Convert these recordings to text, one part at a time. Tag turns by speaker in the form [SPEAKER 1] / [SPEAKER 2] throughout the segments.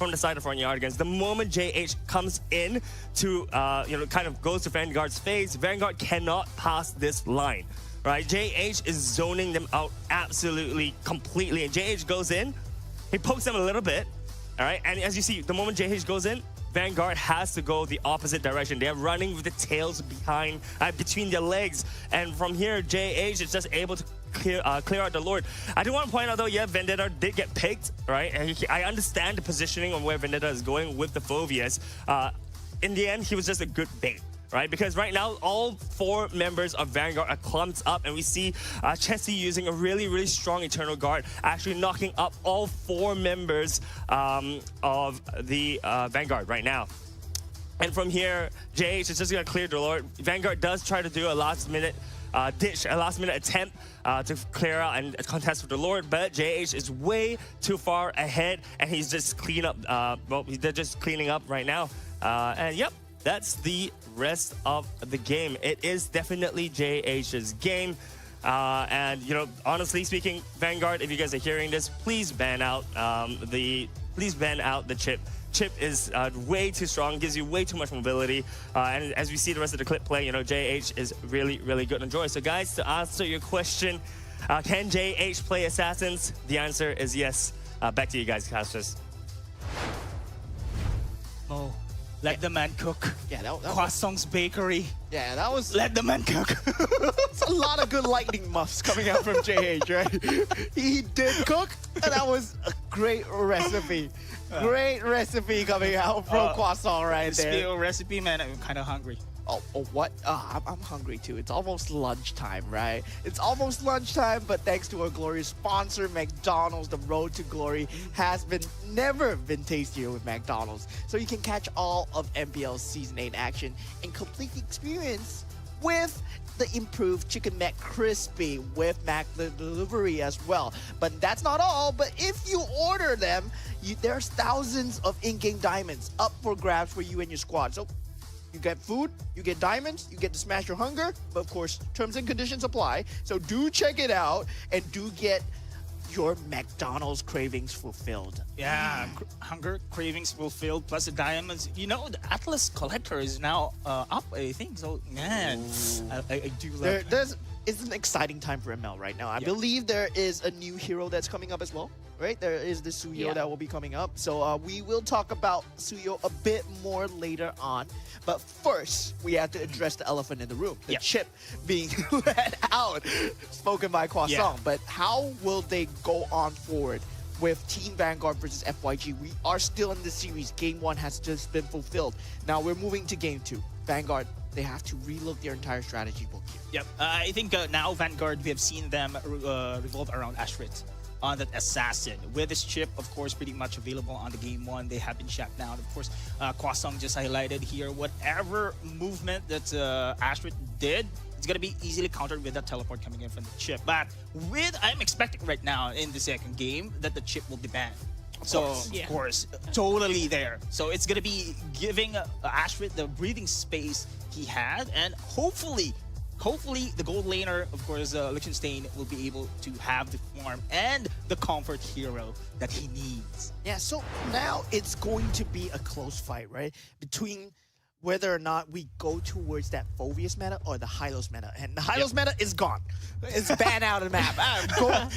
[SPEAKER 1] from the side of front yard against. The moment JH comes in to, kind of goes to Vanguard's face, Vanguard cannot pass this line, right? JH is zoning them out absolutely, completely. And JH goes in, he pokes them a little bit, all right? And as you see, the moment JH goes in, Vanguard has to go the opposite direction. They're running with the tails behind, between their legs. And from here, JH is just able to clear out the Lord. I do want to point out though, yeah, Vendetta did get picked, right? And I understand the positioning on where Vendetta is going with the Phobias. In the end, he was just a good bait, right? Because right now, all 4 members of Vanguard are clumped up, and we see Chessie using a really, really strong Eternal Guard, actually knocking up all 4 members of the Vanguard right now. And from here, JH is just going to clear the Lord. Vanguard does try to do a last-minute ditch, a last-minute attempt to clear out and contest with the Lord, but JH is way too far ahead, and he's just they're just cleaning up right now. And yep, that's the rest of the game. It is definitely JH's game. And honestly speaking, Vanguard, if you guys are hearing this, please ban out the chip. Chip is way too strong, gives you way too much mobility. And as we see the rest of the clip play, JH is really, really good to enjoy. So guys, to answer your question, can JH play Assassins? The answer is yes. Back to you guys, casters.
[SPEAKER 2] Oh, let the man cook.
[SPEAKER 3] Yeah, that
[SPEAKER 2] Croissant's Bakery.
[SPEAKER 3] Yeah, that was...
[SPEAKER 2] Let the man cook.
[SPEAKER 3] It's a lot of good lightning muffs coming out from JH, right? He did cook, and that was a great recipe. Great recipe coming out from Croissant right there.
[SPEAKER 2] Speaking of recipe, man, I'm kind of hungry.
[SPEAKER 3] Oh, what? I'm hungry too. It's almost lunchtime, right? It's almost lunchtime, but thanks to our glorious sponsor, McDonald's, the road to glory has never been tastier with McDonald's. So you can catch all of MPL's Season 8 action and complete the experience with the improved Chicken McCrispy with Mac Delivery as well. But that's not all. But if you order them, there's thousands of in-game diamonds up for grabs for you and your squad. So you get food, you get diamonds, you get to smash your hunger, but of course, terms and conditions apply. So do check it out and do get your McDonald's cravings fulfilled.
[SPEAKER 2] Yeah, hunger, cravings fulfilled, plus the diamonds. The Atlas Collector is now up, I think. So, man, I do love it.
[SPEAKER 3] It's an exciting time for ML right now. I believe there is a new hero that's coming up as well, right? There is the Suyo that will be coming up. So we will talk about Suyo a bit more later on. But first, we have to address the elephant in the room, the chip being let out, spoken by Croissant. But how will they go on forward with Team Vanguard versus FYG? We are still in the series. Game 1 has just been fulfilled. Now we're moving to Game 2. Vanguard, they have to relook their entire strategy book here.
[SPEAKER 2] Yep, I think now Vanguard, we have seen them revolve around Ashrit on that Assassin. With this chip, of course, pretty much available on the Game 1. They have been shut down. Of course, Croissant just highlighted here, whatever movement that Ashrit did, it's going to be easily countered with that teleport coming in from the chip. But I'm expecting right now in the second game that the chip will be banned. Of course, totally there. So it's going to be giving Ashrit the breathing space he had, and hopefully the gold laner, of course, Liechtenstein, will be able to have the form and the comfort hero that he needs.
[SPEAKER 3] Yeah, so now it's going to be a close fight, right? Between whether or not we go towards that Phobius meta or the Hylos meta. And the Hylos meta is gone. It's banned out of the map.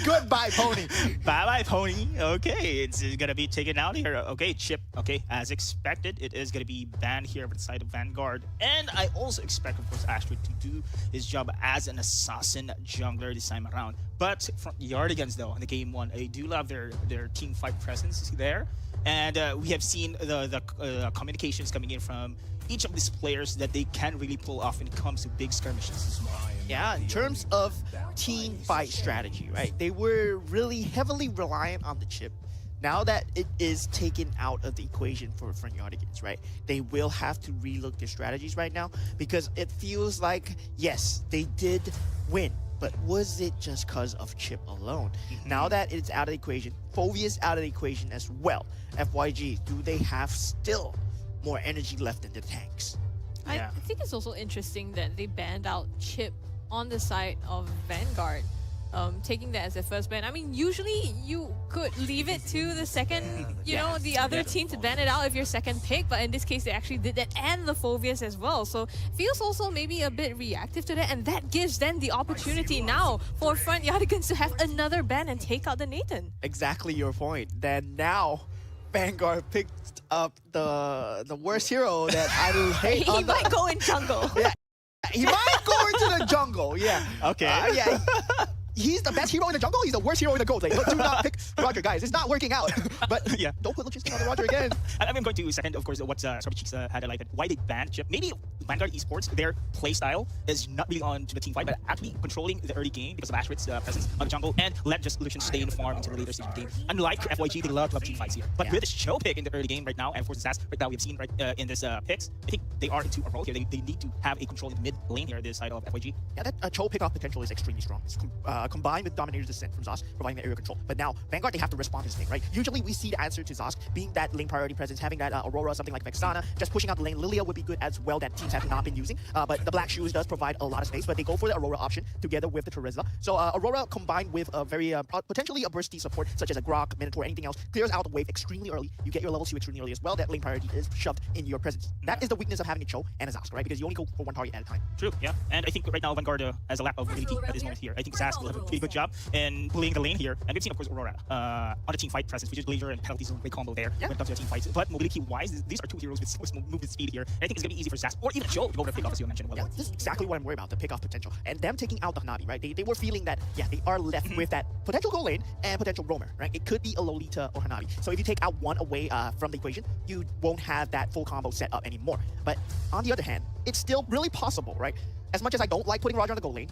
[SPEAKER 3] Goodbye, Pony.
[SPEAKER 2] Bye-bye, Pony. Okay, it's going to be taken out here. Okay, chip. Okay, as expected, it is going to be banned here on the side of Vanguard. And I also expect, of course, Astrid to do his job as an assassin jungler this time around. But from Yardigans, though, in the Game 1, I do love their team fight presence there. And we have seen the communications coming in from each of these players that they can really pull off when it comes to big skirmishes as well.
[SPEAKER 3] Yeah, in terms of team fight strategy, right? They were really heavily reliant on the chip. Now that it is taken out of the equation for Yardigans, right? They will have to relook their strategies right now because it feels like, yes, they did win. But was it just because of chip alone? Now that it's out of the equation, Phobius out of the equation as well. FYG, do they have still more energy left in the tanks?
[SPEAKER 4] I think it's also interesting that they banned out chip on the side of Vanguard. taking that as their first ban. I mean, usually you could leave it to the second, the other team to ban it out if you're second pick, but in this case they actually did that, and the Phobias as well. So feels also maybe a bit reactive to that, and that gives them the opportunity now for Front Yardigans to have another ban and take out the Nathan.
[SPEAKER 3] Exactly your point. Then now, Vanguard picked up the worst hero that I will hate.
[SPEAKER 4] He might go in jungle.
[SPEAKER 3] Yeah, he might go into the jungle. Yeah.
[SPEAKER 2] Okay.
[SPEAKER 3] Yeah. He's the best hero in the jungle. He's the worst hero in the gold lane. But do not pick Roger, guys. It's not working out. But
[SPEAKER 2] Yeah.
[SPEAKER 3] don't put logistics on the Roger again.
[SPEAKER 2] I'm going to second, of course, what Sorby Cheeks had highlighted. Why they banned Chip. Maybe Vanguard Esports, their playstyle is not really on to the team fight, but actually controlling the early game because of Ashrit's presence on the jungle, and let just Lucian stay in the farm until the later stage of the game. Unlike FYG, they love to have team fights here. But with this Cho pick in the early game right now, and of course the Sass right now we've seen in this picks, I think they are into a role here. They need to have a control in the mid lane here, this side of FYG.
[SPEAKER 3] Yeah, that Cho pick-off potential is extremely strong. It's combined with Dominator's Descent from Zosk, providing the area control. But now, Vanguard, they have to respond to this thing, right? Usually, we see the answer to Zosk being that lane priority presence, having that Aurora, something like Vexana, just pushing out the lane. Lilia would be good as well, that teams have not been using. But the Black Shoes does provide a lot of space, but they go for the Aurora option together with the Terizla. So Aurora combined with a very, potentially a bursty support, such as a Grok, Minotaur, anything else, clears out the wave extremely early. You get your level 2 extremely early as well. That lane priority is shoved in your presence. That is the weakness of having a Cho and a Zosk, right? Because you only go for one target at a time.
[SPEAKER 2] True, yeah. And I think right now Vanguard has a lack of ability at this moment here. I think Sass will have a pretty good job in playing the lane here. And we've seen, of course, Aurora on the team fight presence, which is Glacier and Penalty Zone, great combo there when it comes to the team fights. But mobility-wise, these are two heroes with so movement speed here. And I think it's going to be easy for Sass or even Cho to go for the pick-off, as you mentioned.
[SPEAKER 3] Yeah, this is exactly what I'm worried about, the pick-off potential. And them taking out the Hanabi, right? They were feeling that, yeah, they are left with that potential goal lane and potential roamer, right? It could be a Lolita or Hanabi. So if you take out one away from the equation, you won't have that full combo set up anymore. But on the other hand, it's still really possible, right? As much as I don't like putting Roger on the goal lane,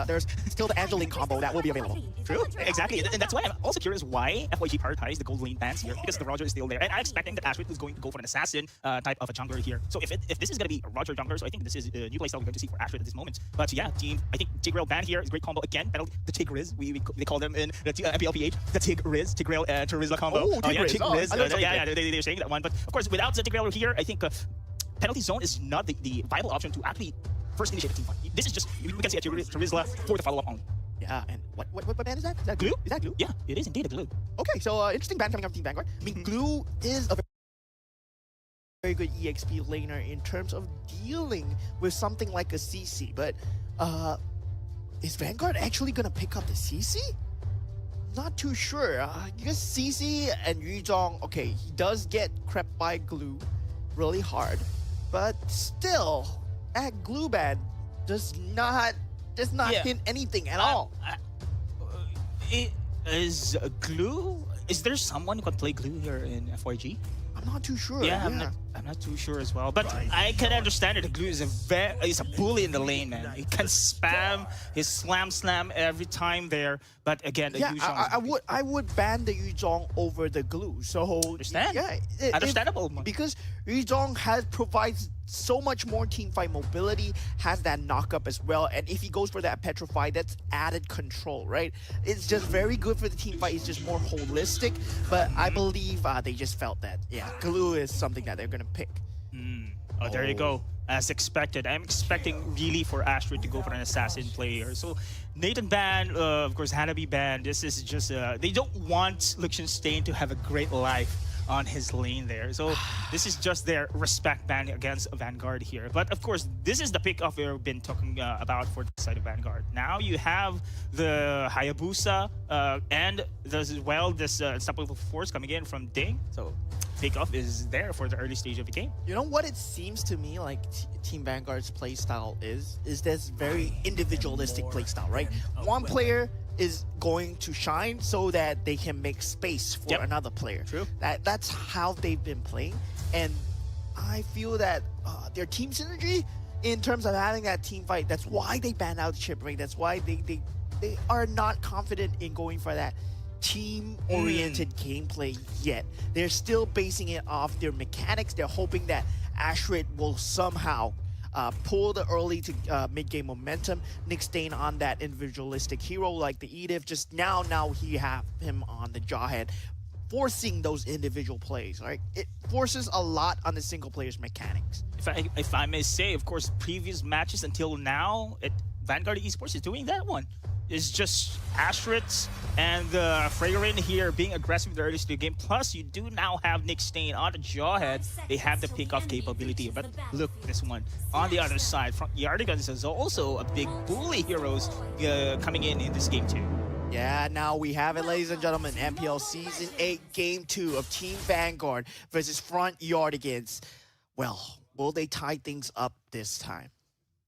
[SPEAKER 3] there's still the Angeline combo that will be available.
[SPEAKER 2] True, exactly. And that's why I'm also curious why FYG prioritized the gold lane bans here, because the Roger is still there. And I'm expecting that Ashrit is going to go for an assassin type of a jungler here. So if this is going to be a Roger jungler, so I think this is a new playstyle we're going to see for Ashrit at this moment. But yeah, team, I think Tigreal ban here is a great combo again. The Tigriz, they call them in the MPLPH, the Tigriz, Tigreal and Terizla combo.
[SPEAKER 3] Oh, Tigriz.
[SPEAKER 2] They're saying that one. But of course, without the Tigreal here, I think Penalty Zone is not the viable option to actually first initiate a team fight. This is just, we can see a Terizla for the follow-up only.
[SPEAKER 3] Yeah, and what ban is that? Is that glue? Is that glue?
[SPEAKER 2] Yeah, it is indeed a glue.
[SPEAKER 3] Okay, so interesting ban coming up from Team Vanguard. I mean, glue is a very good EXP laner in terms of dealing with something like a CC, but is Vanguard actually gonna pick up the CC? Not too sure. Because CC and Yuzhong, okay, he does get crept by glue really hard, but still, that glue ban does not hit anything at all.
[SPEAKER 2] Is glue? Is there someone who can play glue here in FYG?
[SPEAKER 3] I'm not too sure.
[SPEAKER 2] Yeah, I'm not too sure as well. But I can understand that the glue is a bully in the lane, man. He can spam his slam every time there. But again, the Yuzhong
[SPEAKER 3] I would ban the Yuzhong over the glue. So
[SPEAKER 2] understand?
[SPEAKER 3] Yeah,
[SPEAKER 2] understandable.
[SPEAKER 3] Because Yuzhong provides so much more teamfight mobility, has that knock-up as well, and if he goes for that Petrify, that's added control, right? It's just very good for the teamfight. It's just more holistic, but I believe they just felt that, yeah, glue is something that they're gonna pick.
[SPEAKER 2] Oh, there you go. As expected. I'm expecting really for Ashrid to go for an assassin player. So Nathan ban, of course Hanabi ban. This is just, they don't want Liechtenstein to have a great life on his lane there. So this is just their respect ban against Vanguard here. But of course, this is the pick-off we've been talking about for the side of Vanguard. Now you have the Hayabusa and as well this Unstoppable Force coming in from Ding. So pick-off is there for the early stage of the game.
[SPEAKER 3] You know what it seems to me like Team Vanguard's playstyle is this very individualistic playstyle, right? One player is going to shine so that they can make space for another player.
[SPEAKER 2] True.
[SPEAKER 3] That's how they've been playing, and I feel that their team synergy in terms of having that team fight, that's why they banned out Shipwreck. That's why they are not confident in going for that team-oriented gameplay yet. They're still basing it off their mechanics. They're hoping that Ashrid will somehow pull the early to mid-game momentum. Nick Stain on that individualistic hero like the Edith. Just now he have him on the Jawhead, forcing those individual plays. Right? It forces a lot on the single player's mechanics.
[SPEAKER 2] If I may say, of course, previous matches until now, Vanguard Esports is doing that one. is just Ashrit and Freyrin here being aggressive in the early stage of the game. Plus, you do now have Nick Stain on the Jawhead. They have the pick-off capability. But look, this one on the other side, from Yardigans is also a big bully heroes coming in this game too.
[SPEAKER 3] Yeah, now we have it, ladies and gentlemen. MPL Season 8, Game 2 of Team Vanguard versus Front Yardigans. Well, will they tie things up this time?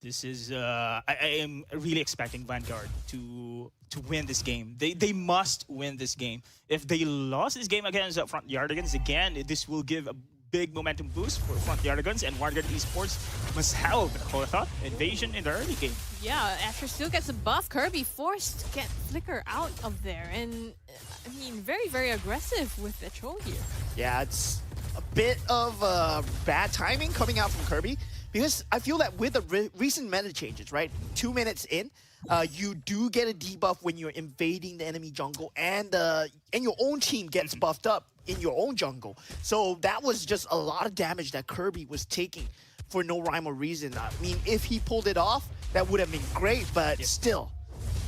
[SPEAKER 2] This is, I am really expecting Vanguard to win this game. They must win this game. If they lost this game against Front Yardigans, again, this will give a big momentum boost for Front Yardigans, and Vanguard Esports must have Hothot invasion in the early game.
[SPEAKER 4] Yeah, Asher still gets a buff. Kirby forced to get Flicker out of there. And, I mean, very, very aggressive with the troll here.
[SPEAKER 3] Yeah, it's a bit of bad timing coming out from Kirby, because I feel that with the recent meta changes, right, 2 minutes in, you do get a debuff when you're invading the enemy jungle, and your own team gets buffed up in your own jungle. So that was just a lot of damage that Kirby was taking for no rhyme or reason. I mean, if he pulled it off, that would have been great, but still,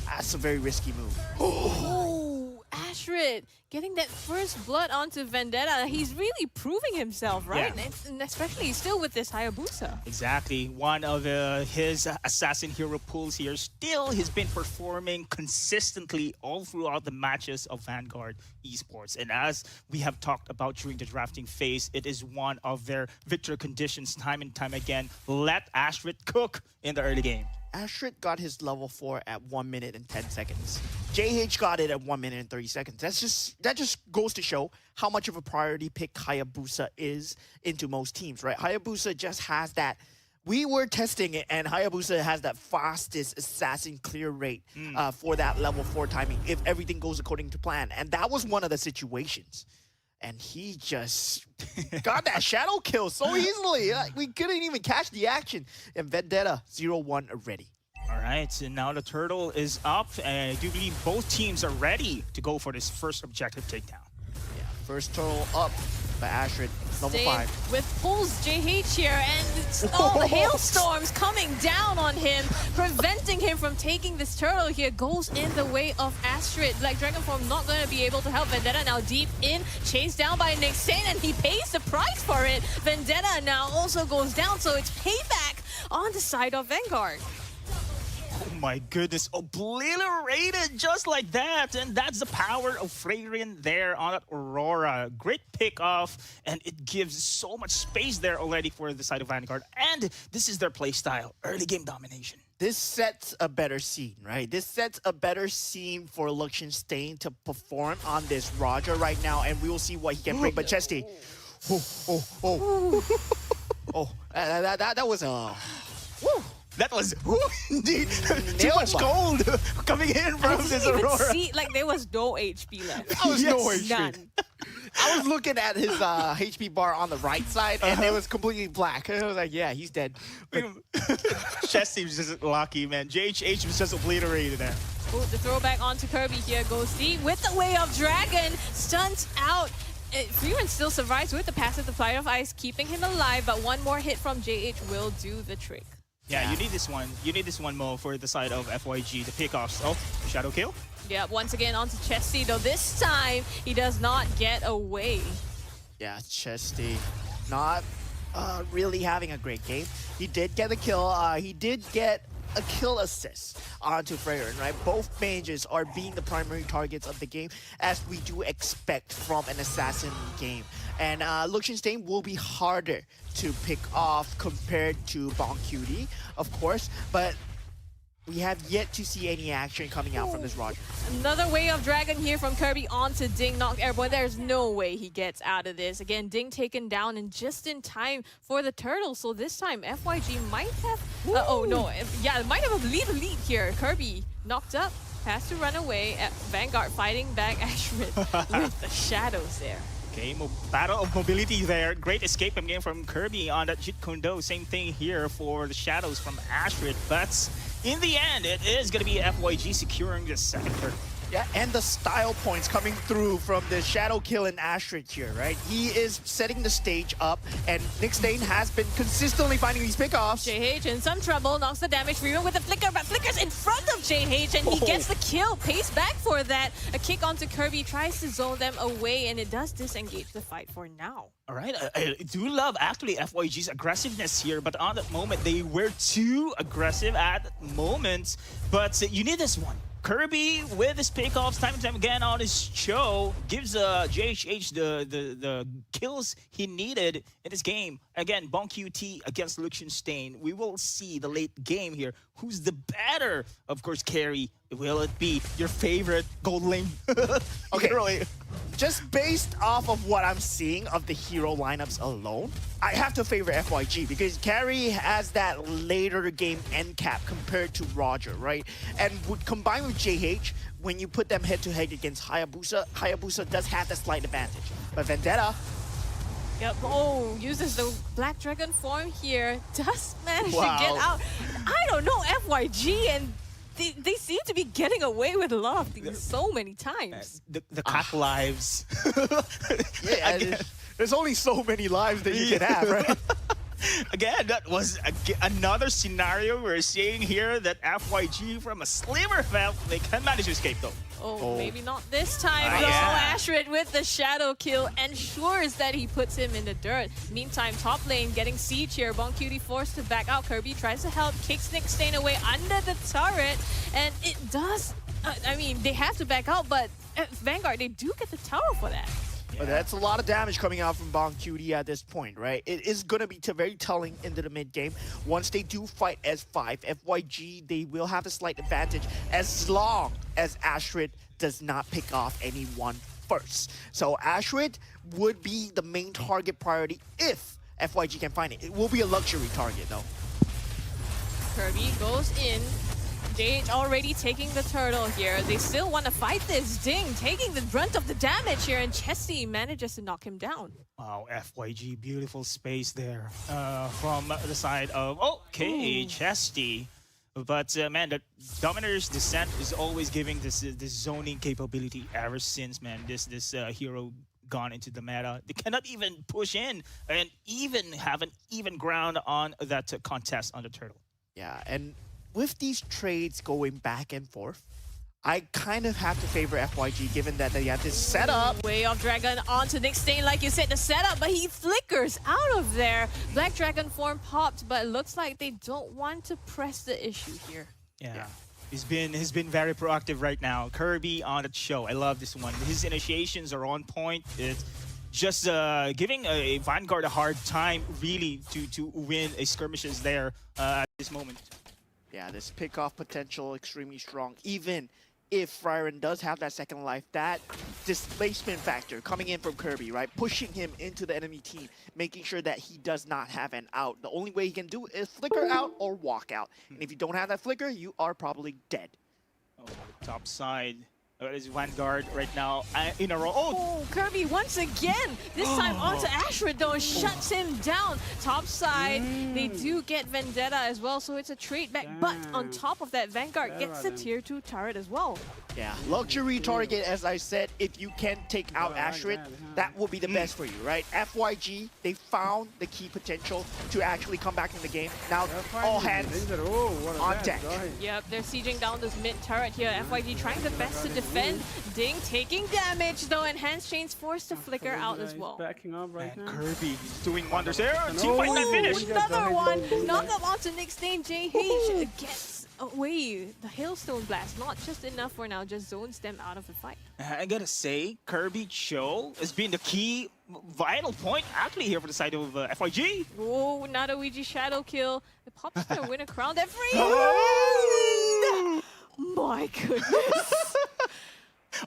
[SPEAKER 3] that's a very risky move.
[SPEAKER 4] Oh, Ashrit getting that first blood onto Vendetta. He's really proving himself, right?
[SPEAKER 2] Yeah.
[SPEAKER 4] And especially still with this Hayabusa.
[SPEAKER 2] Exactly. One of his assassin hero pools here. Still, he's been performing consistently all throughout the matches of Vanguard Esports. And as we have talked about during the drafting phase, it is one of their victory conditions time and time again. Let Ashrit cook in the early game.
[SPEAKER 3] Ashrit got his level 4 at 1 minute and 10 seconds. JH got it at 1 minute and 30 seconds. That just goes to show how much of a priority pick Hayabusa is into most teams, right? Hayabusa just has that. We were testing it, and Hayabusa has that fastest assassin clear rate for that level 4 timing if everything goes according to plan. And that was one of the situations. And he just got that shadow kill so easily. We couldn't even catch the action. And Vendetta 0-1 already.
[SPEAKER 2] All right, so now the turtle is up, and I do believe both teams are ready to go for this first objective takedown.
[SPEAKER 3] Yeah, first turtle up by Ashrit, level
[SPEAKER 4] Staying
[SPEAKER 3] 5.
[SPEAKER 4] with pulls JH here, and all the hailstorms coming down on him, preventing him from taking this turtle here. Goes in the way of Astrid. Like Dragon Form not going to be able to help. Vendetta now deep in, chased down by Nick Stain, and he pays the price for it. Vendetta now also goes down, so it's payback on the side of Vanguard.
[SPEAKER 2] Oh my goodness, obliterated just like that. And that's the power of Freyrin there on that Aurora. Great pick off, and it gives so much space there already for the side of Vanguard. And this is their play style, early game domination.
[SPEAKER 3] This sets a better scene, right? This sets a better scene for Luxian Stain to perform on this Roger right now, and we will see what he can bring. But Chesty, that was a... Woo.
[SPEAKER 2] That was indeed too much gold coming in from this Aurora.
[SPEAKER 4] See, like there was no HP left.
[SPEAKER 3] That was no HP.
[SPEAKER 4] None.
[SPEAKER 3] I was looking at his HP bar on the right side, and it was completely black. And I was like, yeah, he's dead.
[SPEAKER 2] Chesty was just lucky, man. JHH was just obliterated there.
[SPEAKER 4] Oh, the throwback onto Kirby here goes D with the Way of Dragon. Stuns out. Freeman still survives with the passive Flight of Ice, keeping him alive, but one more hit from JH will do the trick.
[SPEAKER 2] Yeah, you need this one. You need this one more for the side of FYG, the pickoffs. Oh, shadow kill.
[SPEAKER 4] Yeah, once again onto Chesty, though this time he does not get away.
[SPEAKER 3] Yeah, Chesty not really having a great game. He did get a kill. He did get a kill assist onto Freyrin, right? Both mages are being the primary targets of the game, as we do expect from an assassin game. And Luxian Stain will be harder to pick off compared to Bonk QD, of course, but we have yet to see any action coming out from this Roger.
[SPEAKER 4] Another Way of Dragon here from Kirby onto Ding, knocked airborne. There's no way he gets out of this. Again, Ding taken down and just in time for the turtle. So this time FYG might have, oh no, yeah, might have a lead here. Kirby knocked up, has to run away. Vanguard fighting back Ashrit with the shadows there.
[SPEAKER 2] Okay, battle of mobility there. Great escape again from Kirby on that Jeet Kune Do. Same thing here for the shadows from Ashrid. But in the end, it is going to be FYG securing the second turn.
[SPEAKER 3] Yeah, and the style points coming through from the Shadow Kill and Astrid here, right? He is setting the stage up, and Nick Stain has been consistently finding these pickoffs.
[SPEAKER 4] JH in some trouble, knocks the damage for even with the flicker, but flicker's in front of JH and he gets the kill. Pays back for that. A kick onto Kirby, tries to zone them away, and it does disengage the fight for now.
[SPEAKER 2] All right, I do love actually FYG's aggressiveness here, but on that moment, they were too aggressive at moments. But you need this one. Kirby, with his pickoffs time and time again on his show, gives JHH the kills he needed in this game. Again, Bonk QT against Liechtenstein. We will see the late game here. Who's the better, of course, carry? Will it be your favorite gold lane?
[SPEAKER 3] Okay, really. Just based off of what I'm seeing of the hero lineups alone, I have to favor FYG because Carry has that later game end cap compared to Roger, right? And combined with JH, when you put them head to head against Hayabusa, Hayabusa does have the slight advantage. But Vendetta,
[SPEAKER 4] Yep. Oh, uses the Black Dragon form here. Does manage to get out. I don't know, FYG, and they seem to be getting away with a lot of things so many times.
[SPEAKER 2] The cat lives.
[SPEAKER 3] yeah, there's only so many lives that you can have, right?
[SPEAKER 2] Again, that was another scenario we're seeing here that FYG from a sliver felt they can manage to escape though.
[SPEAKER 4] Oh, maybe not this time.
[SPEAKER 2] Yeah.
[SPEAKER 4] Ashrid with the shadow kill ensures that he puts him in the dirt. Meantime, top lane getting siege here. Bonk QT forced to back out. Kirby tries to help, kicks Nick Stain away under the turret, and it does. I mean, they have to back out, but at Vanguard, they do get the tower for that.
[SPEAKER 3] But that's a lot of damage coming out from Bonk QT at this point, right? It is going to be very telling into the mid game. Once they do fight as 5, FYG, they will have a slight advantage as long as Ashrid does not pick off anyone first. So Ashrid would be the main target priority if FYG can find it. It will be a luxury target though.
[SPEAKER 4] Kirby goes in. JH already taking the turtle here. They still want to fight this. Ding taking the brunt of the damage here, and Chesty manages to knock him down.
[SPEAKER 2] Wow, FYG, beautiful space there from the side of, Chesty. But man, the Dominator's Descent is always giving this zoning capability ever since, man, this hero gone into the meta. They cannot even push in and even have an even ground on that contest on the turtle.
[SPEAKER 3] Yeah, and with these trades going back and forth, I kind of have to favor FYG given that they have this setup.
[SPEAKER 4] Way of Dragon onto Nick Stain, like you said, the setup, but he flickers out of there. Black Dragon form popped, but it looks like they don't want to press the issue here.
[SPEAKER 2] Yeah. He's been very proactive right now. Kirby on the show. I love this one. His initiations are on point. It's just giving a Vanguard a hard time really to win a skirmishes there at this moment.
[SPEAKER 3] Yeah, this pick-off potential extremely strong. Even if Friaren does have that second life, that displacement factor coming in from Kirby, right? Pushing him into the enemy team, making sure that he does not have an out. The only way he can do it is flicker out or walk out. And if you don't have that flicker, you are probably dead.
[SPEAKER 2] Oh, top side. Is Vanguard right now in a row.
[SPEAKER 4] Oh, Kirby once again. This time onto Ashrid though, shuts him down. Top side, they do get Vendetta as well, so it's a trade back. But on top of that, Vanguard gets the tier 2 turret as well.
[SPEAKER 3] Yeah, luxury target, as I said, if you can take out Ashrid, that will be the best for you, right? FYG, they found the key potential to actually come back in the game. Now, all hands on deck.
[SPEAKER 4] Yep, they're sieging down this mid turret here. FYG trying the best to defend. Ding taking damage though, and Hands Chain's forced to flicker out as well.
[SPEAKER 5] Backing up right now.
[SPEAKER 2] Kirby is doing wonders there. Team fight not finished.
[SPEAKER 4] Another one. Knock up onto Nick Stain. JH gets away. The Hailstone Blast, not just enough for now, just zones them out of the fight.
[SPEAKER 2] I gotta say, Kirby Cho has been the key vital point actually here for the side of FYG.
[SPEAKER 4] Oh, not a Ouija shadow kill. It pops their winner crown. They're free. My goodness.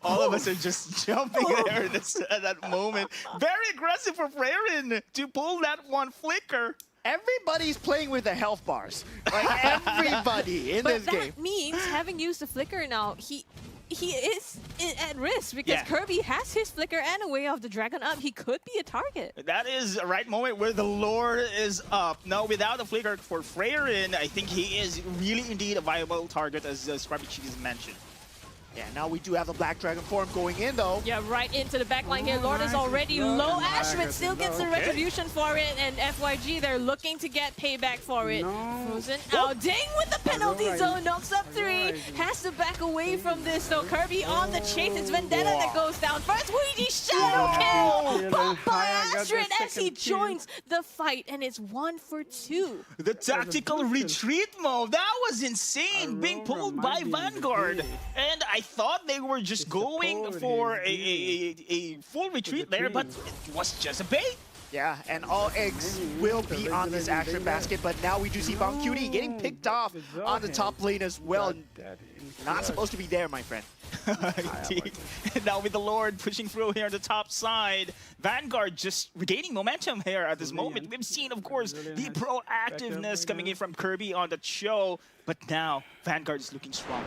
[SPEAKER 2] All of us are just jumping there at that moment. Very aggressive for Freyrin to pull that one flicker.
[SPEAKER 3] Everybody's playing with the health bars. Like everybody in this game.
[SPEAKER 4] But that means, having used the flicker now, he is at risk because Kirby has his flicker and a way of the dragon up. He could be a target.
[SPEAKER 2] That is the right moment where the lore is up. Now, without the flicker for Freyrin, I think he is really indeed a viable target, as Scrappy Cheese mentioned.
[SPEAKER 3] Yeah, now we do have the Black Dragon form going in though.
[SPEAKER 4] Yeah, right into the back line here. Lord is already low. Ashford still gets the retribution for it, and FYG, they're looking to get payback for it. Frozen out. Ding with the penalty zone. Knocks up 3. Has to back away from this though. Kirby on the chase. It's Vendetta that goes down first. Ouija shadow kill. Popped by Astrid as he joins the fight, and it's 1 for 2.
[SPEAKER 2] The tactical retreat mode, that was insane, being pulled by Vanguard. And I thought they were just going for a full retreat there, but it was just a bait.
[SPEAKER 3] Yeah, and all eggs will be on this Astrid basket, but now we do see Bang Cutie getting picked off on the top lane as well. Not supposed to be there, my friend.
[SPEAKER 2] Indeed. And now with the Lord pushing through here on the top side, Vanguard just regaining momentum here at this moment. We've seen, of course, the proactiveness coming in from Kirby on the show, but now Vanguard is looking strong.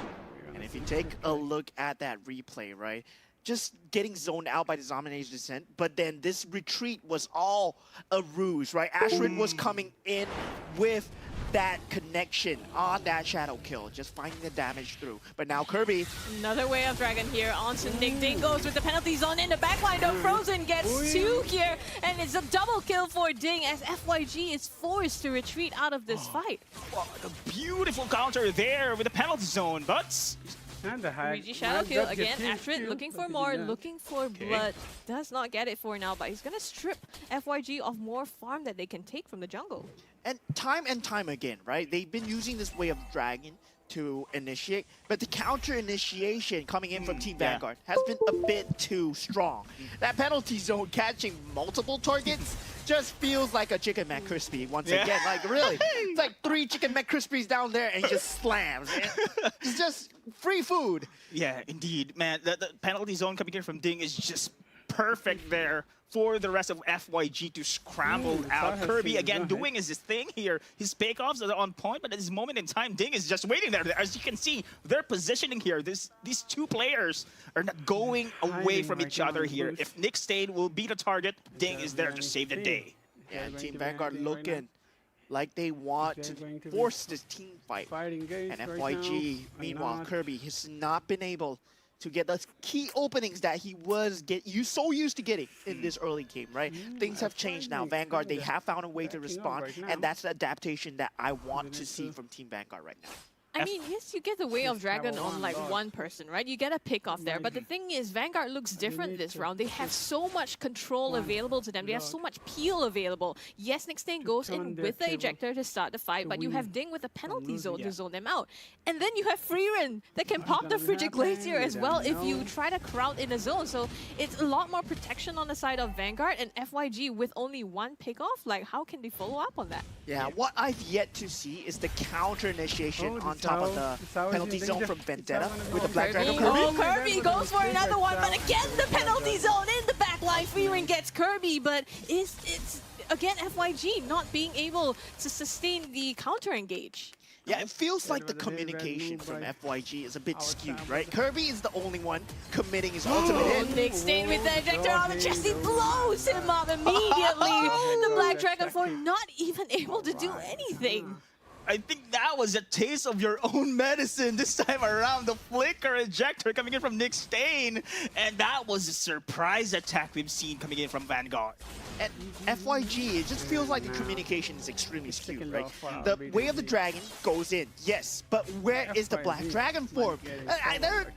[SPEAKER 3] And if you take a look at that replay, right, just getting zoned out by the Dominator's Descent, but then this retreat was all a ruse, right? Ashrid was coming in with that connection on that shadow kill, just finding the damage through. But now Kirby.
[SPEAKER 4] Another way of Dragon here onto Nick. Ding goes with the penalty zone in the backline though. Frozen gets 2 here, and it's a double kill for Ding as FYG is forced to retreat out of this fight.
[SPEAKER 2] Wow, a beautiful counter there with the penalty zone, but
[SPEAKER 4] Ouija shadow kill again. Astrid looking for more, looking for blood. Does not get it for now, but he's gonna strip FYG of more farm that they can take from the jungle.
[SPEAKER 3] And time again, right? They've been using this way of Dragon to initiate, but the counter initiation coming in from Team Vanguard has been a bit too strong. That penalty zone catching multiple targets just feels like a Chicken McCrispy once again. Like really, it's like 3 Chicken McCrispies down there and he just slams. It's just free food.
[SPEAKER 2] yeah, indeed, man. The penalty zone coming in from Ding is just perfect there for the rest of FYG to scramble out. Kirby again doing his thing here. His payoffs are on point, but at this moment in time, Ding is just waiting there. As you can see, their positioning here, these 2 players are not going away from each other here. If Nick Stain will be the target, Ding is there to save the day.
[SPEAKER 3] Yeah, Team Vanguard looking like they want to force this team fight. And FYG, meanwhile, Kirby has not been able to get the key openings that he was so used to getting in this early game, right? Things have changed now. Vanguard, they have found a way to respond, and that's the adaptation that I want to see from Team Vanguard right now.
[SPEAKER 4] I mean, yes, you get the way of Dragon on like one person, right? You get a pick off there. But the thing is, Vanguard looks different this round. They have so much control available to them. They have so much peel available. Yes, Nick Stain goes in with the ejector to start the fight, but you have Ding with a penalty zone to zone them out. And then you have Freerin that can pop the Frigid Glacier as well if you try to crowd in a zone. So it's a lot more protection on the side of Vanguard, and FYG with only 1 pick off. Like, how can they follow up on that?
[SPEAKER 3] Yeah, what I've yet to see is the counter initiation on top of the penalty zone from Vendetta with the Black Dragon.
[SPEAKER 4] Oh, Kirby goes for another one, but again the penalty zone in the back line. Freerin gets Kirby, but it's again FYG not being able to sustain the counter engage.
[SPEAKER 3] Yeah, it feels like the communication from FYG is a bit skewed, right? Kirby is the only one committing his ultimate in.
[SPEAKER 4] Nick Stain with the ejector on the chest, he blows him up immediately. The Black Dragon for not even able to do anything.
[SPEAKER 2] I think that was a taste of your own medicine this time around. The flicker ejector coming in from Nick Stain. And that was a surprise attack we've seen coming in from Vanguard.
[SPEAKER 3] At FYG, it just feels like the communication is extremely skewed, right? The way of the dragon goes in, yes, but where is the Black Dragon form?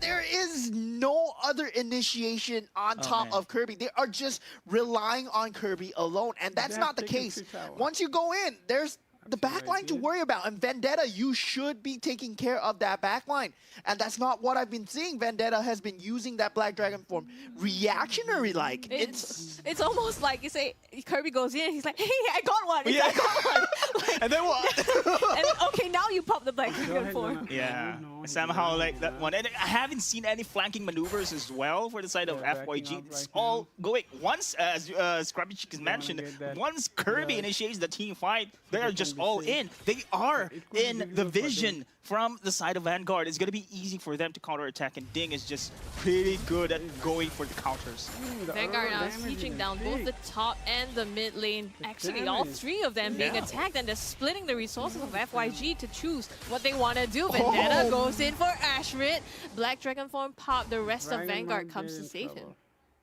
[SPEAKER 3] There is no other initiation on top of Kirby. They are just relying on Kirby alone, and that's not the case. Once you go in, there's the backline to worry about, and Vendetta, you should be taking care of that backline, and that's not what I've been seeing. Vendetta has been using that Black Dragon form reactionary like.
[SPEAKER 4] It's almost like you say Kirby goes in, he's like, hey, I got one. I got one. Like,
[SPEAKER 2] and then what?
[SPEAKER 4] And then, okay, now you pop the Black Dragon form.
[SPEAKER 2] Yeah, somehow like that one. And I haven't seen any flanking maneuvers as well for the side of FYG. It's all going once, as Scrappy Chick has mentioned, once Kirby initiates the team fight, they are just all in. They are in the vision from the side of Vanguard. It's going to be easy for them to counterattack, and Ding is just pretty good at going for the counters.
[SPEAKER 4] Vanguard now sieging down both the top and the mid lane. Actually, all 3 of them being attacked, and they're splitting the resources of FYG to choose what they want to do. Vendetta goes goes in for Ashrit. Black Dragon form pop. The rest of Vanguard comes to save him.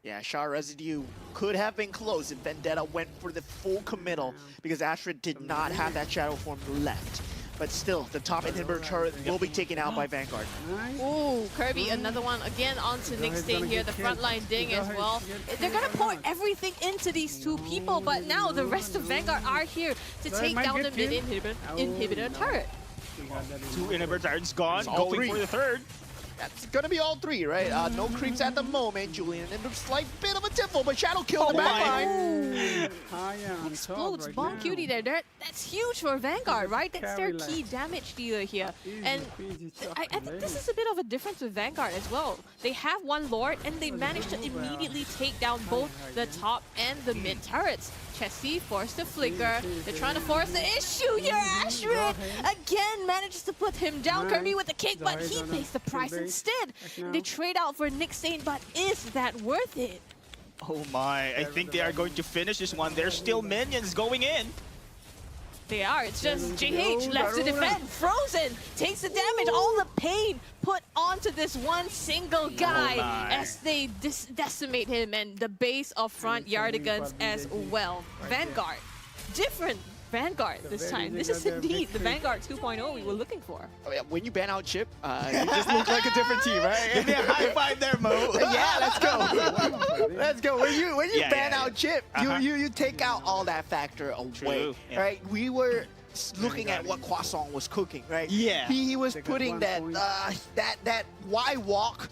[SPEAKER 3] Yeah, Shah Residue could have been close if Vendetta went for the full committal because Ashrid did not have that Shadow form left. But still, the top inhibitor turret will be taken out by Vanguard.
[SPEAKER 4] Ooh, Kirby, another one again onto Nick Stain here, the frontline ding as well. They're gonna pour everything into these two people, but now the rest of Vanguard are here to take down the mid inhibitor turret.
[SPEAKER 2] 2 inhibitor turrets gone,
[SPEAKER 3] all
[SPEAKER 2] going
[SPEAKER 3] three.
[SPEAKER 2] for the third.
[SPEAKER 3] That's gonna be all 3, right? No creeps at the moment. Julian in a slight bit of a tipple, but Shadow killed the backline.
[SPEAKER 4] Explodes Bomb Cutie there. That's huge for Vanguard, right? That's their key damage dealer here. And I think this is a bit of a difference with Vanguard as well. They have one Lord and they managed to immediately take down both the top and the mid turrets. Chessie forced to flicker. They're trying to force the issue here. Ashrid again manages to put him down. Kirby with the kick, but he pays the price instead. They trade out for Nick Stain, but is that worth it?
[SPEAKER 2] Oh my, I think they are going to finish this one. There's still minions going in.
[SPEAKER 4] They are. It's just JH left to defend. Frozen takes the damage. All the pain put onto this one single guy as they decimate him and the base of front Yardigans as well. Vanguard. Different Vanguard this time. This is indeed the Vanguard 2.0 we were looking for.
[SPEAKER 3] Oh, yeah, when you ban out Chip, you just look like a different team, right?
[SPEAKER 2] Give me a high five there, Mo.
[SPEAKER 3] Yeah, let's go. Let's go. When you ban out Chip, you take out all that factor away,
[SPEAKER 2] True. Yeah.
[SPEAKER 3] right? We were looking at what Croissant was cooking, right?
[SPEAKER 2] Yeah.
[SPEAKER 3] He was putting that that Y walk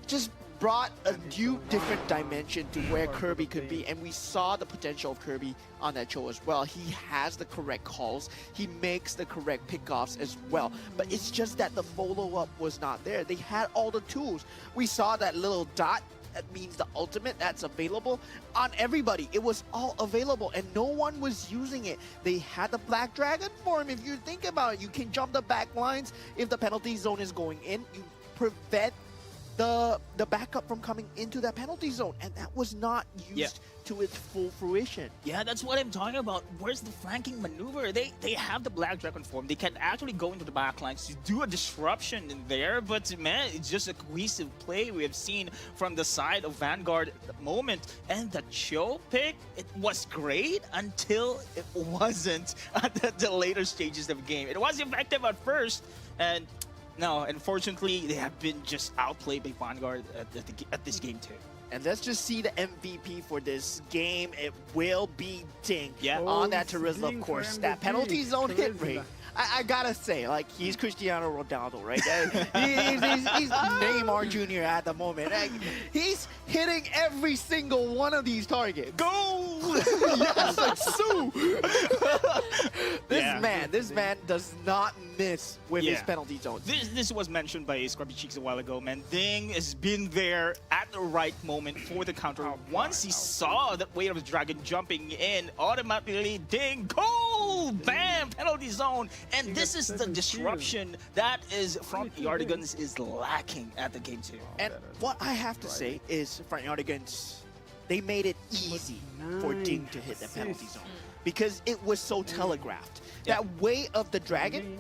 [SPEAKER 3] just brought a new different dimension to where Kirby could be, and we saw the potential of Kirby on that show as well. He has the correct calls, he makes the correct pickoffs as well, but it's just that the follow-up was not there. They had all the tools. We saw that little dot, that means the ultimate that's available on everybody. It was all available and no one was using it. They had the Black Dragon form. If you think about it, you can jump the back lines. If the penalty zone is going in, you prevent the backup from coming into that penalty zone, and that was not used to its full fruition.
[SPEAKER 2] Yeah, that's what I'm talking about. Where's the flanking maneuver? They have the Black Dragon form. They can actually go into the backlines to do a disruption in there, but man, it's just a cohesive play we have seen from the side of Vanguard at the moment. And the Cho pick, it was great until it wasn't at the later stages of the game. It was effective at first, and no, unfortunately, they have been just outplayed by Vanguard at this game too.
[SPEAKER 3] And let's just see the MVP for this game. It will be Ding on that Terizla, of course. That penalty zone hit rate. I gotta say, like, he's Cristiano Ronaldo, right? he's Neymar Jr. at the moment. Like, he's hitting every single one of these targets.
[SPEAKER 2] Go!
[SPEAKER 3] Yes, like Sue! This man does not miss with his penalty zones.
[SPEAKER 2] This was mentioned by Scrubby Cheeks a while ago, man. Ding has been there at the right moment for the counter. Once he saw that wave of the dragon jumping in, automatically Ding, goal! Bam! Penalty zone. And this is the disruption that is Front Yardigans is lacking at the game 2.
[SPEAKER 3] And what I have to say is Front Yardigans, they made it easy for Ding to hit the penalty zone because it was so telegraphed. That way of the dragon,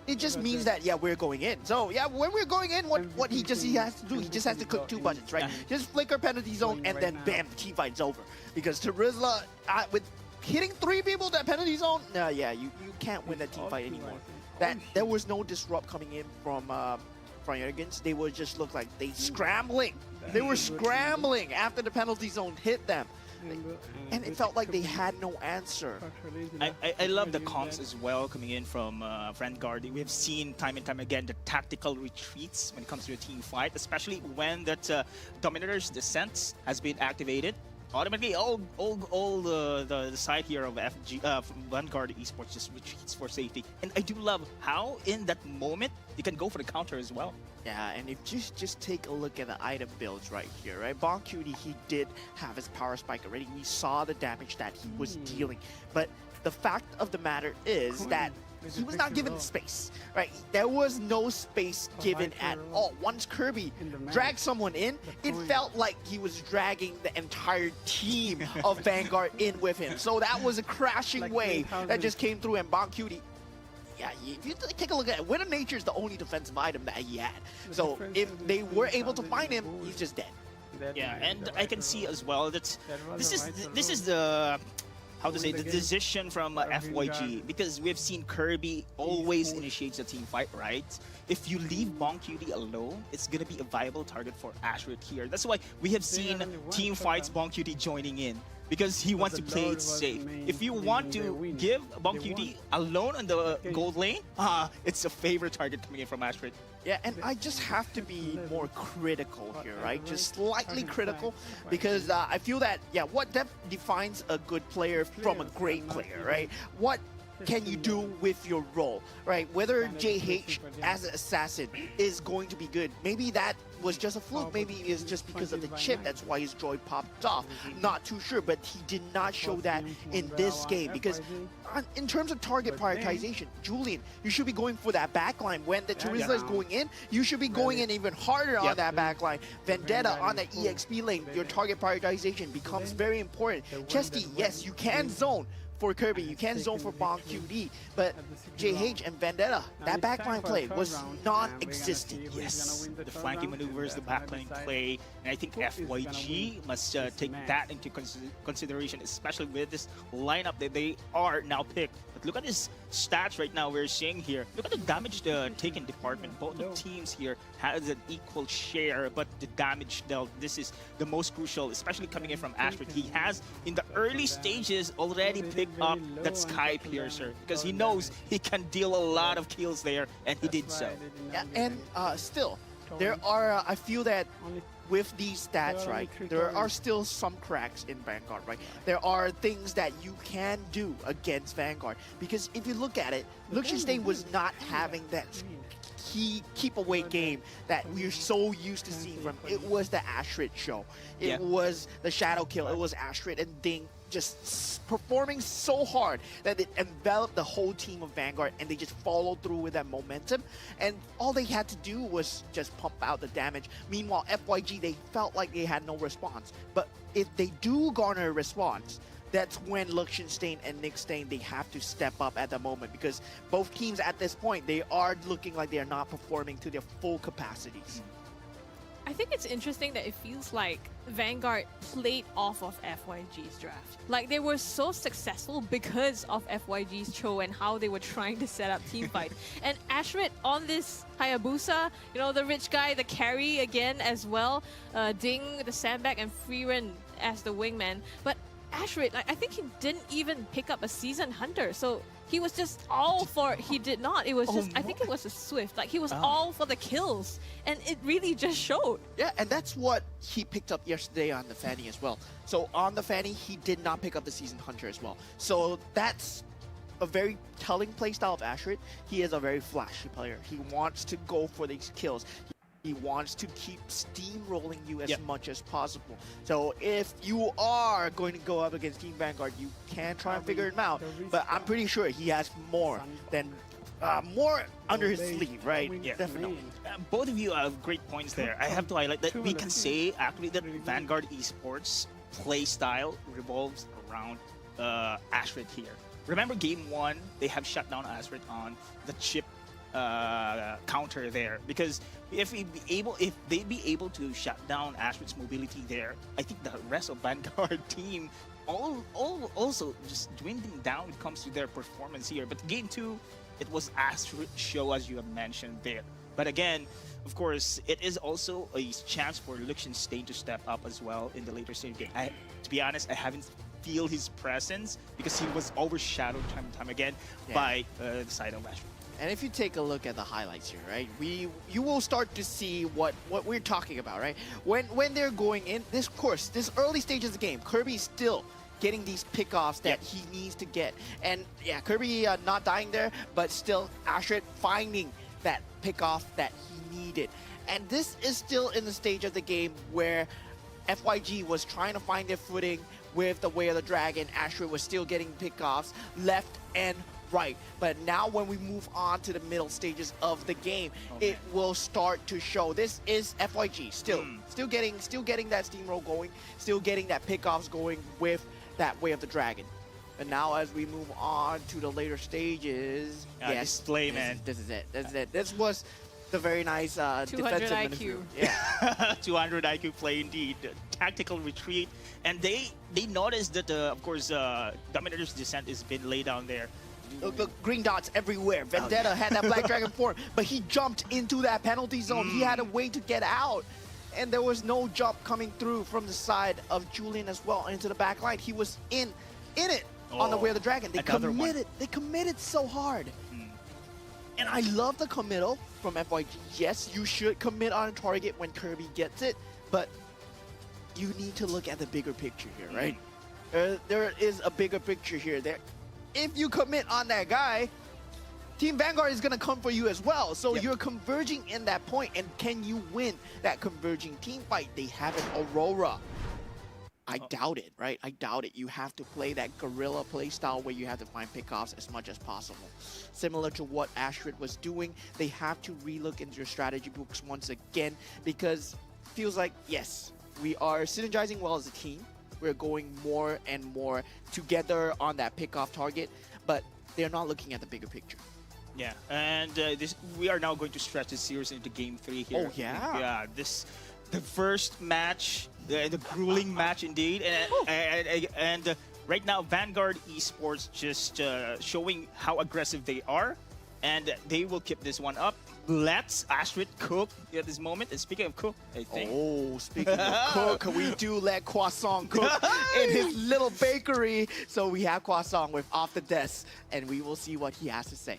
[SPEAKER 3] it just means that, yeah, we're going in. So, yeah, when we're going in, what he has to do, he just has to cook 2 buttons, right? Just flicker penalty zone, and then bam, the team fight's over. Because Terizla, with hitting 3 people that penalty zone, you can't win that team fight anymore. There was no disrupt coming in from Yardigans. They would just look like they scrambling. They were scrambling after the penalty zone hit them. And it felt like they had no answer.
[SPEAKER 2] I love the comps as well coming in from Vanguard. We have seen time and time again the tactical retreats when it comes to a team fight, especially when that Dominator's Descent has been activated. Automatically, all the side here of Vanguard Esports just retreats for safety. And I do love how in that moment you can go for the counter as well.
[SPEAKER 3] Yeah, and if just take a look at the item builds right here, right? Bon Cutie, he did have his power spike already. We saw the damage that he was dealing. But the fact of the matter is that he was not given the space, right? There was no space given at all. Once Kirby dragged someone in, it felt like he was dragging the entire team of Vanguard in with him. So that was a crashing wave that just came through, and Bon Cutie yeah, if you take a look at it, Wind of Nature is the only defensive item that he had. So if they were able to find him, he's just dead.
[SPEAKER 2] Yeah, and I can see as well that this is the how to say the decision from FYG, because we've seen Kirby always initiates a team fight, right? If you leave BonkQT alone, it's gonna be a viable target for Ashrit here. That's why we have seen team fights BonkQT joining in, because he wants to play it safe. If you want to give BonkQT alone on the gold lane, it's a favorite target coming in from Ashrit.
[SPEAKER 3] Yeah, and I just have to be more critical here, right? Just slightly critical, because I feel that, yeah, what defines a good player from a great player, right? What can you do with your role, right? Whether JH as an assassin is going to be good, maybe that was just a fluke, maybe it's just because of the chip, that's why his droid popped off. Not too sure, but he did not show that in this game, because in terms of target prioritization, Julian, you should be going for that backline. When the Charizard is going in, you should be going in even harder on that backline. Vendetta on that EXP lane, your target prioritization becomes very important. Chesty, yes, you can zone for Kirby, you can zone for BonkQT, but JH and Vendetta, that backline play was non-existent.
[SPEAKER 2] Yes, the flanking maneuvers, the backline play, and I think FYG must take that into consideration, especially with this lineup that they are now picked. But look at his stats right now we're seeing here. Look at the damage taken department. Both the teams here has an equal share, but the damage dealt, this is the most crucial, especially coming in from Ashford. He has, in the early stages, already picked up that Sky Piercer, because he knows he can deal a lot of kills there, and he did so.
[SPEAKER 3] Yeah, and still, there are, I feel that with these stats, right, there are still some cracks in Vanguard, right? There are things that you can do against Vanguard, because if you look at it, Liechtenstein was not having that keep away game that we're so used to seeing from. It was the Ashrit show. It was the Shadow Kill. It was Ashrit and Ding just performing so hard that it enveloped the whole team of Vanguard, and they just followed through with that momentum, and all they had to do was just pump out the damage. Meanwhile, FYG, they felt like they had no response, but if they do garner a response, that's when Liechtenstein and Nickstein, they have to step up at the moment, because both teams at this point, they are looking like they are not performing to their full capacities.
[SPEAKER 4] I think it's interesting that it feels like Vanguard played off of FYG's draft. Like, they were so successful because of FYG's Cho and how they were trying to set up team fight. And Ashrit on this Hayabusa, you know, the rich guy, the carry again as well, Ding, the sandbag, and Freeran as the wingman. But Ashrit, I think he didn't even pick up a Seasoned Hunter, so he was just all for, he did not, it was just, I think it was a Swift, like he was all for the kills, and it really just showed.
[SPEAKER 3] Yeah, and that's what he picked up yesterday on the Fanny as well. So on the Fanny, he did not pick up the Seasoned Hunter as well. So that's a very telling playstyle of Ashrit. He is a very flashy player. He wants to go for these kills. He wants to keep steamrolling you as much as possible. So if you are going to go up against Team Vanguard, you can try and figure him out. But I'm pretty sure he has more than more under his sleeve, right?
[SPEAKER 2] Yeah,
[SPEAKER 3] definitely.
[SPEAKER 2] Both of you have great points there. I have to highlight that we can say actually that Vanguard Esports play style revolves around Ashrit here. Remember game 1, they have shut down Ashrit on the chip counter there, because if they'd be able to shut down Ashrit's mobility there, I think the rest of Vanguard team also just dwindling down when it comes to their performance here. But game 2, it was Ashrit show, as you have mentioned there. But again, of course, it is also a chance for Liechtenstein to step up as well in the later stage game. To be honest, I haven't feel his presence because he was overshadowed time and time again by the side of Ashrit.
[SPEAKER 3] And if you take a look at the highlights here, right, you will start to see what we're talking about, right? When they're going in, this early stages of the game, Kirby's still getting these pickoffs that he needs to get. And yeah, Kirby not dying there, but still Ashrit finding that pickoff that he needed. And this is still in the stage of the game where FYG was trying to find their footing with the Way of the Dragon. Ashrit was still getting pickoffs left and right. But now when we move on to the middle stages of the game, it will start to show. This is FYG still getting that steamroll going, still getting that pickoffs going with that Way of the Dragon. And now as we move on to the later stages,
[SPEAKER 2] display, man.
[SPEAKER 3] This is it. This is it. This was the very nice
[SPEAKER 4] 200
[SPEAKER 3] defensive
[SPEAKER 4] IQ.
[SPEAKER 3] maneuver. Yeah.
[SPEAKER 2] 200 IQ play indeed. Tactical retreat. And they noticed that, of course, Dominator's Descent has been laid down there.
[SPEAKER 3] Look, green dots everywhere. Vendetta had that Black Dragon form, but he jumped into that penalty zone. He had a way to get out. And there was no jump coming through from the side of Julian as well into the back line. He was in it on the way of the dragon. They committed. They committed so hard. And I love the committal from FYG. Yes, you should commit on a target when Kirby gets it, but you need to look at the bigger picture here, right? There is a bigger picture here. If you commit on that guy, Team Vanguard is going to come for you as well. So you're converging in that point, and can you win that converging team fight? They have an Aurora. I doubt it, right? I doubt it. You have to play that guerrilla play style where you have to find pickoffs as much as possible. Similar to what Astrid was doing, they have to relook into your strategy books once again, because it feels like, yes, we are synergizing well as a team. We're going more and more together on that pickoff target, but they're not looking at the bigger picture.
[SPEAKER 2] Yeah, and we are now going to stretch this series into Game 3 here.
[SPEAKER 3] Oh, yeah?
[SPEAKER 2] Yeah, the first match, the grueling match indeed. And right now, Vanguard Esports just showing how aggressive they are, and they will keep this one up. Let's Astrid cook at this moment. And speaking of cook, I think.
[SPEAKER 3] Oh, speaking of cook, we do let Croissant cook in his little bakery. So we have Croissant with Off the Desk, and we will see what he has to say.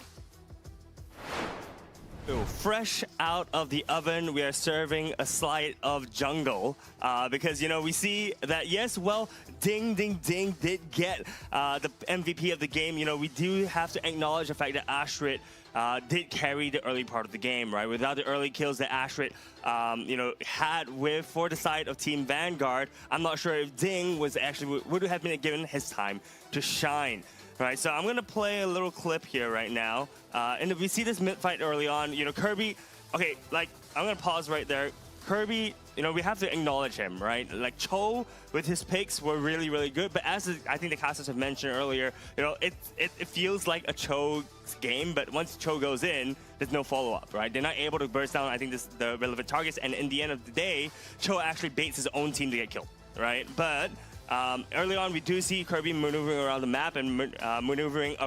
[SPEAKER 1] Fresh out of the oven, we are serving a slide of jungle because, you know, we see that, yes, well, Ding did get the MVP of the game. You know, we do have to acknowledge the fact that Astrid did carry the early part of the game, right? Without the early kills that Astrid, you know, had for the side of Team Vanguard, I'm not sure if Ding was actually would have been given his time to shine. Right, so I'm gonna play a little clip here right now, and if we see this mid fight early on, you know, Kirby. Okay, like I'm gonna pause right there. Kirby, you know, we have to acknowledge him, right? Like Cho with his picks were really good, but as I think the casters have mentioned earlier, you know, it feels like a Cho game, but once Cho goes in, there's no follow up, right? They're not able to burst down, I think, the relevant targets, and in the end of the day, Cho actually baits his own team to get killed, right? But early on, we do see Kirby maneuvering around the map and maneuvering,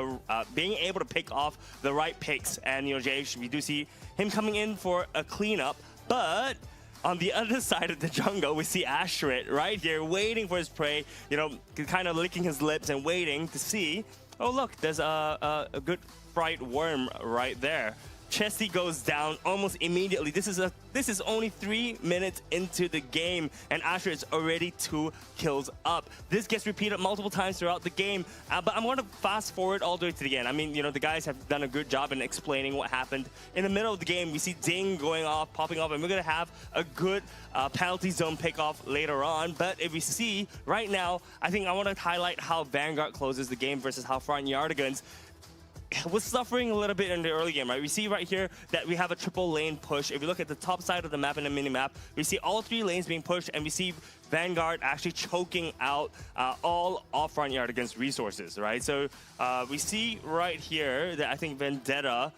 [SPEAKER 1] being able to pick off the right picks. And, you know, JH, we do see him coming in for a cleanup. But on the other side of the jungle, we see Astrid right here waiting for his prey, you know, kind of licking his lips and waiting to see, oh, look, there's a good fried worm right there. Chesty goes down almost immediately. This is only 3 minutes into the game, and Astrid is already 2 kills up. This gets repeated multiple times throughout the game, but I'm going to fast forward all the way to the end. I mean, you know, the guys have done a good job in explaining what happened. In the middle of the game, we see Ding going off, popping off, and we're going to have a good penalty zone pickoff later on. But if we see right now, I think I want to highlight how Vanguard closes the game versus how Front Yardigans was suffering a little bit in the early game, right? We see right here that we have a triple lane push. If you look at the top side of the map in the mini-map, we see all 3 lanes being pushed, and we see Vanguard actually choking out all of Front Yardigans' resources, right? So we see right here that I think Vendetta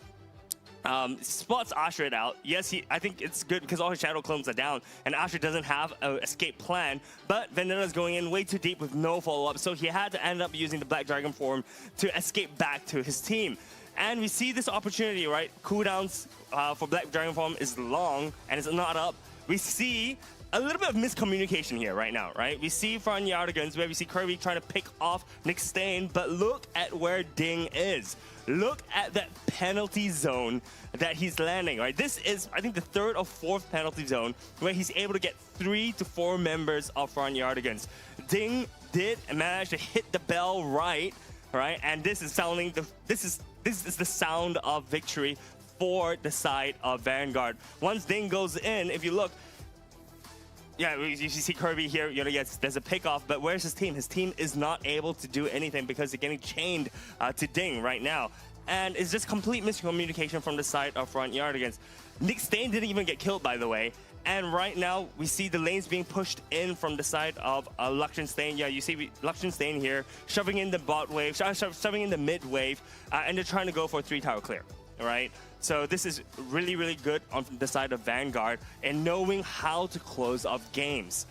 [SPEAKER 1] spots Astrid out. Yes, I think it's good because all his shadow clones are down, and Astrid doesn't have an escape plan, but Vendetta's going in way too deep with no follow-up, so he had to end up using the Black Dragon form to escape back to his team. And we see this opportunity, right? Cooldowns for Black Dragon form is long, and it's not up. We see a little bit of miscommunication here right now, right? We see Front Yardigans where we see Kirby trying to pick off Nick Stain, but look at where Ding is. Look at that penalty zone that he's landing, right? This is, I think, the 3rd or 4th penalty zone where he's able to get 3 to 4 members of Front Yardigans. Ding did manage to hit the bell right? And this is sounding this is the sound of victory for the side of Vanguard. Once Ding goes in, if you look, yeah, you see Kirby here, you know, yes, there's a pickoff, but where's his team? His team is not able to do anything because they're getting chained to Ding right now. And it's just complete miscommunication from the side of Front Yardigans. Nick Stain didn't even get killed, by the way. And right now, we see the lanes being pushed in from the side of Luxenstein. Yeah, you see Luxenstein here shoving in the bot wave, shoving in the mid wave, and they're trying to go for a 3-tower clear. All right, so this is really, really good on the side of Vanguard and knowing how to close off games.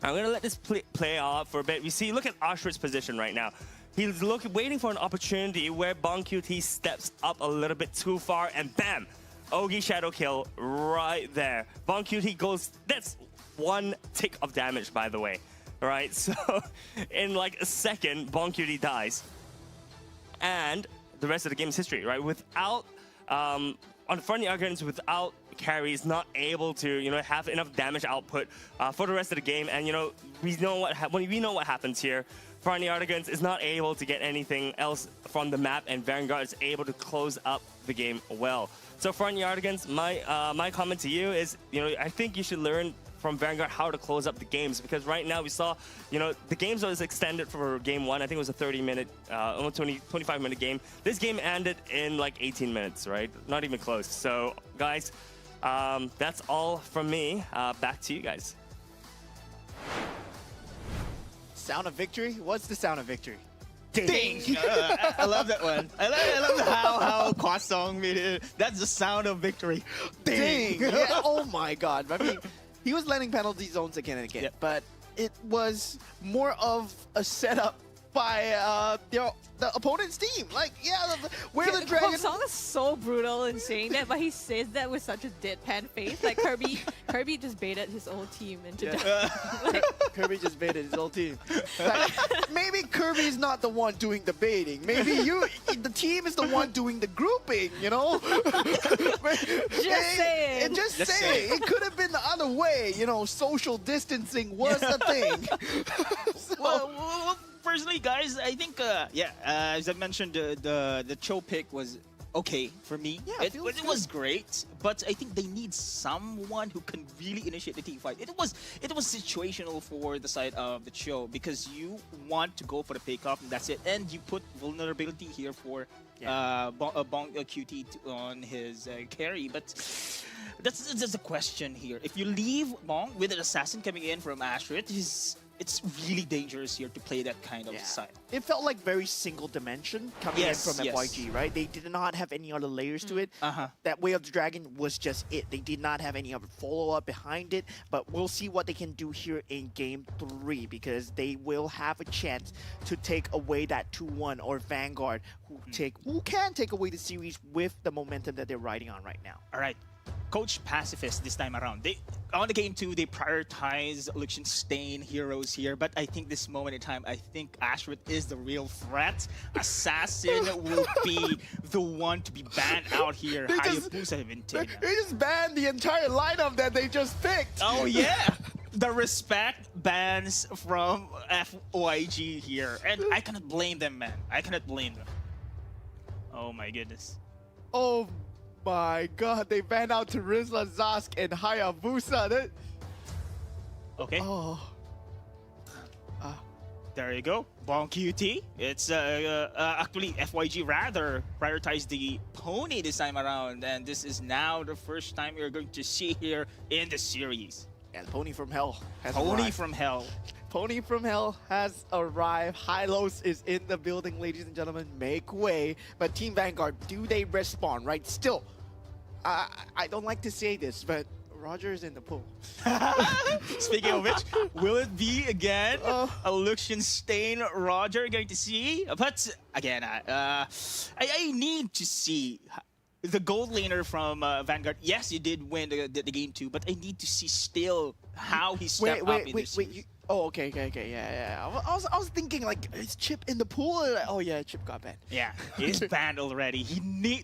[SPEAKER 1] I'm gonna let this play out for a bit. We see, look at Ashrit's position right now. He's waiting for an opportunity where BongQT steps up a little bit too far, and bam! Ogi Shadow Kill right there. BongQT goes, that's 1 tick of damage, by the way. Right, so in like a second, BongQT dies. And the rest of the game is history, right? Without, on the front Yargans, without carries, not able to, you know, have enough damage output for the rest of the game. And, you know, we know what happens here. Front Yargans is not able to get anything else from the map, and Vanguard is able to close up the game well. So Front Yargans, my comment to you is, you know, I think you should learn from Vanguard how to close up the games, because right now we saw, you know, the games was extended for game 1. I think it was a 30-minute, almost 25-minute game. This game ended in like 18 minutes, right? Not even close. So guys, that's all from me. Back to you guys.
[SPEAKER 3] Sound of victory? What's the sound of victory?
[SPEAKER 2] Ding! I love that one. I love how KAPODONG made it. That's the sound of victory.
[SPEAKER 3] Ding! Yeah, oh my god. I mean, he was landing penalty zones again and again, but it was more of a setup by the opponent's team. Like, yeah, where the dragon...
[SPEAKER 4] KAPODONG is so brutal in saying that, but he says that with such a deadpan face. Like, Kirby just baited his own team into
[SPEAKER 3] like, Kirby just baited his own team. Like, maybe Kirby's not the one doing the baiting. Maybe the team is the one doing the grouping, you know?
[SPEAKER 4] Just saying.
[SPEAKER 3] Just saying. It could have been the other way, you know, social distancing was a thing. So,
[SPEAKER 2] well, personally, guys, I think, as I mentioned, the Cho pick was okay for me.
[SPEAKER 3] Yeah,
[SPEAKER 2] it was great, but I think they need someone who can really initiate the team fight. It was situational for the side of the Cho, because you want to go for the pick off and that's it, and you put vulnerability here for BongQT on his carry, but that's the question here. If you leave Bong with an assassin coming in from Ashrit, it's really dangerous here to play that kind of side.
[SPEAKER 3] It felt like very single dimension coming in from FYG, right? They did not have any other layers to it. That Way of the Dragon was just it. They did not have any other follow-up behind it, but we'll see what they can do here in Game 3, because they will have a chance to take away that 2-1, or Vanguard, who can take away the series with the momentum that they're riding on right now.
[SPEAKER 2] All right. Coach Pacifist this time around. On the game 2, they prioritize Luxenstein heroes here, but I think this moment in time, I think Ashrit is the real threat. Assassin will be the one to be banned out here.
[SPEAKER 3] They just banned the entire lineup that they just picked.
[SPEAKER 2] Oh yeah! The respect bans from FYG here, and I cannot blame them, man. I cannot blame them. Oh my goodness.
[SPEAKER 3] Oh my god, they banned out Terizla, Zask, and Hayabusa.
[SPEAKER 2] Okay.
[SPEAKER 3] Oh.
[SPEAKER 2] There you go. BongQT. It's actually FYG rather prioritized the Pony this time around, and this is now the first time you're going to see here in the series.
[SPEAKER 3] And Pony from Hell has
[SPEAKER 2] Pony
[SPEAKER 3] arrived.
[SPEAKER 2] from Hell.
[SPEAKER 3] Pony from Hell has arrived. Hylos is in the building, ladies and gentlemen. Make way. But Team Vanguard, do they respond, right? Still, I don't like to say this, but Roger is in the pool.
[SPEAKER 2] Speaking of which, will it be again a Luxenstein Roger going to see? But again, I need to see the gold laner from Vanguard. Yes, you did win the game 2, but I need to see still how he stepped up in this series.
[SPEAKER 3] Oh, okay, yeah. I was thinking, like, is Chip in the pool? Oh yeah, Chip got banned.
[SPEAKER 2] Yeah, he's banned already.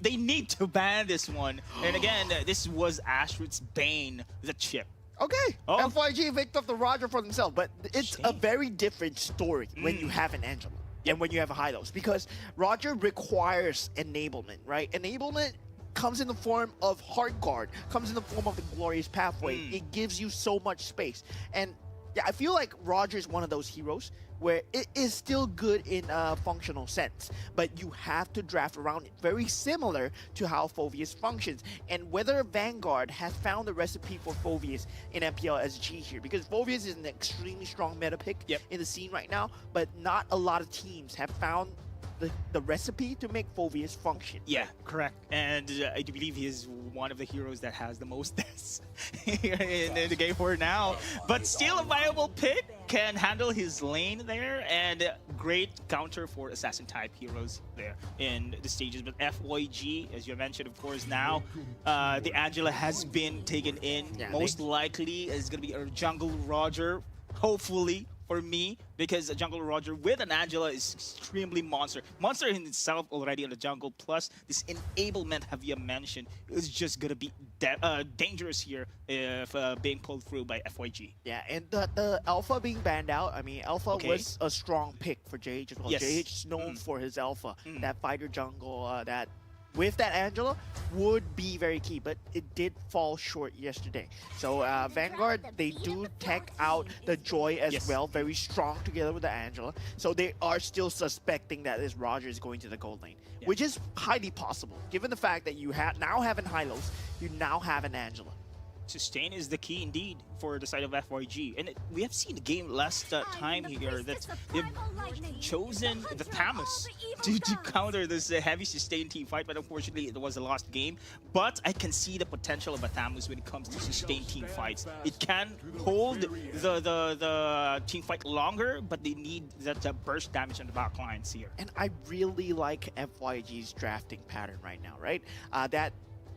[SPEAKER 2] They need to ban this one. And again, this was Ashrit's bane, the Chip.
[SPEAKER 3] Okay, FYG picked up the Roger for themselves, but it's a very different story when you have an Angela and when you have a Hylos, because Roger requires enablement, right? Enablement comes in the form of Heart Guard, comes in the form of the Glorious Pathway. It gives you so much space. And yeah, I feel like Roger is one of those heroes where it is still good in a functional sense, but you have to draft around it, very similar to how Phoveus functions. And whether Vanguard has found the recipe for Phoveus in MPL SG here, because Phoveus is an extremely strong meta pick in the scene right now, but not a lot of teams have found the recipe to make Phoveus function.
[SPEAKER 2] Yeah, correct. And I do believe he is one of the heroes that has the most deaths here in the game for now. But still a viable pick, can handle his lane there, and great counter for assassin type heroes there in the stages. But FYG, as you mentioned, of course, now the Angela has been taken in.
[SPEAKER 3] Yeah,
[SPEAKER 2] most likely is going to be a Jungle Roger, hopefully, for me, because a Jungle Roger with an Angela is extremely monster in itself already in the jungle, plus this enablement Javier mentioned is just gonna be dangerous here if being pulled through by FYG.
[SPEAKER 3] Yeah, and the Alpha being banned out, I mean, Alpha was a strong pick for JH as well.
[SPEAKER 2] Yes.
[SPEAKER 3] JH is known for his Alpha, that fighter jungle, that with that Angela would be very key, but it did fall short yesterday. So Vanguard, they do tech out the Joy as well, very strong together with the Angela. So they are still suspecting that this Roger is going to the gold lane, which is highly possible, given the fact that you now have an Hylos, you now have an Angela.
[SPEAKER 2] Sustain is the key indeed for the side of FYG. And we have seen the game last time here that they've chosen the Thamus to counter this heavy sustain team fight, but unfortunately it was a lost game. But I can see the potential of a Thamus when it comes to sustain team fights. It can hold the team fight longer, but they need that burst damage on the back lines here.
[SPEAKER 3] And I really like FYG's drafting pattern right now, right?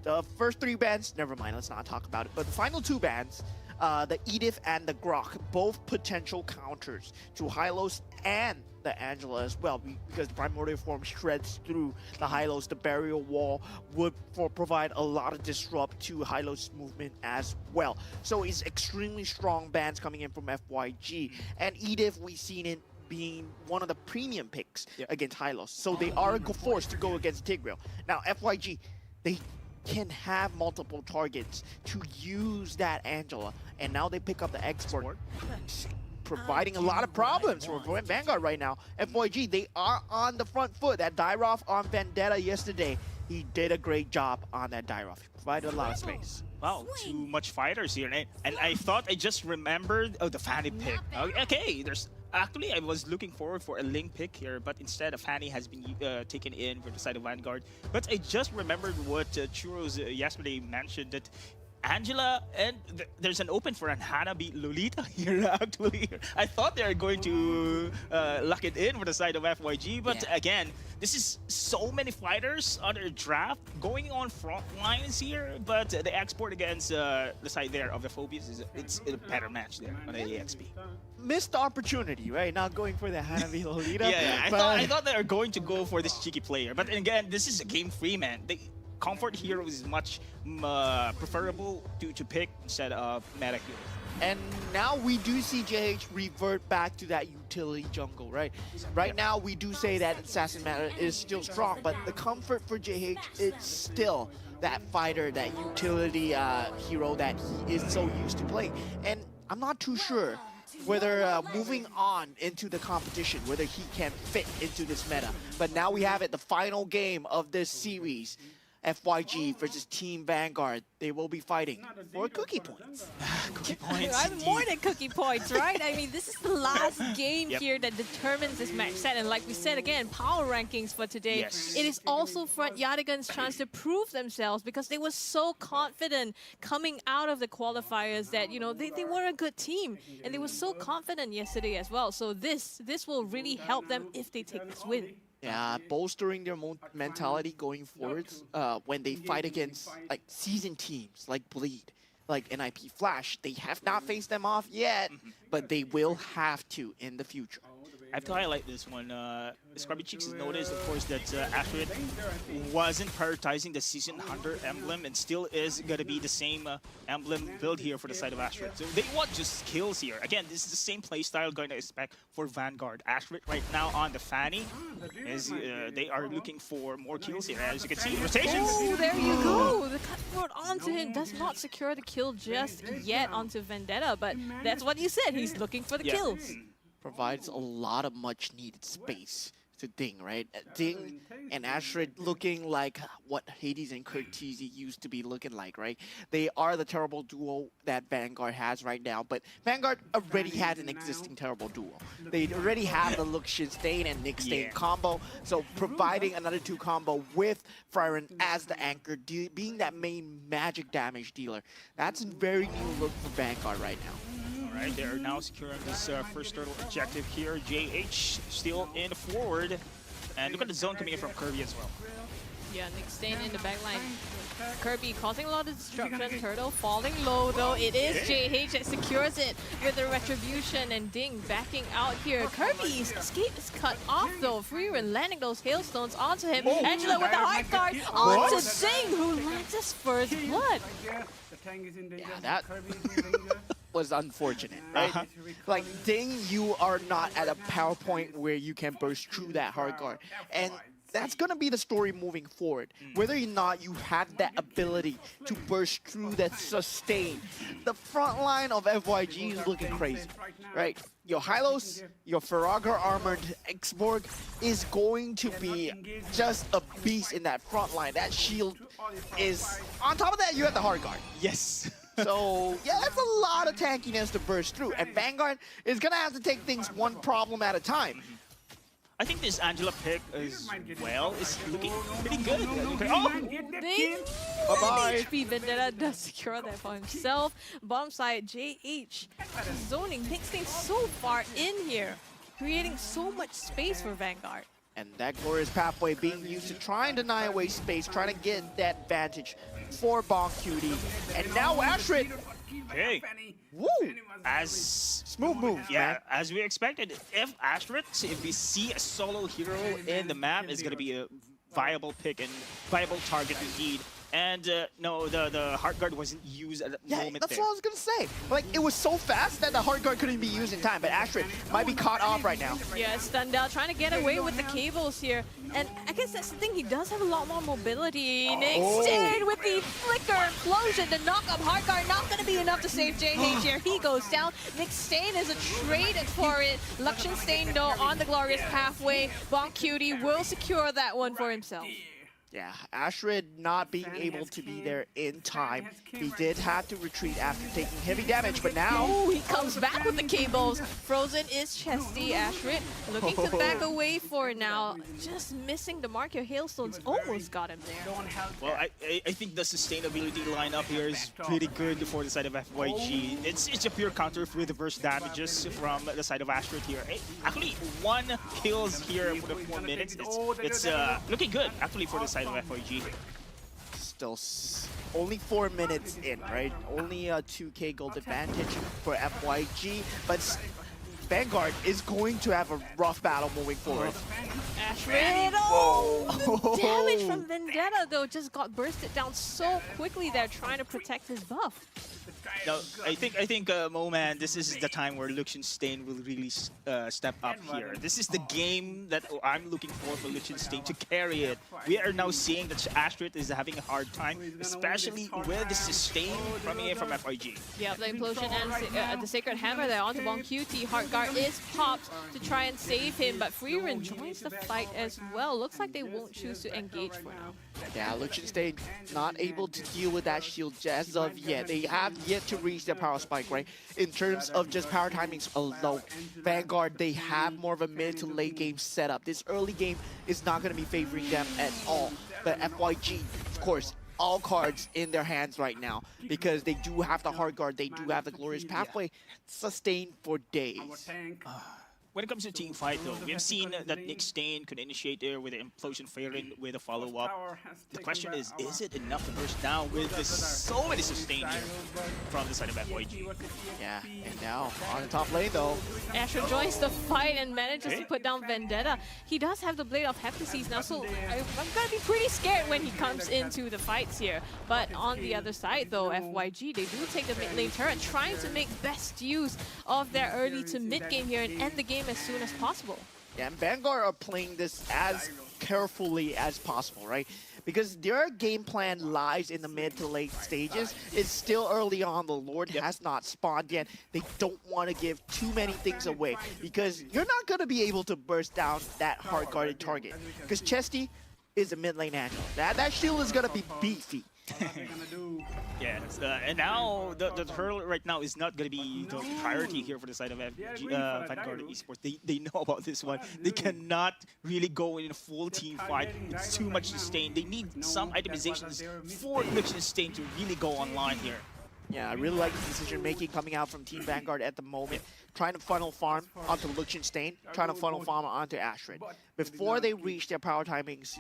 [SPEAKER 3] The first 3 bans, never mind, let's not talk about it. But the final 2 bans, the Edith and the Grok, both potential counters to Hylos and the Angela as well, because the Primordial Form shreds through the Hylos. The barrier wall would provide a lot of disrupt to Hylos' movement as well. So it's extremely strong bans coming in from FYG. And Edith, we've seen it being one of the premium picks against Hylos. So they are forced to go against Tigreal. Now, FYG, they can have multiple targets to use that Angela, and now they pick up the export, providing a lot of problems for Vanguard right now. FYG, they are on the front foot. That Dairoff on Vendetta yesterday, he did a great job on that Dairoff. He provided a lot of space.
[SPEAKER 2] Wow, too much fighters here. And I thought I just remembered, the Fanny pick. Okay, actually, I was looking forward for a Ling pick here, but instead a Fanny has been taken in for the side of Vanguard. But I just remembered what Churros yesterday mentioned, that Angela, and there's an open for an Hanabi Lolita here, actually. I thought they were going to lock it in for the side of FYG, but again, this is so many fighters on their draft going on front lines here, but the export against the side there of the Phobias, it's a better match there on the EXP.
[SPEAKER 3] Missed opportunity, right? Not going for the Hanabi Lolita.
[SPEAKER 2] I thought they were going to go for this cheeky player, but again, this is a game free, man. Comfort hero is much preferable to pick instead of meta hero.
[SPEAKER 3] And now we do see JH revert back to that utility jungle, right? Right now we do say that Assassin meta is still strong, but the comfort for JH is still that fighter, that utility hero that he is so used to playing. And I'm not too sure whether moving on into the competition, whether he can fit into this meta. But now we have it, the final game of this series. FYG versus Team Vanguard. They will be fighting for cookie points.
[SPEAKER 2] Cookie points.
[SPEAKER 4] I'm more than cookie points, right? I mean, this is the last game here that determines this match set. And like we said again, power rankings for today.
[SPEAKER 2] Yes.
[SPEAKER 4] It is also Front Yadigan's chance to prove themselves, because they were so confident coming out of the qualifiers that, you know, they were a good team. And they were so confident yesterday as well. So this will really help them if they take this win.
[SPEAKER 3] Yeah, bolstering their mentality going forwards when they fight against like seasoned teams like Bleed, like NIP Flash. They have not faced them off yet, but they will have to in the future.
[SPEAKER 2] I have to highlight this one. Scrubby Cheeks has noticed, of course, that Ashrit wasn't prioritizing the Season Hunter emblem and still is going to be the same emblem build here for the side of Ashrit. So they want just kills here. Again, this is the same playstyle going to expect for Vanguard. Ashrit right now on the Fanny is they are looking for more kills here. As you can see, rotations.
[SPEAKER 4] Oh, there you go. The cutthroat onto him does not secure the kill just yet onto Vendetta, but that's what you said. He's looking for the kills.
[SPEAKER 3] Provides a lot of much needed space to Ding, right? Ding and Ashrid looking like what Hades and Curtizi used to be looking like, right? They are the terrible duo that Vanguard has right now, but Vanguard already had an existing terrible duo. They already have the Lucian Stain and Nick Stain combo, so providing another 2 combo with Fryren as the anchor, being that main magic damage dealer, that's a very new look for Vanguard right now.
[SPEAKER 2] Alright, they're now securing this first turtle objective here. JH still in forward. And look at the zone coming in from Kirby as well.
[SPEAKER 4] Yeah, Nick Stain in the backline. Kirby causing a lot of destruction. Turtle falling low though. It is JH that secures it with the retribution, and Ding backing out here. Kirby's escape is cut off though. Freeran landing those hailstones onto him. Angela with the hard guard onto Ding, who lands his first blood.
[SPEAKER 3] Yeah, that was unfortunate, right? Like, Ding, you are not at a power point where you can burst through that hard guard. And that's going to be the story moving forward. Whether or not you have that ability to burst through that sustain. The front line of FYG is looking crazy, right? Your Hylos, your Faragher armored Xborg is going to be just a beast in that front line. That shield is... On top of that, you have the hard guard.
[SPEAKER 2] Yes.
[SPEAKER 3] So, yeah, that's a lot of tankiness to burst through. And Vanguard is going to have to take things one problem at a time.
[SPEAKER 2] I think this Angela pick as well is looking pretty good. Oh!
[SPEAKER 4] Ding!
[SPEAKER 3] Bye-bye.
[SPEAKER 4] HP Vendetta does secure that for himself. Bottom side, JH zoning. Nick Stain so far in here, creating so much space for Vanguard.
[SPEAKER 3] And that glorious pathway being used to try and deny away space, trying to get that advantage for Bonk Cutie. And now Ashrid.
[SPEAKER 2] Hey.
[SPEAKER 3] Woo!
[SPEAKER 2] As
[SPEAKER 3] Smooth move, man.
[SPEAKER 2] as we expected, if we see a solo hero in the map, it's gonna be a viable pick and viable target indeed. And no, the hard guard wasn't used at that moment.
[SPEAKER 3] That's what I was gonna say. Like, it was so fast that the hard guard couldn't be used in time, but Ashrid might be caught off right now.
[SPEAKER 4] Yeah, Stundell trying to get away with the cables here. And I guess that's the thing, he does have a lot more mobility. Nick Stain with the flicker explosion, the knock-up hard guard not gonna be enough to save JH here. He goes down. Nick Stain is a trade for it. Lucian Stain though on the glorious pathway. Bonk Cutie will secure that one for himself.
[SPEAKER 3] Yeah, Ashrid not being able to be there in time. He did have to retreat after taking heavy damage, but now...
[SPEAKER 4] Oh, he comes back with the cables. Frozen is chesty. Ashrid looking to back away for now. Just missing the mark here. Hailstones almost got him there.
[SPEAKER 2] Well, I think the sustainability lineup here is pretty good for the side of FYG. It's a pure counter with the burst damages from the side of Ashrid here. Actually, 1 kills here for the 4 minutes. It's looking good, actually, for the side of FYG.
[SPEAKER 3] Still only 4 minutes in, right? Only a 2k gold advantage for FYG, but Vanguard is going to have a rough battle moving forward.
[SPEAKER 4] Ashrid, oh, the damage from Vendetta though just got bursted down so quickly. They're trying to protect his buff.
[SPEAKER 2] No, I think, Moman, this is the time where Lucian Stain will really step up here. This is the game that I'm looking for Lucian Stain to carry it. We are now seeing that Ashrid is having a hard time, especially with the sustain coming in from FIG.
[SPEAKER 4] Yeah, the implosion and the Sacred Hammer there onto Bonk Cutie. Heartguard is popped to try and save him, but Freeran joins the fight as well. Looks like they won't choose to engage for now.
[SPEAKER 3] Yeah, Lucian Stain not able to deal with that shield as of yet. They have yet to reach their power spike, right? In terms of just power timings alone, Vanguard, they have more of a mid to late game setup. This early game is not going to be favoring them at all. But FYG, of course, all cards in their hands right now because they do have the hard guard, they do have the glorious pathway, sustained for days.
[SPEAKER 2] when it comes to team fight, though, we've seen that Nick Stain could initiate there with the implosion failing with a follow-up. The question is it enough to burst down with so many sustain here from the side of FYG?
[SPEAKER 3] Yeah, and now on the top lane though.
[SPEAKER 4] Asher joins the fight and manages to put down Vendetta. He does have the Blade of Hephaestus now, so I'm gonna be pretty scared when he comes into the fights here. But on the other side though, FYG, they do take the mid lane turret, trying to make best use of their early to mid game here and end the game as soon as possible.
[SPEAKER 3] Yeah, and Vanguard are playing this as carefully as possible, right? Because their game plan lies in the mid to late stages. It's still early on. The Lord has not spawned yet. They don't want to give too many things away because you're not going to be able to burst down that hard-guarded target. Because Chesty is a mid lane annual. That shield is going to be beefy.
[SPEAKER 2] Yes, and now the hurdle right now is not going to be the priority here for the side of Vanguard Esports. They know about this one. They cannot really go in a full team fight. It's too much sustain. They need some itemizations for Liechtenstein to really go online here.
[SPEAKER 3] Yeah, I really like the decision making coming out from Team Vanguard at the moment. Trying to funnel farm onto Liechtenstein, trying to funnel farm onto Astrid. Before they reach their power timings,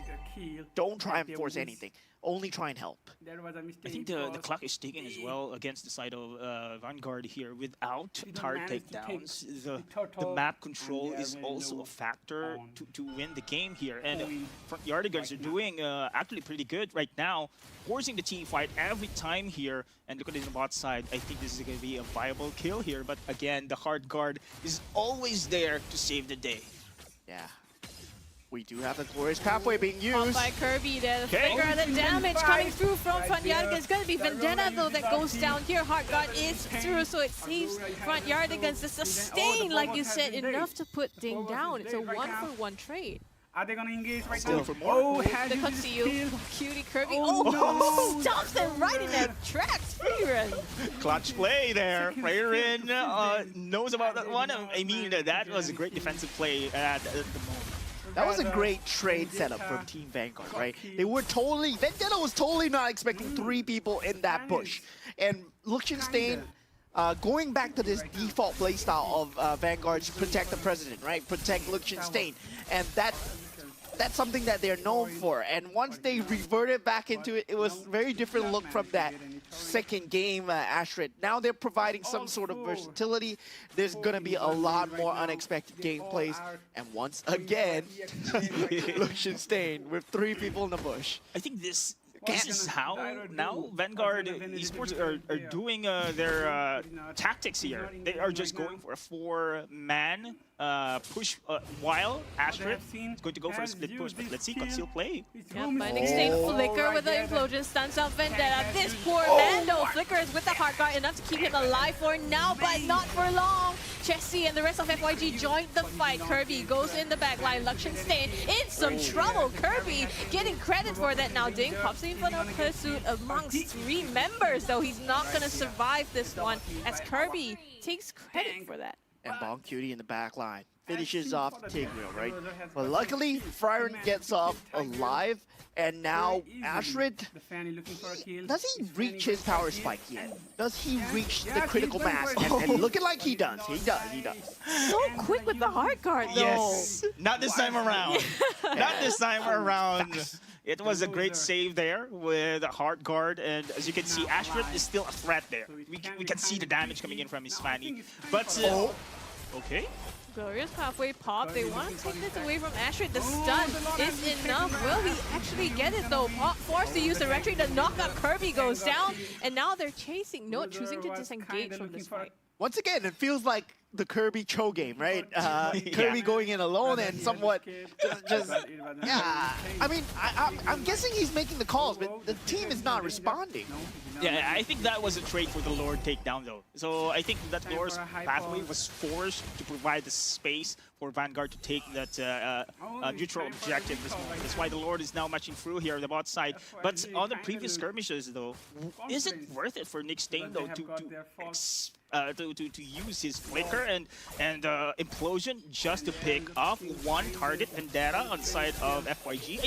[SPEAKER 3] don't try and force anything. Only try and help.
[SPEAKER 2] I think the clock is ticking as well against the side of Vanguard here. Without turret takedowns, the map control is also a factor to win the game here. And front Yardigans are doing actually pretty good right now, forcing the team fight every time here. And look at it on the bot side. I think this is going to be a viable kill here. But again, the hard guard is always there to save the day.
[SPEAKER 3] Yeah. We do have the glorious pathway being used.
[SPEAKER 4] Caught by Kirby there, the flicker, the damage coming through from Front Yardigans. It's going to be Vendetta though that goes down here. Heartguard is through, so it saves Front Yardigans. The sustain, like you said, enough to put Ding down. It's a 1-for-1 trade.
[SPEAKER 5] Are they gonna engage right
[SPEAKER 3] Still
[SPEAKER 5] now?
[SPEAKER 3] for more.
[SPEAKER 5] Oh,
[SPEAKER 4] The
[SPEAKER 5] has
[SPEAKER 4] cut
[SPEAKER 5] used
[SPEAKER 4] to
[SPEAKER 5] his
[SPEAKER 4] you,
[SPEAKER 5] skill.
[SPEAKER 4] cutie Kirby.
[SPEAKER 5] Oh,
[SPEAKER 4] Oh,
[SPEAKER 5] no.
[SPEAKER 4] stops them right in their tracks. Free run.
[SPEAKER 2] Clutch play there. Rairin knows about that one. I mean, that was a great defensive play at the moment.
[SPEAKER 3] That was a great trade setup from Team Vanguard, right? They were totally, Vendetta was totally not expecting 3 people in that bush. And Liechtenstein, going back to this default playstyle of Vanguard's protect the president, right? Protect Liechtenstein. And that's something that they're known for. And once they reverted back into it, it was a very different look from that second game, Astrid. Now they're providing some sort of versatility. There's going to be a lot more unexpected gameplays. And once again, Liechtenstein with 3 people in the bush.
[SPEAKER 2] I think this is how now Vanguard Esports are doing their tactics here. They are just going for a 4-man push while Astrid is going to go for a split push. But let's see, conceal play.
[SPEAKER 4] Yeah, Binding State Flicker with the implosion stuns out Vendetta. This poor man though, Flicker is with the hard guard enough to keep him alive for now, but not for long. Chessie and the rest of FYG joined the fight. Kirby goes in the back line. Liechtenstein in some trouble. Kirby getting credit for that now. Ding pops in for the pursuit amongst 3 members, though he's not going to survive this one as Kirby takes credit for that.
[SPEAKER 3] And Bong Cutie in the back line finishes off the Tigreal, right? But luckily, Friaren gets off alive, and now Astrid, does he reach his power spike yet? Does he reach the critical mass? And looking like he does. He does.
[SPEAKER 4] So quick with the hard guard, though.
[SPEAKER 2] Yes, not this time around. Not this time around. It was a great save there with a hard guard, and as you can see, Astrid is still a threat there. We can see the damage coming in from his Fanny, but okay.
[SPEAKER 4] Glorious pathway pop. They want to take this away from Astrid. The stun is enough. Will he actually get it though? Pop forced to use the retreat. The knockout Kirby goes down, and now they're chasing. Note choosing to disengage from this fight.
[SPEAKER 3] Once again, it feels like the Kirby Cho game, right? Kirby going in alone and somewhat just yeah. I mean, I'm guessing he's making the calls, but the team is not responding.
[SPEAKER 2] Yeah, I think that was a trade for the Lord takedown though. So I think that Lord's pathway was forced to provide the space for Vanguard to take that neutral objective this moment. That's why the Lord is now matching through here on the bot side. But on the previous skirmishes though, is it worth it for Nick Stain though to use his flicker and implosion just to pick off one target Vendetta on the side of FYG?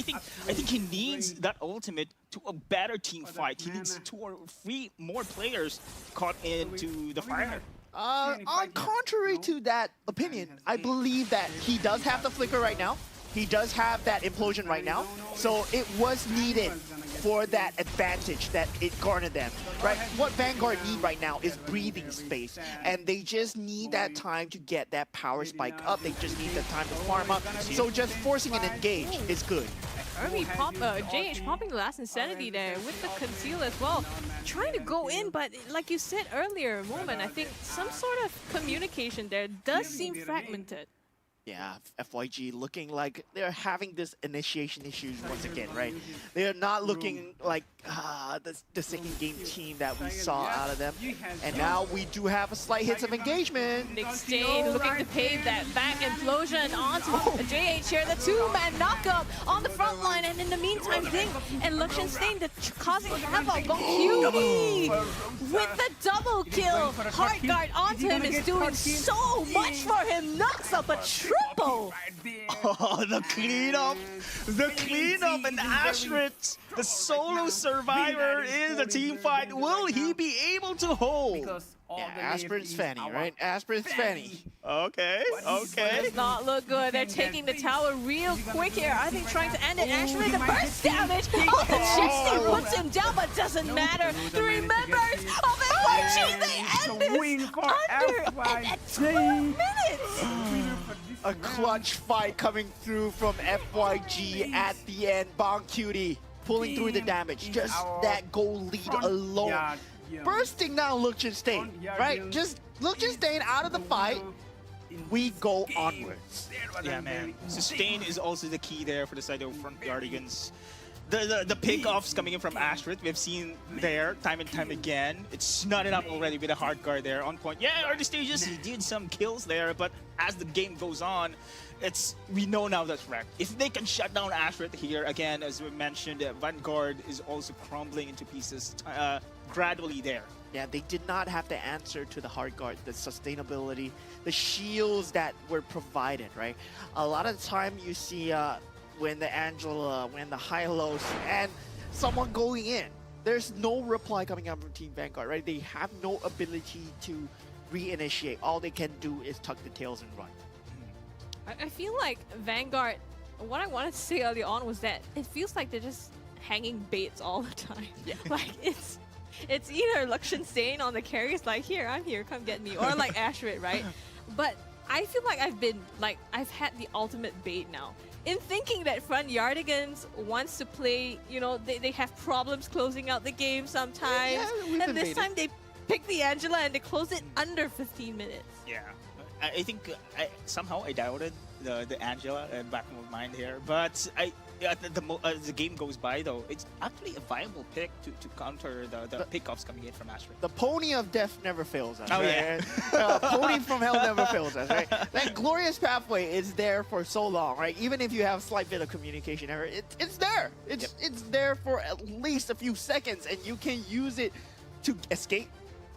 [SPEAKER 2] I think he needs that ultimate to a better team fight. He needs 2 or 3 more players caught into the fire.
[SPEAKER 3] On contrary to that opinion, I believe that he does have the flicker right now. He does have that implosion right now. So it was needed for that advantage that it garnered them, right? What Vanguard need right now is breathing space, and they just need that time to get that power spike up. They just need the time to farm up. So just forcing an engage is good.
[SPEAKER 4] JH popping the last Insanity there with the conceal as well. Trying to go in, but like you said earlier, Moment, I think some sort of communication there does seem fragmented.
[SPEAKER 3] Yeah, FYG looking like they're having this initiation issues once again, right? They're not looking like the second game team that we saw out of them. And now we do have a slight hits of engagement.
[SPEAKER 4] Nick Stain looking to pave that back implosion onto JH here. The two-man knockup on the front line. And in the meantime, Ding and Luxian Stain causing havoc. But Cutie with the double kill. Heart Guard onto him is doing so much for him. Knocks up a triple.
[SPEAKER 2] Oh, the cleanup! The cleanup and Ashrit, the solo survivor in the team fight. Will he be able to hold?
[SPEAKER 3] Yeah, Aspirin's Fanny, right? Aspirin's Fanny.
[SPEAKER 2] Okay, okay.
[SPEAKER 4] Does not look good. They're taking the tower real quick here. I think trying to end it. Ashrit, the burst damage. Oh, the Chesty puts him down, but doesn't matter. 3 members of FYG, they end this under 12 minutes.
[SPEAKER 3] A clutch fight coming through from FYG at the end. Bong Cutie pulling through the damage. Just that goal lead alone. Bursting down Luxian Stain, right? Just Luxian Stain out of the fight. We go onwards.
[SPEAKER 2] Yeah, man. Sustain is also the key there for the side of Front Guardians. The pickoffs coming in from Ashrit, we've seen there time and time again. It's not enough already with a hard guard there on point. Yeah, early stages, he did some kills there, but as the game goes on, we know now that's wrecked. If they can shut down Ashrit here, again, as we mentioned, Vanguard is also crumbling into pieces gradually there.
[SPEAKER 3] Yeah, they did not have to answer to the hard guard, the sustainability, the shields that were provided, right? A lot of the time you see when the Angela, when the Hylos, and someone going in, there's no reply coming out from Team Vanguard, right? They have no ability to reinitiate. All they can do is tuck the tails and run.
[SPEAKER 4] I feel like Vanguard, what I wanted to say early on was that it feels like they're just hanging baits all the time. Yeah. Like it's either Luxian Stain on the carries, like here, I'm here, come get me, or like Ashrit, right? But I feel like I've had the ultimate bait now. In thinking that Front Yardigans wants to play, you know, they have problems closing out the game sometimes.
[SPEAKER 3] Yeah,
[SPEAKER 4] and this time they pick the Angela and they close it under 15 minutes.
[SPEAKER 2] Yeah. I think somehow I doubted the Angela in back of my mind here, but as the game goes by though, it's actually a viable pick to counter the pickoffs coming in from Ashrit.
[SPEAKER 3] The pony of death never fails us.
[SPEAKER 2] Oh,
[SPEAKER 3] right? Yeah. Pony from hell never fails us, right? That glorious pathway is there for so long, right? Even if you have a slight bit of communication error, it's there. It's there for at least a few seconds, and you can use it to escape,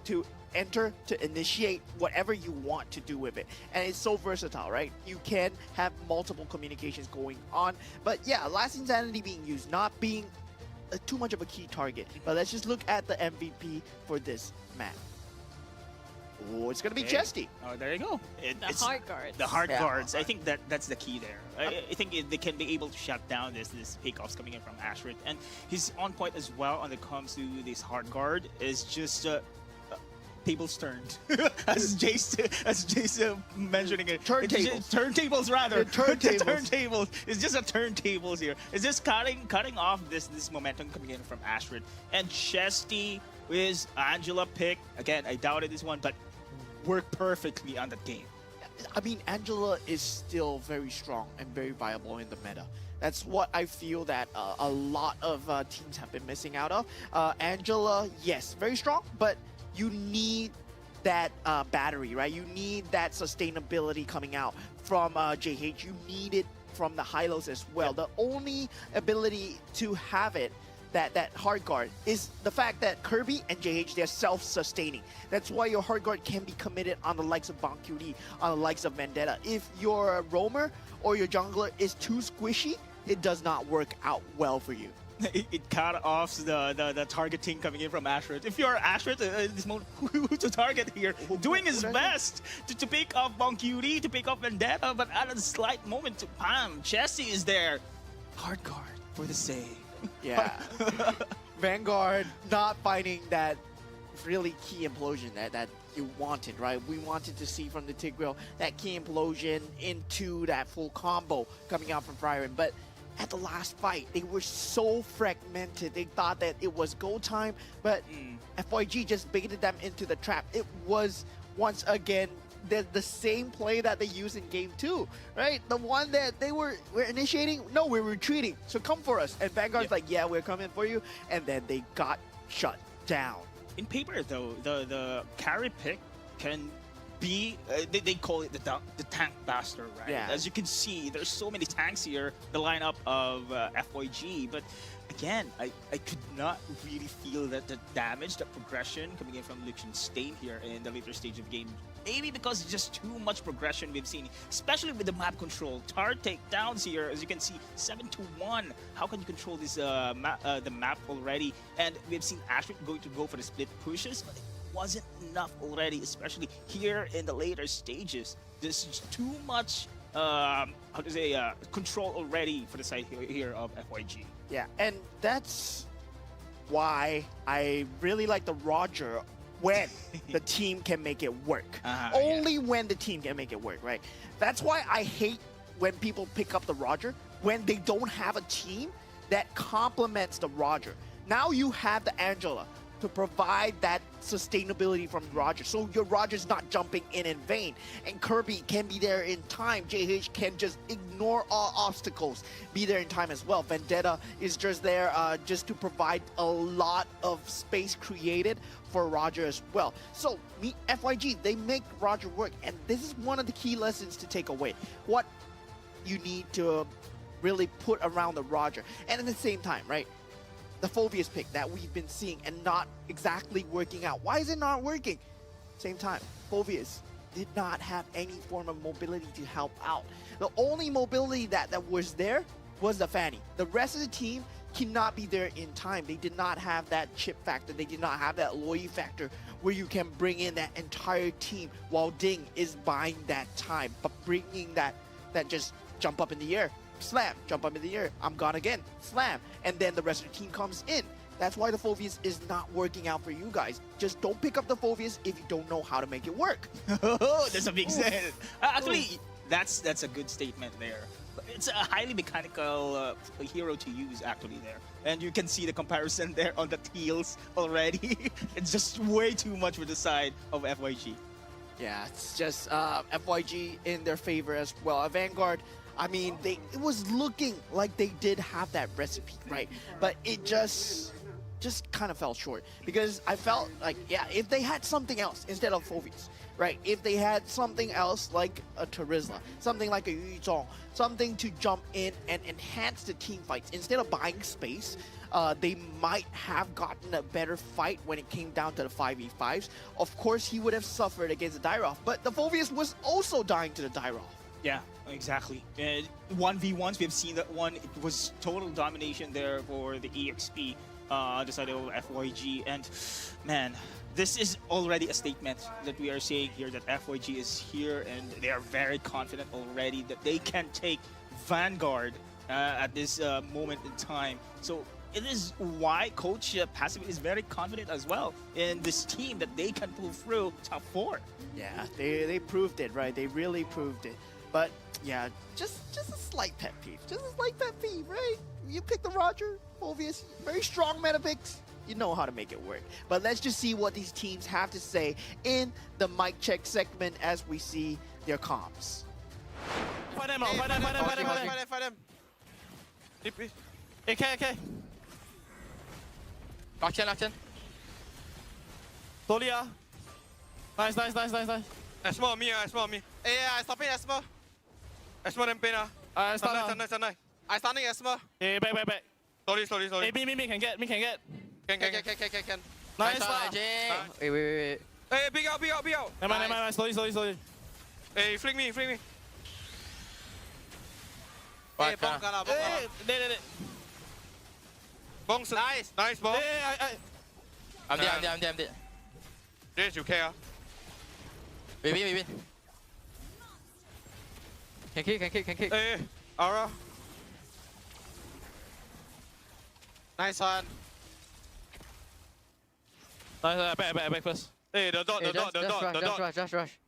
[SPEAKER 3] to enter, to initiate whatever you want to do with it. And it's so versatile, right? You can have multiple communications going on. But yeah, Last Insanity being used, not being too much of a key target. But let's just look at the MVP for this map. Oh, it's going to be Chesty.
[SPEAKER 2] Oh, there you go.
[SPEAKER 4] The hard guards.
[SPEAKER 2] The hard guards. I think that's the key there. I think they can be able to shut down this pickoffs coming in from Ashrit. And he's on point as well when it comes to this hard guard. Is just tables turned, as Jace mentioning it. Turntables rather. Turntables. It's just a turntables here. It's just cutting off this momentum coming in from Ashrit. And Chesty with Angela pick. Again, I doubted this one, but worked perfectly on that game.
[SPEAKER 3] I mean, Angela is still very strong and very viable in the meta. That's what I feel that a lot of teams have been missing out of. Angela, yes, very strong, but you need that battery, right? You need that sustainability coming out from JH. You need it from the Hylos as well. Yep. The only ability to have it, that hard guard, is the fact that Kirby and JH, they're self-sustaining. That's why your hard guard can be committed on the likes of Bong Cutie, on the likes of Vendetta. If your roamer or your jungler is too squishy, it does not work out well for you.
[SPEAKER 2] it cut off the targeting coming in from Ashrit. If you're Ashrit in this moment, who to target here? Doing his best to pick off Bonkyuri, to pick off Vendetta, but at a slight moment to Pam. Chessie is there. Hard card for the save.
[SPEAKER 3] Yeah. Vanguard not finding that really key implosion that you wanted, right? We wanted to see from the Tigreal that key implosion into that full combo coming out from Fryron, but at the last fight, they were so fragmented. They thought that it was go time, but FYG just baited them into the trap. It was, once again, the same play that they used in game 2, right? The one that they we're initiating, no, we're retreating, so come for us. And Vanguard's like, yeah, we're coming for you. And then they got shut down.
[SPEAKER 2] In paper, though, the carry pick can be, they call it the tank bastard, right?
[SPEAKER 3] Yeah.
[SPEAKER 2] As you can see, there's so many tanks here, the lineup of FYG, but again, I could not really feel that the damage, the progression coming in from Liechtenstein here in the later stage of the game. Maybe because it's just too much progression we've seen, especially with the map control. Tar takedowns here, as you can see, 7-1. How can you control this the map already? And we've seen Ashrit going to go for the split pushes, but it wasn't enough already, especially here in the later stages. There's just too much how to say control already for the side here of FYG.
[SPEAKER 3] Yeah, and that's why I really like the Roger when the team can make it work. Only when the team can make it work, right? That's why I hate when people pick up the Roger when they don't have a team that complements the Roger. Now you have the Angela to provide that sustainability from Roger, so your Roger's not jumping in vain. And Kirby can be there in time. JH can just ignore all obstacles, be there in time as well. Vendetta is just there just to provide a lot of space created for Roger as well. So FYG, they make Roger work, and this is one of the key lessons to take away. What you need to really put around the Roger, and at the same time, right? The Phobius pick that we've been seeing and not exactly working out. Why is it not working? Same time, Phobius did not have any form of mobility to help out. The only mobility that was there was the Fanny. The rest of the team cannot be there in time. They did not have that chip factor. They did not have that Loi factor where you can bring in that entire team while Ding is buying that time, but bringing that just jump up in the air. Slam, jump up in the air, I'm gone again, slam, and then the rest of the team comes in. That's why the Phobius is not working out for you guys. Just don't pick up the Phobius if you don't know how to make it work.
[SPEAKER 2] That's a big statement. Actually, that's a good statement there. It's a highly mechanical hero to use actually there. And you can see the comparison there on the teals already. It's just way too much for the side of FYG.
[SPEAKER 3] Yeah, it's just FYG in their favor as well. Vanguard, I mean, it was looking like they did have that recipe, right? But it just kind of fell short, because I felt like, yeah, if they had something else instead of Phobius, right? If they had something else like a Terizla, something like a Yu Zhong, something to jump in and enhance the team fights instead of buying space, they might have gotten a better fight when it came down to the 5v5s. Of course, he would have suffered against the Dairoth, but the Phobius was also dying to the Dairoth.
[SPEAKER 2] Yeah, exactly. 1v1s, we've seen that one. It was total domination there for the EXP, the side of FYG. And man, this is already a statement that we are saying here that FYG is here and they are very confident already that they can take Vanguard at this moment in time. So it is why Coach Pacific is very confident as well in this team that they can pull through top 4.
[SPEAKER 3] Yeah, they proved it, right? They really proved it. But yeah, just a slight pet peeve. Just a slight pet peeve, right? You pick the Roger, obvious, very strong meta picks. You know how to make it work. But let's just see what these teams have to say in the mic check segment as we see their comms.
[SPEAKER 5] Fight them out, fight them. AK. Lock in. Slowly, Nice.
[SPEAKER 6] Asmo on me. Yeah, stop it, Asmo. Asmo them pain. Stun. I stunning Asmo.
[SPEAKER 5] Hey, back.
[SPEAKER 6] Slowly.
[SPEAKER 5] Hey, me can get.
[SPEAKER 6] Can.
[SPEAKER 5] Nice.
[SPEAKER 6] Wait. Hey, big out.
[SPEAKER 5] Never mind. Slowly.
[SPEAKER 6] Hey, flick me.
[SPEAKER 5] Hey,
[SPEAKER 6] Hey, bomb.
[SPEAKER 5] they.
[SPEAKER 6] Bong, nice. Nice, Bong.
[SPEAKER 7] I'm dead.
[SPEAKER 6] Yes, you care.
[SPEAKER 7] We win. Can kick.
[SPEAKER 6] Hey, Aura. Nice one.
[SPEAKER 5] Nice, back first.
[SPEAKER 6] Hey, the dot.
[SPEAKER 7] Just rush.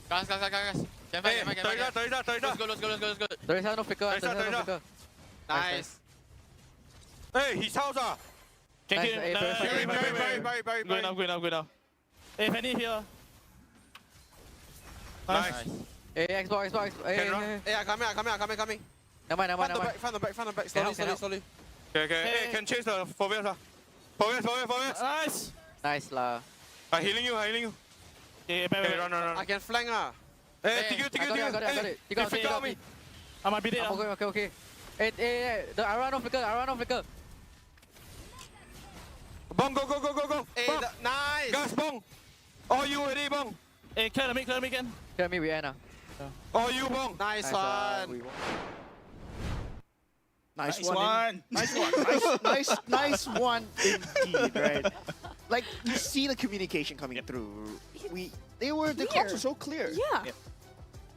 [SPEAKER 7] Guys. Can
[SPEAKER 6] Hey,
[SPEAKER 7] fight.
[SPEAKER 6] Teresa.
[SPEAKER 7] Let's go. There is no flicker.
[SPEAKER 6] Nice. Hey, he's house.
[SPEAKER 5] Can
[SPEAKER 7] Nice,
[SPEAKER 5] kill
[SPEAKER 7] hey,
[SPEAKER 5] him.
[SPEAKER 7] perfect.
[SPEAKER 6] Very.
[SPEAKER 5] Good enough. Hey, Fanny here.
[SPEAKER 6] Nice.
[SPEAKER 7] Hey, Xbox.
[SPEAKER 6] Can run.
[SPEAKER 7] Hey.
[SPEAKER 6] Yeah, coming.
[SPEAKER 7] Never mind.
[SPEAKER 6] Front the back.
[SPEAKER 7] Can help.
[SPEAKER 6] Slowly. Okay. Hey, can chase the forwards. Forwards.
[SPEAKER 5] Nice.
[SPEAKER 7] Nice lah.
[SPEAKER 6] I'm healing you.
[SPEAKER 5] Okay, back.
[SPEAKER 6] Run. I can flank. Hey,
[SPEAKER 7] I got it. You
[SPEAKER 6] Hey,
[SPEAKER 7] got
[SPEAKER 6] me.
[SPEAKER 5] I might be there.
[SPEAKER 7] Okay. Hey, the Aura no flicker.
[SPEAKER 6] Bong, go. Hey,
[SPEAKER 5] Bong.
[SPEAKER 6] nice. Guys, Bong. All you ready, Bong.
[SPEAKER 5] Hey, clear me again.
[SPEAKER 7] Tell me we end now.
[SPEAKER 6] All you, Bong. Nice one.
[SPEAKER 7] We won.
[SPEAKER 3] Nice
[SPEAKER 2] Nice
[SPEAKER 3] one.
[SPEAKER 2] one.
[SPEAKER 3] Nice one indeed, right? Like you see the communication coming through. The comms were so clear.
[SPEAKER 4] Yeah.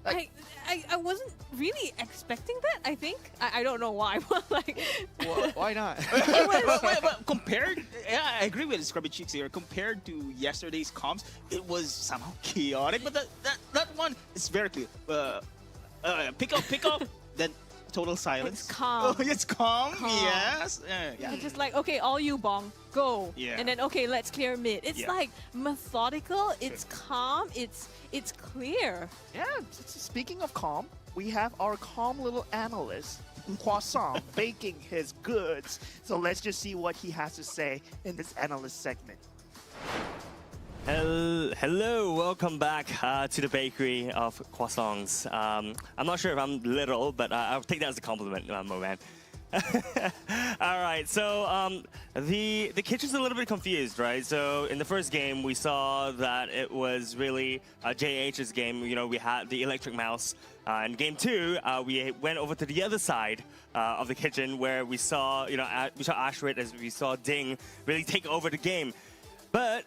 [SPEAKER 3] Like-
[SPEAKER 4] I wasn't really expecting that, I think. I don't know why, but like...
[SPEAKER 3] Why not?
[SPEAKER 2] But compared, yeah, I agree with Scrubby Cheeks here. Compared to yesterday's comms, it was somehow chaotic. But that one is very clear. Pick up, then total silence.
[SPEAKER 4] It's calm.
[SPEAKER 2] Oh, it's calm.
[SPEAKER 4] Calm.
[SPEAKER 2] Yes. Yeah.
[SPEAKER 4] It's just like, okay, all you Bong, go.
[SPEAKER 2] Yeah.
[SPEAKER 4] And then, okay, let's clear mid. It's
[SPEAKER 2] Yeah.
[SPEAKER 4] like methodical, it's calm, it's clear.
[SPEAKER 3] Yeah. Speaking of calm, we have our calm little analyst, Croissant, baking his goods. So let's just see what he has to say in this analyst segment.
[SPEAKER 1] Hello, welcome back to the bakery of croissants. I'm not sure if I'm little, but I'll take that as a compliment, my man. All right, so the kitchen's a little bit confused, right? So in the first game, we saw that it was really JH's game. You know, we had the electric mouse. In game 2, we went over to the other side of the kitchen where we saw, we saw Ashrit as we saw Ding really take over the game. But,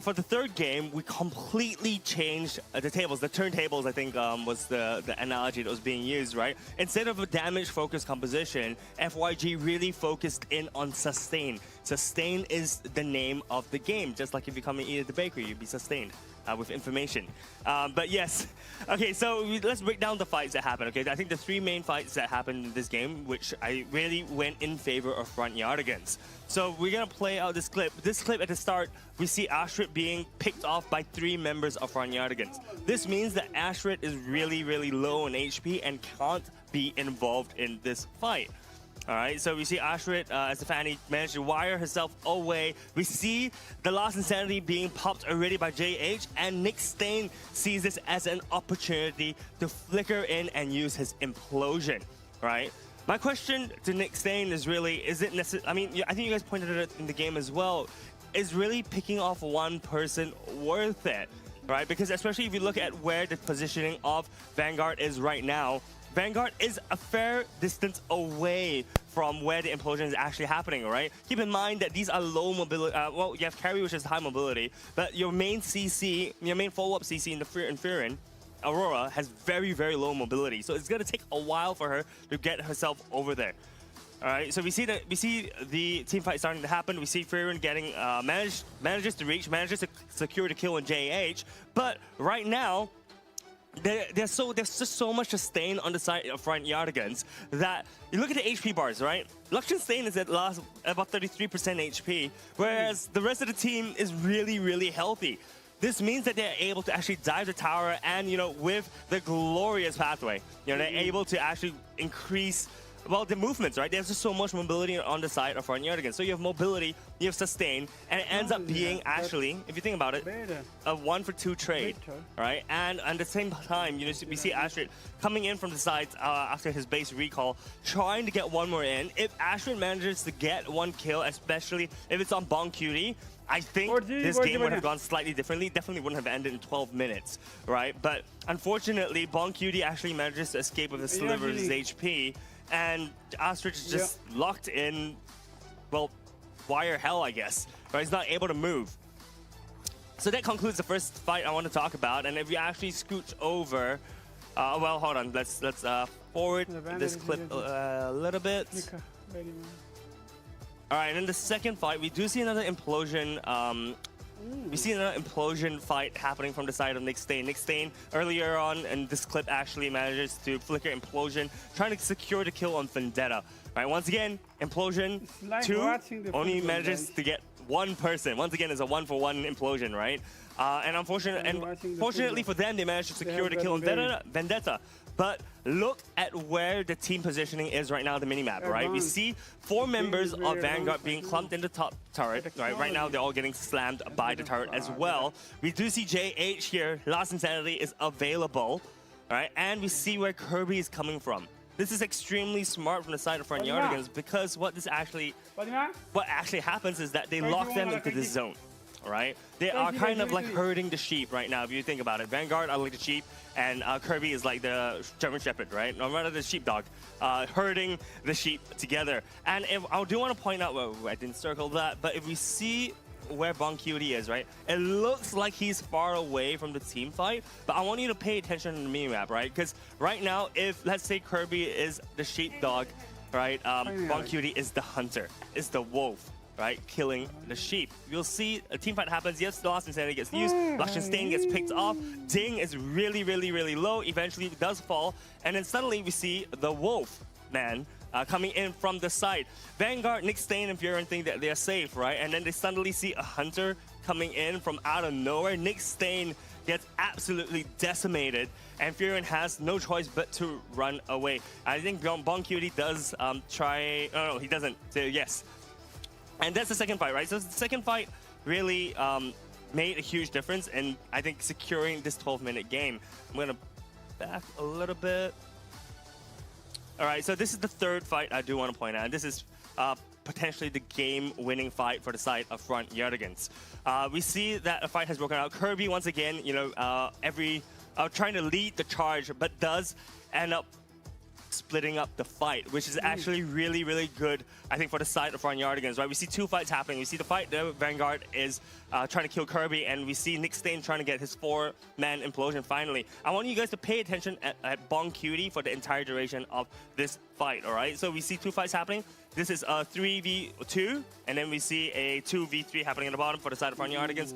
[SPEAKER 1] for the third game, we completely changed the tables. The turntables, I think, was the analogy that was being used, right? Instead of a damage-focused composition, FYG really focused in on sustain. Sustain is the name of the game. Just like if you come and eat at the bakery, you'd be sustained with information. But yes, okay, so let's break down the fights that happened, okay? I think the 3 main fights that happened in this game, which I really went in favor of front yardigans. So we're gonna play out this clip. This clip at the start, we see Ashrit being picked off by 3 members of front yardigans. This means that Ashrit is really, really low on HP and can't be involved in this fight. All right, so we see Ashrit as the Fanny managed to wire herself away. We see the last insanity being popped already by JH, and Nick Stain sees this as an opportunity to flicker in and use his implosion, right? My question to Nick Stain is really, is it necessary? I mean, I think you guys pointed it out in the game as well. Is really picking off one person worth it, right? Because especially if you look at where the positioning of Vanguard is right now, Vanguard is a fair distance away from where the implosion is actually happening, right? Keep in mind that these are low mobility. Well, you have carry, which is high mobility, but your main CC, your main follow-up CC in the Fearin, Aurora, has very, very low mobility. So it's gonna take a while for her to get herself over there. All right, so we see the team fight starting to happen. We see Fearin getting manages to secure the kill in JH, but right now, there's just so much sustain on the side of front yardigans that you look at the HP bars, right? Luxon Stain is at about 33% HP, whereas the rest of the team is really, really healthy. This means that they're able to actually dive the tower and, with the glorious pathway, they're able to actually increase, well, the movements, right? There's just so much mobility on the side of front yardigans. So you have mobility, you have sustain, and it ends up being actually, if you think about it, a 1-for-2 trade, right? And at the same time, we see Ashrit coming in from the sides after his base recall, trying to get one more in. If Ashrit manages to get one kill, especially if it's on Bong Cutie, I think this game would have gone slightly differently. Definitely wouldn't have ended in 12 minutes, right? But unfortunately, Boncutie actually manages to escape with a sliver of his HP, and Ostrich is just locked in, well, wire hell, I guess. Right? He's not able to move. So that concludes the first fight I want to talk about. And if you actually scooch over, well, hold on. Let's forward this clip a little bit. All right, and in the second fight, we do see another implosion. We see another implosion fight happening from the side of Nick Stain. Nick Stain, earlier on in this clip, actually manages to flicker implosion, trying to secure the kill on Vendetta. Right, once again, implosion
[SPEAKER 8] like
[SPEAKER 1] 2 only manages to get one person. Once again, it's a 1-for-1 implosion, right? And unfortunately for them, they managed to secure the kill on Vendetta. But look at where the team positioning is right now on the minimap, right? We see 4 members of Vanguard being clumped in the top turret, right? Right now, they're all getting slammed by the turret as well. We do see JH here. Last Insanity is available, right? And we see where Kirby is coming from. This is extremely smart from the side of Front Yardigans, because what actually happens is that they lock them into the zone. Right? They are kind of like herding the sheep right now, if you think about it. Vanguard are like the sheep, and Kirby is like the German Shepherd, right? Or rather the sheepdog, herding the sheep together. And if, I do want to point out, well, I didn't circle that, but if we see where Boncutie is, right? It looks like he's far away from the team fight, but I want you to pay attention to the minimap, right? Because right now, if, let's say Kirby is the sheepdog, right? Boncutie is the hunter, is the wolf. Right, killing the sheep. You'll see a team fight happens. Yes, the last insanity gets used. Stain gets picked off. Ding is really, really, really low. Eventually, it does fall, and then suddenly we see the wolf man coming in from the side. Vanguard, Nick Stain, and Furin think that they're safe, right? And then they suddenly see a hunter coming in from out of nowhere. Nick Stain gets absolutely decimated, and Furin has no choice but to run away. I think Boncutie does try. No, he doesn't. So, yes. And that's the second fight, right? So the second fight really made a huge difference in, I think, securing this 12-minute game. I'm going to back a little bit. All right, so this is the third fight I do want to point out. And this is potentially the game-winning fight for the side of Front Yardigans. We see that a fight has broken out. Kirby, once again, you know, trying to lead the charge, but does end up splitting up the fight, which is actually really, really good, I think, for the side of Front Yardigans, right? We see 2 fights happening. We see the fight that Vanguard is trying to kill Kirby, and we see Nick Stain trying to get his 4-man implosion finally. I want you guys to pay attention at Boncutie for the entire duration of this fight, all right? So we see 2 fights happening. This is a 3v2, and then we see a 2v3 happening at the bottom for the side of Front Yardigans.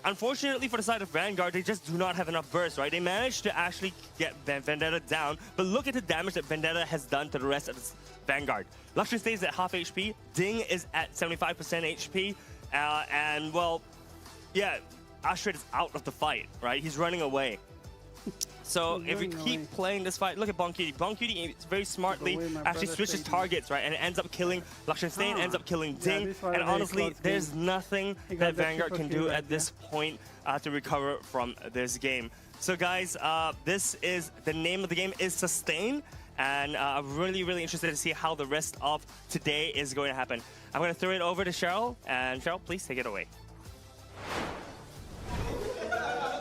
[SPEAKER 1] Unfortunately for the side of Vanguard, they just do not have enough burst, right? They managed to actually get Vendetta down, but look at the damage that Vendetta has done to the rest of the Vanguard. Luxury stays at half HP, Ding is at 75% HP, and well, yeah, Ashrid is out of the fight, right? He's running away. So if we keep playing this fight, look at Boncutie. Boncutie very smartly actually switches targets, right? And it ends up killing Luxury Stain, ends up killing Ding. And honestly, there's nothing that Vanguard can do at this point to recover from this game. So guys, this is, the name of the game is Sustain. And I'm really, really interested to see how the rest of today is going to happen. I'm going to throw it over to Cheryl. And Cheryl, please take it away.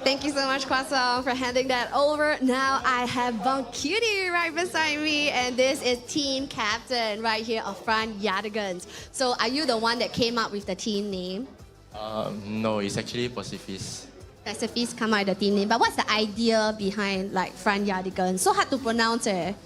[SPEAKER 9] Thank you so much, Kwasong, for handing that over. Now I have Boncutie right beside me, and this is team captain right here of Front Yardigans. So are you the one that came up with the team name?
[SPEAKER 10] No, it's actually Pacifist.
[SPEAKER 9] Pacifist come out with the team name, but what's the idea behind like Front Yardigans? So hard to pronounce it.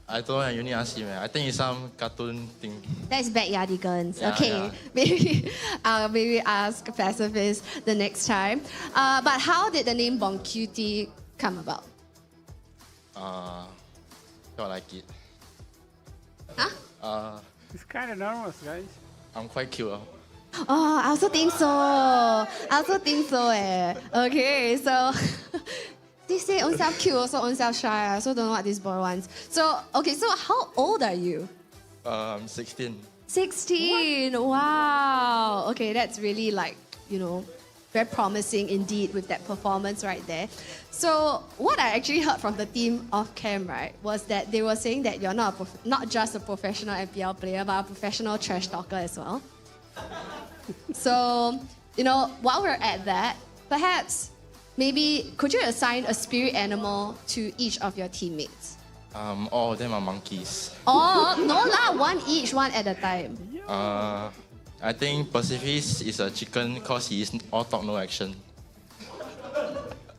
[SPEAKER 10] I don't know, you need to ask him. I think it's some cartoon thing.
[SPEAKER 9] That's Backyardigans.
[SPEAKER 10] Yeah,
[SPEAKER 9] okay,
[SPEAKER 10] yeah.
[SPEAKER 9] Maybe I'll ask Pacifist the next time. But how did the name Boncutie come about?
[SPEAKER 10] Don't like it.
[SPEAKER 9] Huh?
[SPEAKER 8] It's kind of nervous, guys.
[SPEAKER 10] I'm quite cute.
[SPEAKER 9] Oh, I also think so. Okay, so they say own self cute, also own self shy. I also don't know what this boy wants. So, okay, so how old are you?
[SPEAKER 10] I'm 16.
[SPEAKER 9] 16. What? Wow. Okay, that's really like, you know, very promising indeed with that performance right there. So what I actually heard from the team off cam, right, was that they were saying that you're not just a professional MPL player, but a professional trash talker as well. So, while we're at that, perhaps, maybe, could you assign a spirit animal to each of your teammates?
[SPEAKER 10] All of them are monkeys.
[SPEAKER 9] Oh, no lah, one each, one at a time.
[SPEAKER 10] I think Pacifist is a chicken because he is all talk, no action.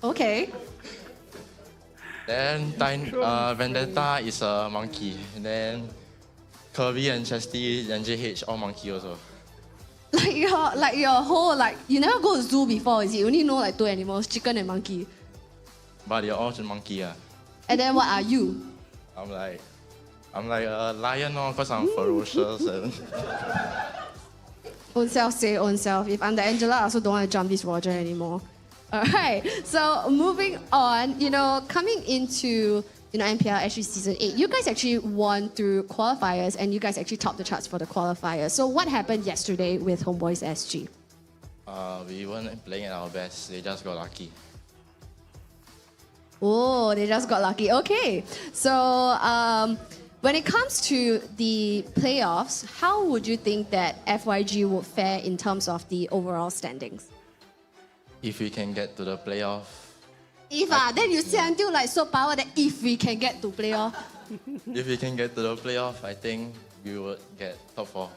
[SPEAKER 9] Okay.
[SPEAKER 10] Then Vendetta is a monkey. Then Kirby and Chesty and JH all monkey also.
[SPEAKER 9] Like your whole, you never go to zoo before, is it? You only know like 2 animals, chicken and monkey.
[SPEAKER 10] But they're all just monkey.
[SPEAKER 9] And then what are you?
[SPEAKER 10] I'm like a lion because I'm ferocious. And
[SPEAKER 9] Own self say own self. If I'm the Angela, I also don't want to jump this Roger anymore. Alright, so moving on, coming into MPL actually season 8, you guys actually won through qualifiers and you guys actually topped the charts for the qualifiers. So what happened yesterday with Homeboys SG?
[SPEAKER 10] we weren't playing at our best. They just got lucky.
[SPEAKER 9] Oh, they just got lucky. Okay, so when it comes to the playoffs, how would you think that FYG would fare in terms of the overall standings?
[SPEAKER 10] If we can get to the playoff,
[SPEAKER 9] Then you say until like so power that if we can get to playoff.
[SPEAKER 10] if we can get to the playoff, I think we would get top 4.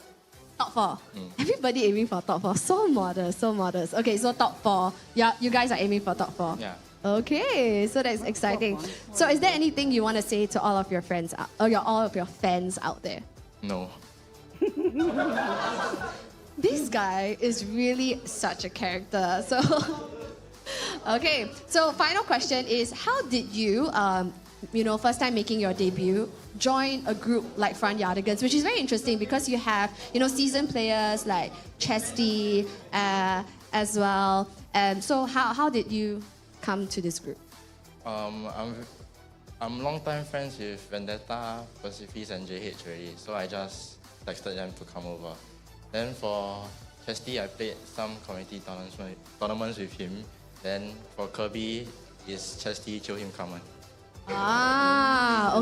[SPEAKER 9] Top 4. Everybody aiming for top 4. So modest, so modest. Okay, so top 4. Yeah, you guys are aiming for top 4.
[SPEAKER 10] Yeah.
[SPEAKER 9] Okay, so that's exciting. So is there anything you want to say to all of your friends all of your fans out there?
[SPEAKER 10] No.
[SPEAKER 9] This guy is really such a character. So, okay. So final question is, how did you, first time making your debut, join a group like Front Yardigans, which is very interesting because you have, seasoned players like Chesty as well. So how did you come to this group?
[SPEAKER 10] I'm long-time friends with Vendetta, Pacifist, and JH already, so I just texted them to come over. Then for Chesty, I played some community tournaments with him. Then for Kirby, it's Chesty, chill him, come on.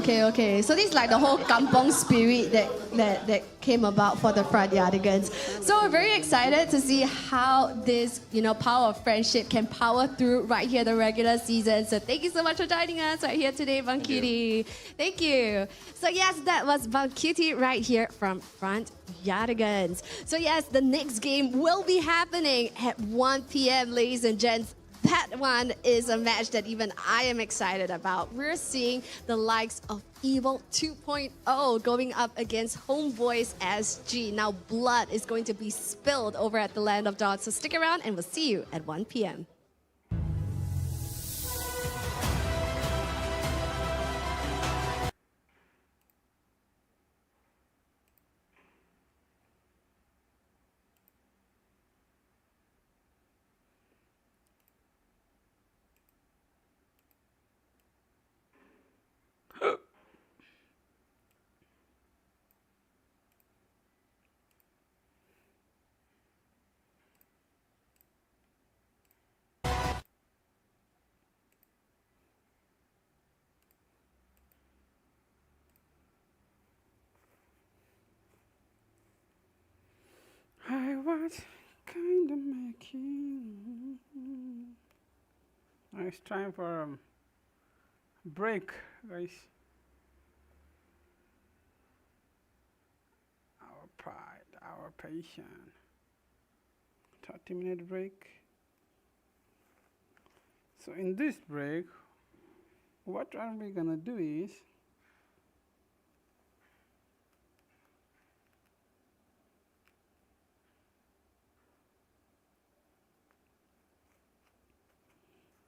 [SPEAKER 9] Okay. So this is like the whole kampong spirit that came about for the Front Yardigans. So we're very excited to see how this, power of friendship can power through right here the regular season. So thank you so much for joining us right here today, Bang Cutie. Thank you. So yes, that was Bang Cutie right here from Front Yardigans. So yes, the next game will be happening at 1 p.m., ladies and gents. That one is a match that even I am excited about. We're seeing the likes of Evil 2.0 going up against Homeboys SG. Now blood is going to be spilled over at the Land of Dawn. So stick around and we'll see you at 1 p.m.
[SPEAKER 8] I was kind of making. It's time for a break, guys. Our pride, our patience. 30-minute break. So in this break, what are we gonna do is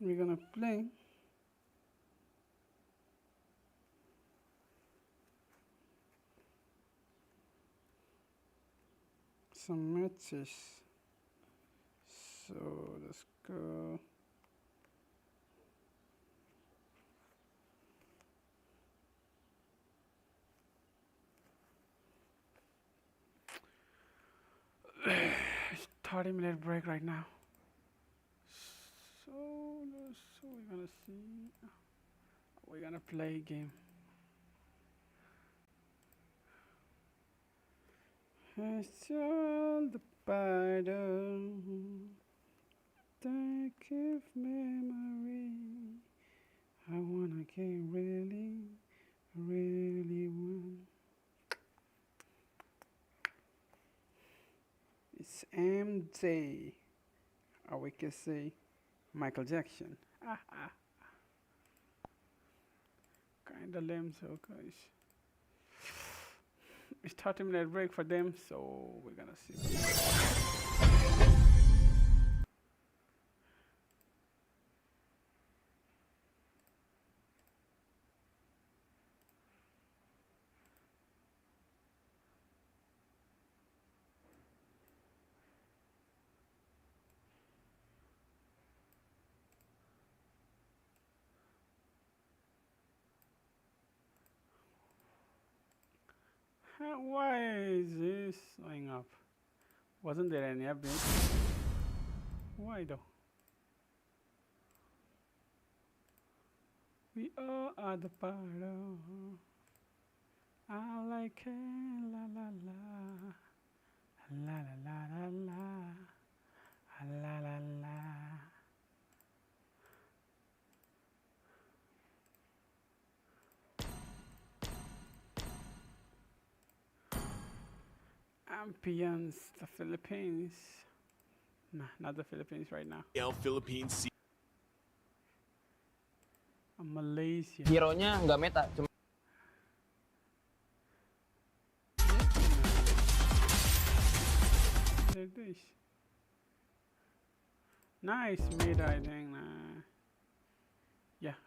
[SPEAKER 8] we're gonna play some matches. So let's go. It's 30-minute break right now. So we're gonna see. We're gonna play a game. It's all the bottom. That give memory. I wanna get really, really one. It's MJ. Or we can say Michael Jackson. Kinda lame, so guys. It's 30-minute break for them, so we're gonna see. Why is this going up? Wasn't there any update? Why though? We all are the part of. I like it, la la la, la la la la la, la la la. Champions, the Philippines. Nah, not the Philippines right now.
[SPEAKER 11] Philippines.
[SPEAKER 8] Malaysia.
[SPEAKER 7] Hero-nya nggak meta, cuma
[SPEAKER 8] Nice mid, I think. Yeah.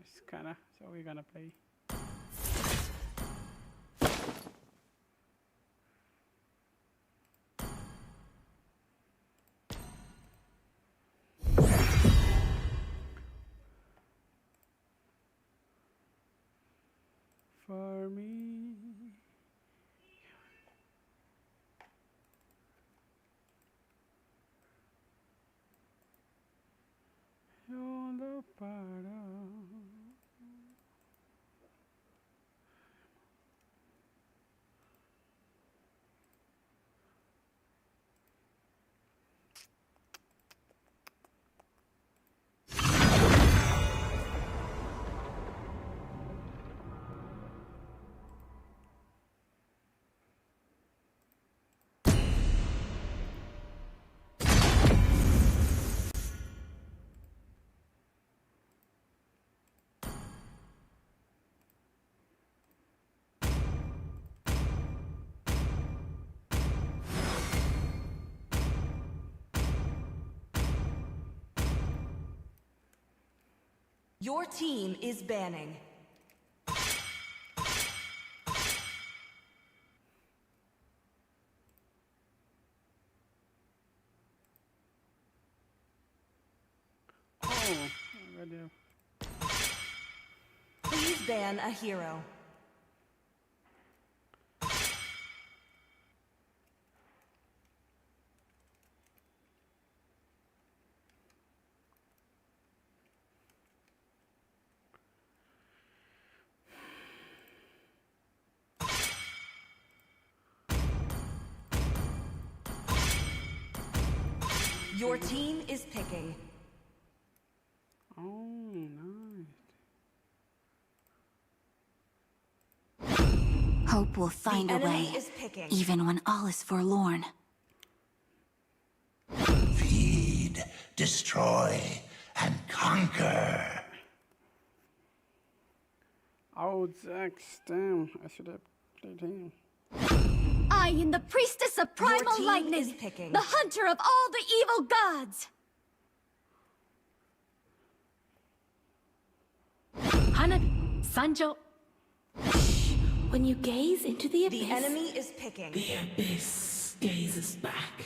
[SPEAKER 8] It's kinda. So we're gonna play. For me. You're the part of.
[SPEAKER 12] Your team is banning. Please ban a hero. Your team is picking.
[SPEAKER 8] Oh, nice.
[SPEAKER 12] Hope will find a way, even when all is forlorn.
[SPEAKER 11] Feed, destroy, and conquer.
[SPEAKER 8] Oh, Zax, damn. I should have played him.
[SPEAKER 12] I am the priestess of primal lightning, the hunter of all the evil gods.
[SPEAKER 13] Hanabi, Sanjo. When you gaze into the abyss,
[SPEAKER 12] The enemy is picking.
[SPEAKER 13] the abyss gazes back.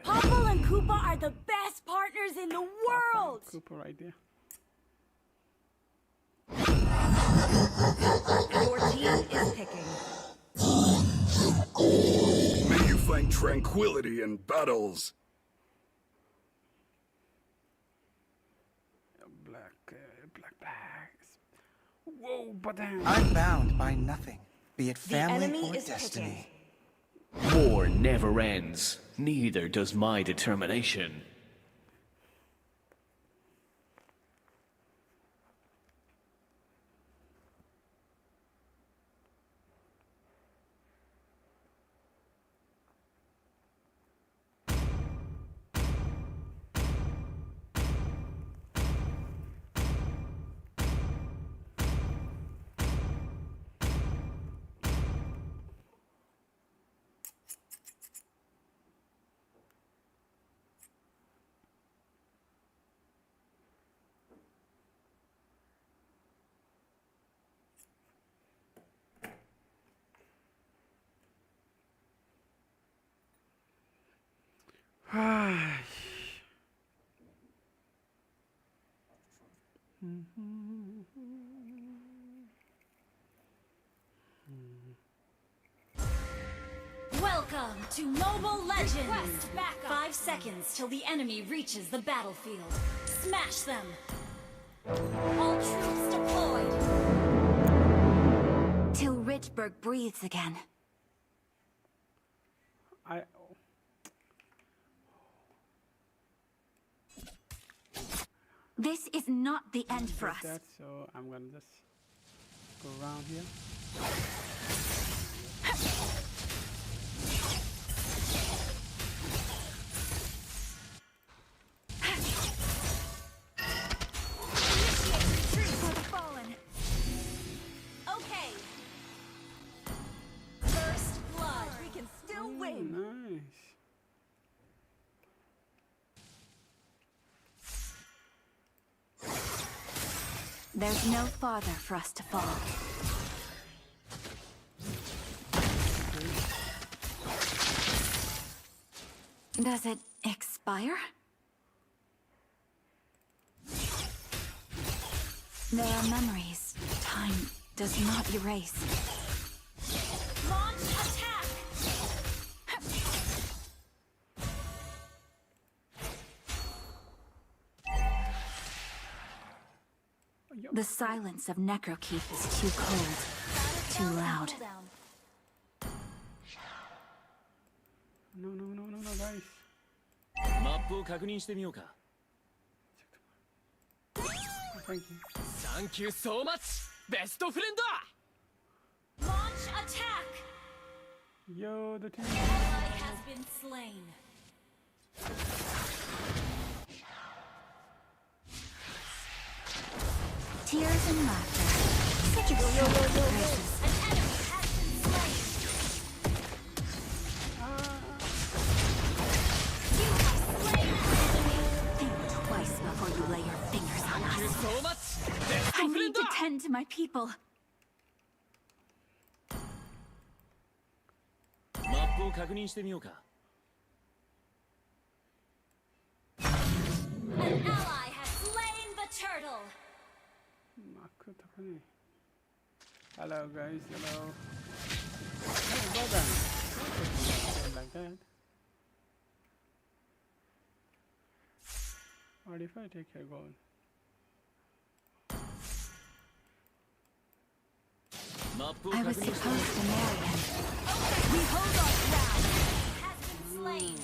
[SPEAKER 12] Popple and Koopa are the best partners in the world.
[SPEAKER 8] Cooper right there.
[SPEAKER 12] Your team is picking.
[SPEAKER 11] May you find tranquility in battles.
[SPEAKER 8] Black bags. Whoa, but damn.
[SPEAKER 14] I'm bound by nothing. be it family or destiny.
[SPEAKER 15] War never ends. Neither does my determination.
[SPEAKER 12] Welcome to Mobile Legends! 5 seconds till the enemy reaches the battlefield. Smash them! All troops deployed! Till Richburg breathes again. This is not the end for us.
[SPEAKER 8] So I'm gonna just go around here.
[SPEAKER 12] Okay. First blood. We can still win.
[SPEAKER 8] Nice.
[SPEAKER 12] There's no farther for us to fall. Does it expire? There are memories time does not erase. Launch attack! The silence of Necrokeep is too cold, too loud.
[SPEAKER 8] No, guys.
[SPEAKER 15] Thank you so much, best friend.
[SPEAKER 12] Launch attack!
[SPEAKER 8] Yo, the team.
[SPEAKER 12] An ally has been slain. Tears and laughter. Such a graces. An enemy has been slain. You have slain an enemy. Think twice before you lay your fingers on us.
[SPEAKER 15] So much,
[SPEAKER 12] I need to tend to my people. An ally has slain the turtle.
[SPEAKER 8] Hello guys, hello. Hey, well done. Like that. What if I take your gold?
[SPEAKER 12] I was supposed to marry him. We hold our ground. Has been slain.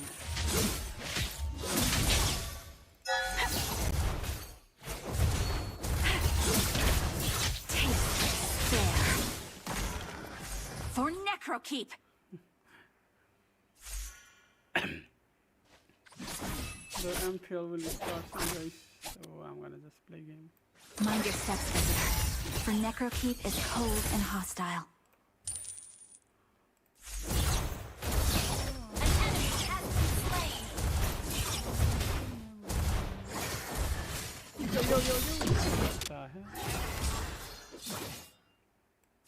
[SPEAKER 12] Take there. For Necrokeep.
[SPEAKER 8] The MPL will start soon, guys, so I'm gonna just play game.
[SPEAKER 12] Mind your steps, visitor. For Necrokeep is cold and hostile.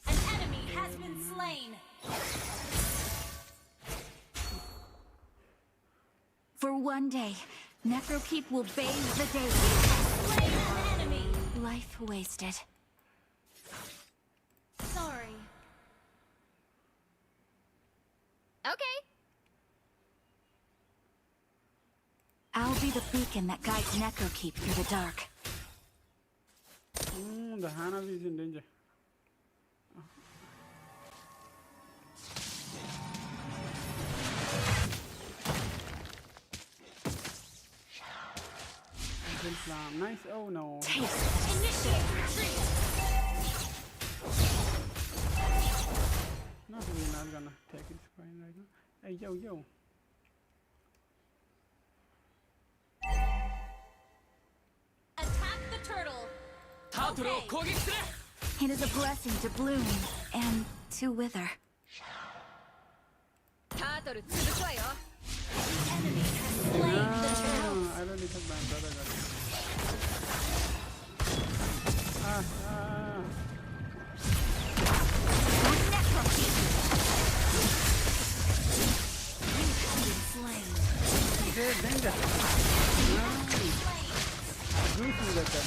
[SPEAKER 12] An enemy has been slain. An enemy has been slain. For one day, Necrokeep will bathe the day. Slain an enemy. Life wasted. Sorry.
[SPEAKER 9] Okay.
[SPEAKER 12] I'll be the beacon that guides Necrokeep through the dark.
[SPEAKER 8] The Hanabi is in danger. Build farm. Nice. Oh no.
[SPEAKER 12] Initiate retreat.
[SPEAKER 8] Not we're not gonna take it fine right now. Hey yo yo.
[SPEAKER 12] Attack the turtle. Okay.
[SPEAKER 13] It is a blessing to bloom and to wither.
[SPEAKER 12] The enemy has slain the turtle.
[SPEAKER 8] I don't need to my brother got it.
[SPEAKER 12] Slain.
[SPEAKER 8] Good, danger. Goofy like that.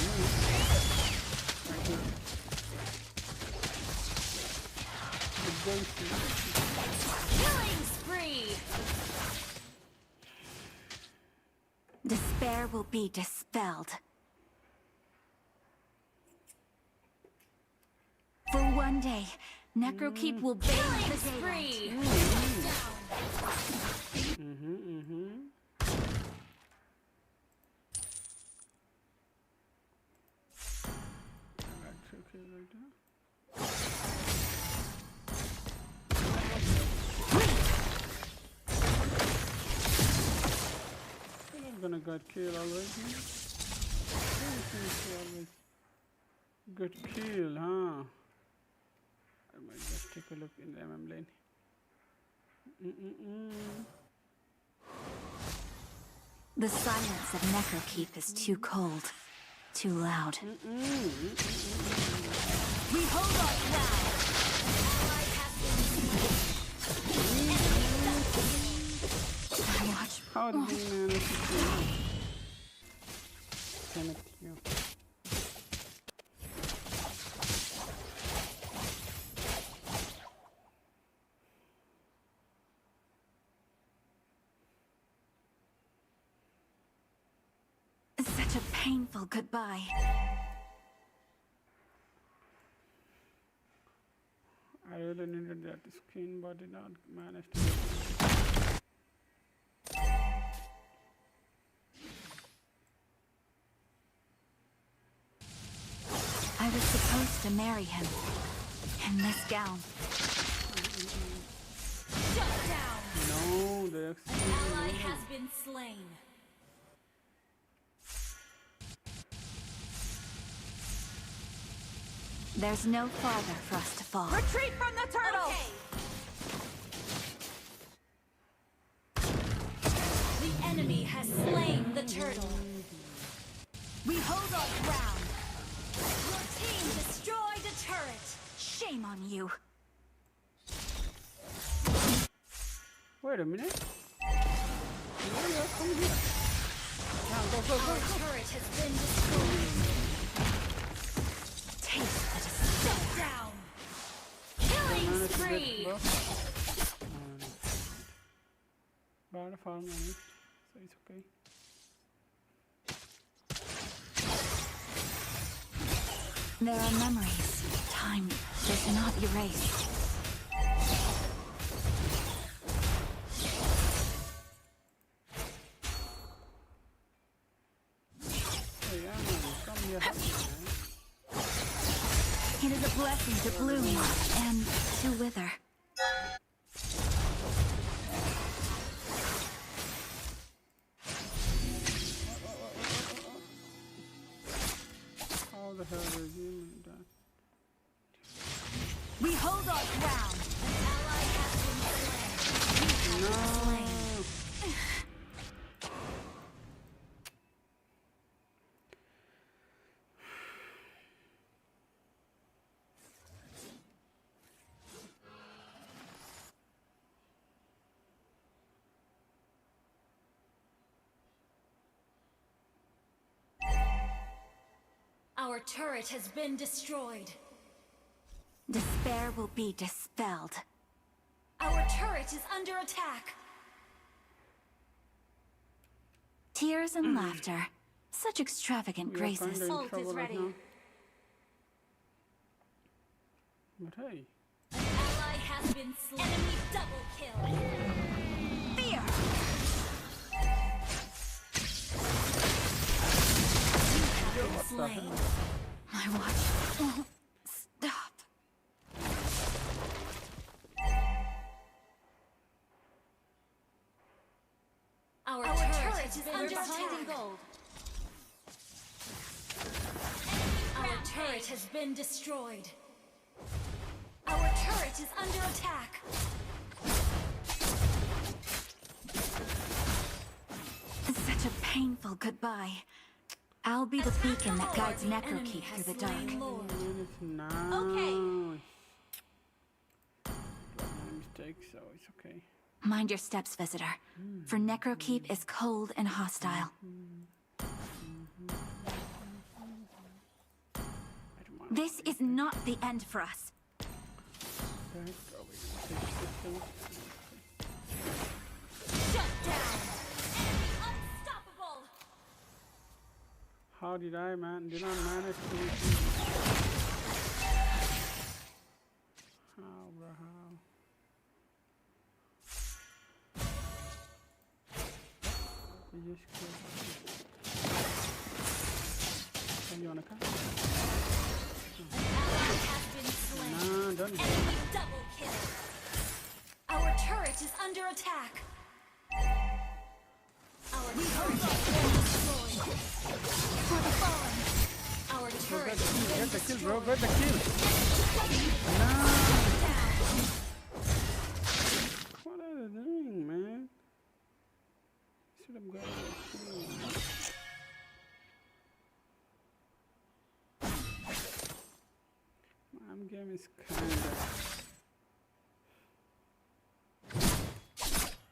[SPEAKER 8] Thank you.
[SPEAKER 12] Killing spree.
[SPEAKER 13] Despair will be dispelled. For one day, Necrokeep will bathe the
[SPEAKER 12] spree.
[SPEAKER 8] That's okay right now. I'm gonna get killed already. Good kill, huh? I might just take a look in the MM lane.
[SPEAKER 13] The silence of Necrokeep is too cold, too loud.
[SPEAKER 12] We hold our ground.
[SPEAKER 13] Watch.
[SPEAKER 8] How did we manage to do that? Connect you.
[SPEAKER 13] Such a painful goodbye.
[SPEAKER 8] I really needed that skin, but did not manage to get it.
[SPEAKER 13] I was supposed to marry him in this gown.
[SPEAKER 12] Shut down.
[SPEAKER 8] No, the
[SPEAKER 12] An ally has been slain.
[SPEAKER 13] There's no farther for us to fall.
[SPEAKER 12] Retreat from the turtle. The enemy has slain the turtle. We hold our ground. Your team destroyed a turret.
[SPEAKER 13] Shame on you.
[SPEAKER 8] Wait a minute. Yeah, come here. Now go.
[SPEAKER 12] Our turret has been destroyed.
[SPEAKER 13] Taste the
[SPEAKER 12] Shut down. Killing spree.
[SPEAKER 8] Bad farm on it, so it's okay.
[SPEAKER 13] There are memories time does not erase.
[SPEAKER 8] Hey, come here, help me, man.
[SPEAKER 13] It is a blessing to bloom and to wither.
[SPEAKER 8] How the hell is he done?
[SPEAKER 12] We hold our ground. An ally has been slain. Our turret has been destroyed.
[SPEAKER 13] Despair will be dispelled.
[SPEAKER 12] Our turret is under attack.
[SPEAKER 13] Tears and laughter. Such extravagant
[SPEAKER 8] We are
[SPEAKER 13] graces.
[SPEAKER 8] kinda in
[SPEAKER 12] Ult is
[SPEAKER 8] trouble right
[SPEAKER 12] ready.
[SPEAKER 8] now. But hey.
[SPEAKER 12] An ally has been slain. Enemy double kill.
[SPEAKER 13] Fear!
[SPEAKER 12] slain. My watch won't stop. Our turret is under attack. Gold. Our turret has been destroyed. Our turret is under attack. Such a painful goodbye. I'll be the beacon that guides Necrokeep through the dark.
[SPEAKER 8] Okay. My mistake, so it's okay.
[SPEAKER 12] Mind your steps, visitor. For Necrokeep is cold and hostile. This is not the end for us. Shut down! Unstoppable!
[SPEAKER 8] How did I manage to... How, bro, how? We just killed. Can you wanna come? No, don't do
[SPEAKER 12] Enemy double kill. Our turret is under attack. Our turret has been destroyed. For the fallen. Our turret has been
[SPEAKER 8] Get the kill, bro.
[SPEAKER 12] destroyed.
[SPEAKER 8] Get the kill. No. What are they doing, man? Should have got the kill. Game is kind of...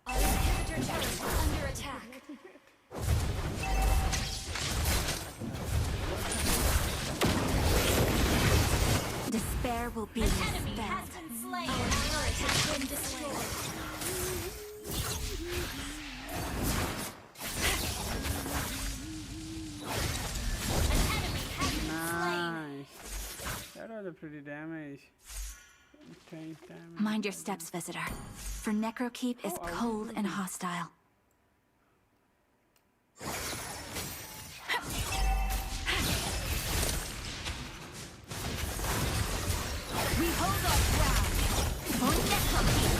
[SPEAKER 12] Our inhibitor turret is under attack. Despair will be dispelled. An enemy has been slain. Our turret has been destroyed. An enemy has been slain.
[SPEAKER 8] That was a pretty damage. Intense damage.
[SPEAKER 12] Mind your steps, visitor. For Necrokeep is cold and hostile. We hold our ground. For Necrokeep.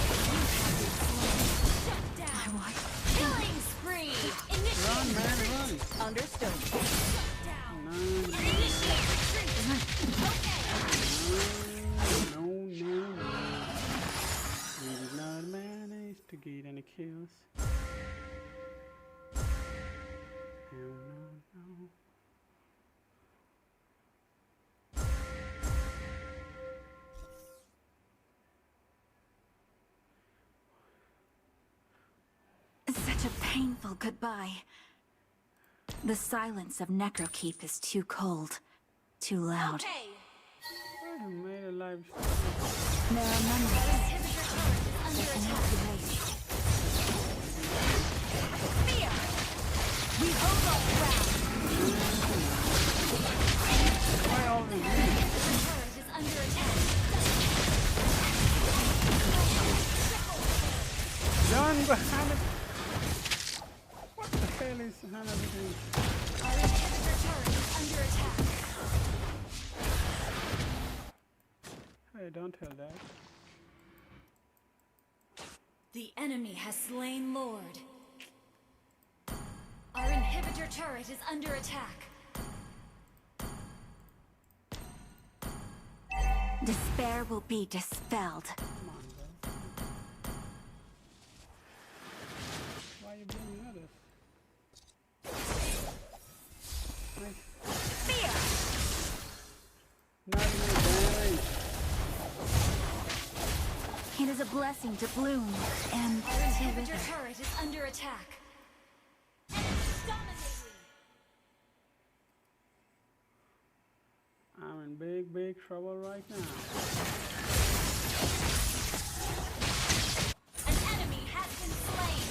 [SPEAKER 12] Shut down. My watch. Killing spree. Initiate
[SPEAKER 8] Run, man, run.
[SPEAKER 12] Understood. Shut down.
[SPEAKER 8] No,
[SPEAKER 12] Initiate retreat. Okay.
[SPEAKER 8] no. We did not manage to get any kills. No.
[SPEAKER 12] Such a painful goodbye. The silence of Necrokeep is too cold, too loud.
[SPEAKER 8] I made a live
[SPEAKER 12] There are members. There cannot be late. Fear! We hold our ground.
[SPEAKER 8] Why always me?
[SPEAKER 12] The turret is under attack.
[SPEAKER 8] John behind. What the hell is Hannah doing?
[SPEAKER 12] Our inhibitor turret is under attack.
[SPEAKER 8] Hey, don't tell that.
[SPEAKER 12] The enemy has slain Lord. Our inhibitor turret is under attack. Despair will be dispelled.
[SPEAKER 8] Come on, bro. Why are you blaming others? Nice.
[SPEAKER 12] Fear!
[SPEAKER 8] Not enough damage.
[SPEAKER 12] It is a blessing to bloom and our inhibitor turret is under attack. And it's dominating.
[SPEAKER 8] I'm in big trouble right now.
[SPEAKER 12] An enemy has been slain.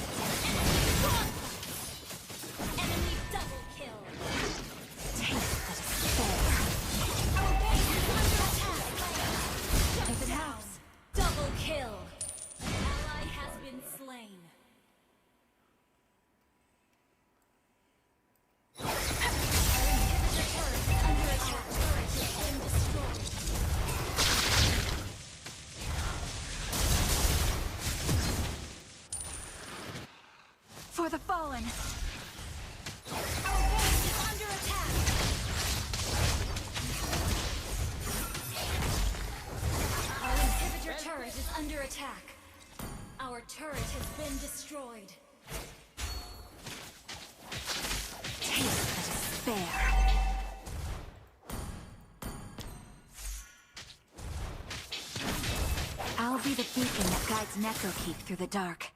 [SPEAKER 12] Enemy double kill. Taste the despair. Our base is under attack. If it helps. Double kill. Ally has been slain. Our inhibitor turret is turret has been destroyed.
[SPEAKER 13] Taste the despair. I'll be the beacon that guides Necrokeep through the dark.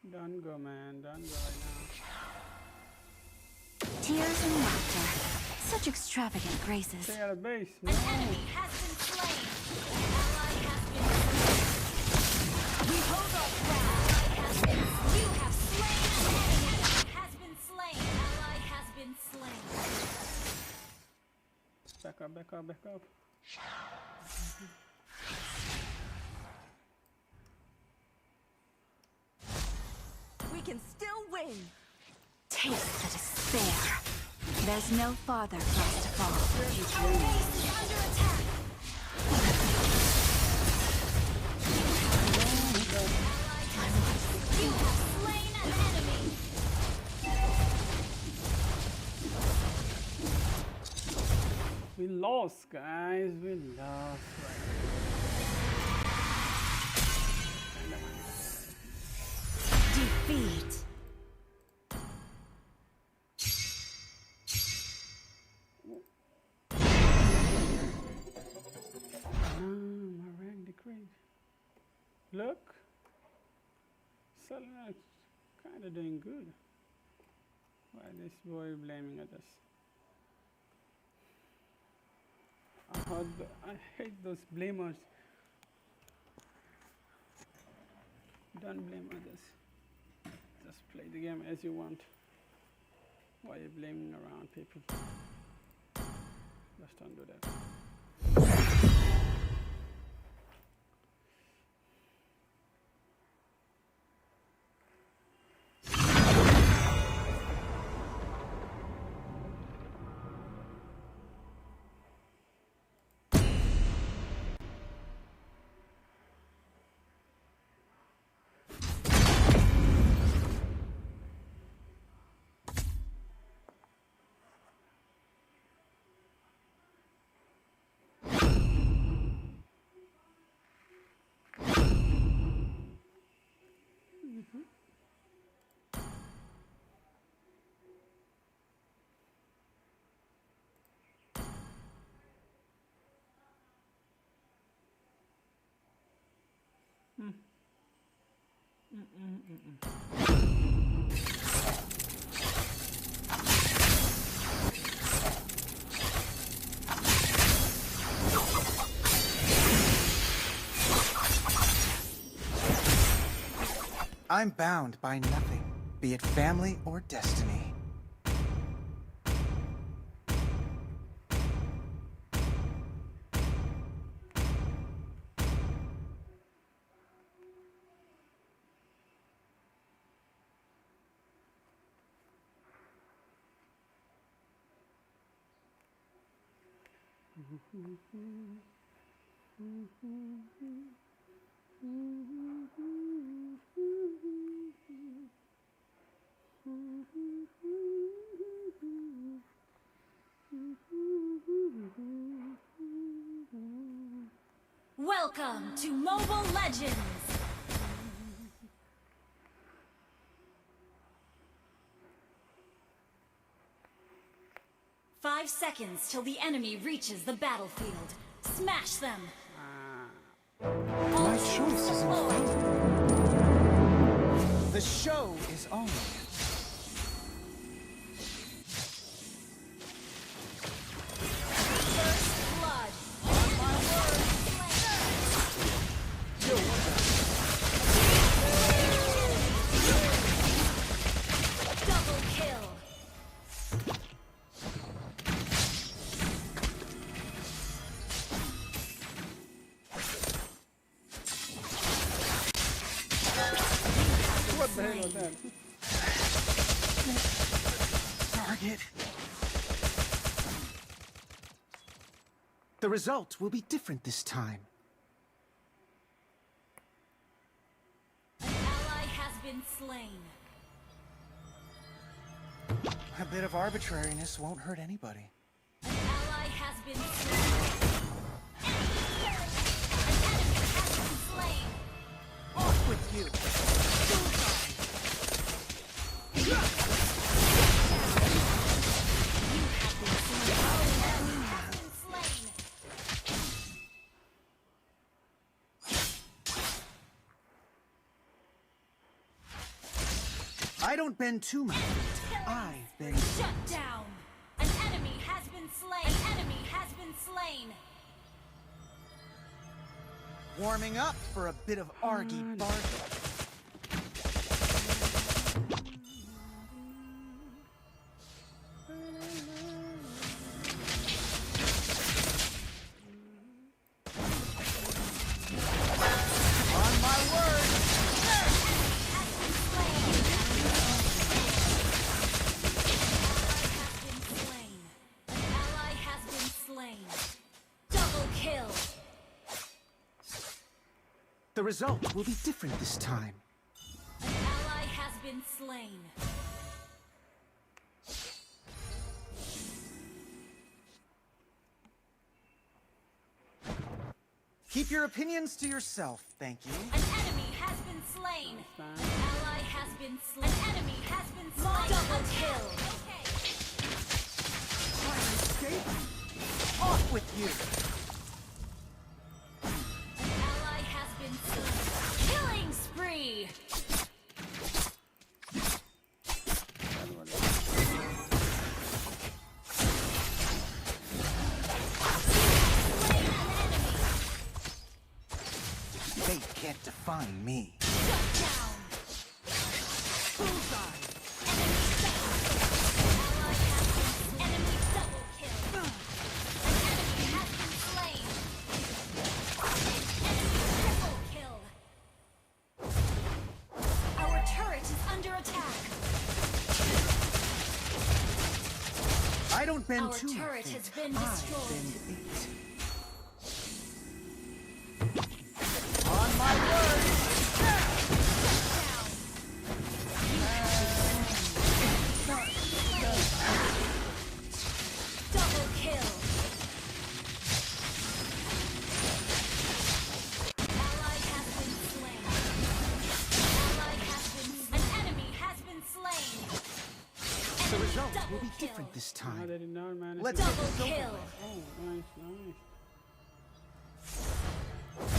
[SPEAKER 8] Don't go, man. Don't go right now.
[SPEAKER 13] Tears and laughter. Such extravagant graces.
[SPEAKER 8] Stay out of base. No.
[SPEAKER 12] An enemy has been slain. An ally has been slain. We hold our ground. You have slain an enemy. Has been slain. Ally has been slain.
[SPEAKER 8] Back up, back up, back up.
[SPEAKER 13] We can still win. Taste the despair. There's no farther for us to fall.
[SPEAKER 12] Our base is under attack. You have slain an enemy.
[SPEAKER 8] We lost, guys. We lost.
[SPEAKER 13] Defeat.
[SPEAKER 8] My rank decreased. Look. Selena's kind of doing good. Why this boy blaming others? I hate those blamers. Don't blame others. Just play the game as you want. Why are you blaming around people? Just don't do that.
[SPEAKER 14] I'm bound by nothing, be it family or destiny.
[SPEAKER 12] Welcome to Mobile Legends. Five seconds till the enemy reaches the battlefield. Smash them.
[SPEAKER 14] My choice is in The show is on.
[SPEAKER 12] First blood. On my word. Double kill.
[SPEAKER 8] What the hell was that?
[SPEAKER 14] Target. The result will be different this time.
[SPEAKER 12] An ally has been slain.
[SPEAKER 14] A bit of arbitrariness won't hurt anybody.
[SPEAKER 12] An ally been slain. An enemy has been slain.
[SPEAKER 14] Off with you. I don't bend too much. I bend.
[SPEAKER 12] Shut down. An enemy has been slain. An enemy has been slain.
[SPEAKER 14] Warming up for a bit of argy-bargy. The result will be different this time.
[SPEAKER 12] An ally has been slain.
[SPEAKER 14] Keep your opinions to yourself, thank you.
[SPEAKER 12] An enemy has been slain. An ally has been slain. An enemy has been slain. Double kill.
[SPEAKER 14] Try and escape? Off with you!
[SPEAKER 12] Killing spree!
[SPEAKER 14] Fate can't define me.
[SPEAKER 12] Shut down! Bullseye! Enemy double kill! Enemy has been slain! Enemy triple kill! Our turret is under attack!
[SPEAKER 14] I don't bend
[SPEAKER 12] Our
[SPEAKER 14] too much.
[SPEAKER 12] turret has been destroyed.
[SPEAKER 14] I bend it. On my word!
[SPEAKER 12] Double kill! Ally has been slain. Ally has been. An enemy has been slain.
[SPEAKER 14] The result will be different this
[SPEAKER 8] I
[SPEAKER 14] time.
[SPEAKER 8] didn't know, man.
[SPEAKER 14] Let's
[SPEAKER 12] Double
[SPEAKER 14] get this over
[SPEAKER 12] kill.
[SPEAKER 14] with.
[SPEAKER 8] Oh, nice, nice.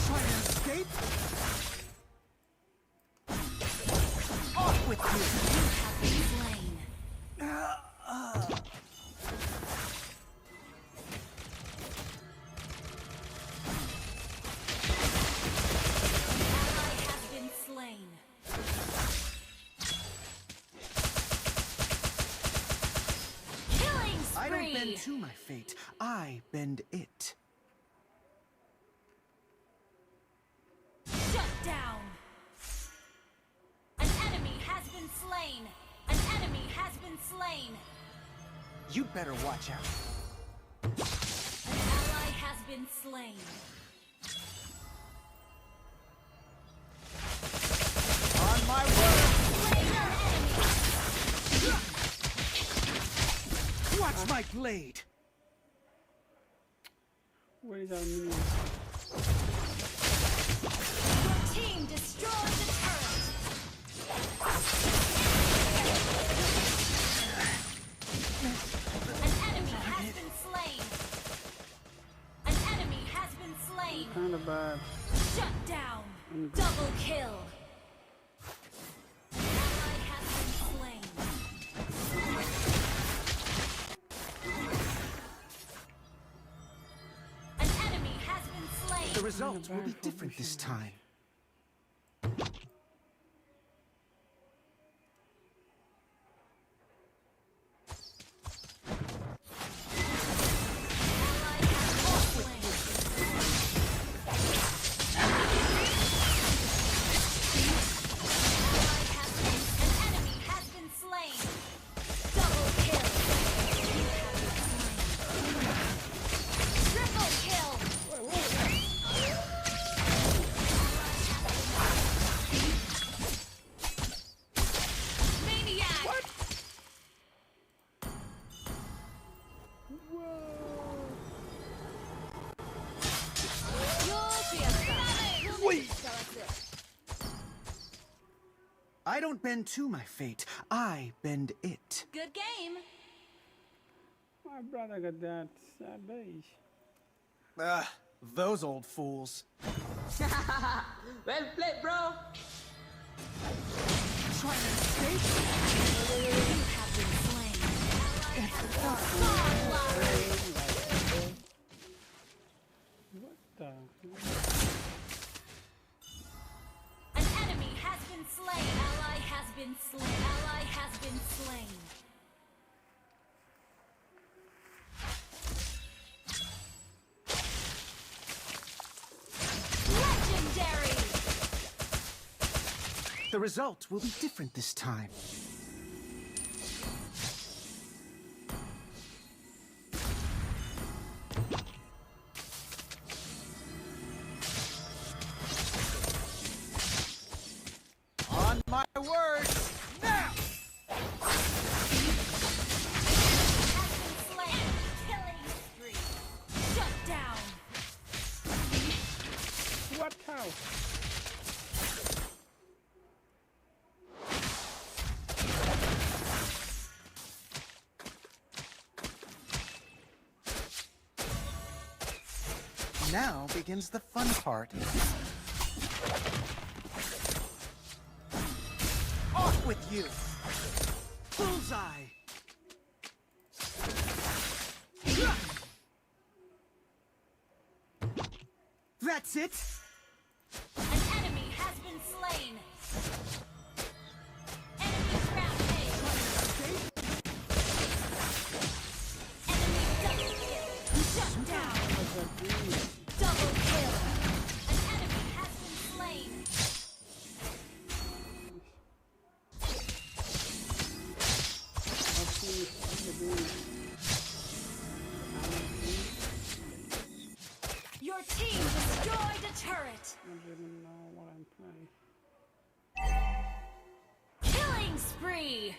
[SPEAKER 14] Try and escape? Off with you!
[SPEAKER 12] Have been slain. Ally has been slain. Killing spree!
[SPEAKER 14] I don't bend to my fate. I bend it.
[SPEAKER 12] Shut down! An enemy has been slain! An enemy has been slain!
[SPEAKER 14] You'd better watch out.
[SPEAKER 12] An ally has been slain.
[SPEAKER 14] On my word!
[SPEAKER 12] Slain an enemy!
[SPEAKER 14] Watch my blade!
[SPEAKER 8] Where is our minion?
[SPEAKER 12] Your team destroyed the turret! An enemy has been slain! An enemy has been slain!
[SPEAKER 8] Kind of bad.
[SPEAKER 12] Shut down! Double kill! Ally has been slain. An enemy has been slain!
[SPEAKER 14] The result will be different this time. I don't bend to my fate. I bend it.
[SPEAKER 12] Good game.
[SPEAKER 8] My brother got that sad face.
[SPEAKER 14] Those old fools.
[SPEAKER 16] Well played, bro.
[SPEAKER 13] Trying to escape? You have been slain.
[SPEAKER 8] What the?
[SPEAKER 12] An enemy has been slain. Ally has been slain. Ally has been slain. Legendary.
[SPEAKER 14] The result will be different this time.
[SPEAKER 3] On my word, now!
[SPEAKER 12] Has been slain. Killing spree. Shut down.
[SPEAKER 8] What how?
[SPEAKER 14] Now begins the fun part. Off with you! Bullseye! That's it!
[SPEAKER 12] An enemy has been slain. Enemy rampage. Enemy double kill. Shut down. Double kill. An enemy has been slain. Your team destroyed a turret.
[SPEAKER 8] I don't even know what I'm playing.
[SPEAKER 12] Killing spree.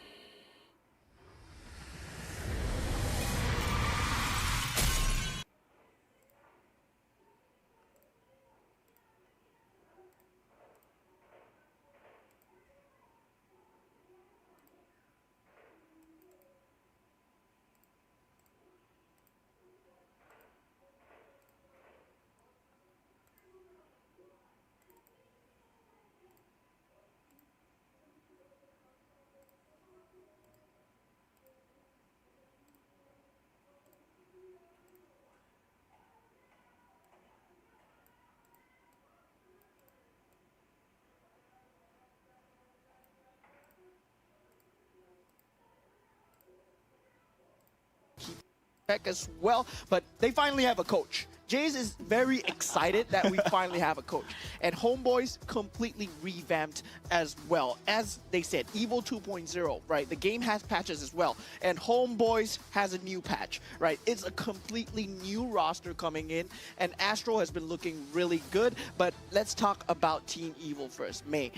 [SPEAKER 3] Back as well, but they finally have a coach. Jays is very excited that we finally have a coach. And Homeboys completely revamped as well. As they said, Evo 2.0, right? The game has patches as well. And Homeboys has a new patch, right? It's a completely new roster coming in. And Astro has been looking really good. But let's talk about Team Evil first. May,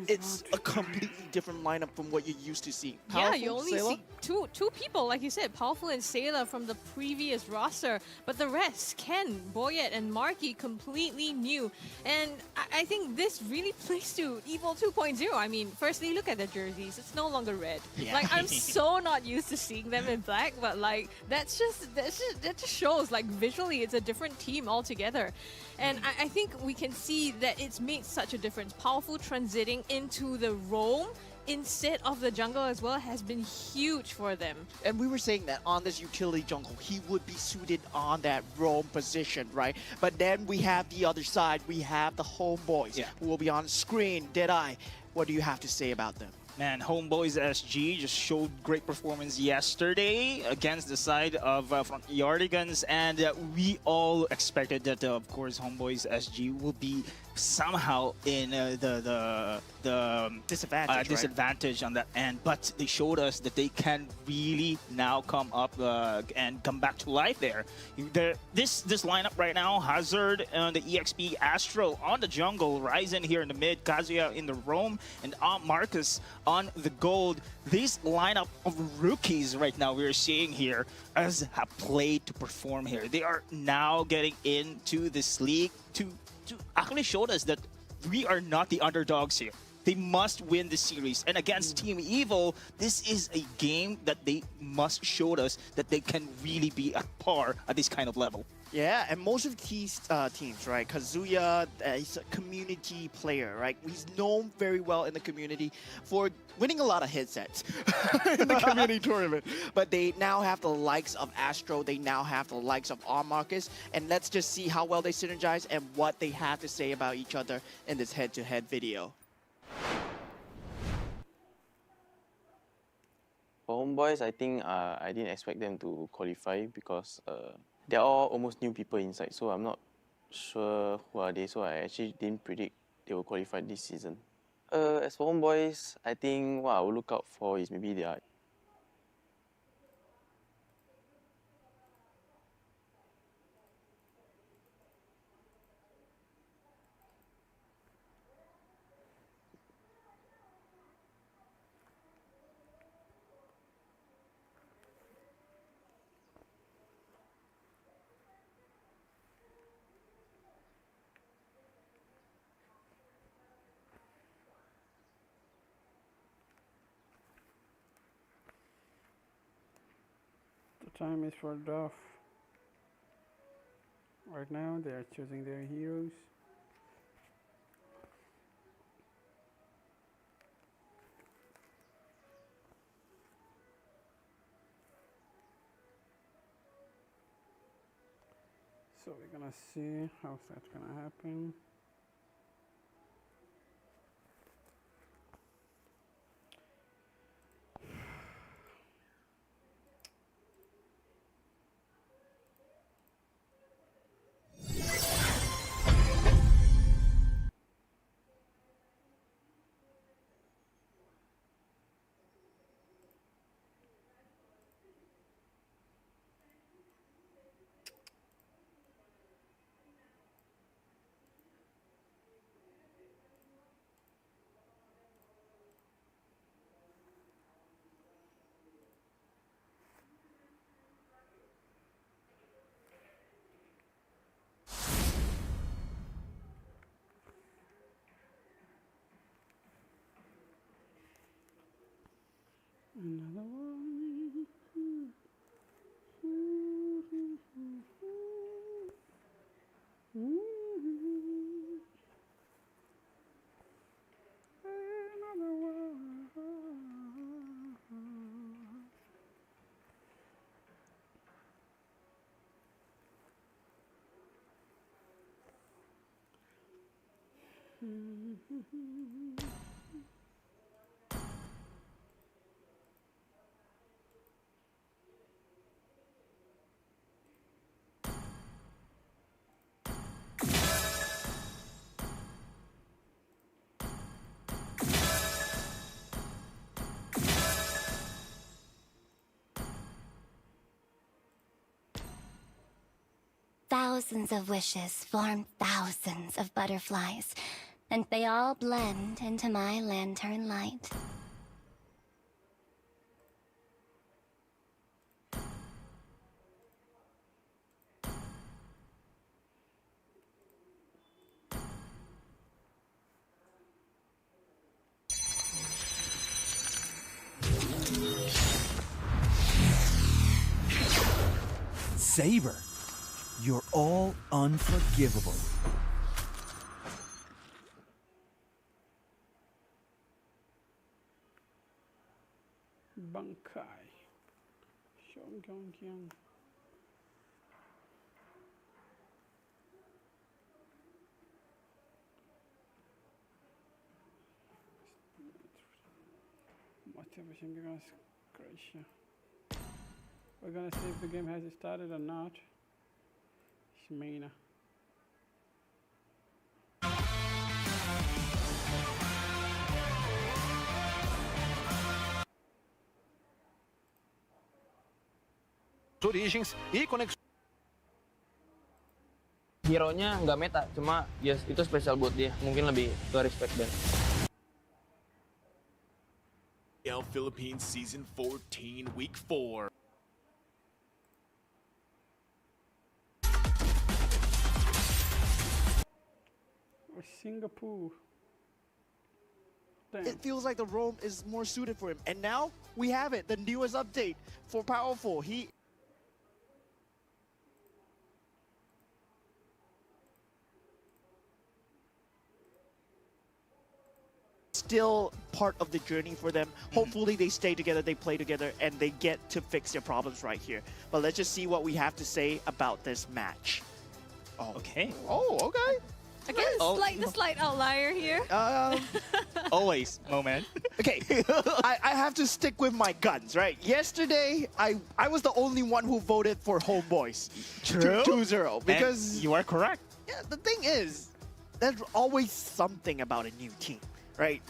[SPEAKER 3] it's a completely different lineup from what you used to see.
[SPEAKER 4] Yeah, you
[SPEAKER 3] Powerful,
[SPEAKER 4] only
[SPEAKER 3] Sailor?
[SPEAKER 4] see two people, like you said, Powerful and Sailor from the previous roster, but the rest, Ken, Boyet, and Marky, completely new. And I think this really plays to Evo 2.0. I mean, firstly, look at the jerseys. It's no longer red.
[SPEAKER 2] Yeah.
[SPEAKER 4] Like, I'm so not used to seeing them in black, but like, that just shows, like, visually, it's a different team altogether. And I think we can see that it's made such a difference. Powerful transiting into the roam instead of the jungle as well has been huge for them.
[SPEAKER 3] And we were saying that on this utility jungle, he would be suited on that roam position, right? But then we have the other side, we have the Homeboys, who will be on screen. Deadeye, what do you have to say about them?
[SPEAKER 2] Man, Homeboys SG just showed great performance yesterday against the side of front Yardigans, and we all expected that, of course, Homeboys SG will be somehow in the
[SPEAKER 3] disadvantage,
[SPEAKER 2] disadvantage on that end, but they showed us that they can really now come up and come back to life there. This lineup right now, Hazard on the EXP, Astro on the jungle, Ryzen here in the mid, Kazuya in the roam, and Marcus on the gold. This lineup of rookies right now we're seeing here as have played to perform here. They are now getting into this league to actually show us that we are not the underdogs here. They must win this series. And against Team Evil, this is a game that they must show us that they can really be at par at this kind of level.
[SPEAKER 3] Yeah, and most of these teams, right? Kazuya is a community player, right? He's known very well in the community for winning a lot of headsets in the community tournament. But they now have the likes of Astro, they now have the likes of Marcus, and let's just see how well they synergize and what they have to say about each other in this head-to-head video.
[SPEAKER 17] For Homeboys, I think I didn't expect them to qualify because they're all almost new people inside, so I'm not sure who are they, so I actually didn't predict they will qualify this season. As for Homeboys, I think what I will look out for is maybe their
[SPEAKER 8] The time is for Duff. Right now they are choosing their heroes. So we're gonna see how that's gonna happen. Another one. Another one.
[SPEAKER 18] Thousands of wishes form thousands of butterflies, and they all blend into my lantern light.
[SPEAKER 19] Saber, you're all unforgivable.
[SPEAKER 8] Bankai. Shongyongyang. Motivation Gracia. We're gonna see if the game has started or not. Shmina.
[SPEAKER 20] Origens e conexões.
[SPEAKER 7] Hero-nya nggak meta, cuma yes, itu spesial buat dia. Mungkin lebih ke respect dan.
[SPEAKER 15] MPL Philippines Season 14, Week 4.
[SPEAKER 8] Or Singapore.
[SPEAKER 3] it feels like the roam is more suited for him. And now we have it, the newest update for Powerful. He still part of the journey for them. Hopefully they stay together, they play together, and they get to fix their problems right here. But let's just see what we have to say about this match. Oh.
[SPEAKER 2] Okay.
[SPEAKER 3] Oh, okay.
[SPEAKER 4] Again, the slight outlier here.
[SPEAKER 2] Always, moment.
[SPEAKER 3] Okay, I have to stick with my guns, right? Yesterday, I was the only one who voted for Homeboys.
[SPEAKER 2] True.
[SPEAKER 3] 2-0. Because
[SPEAKER 2] and you are correct.
[SPEAKER 3] Yeah, the thing is, there's always something about a new team, right?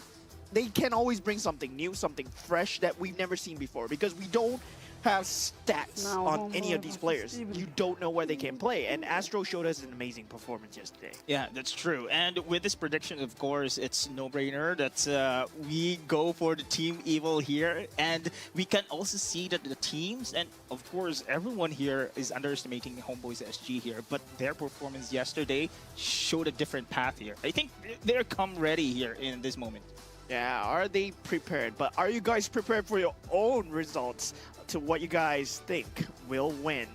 [SPEAKER 3] They can always bring something new, something fresh that we've never seen before, because we don't have stats on any of these players. You don't know where they can play, and Astro showed us an amazing performance yesterday.
[SPEAKER 2] Yeah, that's true. And with this prediction, of course, it's no-brainer that we go for the Team Evil here, and we can also see that the teams, and of course, everyone here is underestimating Homeboys SG here, but their performance yesterday showed a different path here. I think they're come ready here in this moment.
[SPEAKER 3] Yeah, are they prepared? But are you guys prepared for your own results to what you guys think will win?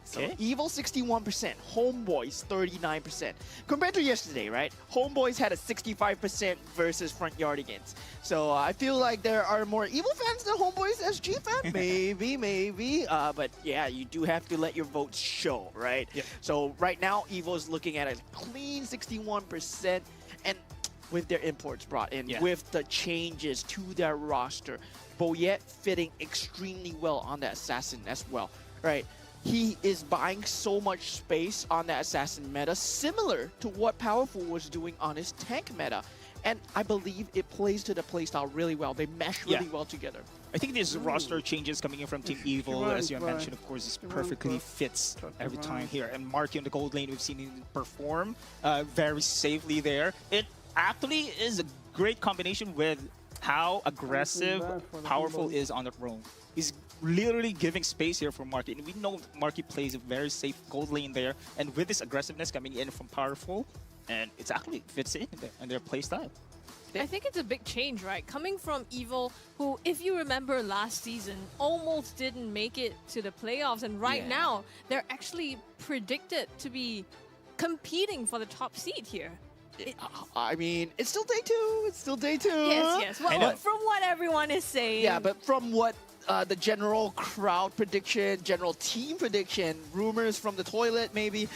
[SPEAKER 3] So Evil 61%, Homeboys 39%. Compared to yesterday, right? Homeboys had a 65% versus Front Yardigans. So I feel like there are more Evil fans than Homeboys SG fans. maybe. But yeah, you do have to let your votes show, right?
[SPEAKER 2] Yep.
[SPEAKER 3] So right now, Evil is looking at a clean 61%. And with their imports brought in, with the changes to their roster, Boyette fitting extremely well on that Assassin as well, right? He is buying so much space on that Assassin meta, similar to what Powerful was doing on his tank meta. And I believe it plays to the playstyle really well. They mesh really well together.
[SPEAKER 2] I think these roster changes coming in from Team Evil, as you mentioned, of course, this perfectly fits every time here. And Marky on the gold lane, we've seen him perform very safely there. It actually is a great combination with how aggressive Powerful is on the roam. He's literally giving space here for Marky. And we know Marky plays a very safe gold lane there. And with this aggressiveness coming in from Powerful, and it actually fits in their play style.
[SPEAKER 4] I think it's a big change, right? Coming from Evil, who, if you remember last season, almost didn't make it to the playoffs. And right now, they're actually predicted to be competing for the top seed here.
[SPEAKER 3] I mean, it's still day 2. It's still day 2.
[SPEAKER 4] Yes. Well, from what everyone is saying.
[SPEAKER 3] Yeah, but from what the general crowd prediction, general team prediction, rumors from the toilet maybe,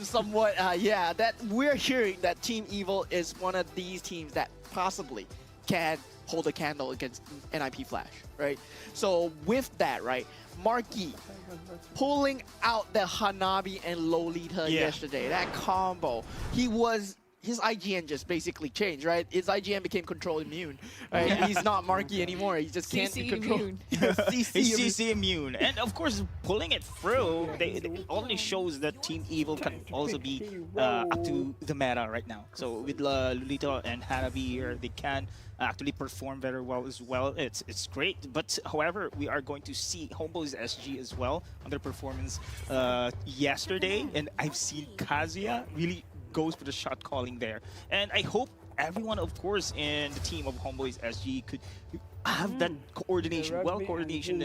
[SPEAKER 3] somewhat, that we're hearing that Team Evil is one of these teams that possibly can hold a candle against NIP Flash, right? So with that, right, Marky pulling out the Hanabi and Lolita yesterday, that combo, his IGN just basically changed, right? His IGN became control immune, right? He's not Marky anymore. He just can't be controlled.
[SPEAKER 2] He's CC immune. And of course, pulling it through, it only shows that Team Evil can also be up to the meta right now. So with Lolita and Hanabi here, they can actually perform very well as well. It's great. But however, we are going to see Homeboys SG as well on their performance yesterday. And I've seen Kazuya really goes for the shot calling there. And I hope everyone, of course, in the team of Homeboys SG could have that coordination, coordination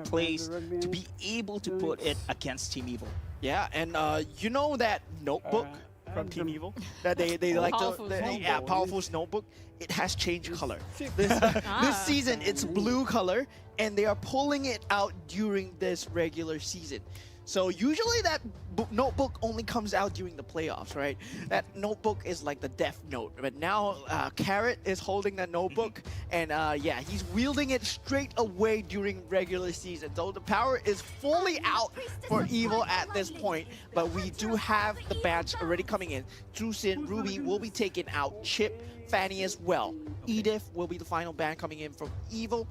[SPEAKER 2] plays to be able to put it against Team Evil.
[SPEAKER 3] Yeah, and you know that notebook from Team Evil that they like to, Powerful's notebook, it has changed color. This season it's blue color, and they are pulling it out during this regular season. So usually that notebook only comes out during the playoffs, right? That notebook is like the Death Note. But now Carrot is holding that notebook, and he's wielding it straight away during regular season. So the power is fully out for Evil at this point, but we do have the bans already coming in. Trusin, Ruby will be taken out, Chip, Fanny as well. Edith will be the final ban coming in from Evil.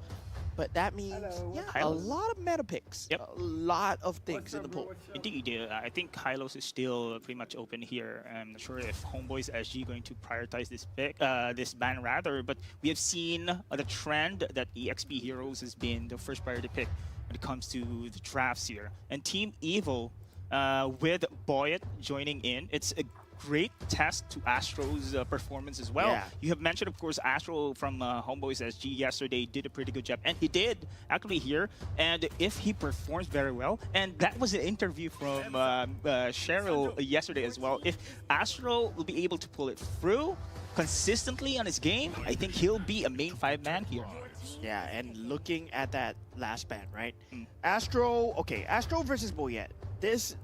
[SPEAKER 3] But that means, a lot of meta picks. A lot of things in the pool.
[SPEAKER 2] Indeed, I think Hylos is still pretty much open here. I'm not sure if Homeboys SG going to prioritize this pick, this ban rather, but we have seen the trend that EXP Heroes has been the first priority pick when it comes to the drafts here. And Team Evil, with Boyette joining in, it's a great test to Astro's performance as well.
[SPEAKER 3] Yeah.
[SPEAKER 2] You have mentioned, of course, Astro from Homeboys SG yesterday did a pretty good job, and he did actually here. And if he performs very well, and that was an interview from Cheryl yesterday as well, if Astro will be able to pull it through consistently on his game, I think he'll be a main 5-man here.
[SPEAKER 3] Yeah, and looking at that last ban, right? Astro versus Boyet. This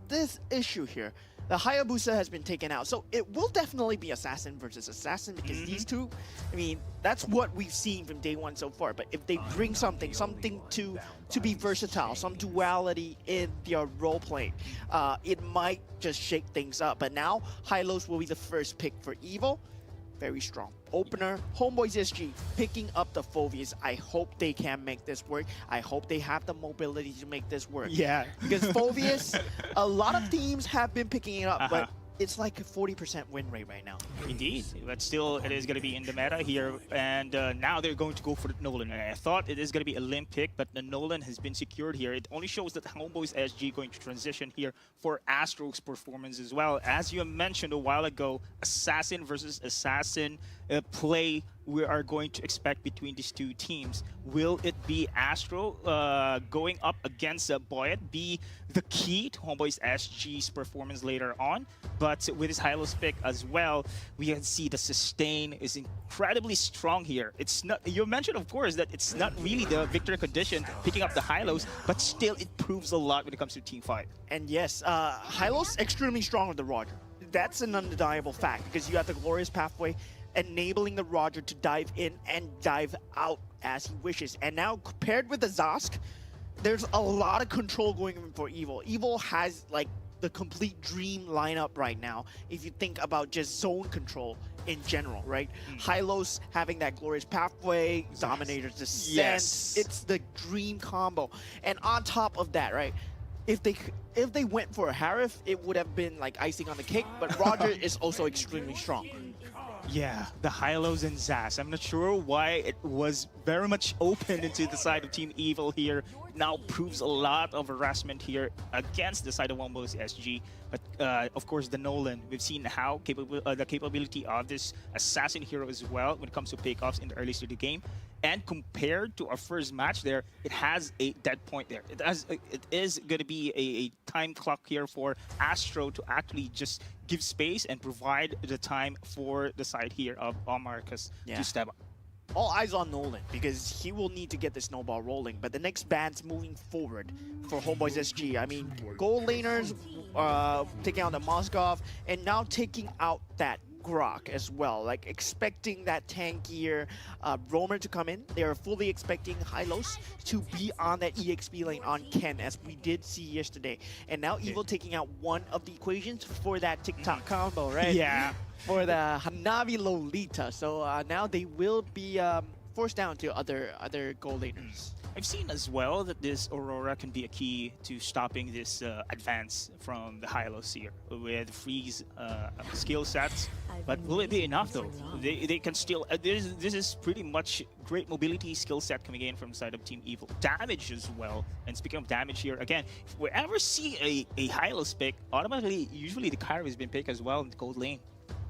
[SPEAKER 3] issue here, the Hayabusa has been taken out, so it will definitely be Assassin versus Assassin because these two, I mean, that's what we've seen from day one so far. But if they bring something to be versatile, some duality in their role playing, it might just shake things up. But now Hylos will be the first pick for Evil. Very strong opener. Homeboys SG picking up the Phoveus. I hope they can make this work. I hope they have the mobility to make this work.
[SPEAKER 2] Yeah.
[SPEAKER 3] Because Phoveus, a lot of teams have been picking it up, but it's like a 40% win rate right now.
[SPEAKER 2] Indeed, but still it is going to be in the meta here, and now they're going to go for the Nolan. And I thought it is going to be a limp pick, but the Nolan has been secured here. It only shows that Homeboys SG going to transition here for Astro's performance as well. As you mentioned a while ago, Assassin versus Assassin play we are going to expect between these two teams. Will it be Astro going up against Boyet be the key to Homeboys SG's performance later on? But with his Hylos pick as well, we can see the sustain is incredibly strong here. It's not, you mentioned of course that it's not really the victory condition picking up the Hylos, but still it proves a lot when it comes to team fight.
[SPEAKER 3] And yes, Hylos extremely strong with the Roger. That's an undeniable fact because you have the Glorious Pathway enabling the Roger to dive in and dive out as he wishes. And now paired with the Zosk, there's a lot of control going in for Evil. Evil has like the complete dream lineup right now if you think about just zone control in general, right? Hylos having that Glorious Pathway, Dominator's Descent, it's the dream combo. And on top of that, right, if they went for a Harif, it would have been like icing on the cake, but Roger is also extremely strong.
[SPEAKER 2] Yeah, the Hylos and Zaz. I'm not sure why it was very much open into the side of Team Evil here. Now proves a lot of harassment here against the side of Homeboys SG. But of course, the Nolan, we've seen how the capability of this assassin hero as well when it comes to pickoffs in the early stage of the game. And compared to our first match there, it has a dead point there. It is going to be a time clock here for Astro to actually just give space and provide the time for the side here of Marcus to step up.
[SPEAKER 3] All eyes on Nolan because he will need to get the snowball rolling. But the next band's moving forward for Homeboys SG. I mean, gold laners taking out the Moskov and now taking out that Grok as well, like expecting that tankier roamer to come in. They are fully expecting Hylos to be on that EXP lane on Ken, as we did see yesterday. And now Evil taking out one of the equations for that TikTok combo, right?
[SPEAKER 2] Yeah.
[SPEAKER 3] For the Hanabi Lolita. So now they will be forced down to other gold laners.
[SPEAKER 2] I've seen as well that this Aurora can be a key to stopping this advance from the Hylos here with freeze skill sets. But will it be enough though? They can still, this is pretty much great mobility skill set coming in from the side of Team Evil. Damage as well. And speaking of damage here, again, if we ever see a Hylos pick, automatically, usually the carry has been picked as well in the gold lane.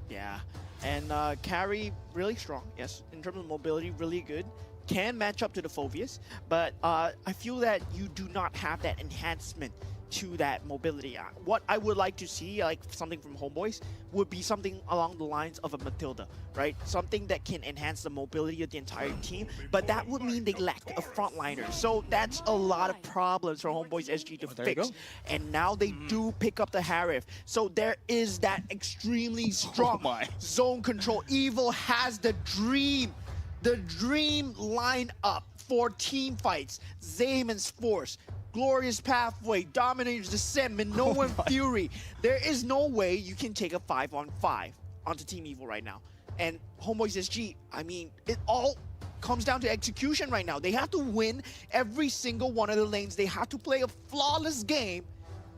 [SPEAKER 3] Yeah, and carry really strong, yes. In terms of mobility, really good. Can match up to the Phoveus, but I feel that you do not have that enhancement to that mobility. What I would like to see, like something from Homeboys, would be something along the lines of a Matilda, right? Something that can enhance the mobility of the entire team, but that would mean they lack a frontliner. So that's a lot of problems for Homeboys SG to fix. And now they do pick up the Harif. So there is that extremely strong zone control. Evil has the dream lineup for team fights. Zayman's Force, Glorious Pathway, Dominator's Descent, Minoan Fury. There is no way you can take a 5-on-5 onto Team Evil right now. And Homeboys SG, I mean, it all comes down to execution right now. They have to win every single one of the lanes. They have to play a flawless game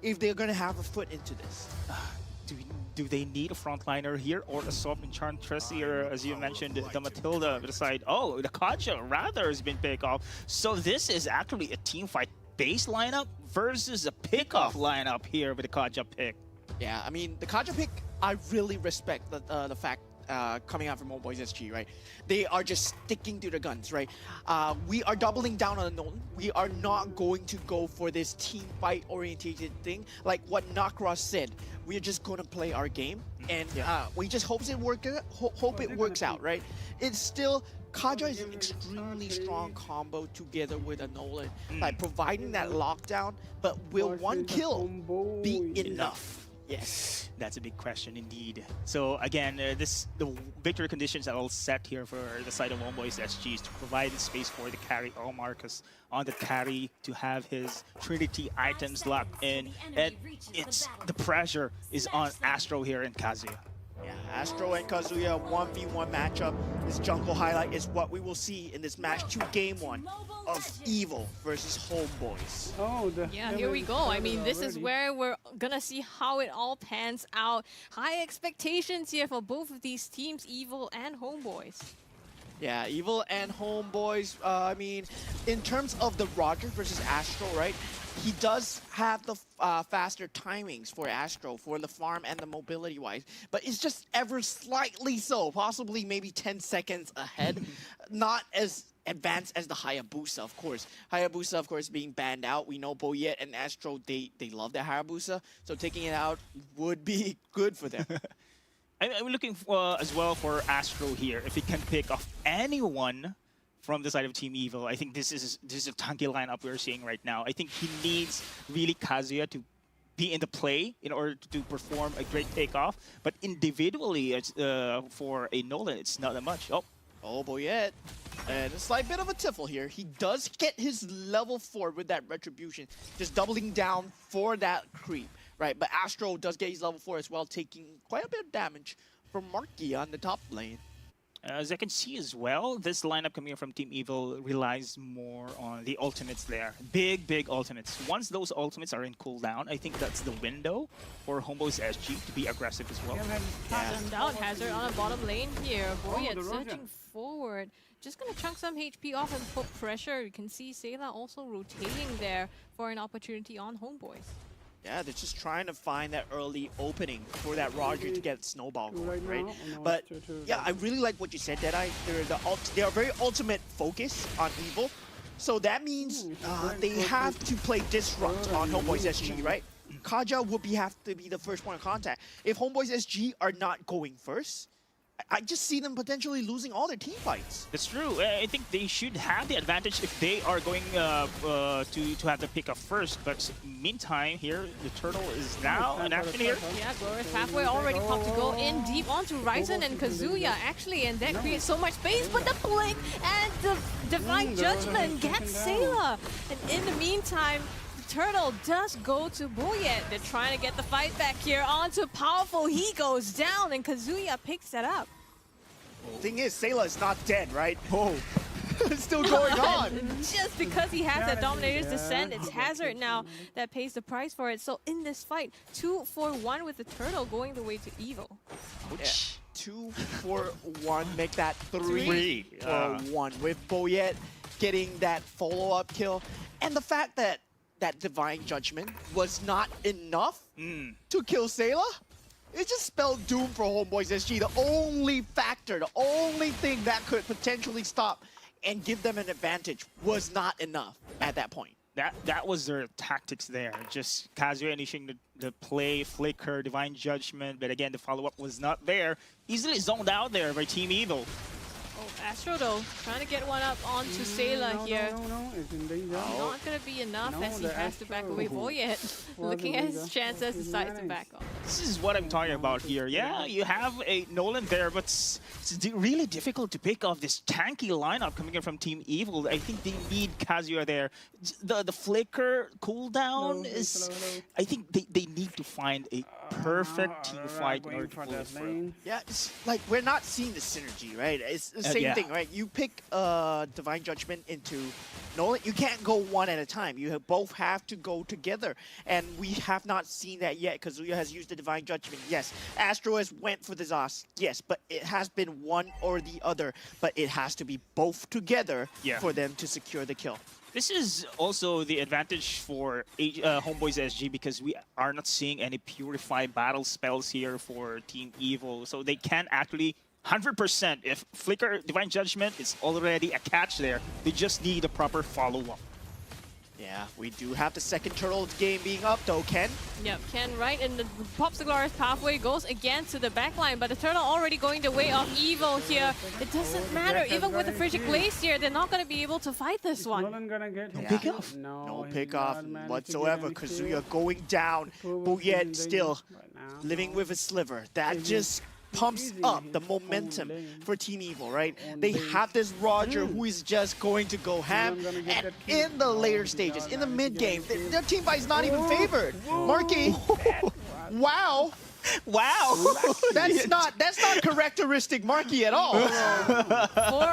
[SPEAKER 3] if they're going to have a foot into this.
[SPEAKER 2] Do they need a frontliner here or a soft enchantress here, as you mentioned, the Matilda beside, the Kaja rather has been picked off. So this is actually a team fight base lineup versus a pickoff lineup here with the Kaja pick.
[SPEAKER 3] Yeah, I mean, the Kaja pick I really respect the fact coming out from Homeboys SG, right? They are just sticking to the guns, right? We are doubling down on the Nolan. We are not going to go for this team fight orientated thing. Like what Nakra said, we are just going to play our game, and we just hope it works out, right? It's still Kaja is an extremely strong combo together with a Nolan, like providing that lockdown. But will one kill be enough? Yes.
[SPEAKER 2] That's a big question indeed. So again, the victory conditions are all set here for the side of Homeboys SGs to provide the space for the carry or Marcus on the carry to have his Trinity items locked in, and the pressure is on Astro here and Kazuya.
[SPEAKER 3] Yeah, Astro and Kazuya 1v1 matchup. This jungle highlight is what we will see in this match 2 game 1 of Evil versus Homeboys.
[SPEAKER 8] Oh,
[SPEAKER 4] yeah, here we go. I mean, this is where we're gonna see how it all pans out. High expectations here for both of these teams, Evil and Homeboys.
[SPEAKER 3] Yeah, Evil and Homeboys. I mean, in terms of the Roger versus Astro, right? He does have the faster timings for Astro, for the farm and the mobility-wise, but it's just ever slightly so, possibly maybe 10 seconds ahead. Not as advanced as the Hayabusa, of course. Hayabusa, of course, being banned out. We know Boyet and Astro, they love their Hayabusa, so taking it out would be good for them.
[SPEAKER 2] I'm looking for, as well for Astro here. If he can pick off anyone from the side of Team Evil, I think this is a tanky lineup we're seeing right now. I think he needs really Kazuya to be in the play in order to perform a great takeoff. But individually, for a Nolan, it's not that much.
[SPEAKER 3] Oh, Boyet. And a slight bit of a tiffle here. He does get his level 4 with that Retribution, just doubling down for that creep, right? But Astro does get his level 4 as well, taking quite a bit of damage from Marky on the top lane.
[SPEAKER 2] As I can see as well, this lineup coming from Team Evil relies more on the ultimates there. Big ultimates. Once those ultimates are in cooldown, I think that's the window for Homeboys SG to be aggressive as well.
[SPEAKER 4] Down Hazard on a bottom lane here. Boyet surging forward. Just gonna chunk some HP off and put pressure. You can see Sayla also rotating there for an opportunity on Homeboys.
[SPEAKER 3] Yeah, they're just trying to find that early opening for that Roger to get Snowball going, right? But yeah, I really like what you said, Deadeye. They are very ultimate focus on Evil. So that means they have to play Disrupt on Homeboys SG, right? Kaja would have to be the first point of contact. If Homeboys SG are not going first, I just see them potentially losing all their team fights.
[SPEAKER 2] That's true. I think they should have the advantage if they are going to have the pick up first. But meantime, here the turtle is now in action here.
[SPEAKER 4] Yeah, Glorious halfway already popped to go in deep onto Ryzen and Kazuya actually, and that creates so much space. But the blink and the Divine Judgment gets Sayla. And in the meantime, Turtle does go to Boyet. They're trying to get the fight back here onto Powerful. He goes down and Kazuya picks it up.
[SPEAKER 3] Thing is, Sayla is not dead, right? Oh, it's still going on.
[SPEAKER 4] Just because he has that Dominator's Descent, it's Hazard now that pays the price for it. So in this fight, 2-for-1 with the Turtle going the way to Evil.
[SPEAKER 3] Yeah. 2-for-1, make that 3-for-1 with Boyet getting that follow-up kill. And the fact that that Divine Judgment was not enough to kill Sayla, it just spelled doom for Homeboys SG. The only factor, the only thing that could potentially stop and give them an advantage was not enough at that point.
[SPEAKER 2] That was their tactics there. Just Kazuya initiating the play, flicker, Divine Judgment, but again, the follow-up was not there. Easily zoned out there by Team Evil.
[SPEAKER 4] Oh, Astro though, trying to get one up onto Sayla here.
[SPEAKER 8] It's in danger.
[SPEAKER 4] Not going to be enough as he has to back away. Boyet looking at his chances, decides to back off.
[SPEAKER 2] This is what I'm talking about here. Yeah, you have a Nolan there, but it's really difficult to pick off this tanky lineup coming in from Team Evil. I think they need Kazuya there. The flicker cooldown is... I think they need to find a perfect team fight in order to pull it through.
[SPEAKER 3] Yeah, it's like we're not seeing the synergy, right? It's the same thing, right? You pick Divine Judgment into Nolan, you can't go one at a time. You both have to go together. And we have not seen that yet. Kazuya has used the Divine Judgment, yes. Astro has went for the Zos, yes. But it has been one or the other. But it has to be both together for them to secure the kill.
[SPEAKER 2] This is also the advantage for Homeboys SG because we are not seeing any Purify battle spells here for Team Evil. So they can actually 100%. If Flicker Divine Judgment is already a catch there, they just need a proper follow-up.
[SPEAKER 3] Yeah, we do have the second turtle game being up though, Ken.
[SPEAKER 4] Yep, Ken right in the pops the glorious pathway, goes again to the backline, but the turtle already going the way of Evil here. It doesn't matter, even with the Frigid Glacier, they're not going to be able to fight this one.
[SPEAKER 3] No pick-off. No pick-off whatsoever. Kazuya going down, but yet still living with a sliver. That just pumps up the momentum for Team Evil, right? They have this Roger who is just going to go ham, and in the later stages, in the mid game, their team fight is not even favored. Marky, wow.
[SPEAKER 2] Wow,
[SPEAKER 3] that's not characteristic Marky at all.
[SPEAKER 4] 4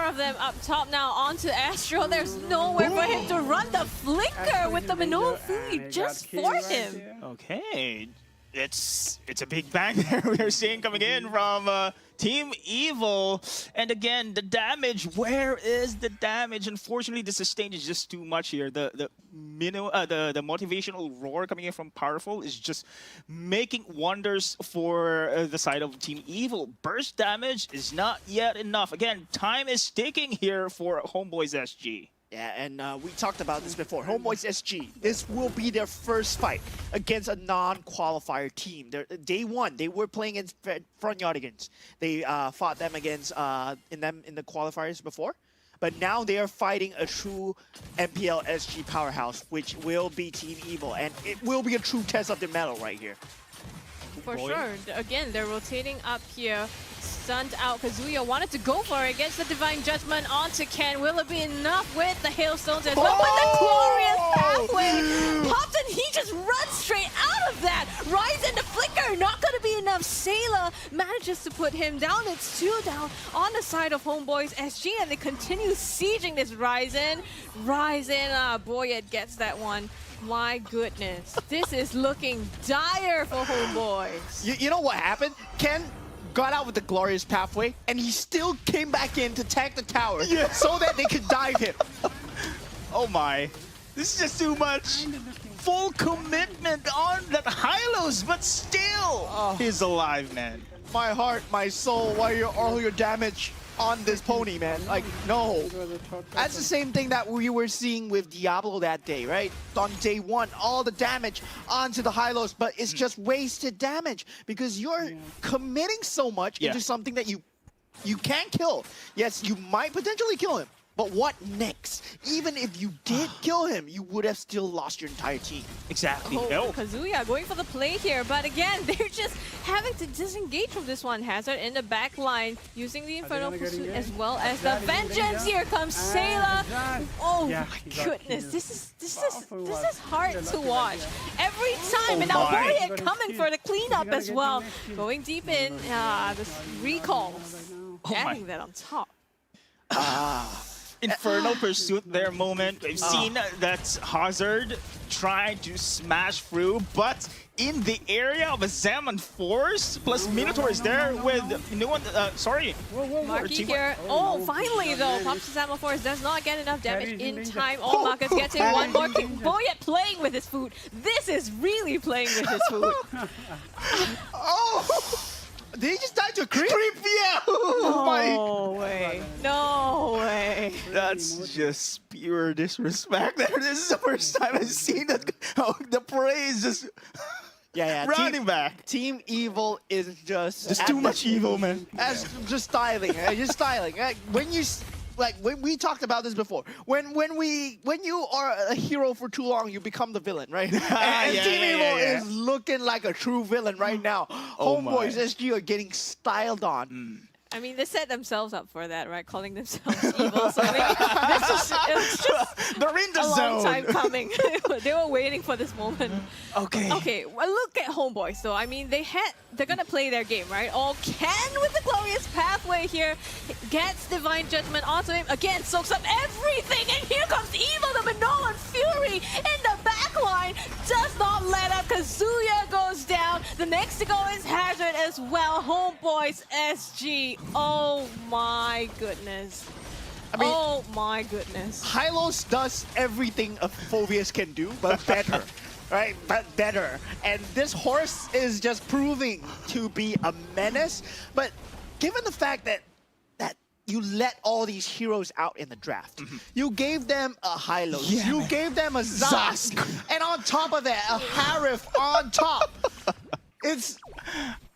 [SPEAKER 4] of them up top now onto Astro. There's nowhere for him to run the flicker with the Minoan Fury just for him.
[SPEAKER 2] Okay. It's a big bang there we are seeing coming in from Team Evil. And again, the damage, where is the damage? Unfortunately, the sustain is just too much here. The motivational roar coming in from Powerful is just making wonders for the side of Team Evil. Burst damage is not yet enough. Again, time is ticking here for Homeboys SG.
[SPEAKER 3] Yeah, and we talked about this before. Homeboys SG, this will be their first fight against a non-qualifier team. Day one, they were playing against Front Yardigans. They fought them against in the qualifiers before. But now they are fighting a true MPL SG powerhouse, which will be Team Evil. And it will be a true test of their mettle right here.
[SPEAKER 4] For sure. Again, they're rotating up here. Stunned out. Kazuya wanted to go for it against the Divine Judgment onto Ken. Will it be enough with the Hailstones as well? But the glorious pathway popped and he just runs straight out of that. Rise into Flicker. Not going to be enough. Sailor manages to put him down. It's 2 down on the side of Homeboys SG, and they continue sieging this Ryzen. Ryzen, boy, it gets that one. My goodness. This is looking dire for Homeboys.
[SPEAKER 3] You know what happened? Ken got out with the glorious pathway, and he still came back in to tank the tower so that they could dive him.
[SPEAKER 2] Oh my. This is just too much. Full commitment on that Hylos, but still, he's alive, man.
[SPEAKER 3] My heart, my soul, all your damage on this pony, man. Like, no. That's the same thing that we were seeing with Diablo that day, right? On day one, all the damage onto the Hylos, but it's just wasted damage because you're committing so much into something that you can't kill. Yes, you might potentially kill him, but what next? Even if you did kill him, you would have still lost your entire team.
[SPEAKER 2] Exactly.
[SPEAKER 4] Kazuya going for the play here, but again, they're just having to disengage from this one. Hazard in the back line, using the Infernal Pursuit as well as the Vengeance. Here comes Sailor. Oh my goodness, this is hard to watch every time. And now Warrior coming for the cleanup as well, going deep in. This recalls, adding that on top.
[SPEAKER 2] Infernal Pursuit their moment. We've seen that Hazard trying to smash through, but in the area of a Zaman Force, plus Minotaur is there with
[SPEAKER 4] Marky here. Oh, finally though, pops the Zaman Force, does not get enough damage in time. Oh, Marcus getting one more kick. Boyet playing with his food. This is really playing with his food.
[SPEAKER 3] Did he just die to a creep?
[SPEAKER 2] Yeah!
[SPEAKER 4] No way. No way.
[SPEAKER 2] That's just pure disrespect. This is the first time I've seen that. The praise just running back.
[SPEAKER 3] Team Evil is just
[SPEAKER 2] too much evil, man.
[SPEAKER 3] Just styling. Just styling. When we talked about this before, when you are a hero for too long, you become the villain, right? And Team Evil is looking like a true villain right now. Homeboys SG are getting styled on.
[SPEAKER 4] I mean, they set themselves up for that, right? Calling themselves evil. So maybe it's just
[SPEAKER 2] they're in the
[SPEAKER 4] long time coming. They were waiting for this moment. Okay. Well, look at Homeboys. So I mean, they're gonna play their game, right? All Ken with the glorious pathway here gets Divine Judgment onto him again, soaks up everything, and here comes Evil, the Minoan Fury in the back line. Does not let up. Kazuya goes down. The next to go is Hazard as well. Homeboys SG. Oh my goodness.
[SPEAKER 3] I mean,
[SPEAKER 4] oh my goodness.
[SPEAKER 3] Hylos does everything a Phoveus can do, but better. Right? But better. And this horse is just proving to be a menace. But given the fact that you let all these heroes out in the draft. You gave them a Hylos.
[SPEAKER 2] Yeah,
[SPEAKER 3] you
[SPEAKER 2] man.
[SPEAKER 3] gave them a Zask. And on top of that, a Harif on top. That's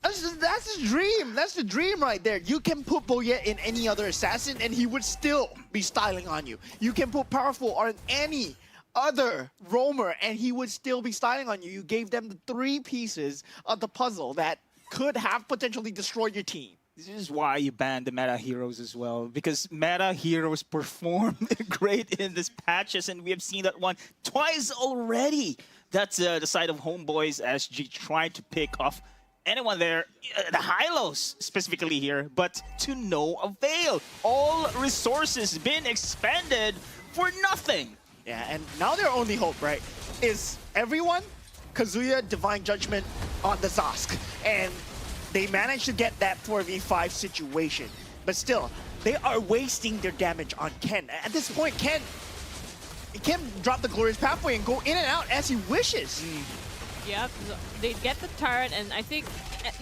[SPEAKER 3] the dream. That's the dream right there. You can put Boyet in any other assassin and he would still be styling on you. You can put Powerful on any other roamer and he would still be styling on you. You gave them the 3 pieces of the puzzle that could have potentially destroyed your team.
[SPEAKER 2] This is why you banned the meta heroes as well, because meta heroes perform great in this patches, and we have seen that one twice already. That's the side of Homeboys SG trying to pick off anyone there, the Hylos specifically here, but to no avail. All resources been expended for nothing.
[SPEAKER 3] Yeah, and now their only hope, right, is everyone, Kazuya, Divine Judgment on the Zask. And they managed to get that 4v5 situation. But still, they are wasting their damage on Ken. At this point, Ken drop the Glorious Pathway and go in and out as he wishes.
[SPEAKER 4] Yep, they get the turret, and I think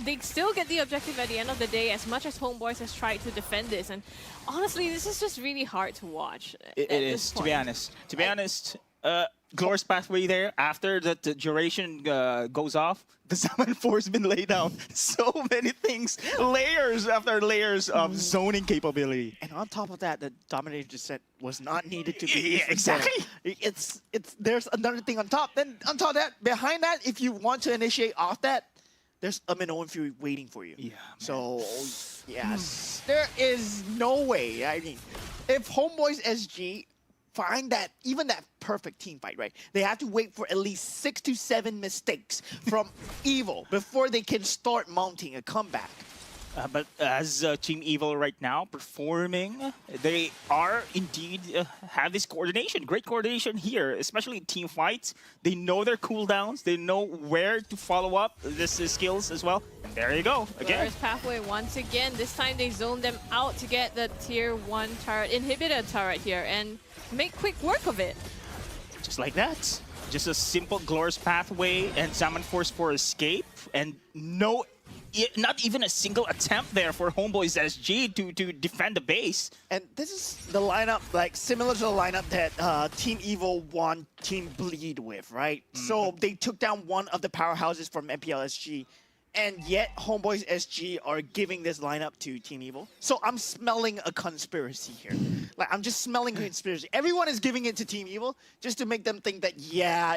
[SPEAKER 4] they still get the objective at the end of the day, as much as Homeboys has tried to defend this. And honestly, this is just really hard to watch.
[SPEAKER 2] It is, to be honest. To be honest, Glorious Pathway there, after the duration goes off, the Summon Force been laid down. So many things, layers after layers of zoning capability.
[SPEAKER 3] And on top of that, the Dominator Descent was not needed to be
[SPEAKER 2] Yeah, exactly.
[SPEAKER 3] There's another thing on top. Then on top of that, behind that, if you want to initiate off that, there's a Minoan Fury waiting for you.
[SPEAKER 2] Yeah.
[SPEAKER 3] So, yes, there is no way. I mean, if Homeboys SG find that, even that perfect team fight, right? They have to wait for at least 6 to 7 mistakes from Evil before they can start mounting a comeback.
[SPEAKER 2] But as Team Evil right now performing, they are indeed have this coordination, great coordination here, especially in team fights. They know their cooldowns, they know where to follow up this skills as well. And there you go, again.
[SPEAKER 4] Glorious Pathway once again. This time they zone them out to get the tier 1 turret, inhibitor turret here, and make quick work of it.
[SPEAKER 2] Just like that. Just a simple Glorious Pathway and Summon Force for escape, and not even a single attempt there for Homeboys SG to defend the base.
[SPEAKER 3] And this is the lineup, like similar to the lineup that Team Evil won Team Bleed with, right? So they took down one of the powerhouses from MPL SG, and yet Homeboys SG are giving this lineup to Team Evil. So I'm smelling a conspiracy here. Like, I'm just smelling a conspiracy. Everyone is giving it to Team Evil just to make them think that, yeah,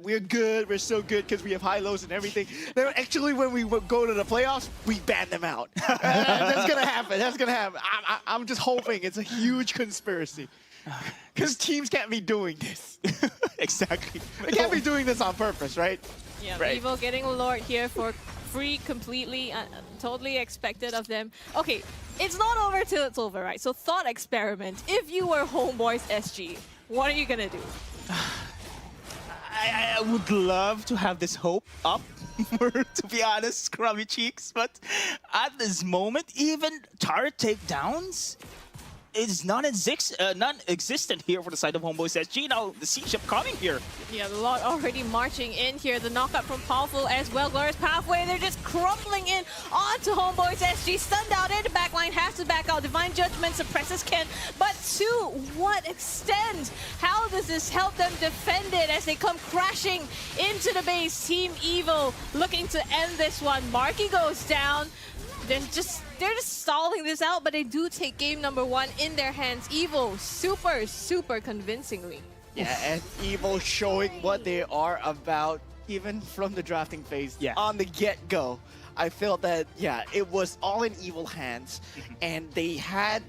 [SPEAKER 3] we're good, we're so good because we have high lows and everything. Then actually, when we go to the playoffs, we ban them out. That's gonna happen, that's gonna happen. I'm just hoping it's a huge conspiracy. Because teams can't be doing this.
[SPEAKER 2] Exactly.
[SPEAKER 3] They can't be doing this on purpose, right?
[SPEAKER 4] Yeah,
[SPEAKER 3] Right.
[SPEAKER 4] Evil getting Lord here for free completely, totally expected of them. Okay, it's not over till it's over, right? So thought experiment. If you were Homeboys SG, what are you gonna do?
[SPEAKER 2] I would love to have this hope up, to be honest, Scrubby Cheeks, but at this moment, even turret takedowns is non-existent here for the side of Homeboys SG. Now, the siege upcoming here.
[SPEAKER 4] Yeah, the Lord already marching in here. The knockup from Powerful as well. Glorious Pathway, they're just crumbling in onto Homeboys SG. Stunned out in the backline, has to back out. Divine Judgment suppresses Ken, but to what extent? How does this help them defend it as they come crashing into the base? Team Evil looking to end this one. Marky goes down. They're just stalling this out, but they do take game number 1 in their hands. Evil, super convincingly.
[SPEAKER 3] Yeah, and Evil showing what they are about, even from the drafting phase.
[SPEAKER 2] Yeah.
[SPEAKER 3] On the get-go, I felt that, yeah, it was all in Evil hands, and they had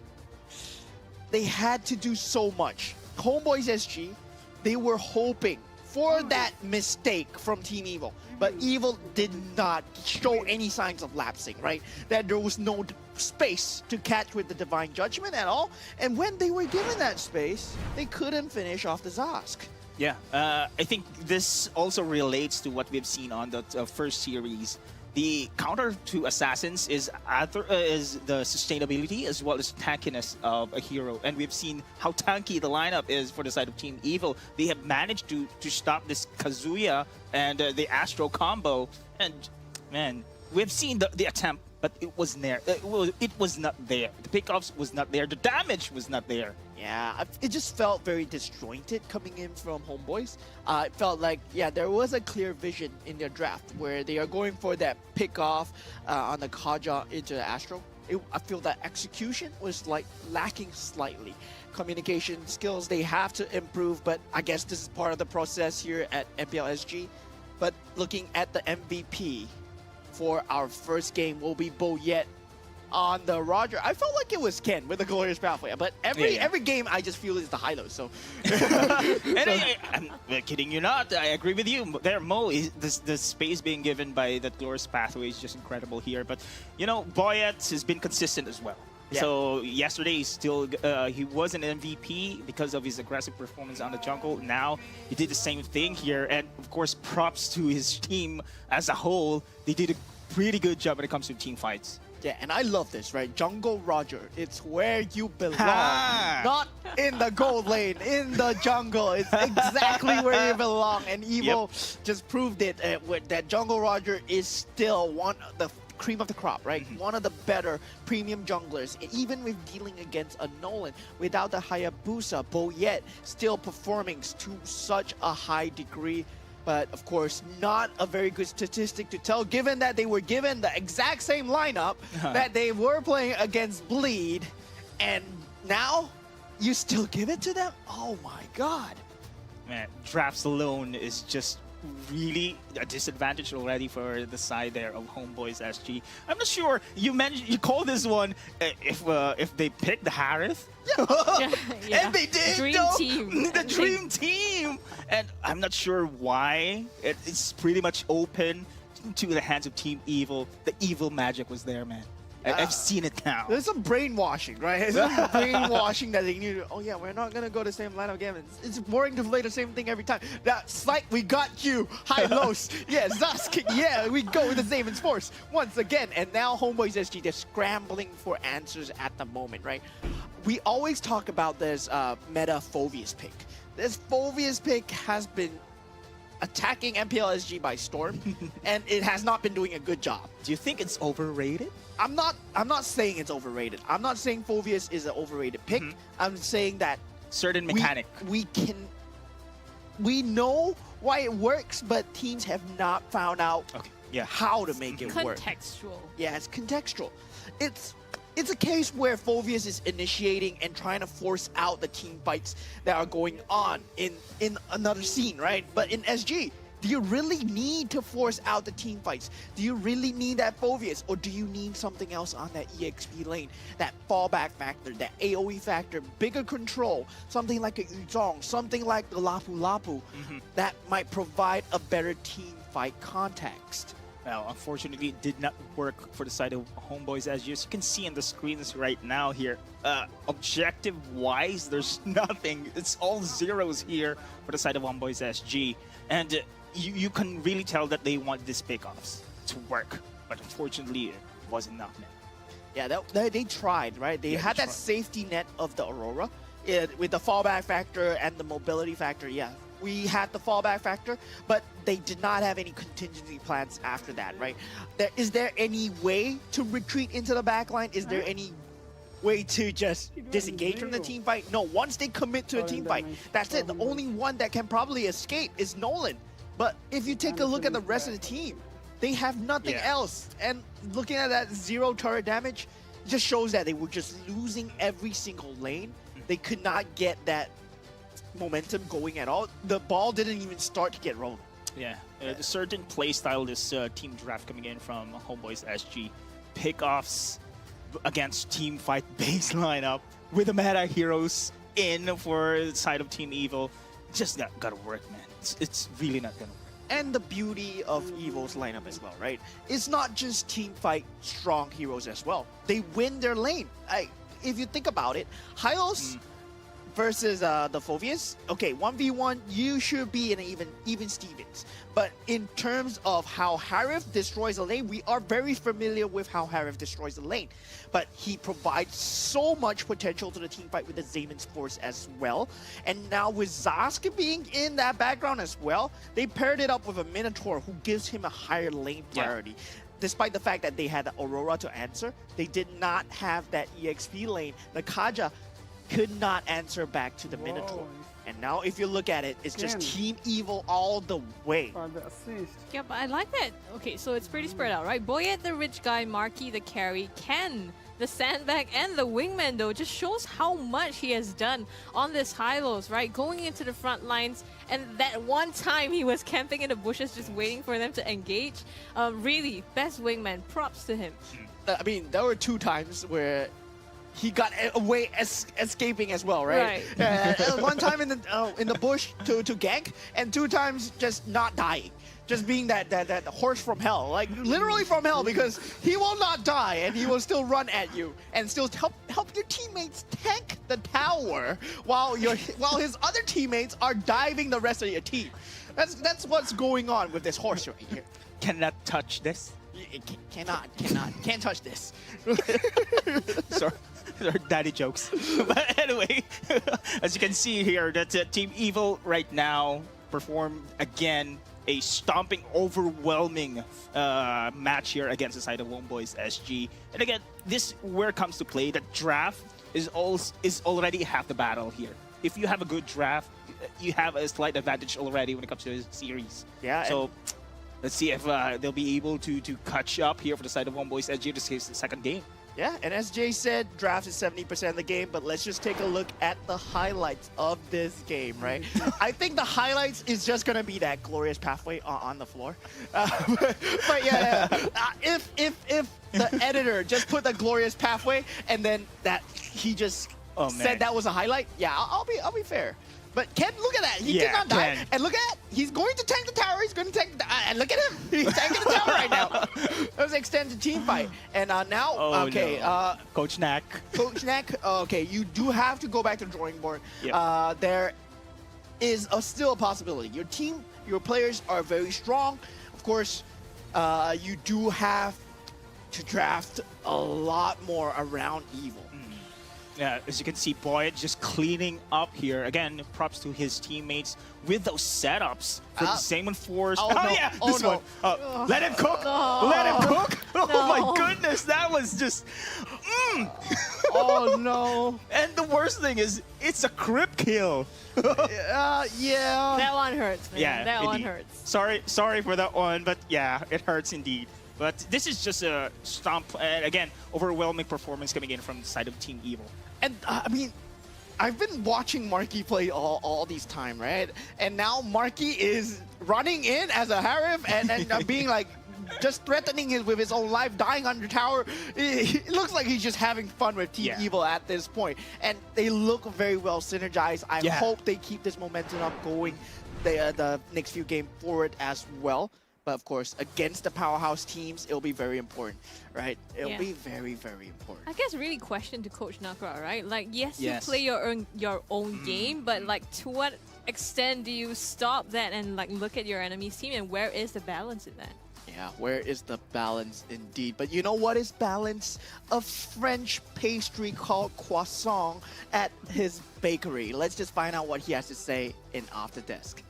[SPEAKER 3] to do so much. Homeboys SG, they were hoping for that mistake from Team Evil. But Evil did not show any signs of lapsing, right? That there was no space to catch with the Divine Judgment at all. And when they were given that space, they couldn't finish off the Zask.
[SPEAKER 2] Yeah, I think this also relates to what we've seen on the first series. the counter to assassins is the sustainability as well as tankiness of a hero, and we've seen how tanky the lineup is for the side of Team Evil. They have managed to stop this Kazuya and the Astro combo, and man, we've seen the attempt, but it was there. It was not there. The pickoffs was not there. The damage was not there.
[SPEAKER 3] Yeah, it just felt very disjointed coming in from Homeboys. It felt like, yeah, there was a clear vision in their draft where they are going for that pick off on the Kaja into the Astro. I feel that execution was like lacking slightly. Communication skills they have to improve, but I guess this is part of the process here at MPL SG. But looking at the MVP for our first game will be Boyet on the Roger. I felt like it was Ken with the Glorious Pathway, but every game I just feel is the high-low, so.
[SPEAKER 2] I'm kidding you not, I agree with you. There, Mo, the space being given by that Glorious Pathway is just incredible here. But, you know, Boyet has been consistent as well. Yeah. So yesterday he was an MVP because of his aggressive performance on the jungle. Now he did the same thing here, and of course props to his team as a whole. They did a pretty good job when it comes to team fights.
[SPEAKER 3] Yeah, and I love this, right? Jungle Roger, it's where you belong. Not in the gold lane, in the jungle. It's exactly where you belong. And Evo just proved it, that Jungle Roger is still one of the cream of the crop, right? One of the better premium junglers, even with dealing against a Nolan. Without the Hayabusa, Boyet still performing to such a high degree. But of course, not a very good statistic to tell, given that they were given the exact same lineup that they were playing against Bleed, and now you still give it to them? Oh my god.
[SPEAKER 2] Man, drafts alone is just really a disadvantage already for the side there of Homeboys SG. I'm not sure, you call this one if they pick the Harith.
[SPEAKER 4] Yeah.
[SPEAKER 2] And they did,
[SPEAKER 4] Dream team.
[SPEAKER 2] The dream team. And I'm not sure why. It's pretty much open to the hands of Team Evil. The evil magic was there, man. I've seen it now.
[SPEAKER 3] There's some brainwashing, right? There's some brainwashing that they need to, oh yeah, we're not going to go the same lineup again. It's boring to play the same thing every time. That's like, we got you, high-lows. Yeah, Zusk, yeah, we go with the Zaven's Force once again. And now Homeboys SG, they're scrambling for answers at the moment, right? We always talk about this meta Phoveus pick. This Phoveus pick has been attacking MPL SG by storm, and it has not been doing a good job.
[SPEAKER 2] Do you think it's overrated?
[SPEAKER 3] I'm not saying it's overrated. I'm not saying Phoveus is an overrated pick. I'm saying that
[SPEAKER 2] certain mechanic.
[SPEAKER 3] We know why it works, but teams have not found out how to make it work.
[SPEAKER 4] Contextual.
[SPEAKER 3] Yeah, it's contextual. It's a case where Phoveus is initiating and trying to force out the team fights that are going on in another scene, right? But in SG, do you really need to force out the team fights? Do you really need that Phoveus? Or do you need something else on that EXP lane? That fallback factor, that AoE factor, bigger control, something like a Yuzong, something like the Lapu Lapu, that might provide a better team fight context.
[SPEAKER 2] Well, unfortunately, it did not work for the side of Homeboys, as you can see on the screens right now here. Objective-wise, there's nothing. It's all zeros here for the side of Homeboys SG. And you can really tell that they want these pickoffs to work. But unfortunately, it wasn't enough, man.
[SPEAKER 3] Yeah, they tried, right? They had that safety net of the Aurora with the fallback factor and the mobility factor, we had the fallback factor, but they did not have any contingency plans after that, right? Is there any way to retreat into the backline? Is there any way to just disengage from the team fight? No, once they commit to a team fight, that's it. The only one that can probably escape is Nolan. But if you take a look at the rest of the team, they have nothing else. And looking at that 0 turret damage, just shows that they were just losing every single lane. They could not get that momentum going at all. The ball didn't even start to get rolled.
[SPEAKER 2] Yeah, a certain play style this team draft coming in from Homeboys SG. Pickoffs against team fight base lineup with the meta heroes in for the side of Team Evil. Just not gonna work, man. It's really not gonna work.
[SPEAKER 3] And the beauty of Evil's lineup as well, right? It's not just team fight strong heroes as well. They win their lane. If you think about it, Hylos versus the Phoveus, okay, 1v1, you should be in an even Stevens. But in terms of how Harif destroys a lane, we are very familiar with how Harif destroys a lane. But he provides so much potential to the team fight with the Zamon's Force as well. And now with Zaska being in that background as well, they paired it up with a Minotaur who gives him a higher lane priority. Despite the fact that they had the Aurora to answer, they did not have that EXP lane. The Kaja could not answer back to the Minotaur. And now if you look at it, it's just Team Evil all the way.
[SPEAKER 4] Yeah, but I like that. Okay, so it's pretty spread out, right? Boyet, the rich guy, Marky, the carry, Ken, the sandbag, and the wingman, though, just shows how much he has done on this Hylos, right? Going into the front lines, and that one time he was camping in the bushes just waiting for them to engage. Really, best wingman. Props to him.
[SPEAKER 3] I mean, there were 2 times where he got away escaping as well, right? One time in the bush to gank, and 2 times just not dying. Just being that horse from hell, like literally from hell, because he will not die and he will still run at you and still help your teammates tank the tower while his other teammates are diving the rest of your team. That's what's going on with this horse right here.
[SPEAKER 2] Cannot touch this.
[SPEAKER 3] Can't touch this.
[SPEAKER 2] Sorry. Daddy jokes. But anyway, as you can see here, that Team Evil right now performed again a stomping, overwhelming match here against the side of Homeboys SG. And again, this where it comes to play. The draft is already half the battle here. If you have a good draft, you have a slight advantage already when it comes to the series.
[SPEAKER 3] Yeah.
[SPEAKER 2] So let's see if they'll be able to catch up here for the side of Homeboys SG. This is the second game.
[SPEAKER 3] Yeah, and as Jay said, draft is 70% of the game, but let's just take a look at the highlights of this game, right? I think the highlights is just going to be that glorious pathway on the floor. But yeah, if the editor just put the glorious pathway and then that he just said that was a highlight, yeah, I'll be fair. But Ken, look at that. He did not die.
[SPEAKER 2] Ken.
[SPEAKER 3] And look at that. He's going to tank the tower. He's going to tank the and look at him. He's tanking the tower right now. That was an extended team fight. And now,
[SPEAKER 2] no. Coach Knack.
[SPEAKER 3] Coach Knack, okay, you do have to go back to the drawing board.
[SPEAKER 2] Yep.
[SPEAKER 3] There is still a possibility. Your team, your players are very strong. Of course, you do have to draft a lot more around Evil.
[SPEAKER 2] Yeah, as you can see, Boyd just cleaning up here. Again, props to his teammates with those setups for the Zaman Force. This one. Let him cook.
[SPEAKER 4] No.
[SPEAKER 2] Let him cook. Oh
[SPEAKER 4] No.
[SPEAKER 2] my goodness, that was just.
[SPEAKER 3] Oh no.
[SPEAKER 2] And the worst thing is, it's a crip kill.
[SPEAKER 3] Yeah.
[SPEAKER 4] That one hurts, man.
[SPEAKER 2] Yeah,
[SPEAKER 4] that one
[SPEAKER 2] indeed.
[SPEAKER 4] hurts.
[SPEAKER 2] Sorry for that one, but yeah, it hurts indeed. But this is just a stomp, and again, overwhelming performance coming in from the side of Team Evil.
[SPEAKER 3] And I mean, I've been watching Marky play all these time, right? And now Marky is running in as a Harif and being like, just threatening him with his own life, dying under tower. It looks like he's just having fun with Team Evil at this point. And they look very well synergized. I hope they keep this momentum up going the next few games forward as well. But of course, against the powerhouse teams, it'll be very important, right? It'll be very, very important.
[SPEAKER 4] I guess really question to Coach Nakra, right? Like, yes,
[SPEAKER 3] Yes.
[SPEAKER 4] you play your own game, but like, to what extent do you stop that and like look at your enemy's team, and where is the balance in that?
[SPEAKER 3] Yeah, where is the balance indeed? But you know what is balance? A French pastry called croissant at his bakery. Let's just find out what he has to say in Off the Desk.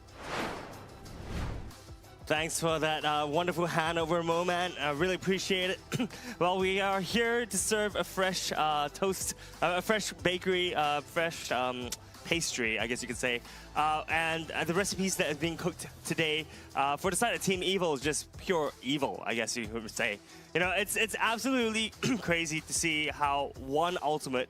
[SPEAKER 1] Thanks for that wonderful handover moment. I really appreciate it. Well, we are here to serve a fresh toast, a fresh bakery, fresh pastry, I guess you could say. And the recipes that are being cooked today for the side of Team Evil is just pure evil, I guess you would say. You know, it's absolutely crazy to see how one ultimate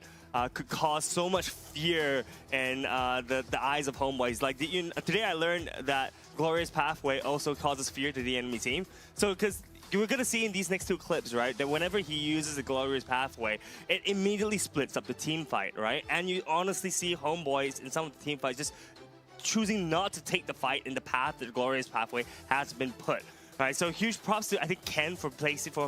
[SPEAKER 1] could cause so much fear in the eyes of homeboys. Like today I learned that Glorious Pathway also causes fear to the enemy team. So because we're going to see in these next 2 clips, right, that whenever he uses the Glorious Pathway, it immediately splits up the team fight, right? And you honestly see homeboys in some of the team fights just choosing not to take the fight in the path that the Glorious Pathway has been put. Right, so huge props to I think Ken for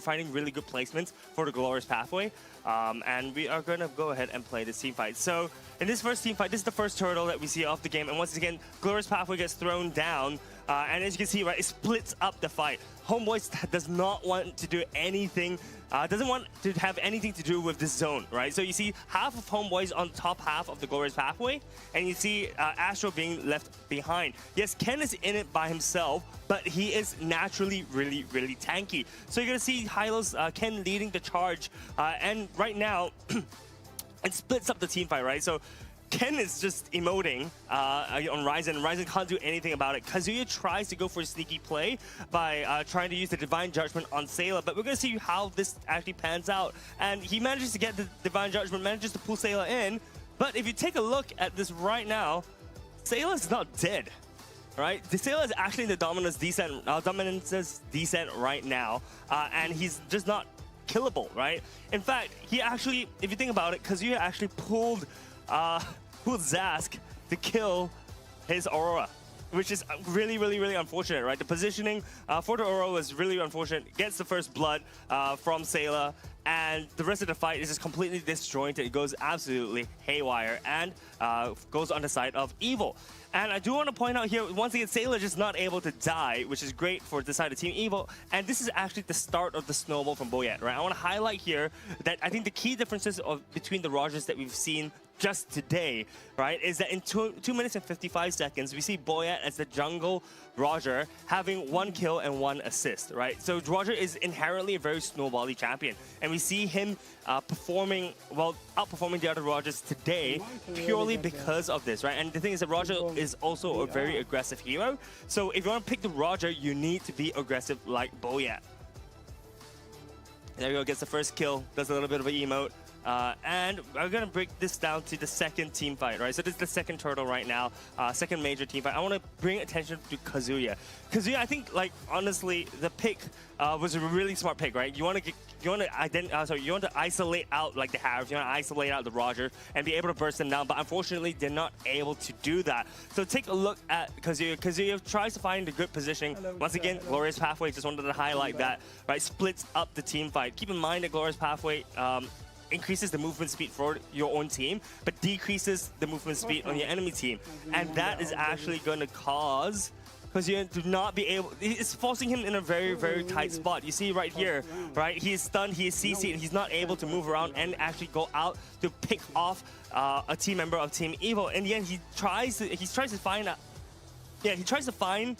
[SPEAKER 1] finding really good placements for the Glorious Pathway. And we are gonna go ahead and play this team fight. So in this first team fight, this is the first turtle that we see off the game. And once again, Glorious Pathway gets thrown down. And as you can see, right, it splits up the fight. Homeboys does not want to do anything, doesn't want to have anything to do with this zone, right? So you see half of Homeboys on the top half of the Glorious Pathway, and you see Astro being left behind. Yes, Ken is in it by himself, but he is naturally really, really tanky. So you're gonna see Hylos, Ken leading the charge, and right now, it splits up the team fight, right? So Ken is just emoting on Ryzen. Ryzen can't do anything about it. Kazuya tries to go for a sneaky play by trying to use the Divine Judgment on Sayla, but we're going to see how this actually pans out. And he manages to get the Divine Judgment, manages to pull Sayla in. But if you take a look at this right now, Sayla is not dead, right? The Sayla is actually in the Dominance's descent right now, and he's just not killable, right? In fact, he actually, if you think about it, Kazuya actually pulled Zask to kill his Aurora, which is really, really, really unfortunate, right? The positioning for the Aurora was really unfortunate. Gets the first blood from Sayla, and the rest of the fight is just completely disjointed. It goes absolutely haywire and goes on the side of Evil. And I do want to point out here, once again, Sayla just not able to die, which is great for the side of Team Evil. And this is actually the start of the snowball from Boyet, right? I want to highlight here that I think the key differences between the Rogers that we've seen just today, right, is that in 2 minutes and 55 seconds, we see Boyet as the jungle Roger having 1 kill and 1 assist, right? So Roger is inherently a very snowbally champion, and we see him outperforming the other Rogers today purely because of this, right? And the thing is that Roger is also a very aggressive hero, so if you want to pick the Roger, you need to be aggressive like Boyet. There we go, gets the first kill, does a little bit of an emote. And we're gonna break this down to the second team fight, right? So this is the second turtle right now, second major team fight. I want to bring attention to Kazuya. Kazuya, I think, like, honestly, the pick was a really smart pick, right? You want to isolate out like the Harrows, you want to isolate out the Roger and be able to burst them down. But unfortunately, they're not able to do that. So take a look at Kazuya. Kazuya tries to find a good position. Once again, Glorious Pathway. Just wanted to highlight that, right? Splits up the team fight. Keep in mind that Glorious Pathway increases the movement speed for your own team, but decreases the movement speed on your enemy team. And that is actually going to cause Kazuya to not be able, it's forcing him in a very, very tight spot. You see right here, right? He is stunned, he is CC'd, and he's not able to move around and actually go out to pick off a team member of Team Evil. In the end, he tries to find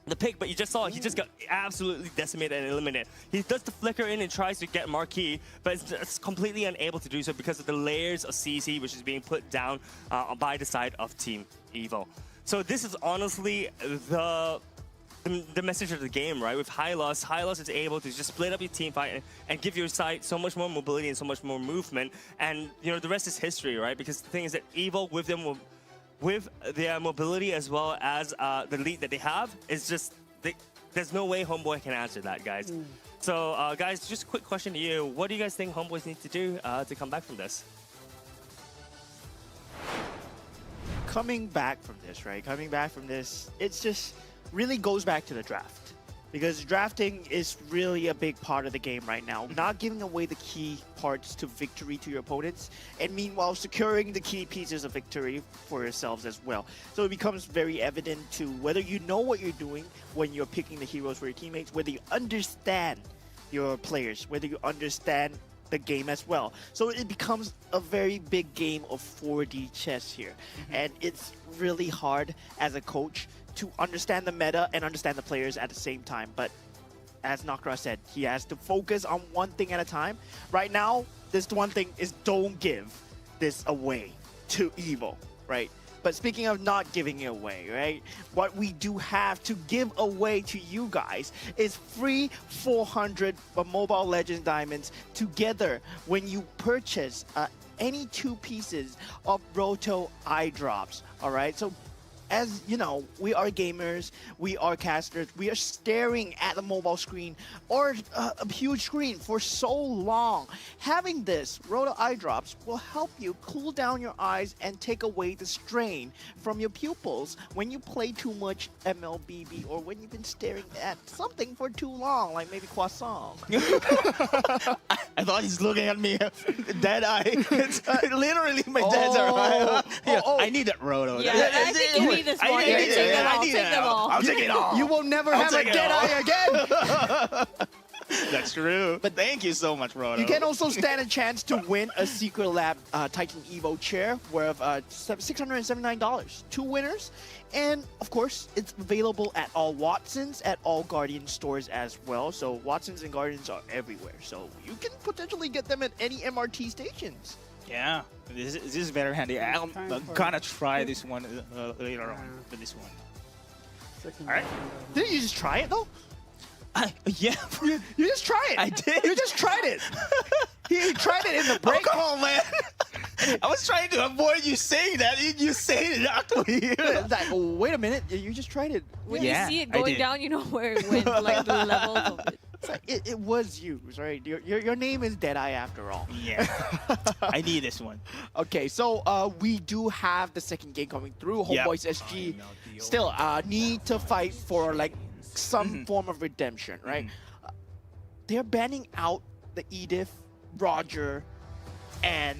[SPEAKER 1] the pick, but you just saw he just got absolutely decimated and eliminated. He does the flicker in and tries to get Marquis, but it's completely unable to do so because of the layers of CC which is being put down by the side of Team Evil. So this is honestly the message of the game, right? With Hylos, Hylos is able to just split up your team fight and give your side so much more mobility and so much more movement, and you know the rest is history, right? Because the thing is that Evil with their mobility as well as the lead that they have, is just, there's no way Homeboy can answer that, guys. So, guys, just a quick question to you. What do you guys think Homeboys need to do to come back from this?
[SPEAKER 3] Coming back from this, right? Coming back from this, it's just really goes back to the draft. Because drafting is really a big part of the game right now. Not giving away the key parts to victory to your opponents, and meanwhile securing the key pieces of victory for yourselves as well. So it becomes very evident to whether you know what you're doing when you're picking the heroes for your teammates, whether you understand your players, whether you understand the game as well. So it becomes a very big game of 4D chess here. And it's really hard as a coach to understand the meta and understand the players at the same time. But as Nakra said, he has to focus on one thing at a time. Right now, this one thing is don't give this away to Evil, right? But speaking of not giving it away, right? What we do have to give away to you guys is free 400 Mobile Legends diamonds together when you purchase any 2 pieces of Roto eye drops, all right? So as you know, we are gamers, we are casters, we are staring at the mobile screen or a huge screen for so long. Having this Roto eye drops will help you cool down your eyes and take away the strain from your pupils when you play too much MLBB or when you've been staring at something for too long, like maybe croissant.
[SPEAKER 2] I thought he's looking at me, dead eye. It's literally my dead eye. I need that Roto.
[SPEAKER 4] Yeah, I think you need this one. Take them all.
[SPEAKER 2] I'll take it all.
[SPEAKER 3] You will never have a dead eye again.
[SPEAKER 2] That's true. But thank you so much, Roto.
[SPEAKER 3] You can also stand a chance to win a Secret Lab Titan Evo chair worth $679. 2 winners. And of course, it's available at all Watsons, at all Guardian stores as well. So Watsons and Guardians are everywhere. So you can potentially get them at any MRT stations.
[SPEAKER 2] Yeah, this is very handy. I'm gonna try this one later on with this one. Alright.
[SPEAKER 3] Didn't you just try it though?
[SPEAKER 2] Yeah.
[SPEAKER 3] You just try it.
[SPEAKER 2] I did.
[SPEAKER 3] You just tried it. He tried it in the break.
[SPEAKER 2] Oh, come on, man. I was trying to avoid you saying that. You say it actually.
[SPEAKER 3] Like, oh, wait a minute. You just tried it.
[SPEAKER 4] When you see it going down, you know where it went, like the levels of it.
[SPEAKER 3] It's like, it was used, right? Your name is Deadeye after all.
[SPEAKER 2] Yeah. I need this one.
[SPEAKER 3] Okay, so we do have the second game coming through. Homeboys SG still need to fight for like some form of redemption, right? They're banning out the Edith, Roger, and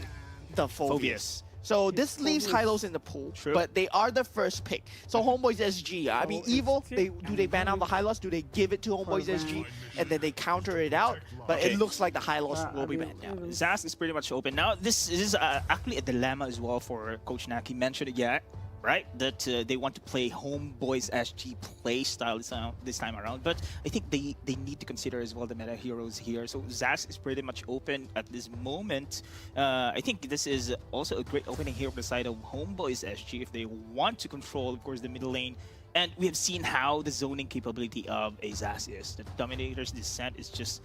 [SPEAKER 3] the Phobius. So this leaves Hylos in the pool, but they are the first pick. So Homeboys SG, I mean, Evil, do they ban out the Hylos? Do they give it to Homeboys SG and then they counter it out? But it looks like the Hylos will be banned out.
[SPEAKER 2] Zaz is pretty much open. Now, this is actually a dilemma as well for Coach Nak. He mentioned it, right? That they want to play Homeboys SG play style this time around. But I think they need to consider as well the meta heroes here. So Zaz is pretty much open at this moment. I think this is also a great opening here on the side of Homeboys SG if they want to control, of course, the middle lane. And we have seen how the zoning capability of a Zaz is. The Dominator's Descent is just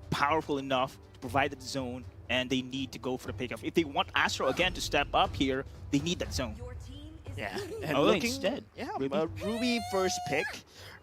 [SPEAKER 2] powerful enough to provide that zone, and they need to go for the pickoff. If they want Astro again to step up here, they need that zone.
[SPEAKER 3] Yeah, and
[SPEAKER 2] instead.
[SPEAKER 3] Yeah, Ruby first pick,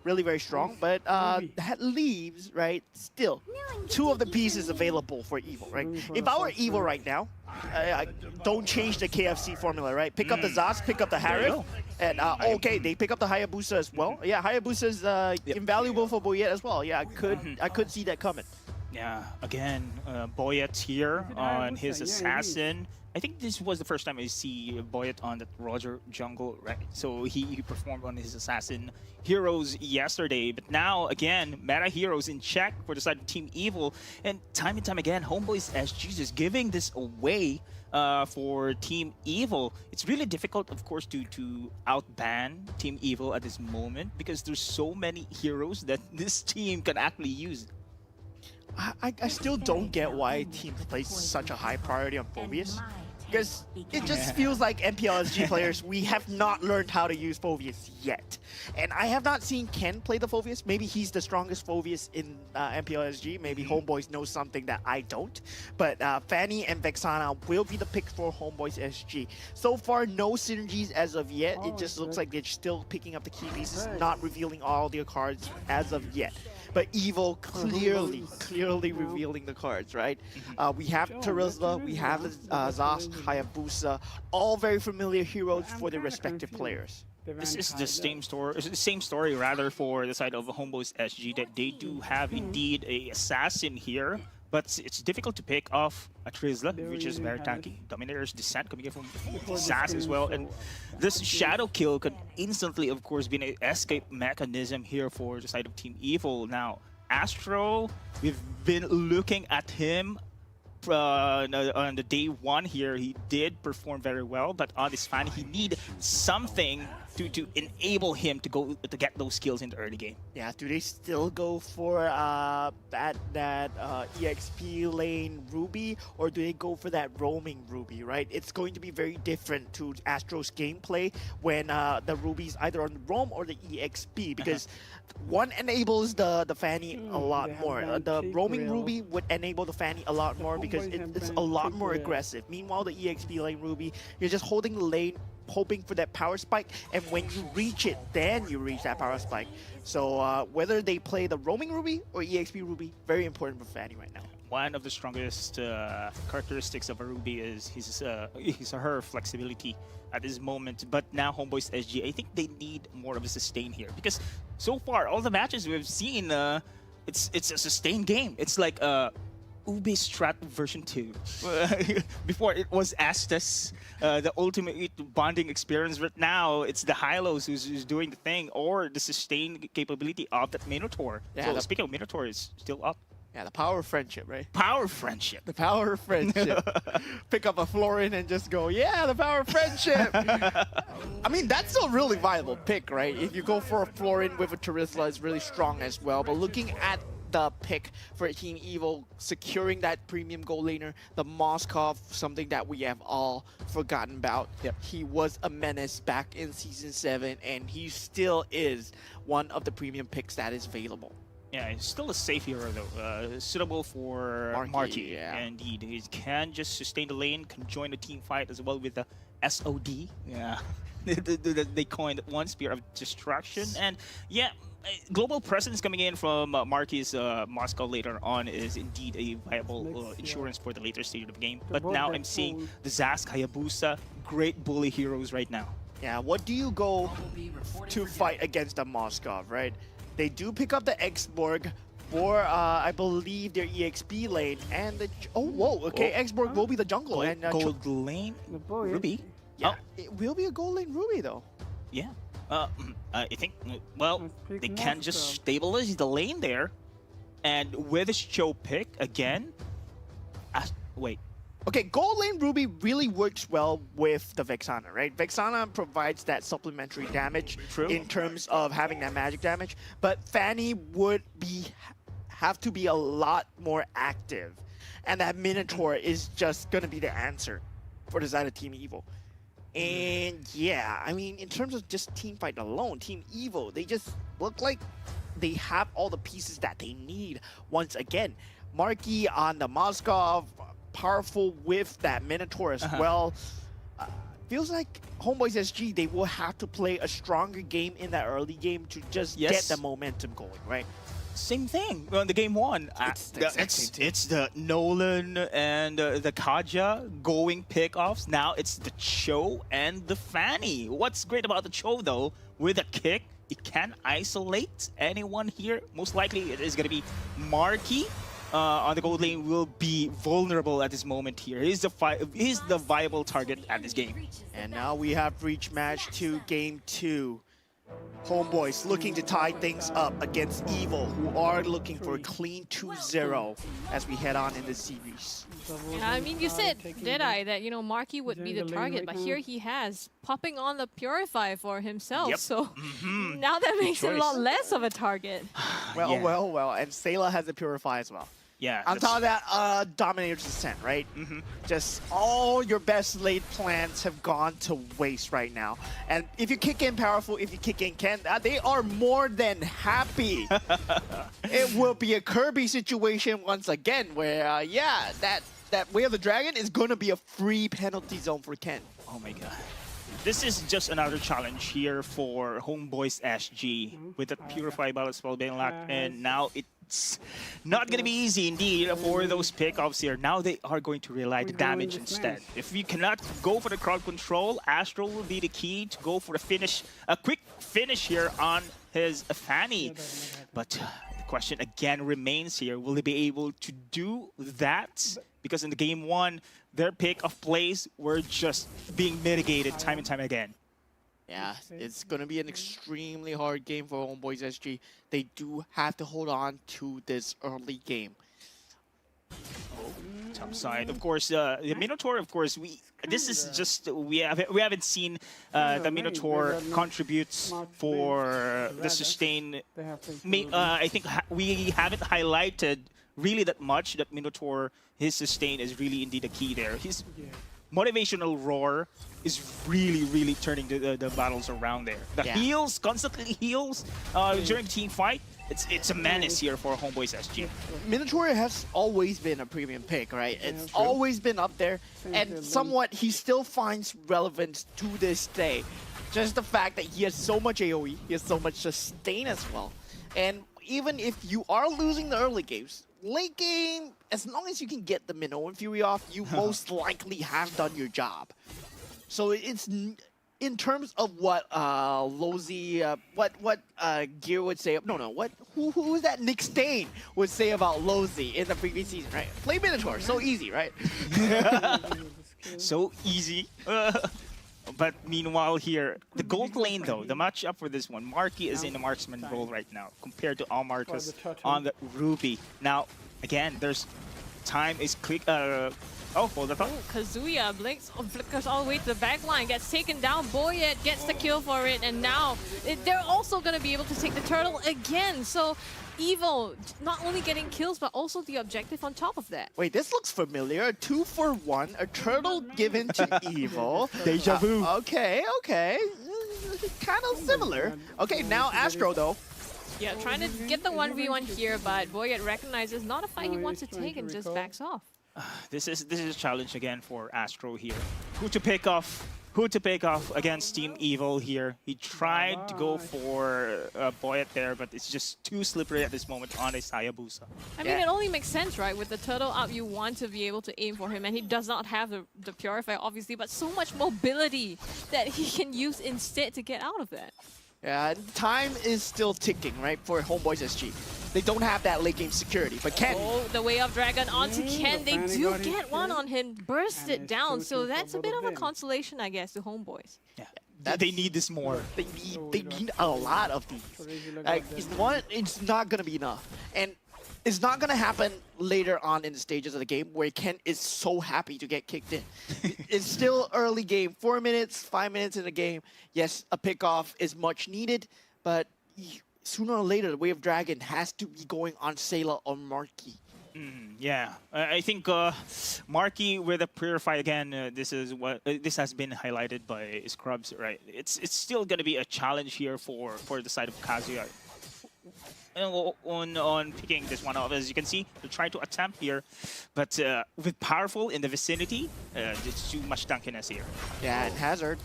[SPEAKER 3] really very strong, but that leaves, right, still 2 of the pieces available for Evil, right? If I were Evil right now, I don't change the KFC formula, right? Pick up the Zaz, pick up the Harith, and okay, they pick up the Hayabusa as well. Yeah, Hayabusa is invaluable for Boyet as well. Yeah, I could see that coming.
[SPEAKER 2] Yeah, again, Boyet here on his assassin. I think this was the first time I see Boyet on that Roger jungle, right? So he performed on his assassin heroes yesterday, but now again, meta heroes in check for the side of Team Evil, and time again, Homeboys SG is giving this away for Team Evil. It's really difficult, of course, to outban Team Evil at this moment because there's so many heroes that this team can actually use.
[SPEAKER 3] I still don't get why teams place such a high priority on Phobius. Because it just feels like MPLSG players, we have not learned how to use Phobius yet. And I have not seen Ken play the Phobius. Maybe he's the strongest Phobius in MPLSG. Maybe Homeboys knows something that I don't. But Fanny and Vexana will be the picks for Homeboys SG. So far, no synergies as of yet. It just looks like they're still picking up the key pieces, not revealing all their cards as of yet. But Evil clearly revealing the cards, right? We have Terizla, we have Zaz, Hayabusa, all very familiar heroes for their respective players.
[SPEAKER 2] This is the same story rather for the side of Homeboys SG, that they do have indeed a assassin here, but it's difficult to pick off a Terizla, which is very tanky. Dominator's Descent coming in from Zaz as well, and this shadow kill could instantly, of course, be an escape mechanism here for the side of Team Evil. Now, Astro, we've been looking at him on the day 1 here. He did perform very well, but on this fan, he need something to enable him to get those skills in the early game.
[SPEAKER 3] Yeah, do they still go for that EXP lane Ruby, or do they go for that roaming Ruby, right? It's going to be very different to Astro's gameplay when the Ruby's either on the roam or the EXP, because one enables the Fanny a lot more. The roaming Ruby would enable the Fanny a lot more because it's a lot more aggressive. Meanwhile, the EXP lane Ruby, you're just holding the lane hoping for that power spike, and when you reach it, then you reach that power spike. So whether they play the roaming Ruby or EXP Ruby, very important for Fanny right now.
[SPEAKER 2] One of the strongest characteristics of a Ruby is his or her flexibility at this moment. But now Homeboys SG, I think they need more of a sustain here, because so far all the matches we've seen, it's a sustained game. It's like Ube Strat version 2. Before it was Astus, the ultimate bonding experience. But now it's the Hylos who's doing the thing, or the sustained capability of that Minotaur.
[SPEAKER 3] Yeah,
[SPEAKER 2] so speaking of Minotaur, is still up.
[SPEAKER 3] Yeah, the power of friendship, right?
[SPEAKER 2] Power of friendship.
[SPEAKER 3] The power of friendship. Pick up a Florin and just go, yeah, the power of friendship. I mean, that's a really viable pick, right? If you go for a Florin with a Terizla, it's really strong as well. But looking at the pick for Team Evo, securing that premium gold laner, the Moskov, something that we have all forgotten about.
[SPEAKER 2] Yep.
[SPEAKER 3] He was a menace back in Season 7, and he still is one of the premium picks that is available.
[SPEAKER 2] Yeah, it's still a safe hero though, suitable for Marky.
[SPEAKER 3] Yeah.
[SPEAKER 2] Indeed, he can just sustain the lane, can join the team fight as well with the SOD. Yeah, they coined one Spear of Destruction, and yeah, global presence coming in from Marky's Moscow later on is indeed a viable insurance for the later stage of the game. But now I'm seeing the Zask, Hayabusa, great bully heroes right now.
[SPEAKER 3] Yeah, what do you go to fight against the Moskov, right? They do pick up the Xborg for, I believe, their EXP lane, and the... Oh, whoa, okay, Xborg will be the jungle. And
[SPEAKER 2] gold lane Ruby?
[SPEAKER 3] Yeah, it will be a gold lane Ruby, though.
[SPEAKER 2] Yeah. I think, well, they can just stabilize the lane there, and with this Cho pick, again... wait.
[SPEAKER 3] Okay, gold lane Ruby really works well with the Vexana, right? Vexana provides that supplementary damage in terms of having that magic damage, but Fanny would have to be a lot more active, and that Minotaur is just gonna be the answer for the side of Team Evo. And yeah, I mean, in terms of just team fight alone, Team Evo, they just look like they have all the pieces that they need once again. Marky on the Moskov, powerful with that Minotaur as well. Feels like Homeboys SG, they will have to play a stronger game in that early game to just get the momentum going, right?
[SPEAKER 2] Same thing on the game one. It's the Nolan and the Kaja going pickoffs. Now it's the Cho and the Fanny. What's great about the Cho though, with a kick, it can isolate anyone here. Most likely it is going to be Marky. On the gold lane will be vulnerable at this moment here. He's the viable target at this game.
[SPEAKER 3] And now we have reached match 2, game 2. Homeboys looking to tie things up against Evil, who are looking for a clean 2-0 as we head on in this series.
[SPEAKER 4] Yeah, I mean, you said, did I, that, you know, Marky would be the target, but here he has popping on the Purify for himself.
[SPEAKER 3] Yep.
[SPEAKER 4] So now that makes it a lot less of a target.
[SPEAKER 3] Well, and Sayla has the Purify as well.
[SPEAKER 2] Yeah.
[SPEAKER 3] On top of that, Dominator's Descent, right? Just all your best laid plans have gone to waste right now. And if you kick in Powerful, if you kick in Ken, they are more than happy. It will be a Kirby situation once again where, yeah, that Way of the Dragon is going to be a free penalty zone for Ken.
[SPEAKER 2] Oh my god. This is just another challenge here for Homeboys SG with the Purify Ballot spell being locked in. Now it's not going to be easy indeed for those pickoffs here. Now they are going to rely the damage instead. If you cannot go for the crowd control, Astral will be the key to go for the finish, a quick finish here on his Fanny. But the question again remains here, will they be able to do that? Because in the game one, their pick of plays were just being mitigated time and time again.
[SPEAKER 3] Yeah, it's going to be an extremely hard game for Homeboys SG. They do have to hold on to this early game.
[SPEAKER 2] Top side, of course, the Minotaur. Of course, we haven't seen the Minotaur contributes for the sustain. I think we haven't highlighted really that much that Minotaur. His sustain is really indeed a key there. motivational roar is really turning the battles around there. The heals, constantly heals during the team fight. It's a menace here for Homeboys SG.
[SPEAKER 3] Minotaur has always been a premium pick, right? It's always been up there, and somewhat he still finds relevance to this day. Just the fact that he has so much AoE, he has so much sustain as well. And even if you are losing the early games, late game, as long as you can get the Minnow and Fury off, you most likely have done your job. So it's in terms of what Lozy, what Gear would say. Who is that? Nick Stain would say about Lozy in the previous season, right? Play Minotaur, so easy, right?
[SPEAKER 2] So easy. But meanwhile here, the gold lane though, the matchup for this one, Marky is in a marksman role right now compared to Almarcus on the Ruby. Now, again, there's time is quick. Hold up.
[SPEAKER 4] Kazuya blinks, flickers all the way to the back line, gets taken down. Boyet gets the kill for it, and now they're also going to be able to take the turtle again. So Evil not only getting kills, but also the objective on top of that.
[SPEAKER 3] Wait, this looks familiar. 2 for 1, a turtle given to Evil.
[SPEAKER 2] Deja vu.
[SPEAKER 3] Okay. Kind of similar. Okay, now Astro though.
[SPEAKER 4] Yeah, trying to get the 1v1 here, but Boyet recognizes not a fight he wants to take and just backs off.
[SPEAKER 2] This is a challenge again for Astro here. Who to pick off against Team Evil here. He tried to go for Boyet there, but it's just too slippery at this moment on his Hayabusa.
[SPEAKER 4] I mean, it only makes sense, right? With the turtle up, you want to be able to aim for him, and he does not have the Purify, obviously, but so much mobility that he can use instead to get out of that.
[SPEAKER 3] Yeah, time is still ticking, right, for Homeboys SG. They don't have that late game security, but Ken...
[SPEAKER 4] Oh, the Way of Dragon onto Ken. They do get one on him, burst it down, so that's a bit of a consolation, I guess, to Homeboys.
[SPEAKER 2] Yeah, they need this more.
[SPEAKER 3] They need a lot of these. Like, it's not going to be enough. And it's not going to happen later on in the stages of the game where Ken is so happy to get kicked in. It's still early game, 4 minutes, 5 minutes in the game. Yes, a pickoff is much needed, but sooner or later, the Way of Dragon has to be going on Sailor or Marky.
[SPEAKER 2] Yeah, I think Marky with a Purify again. This has been highlighted by Scrubs, right? It's still gonna be a challenge here for the side of Kazuya. On picking this one off, as you can see, they're trying to attempt here, but with Powerful in the vicinity, it's too much tankiness here.
[SPEAKER 3] Yeah, and Hazard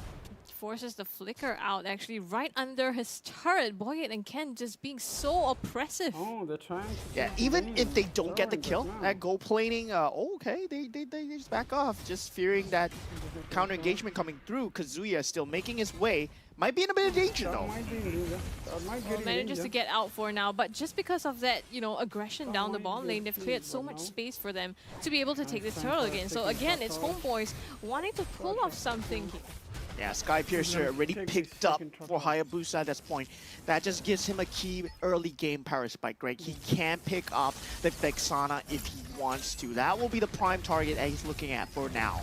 [SPEAKER 4] forces the flicker out actually right under his turret. Boyet and Ken just being so oppressive.
[SPEAKER 8] Oh, they're trying to...
[SPEAKER 3] Yeah, even if they don't get the kill, that goal planing, okay, they just back off, just fearing that counter engagement coming through. Kazuya is still making his way. Might be in a bit of danger though.
[SPEAKER 4] Manages to get out for now, but just because of that, aggression down the bottom lane, they've cleared so much space for them to be able to take the turtle again. So again, it's Homeboys wanting to pull off something here.
[SPEAKER 3] Yeah, Sky Piercer already picked up for Hayabusa at this point. That just gives him a key early game power spike, right? He can pick up the Vexana if he wants to. That will be the prime target that he's looking at for now.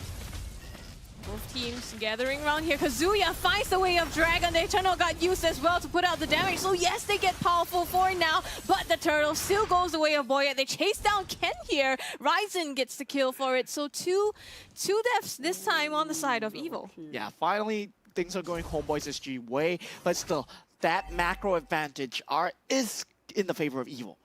[SPEAKER 4] Both teams gathering around here. Kazuya finds the Way of Dragon. The Eternal got used as well to put out the damage. So yes, they get powerful for now, but the turtle still goes the way of Boyet. They chase down Ken here. Ryzen gets the kill for it. So two deaths this time on the side of Evil.
[SPEAKER 3] Yeah, finally things are going Homeboys SG way, but still, that macro advantage is in the favor of Evil.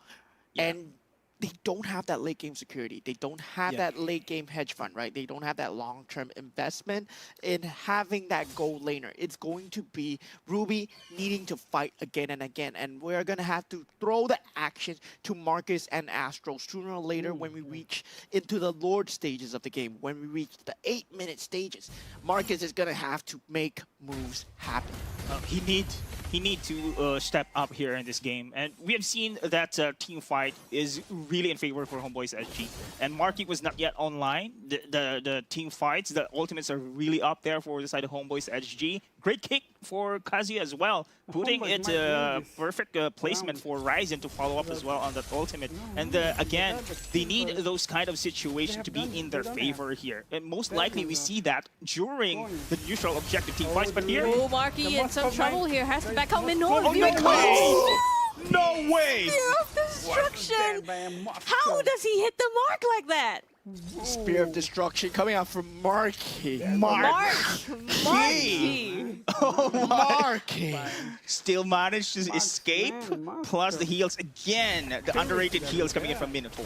[SPEAKER 3] Yeah. And they don't have that late game security. They don't have that late game hedge fund, right? They don't have that long-term investment in having that gold laner. It's going to be Ruby needing to fight again and again. And we're going to have to throw the action to Marcus and Astro sooner or later when we reach into the Lord stages of the game. When we reach the 8-minute stages, Marcus is going to have to make moves happen.
[SPEAKER 2] He need to step up here in this game, and we have seen that team fight is really in favor for Homeboys SG. And Marky was not yet online. The team fights, the ultimates are really up there for the side of Homeboys SG. Great kick for Kazuya as well, putting it perfect placement for Ryzen to follow up as well on that ultimate. And again, they need those kind of situations to be in their favor here. And most likely we see that during the neutral objective team fights. But here,
[SPEAKER 4] Marky in some trouble here, has to back out Minor.
[SPEAKER 2] No way!
[SPEAKER 4] Fear of destruction! How does he hit the mark like that?
[SPEAKER 3] Spear of Destruction coming out from Marky.
[SPEAKER 4] Marky.
[SPEAKER 2] Oh my.
[SPEAKER 3] Marky.
[SPEAKER 2] Still managed to escape. Plus the heals again. The underrated heals coming in from Minotaur.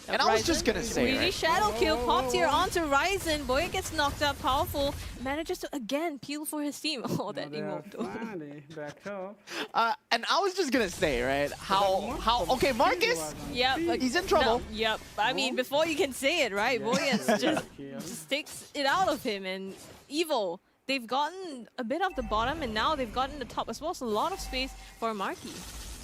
[SPEAKER 3] And I was just gonna say,
[SPEAKER 4] Greedy
[SPEAKER 3] right?
[SPEAKER 4] shadow kill popped here onto Ryzen. Boy gets knocked out. Powerful manages to again peel for his team. Oh, that emote though.
[SPEAKER 8] Back up.
[SPEAKER 3] And I was just gonna say, right? How? Okay, Marcus.
[SPEAKER 4] Yep,
[SPEAKER 3] He's in trouble.
[SPEAKER 4] No, yep. I mean, before you can say it, right? Boyens just takes it out of him. And Evo, they've gotten a bit off the bottom, and now they've gotten the top as well. So a lot of space for Marky.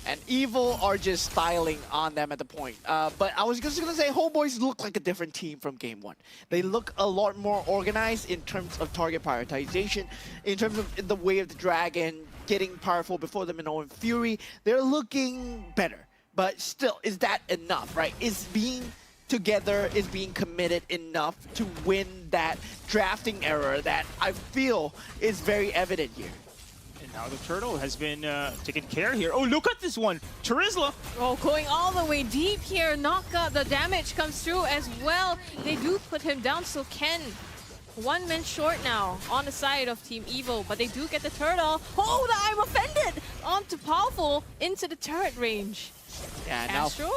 [SPEAKER 3] And Evil are just styling on them at the point. But I was just gonna say, Homeboys look like a different team from Game 1. They look a lot more organized in terms of target prioritization, in terms of the way of the dragon, getting powerful before the Minoan Fury. They're looking better. But still, is that enough, right? Is being together, is being committed enough to win that drafting error that I feel is very evident here?
[SPEAKER 2] Now the turtle has been taken care here. Oh, look at this one. Charizla.
[SPEAKER 4] Oh, going all the way deep here. Knockout. The damage comes through as well. They do put him down. So Ken, 1 man short now on the side of Team Evo. But they do get the turtle. Oh, I'm offended. Onto Powerful into the turret range.
[SPEAKER 3] Yeah, now
[SPEAKER 4] Astro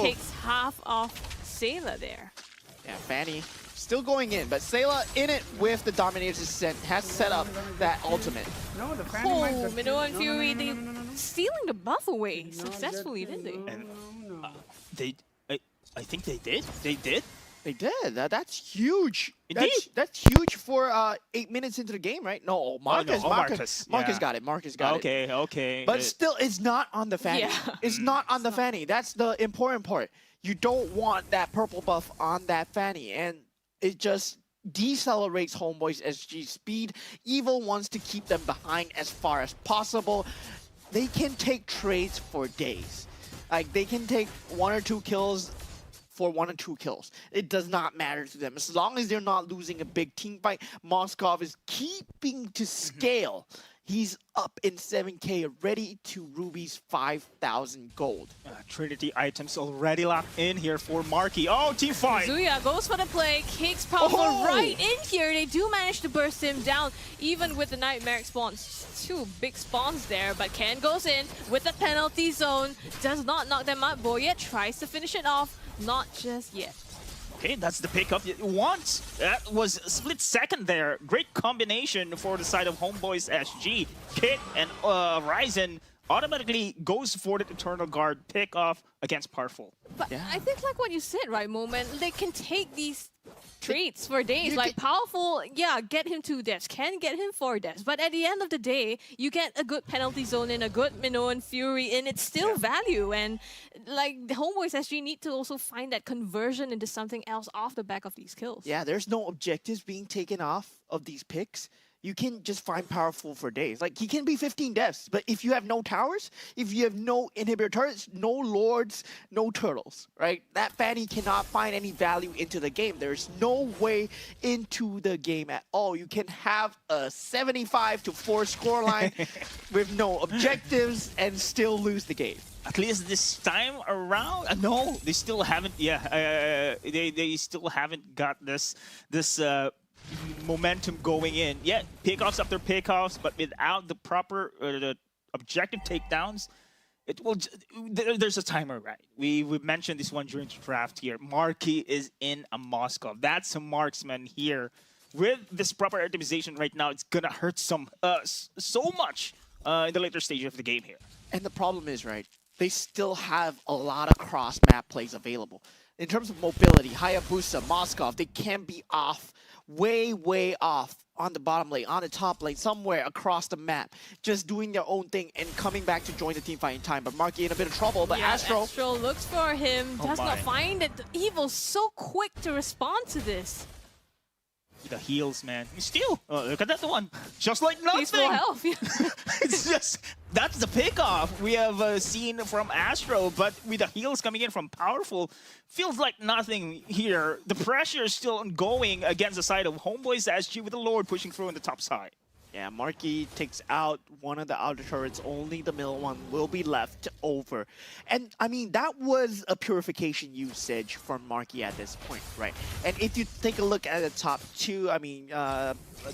[SPEAKER 4] takes half off Sayla there.
[SPEAKER 3] Yeah, Fanny still going in, but Sayla in it with the Dominator's Descent has set up that ultimate.
[SPEAKER 8] No, the
[SPEAKER 4] Oh, Minoan Fury, they stealing the buff away successfully, didn't they?
[SPEAKER 2] And I think they did. They did.
[SPEAKER 3] They did. That's huge.
[SPEAKER 2] Indeed.
[SPEAKER 3] That's huge for 8 minutes into the game, right? No, Marcus. Marcus
[SPEAKER 2] Yeah.
[SPEAKER 3] got it. Marcus got it.
[SPEAKER 2] Okay.
[SPEAKER 3] But still, it's not on the Fanny.
[SPEAKER 4] Yeah.
[SPEAKER 3] It's not on the Fanny. That's the important part. You don't want that purple buff on that Fanny, and it just decelerates Homeboy's SG speed. Evil wants to keep them behind as far as possible. They can take trades for days. Like, they can take 1 or 2 kills for 1 or 2 kills. It does not matter to them. As long as they're not losing a big team fight, Moskov is keeping to scale. He's up in 7K, ready to Ruby's 5,000 gold.
[SPEAKER 2] Trinity items already locked in here for Marky. Oh, team fight!
[SPEAKER 4] Zuya goes for the play, kicks Powerful right in here. They do manage to burst him down, even with the Nightmare spawns. 2 big spawns there, but Ken goes in with the penalty zone. Does not knock them out. Boyet tries to finish it off. Not just yet.
[SPEAKER 2] Okay, that's the pickup you want. That was a split second there. Great combination for the side of Homeboys SG. Kit and Ryzen automatically goes for the Eternal Guard pick off against Powerful.
[SPEAKER 4] But I think like what you said, right, Moment, they can take these traits for days. Like Powerful, yeah, get him 2 deaths, can get him 4 deaths. But at the end of the day, you get a good penalty zone in, a good Minoan Fury in, it's still value. And like the Homeboys SG need to also find that conversion into something else off the back of these kills.
[SPEAKER 3] Yeah, there's no objectives being taken off of these picks. You can just find Powerful for days. Like, he can be 15 deaths, but if you have no towers, if you have no inhibitor turrets, no lords, no turtles, right? That Fanny cannot find any value into the game. There's no way into the game at all. You can have a 75-4 scoreline with no objectives and still lose the game.
[SPEAKER 2] At least this time around, no, they still haven't. Yeah, they still haven't got this momentum going in. Yeah, pickoffs after pickoffs, but without the proper the objective takedowns, it will. There's a timer, right? We mentioned this one during the draft here. Marky is in a Moskov. That's a marksman here. With this proper itemization right now, it's gonna hurt so much in the later stage of the game here.
[SPEAKER 3] And the problem is, right, they still have a lot of cross-map plays available. In terms of mobility, Hayabusa, Moskov, they can be off, way off on the bottom lane, on the top lane, somewhere across the map, just doing their own thing and coming back to join the team fight in time. But Marky in a bit of trouble, but
[SPEAKER 4] yeah,
[SPEAKER 3] Astro
[SPEAKER 4] looks for him, does not find it. Evil's so quick to respond to this.
[SPEAKER 2] The heals, man. Still, look at that one. Just like nothing.
[SPEAKER 4] Peaceful health.
[SPEAKER 2] It's just, that's the pickoff we have seen from Astro, but with the heals coming in from Powerful, feels like nothing here. The pressure is still ongoing against the side of Homeboys SG with the Lord pushing through on the top side.
[SPEAKER 3] Yeah, Marky takes out one of the outer turrets. Only the middle one will be left over. And I mean, that was a purification usage from Marky at this point, right? And if you take a look at the top two, I mean,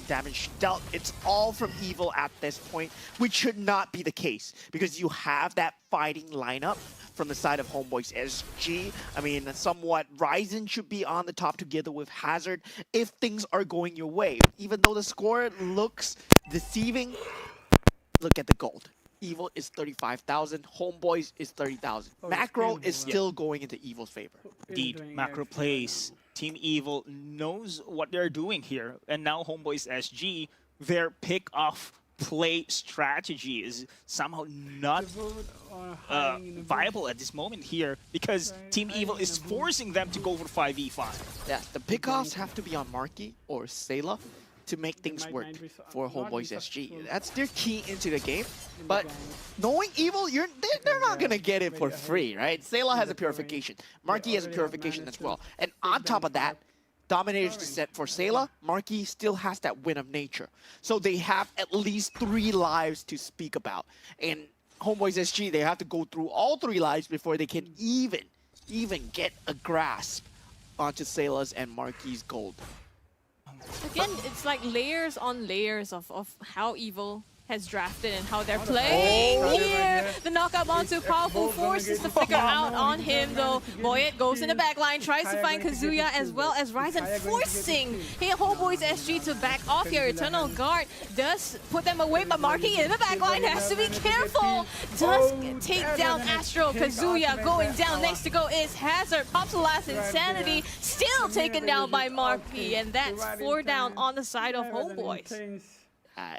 [SPEAKER 3] damage dealt, it's all from Evil at this point, which should not be the case because you have that fighting lineup from the side of Homeboys SG. I mean, somewhat Ryzen should be on the top together with Hazard if things are going your way. Even though the score looks deceiving, look at the gold. Evil is 35,000, Homeboys is 30,000. Macro is still going into Evil's favor.
[SPEAKER 2] Indeed, macro plays. Team Evil knows what they're doing here. And now Homeboys SG, their pick-off play strategy is somehow not viable at this moment here because Team Evil is forcing them to go for 5v5.
[SPEAKER 3] Yeah, the pickoffs have to be on Marky or Sayla to make things work for Homeboys SG. That's their key into the game. But knowing Evil, they're not going to get it for free, right? Sayla has a purification. Marky has a purification as well. And on top of that, Dominator's Descent for Sayla, Marky still has that Wind of Nature. So they have at least 3 lives to speak about. And Homeboys SG, they have to go through all 3 lives before they can even get a grasp onto Sayla's and Marky's gold.
[SPEAKER 4] Again, it's like layers on layers of how Evil has drafted and how they're playing here. The knockup onto powerful forces to figure out on him though. Boyet goes in the back line, tries to find Kazuya as well as Ryzen, forcing Homeboys SG to back off here. Eternal Guard does put them away, but Marky in the back line has to be careful. Does take down Astro. Kazuya going down. Next to go is Hazard. Pops the last Insanity, still taken down by Marky, and that's 4 down on the side of Homeboys.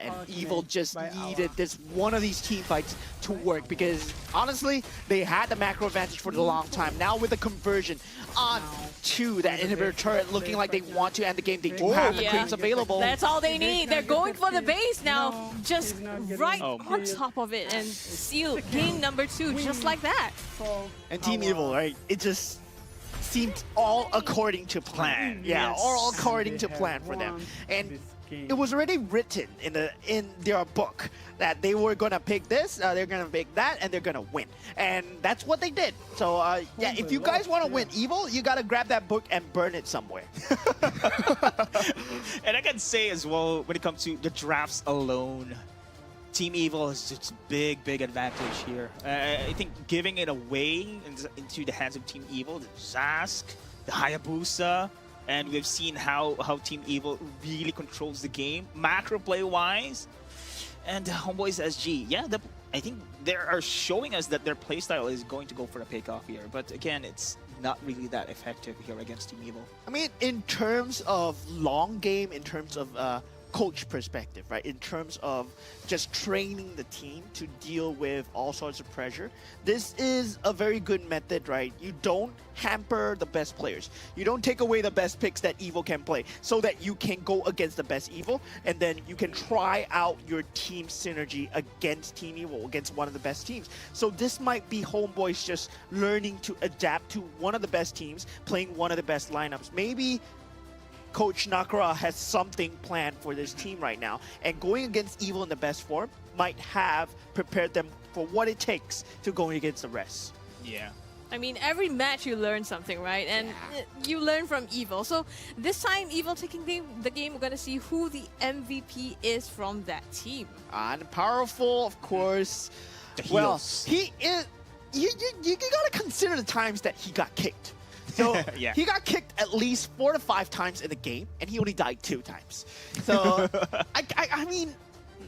[SPEAKER 3] And Evil just needed one of these team fights to work because honestly, they had the macro advantage for a long time. Now with the conversion on to that inhibitor turret, looking like they want to end the game, they do have the creeps available.
[SPEAKER 4] That's all they need. They're going for the base now, just right on top of it and seal game number 2 just like that.
[SPEAKER 3] And Team Evil, right? It just seemed all according to plan. Yeah, all according to plan for them. And it was already written in their book that they were gonna pick this, they're gonna pick that, and they're gonna win. And that's what they did. So yeah, if you guys want to win Evil, you gotta grab that book and burn it somewhere.
[SPEAKER 2] And I can say as well, when it comes to the drafts alone, Team Evil has just big advantage here. I think giving it away into the hands of Team Evil, the Zask, the Hayabusa, and we've seen how Team Evil really controls the game, macro play-wise. And Homeboys SG, yeah, I think they are showing us that their playstyle is going to go for a pick-off here. But again, it's not really that effective here against Team Evil.
[SPEAKER 3] I mean, in terms of long game, in terms of coach perspective, right? In terms of just training the team to deal with all sorts of pressure, this is a very good method, right? You don't hamper the best players. You don't take away the best picks that Evil can play so that you can go against the best Evil, and then you can try out your team synergy against Team Evil, against one of the best teams. So this might be Homeboys just learning to adapt to one of the best teams, playing one of the best lineups. Maybe Coach Nakara has something planned for this team right now, and going against Evil in the best form might have prepared them for what it takes to go against the rest.
[SPEAKER 2] Yeah.
[SPEAKER 4] I mean, every match you learn something, right? And you learn from Evil. So this time, Evil taking the game, we're going to see who the MVP is from that team.
[SPEAKER 3] And powerful, of course. Well, he is... You got to consider the times that he got kicked. So he got kicked at least 4 to 5 times in the game, and he only died 2 times. So, I mean,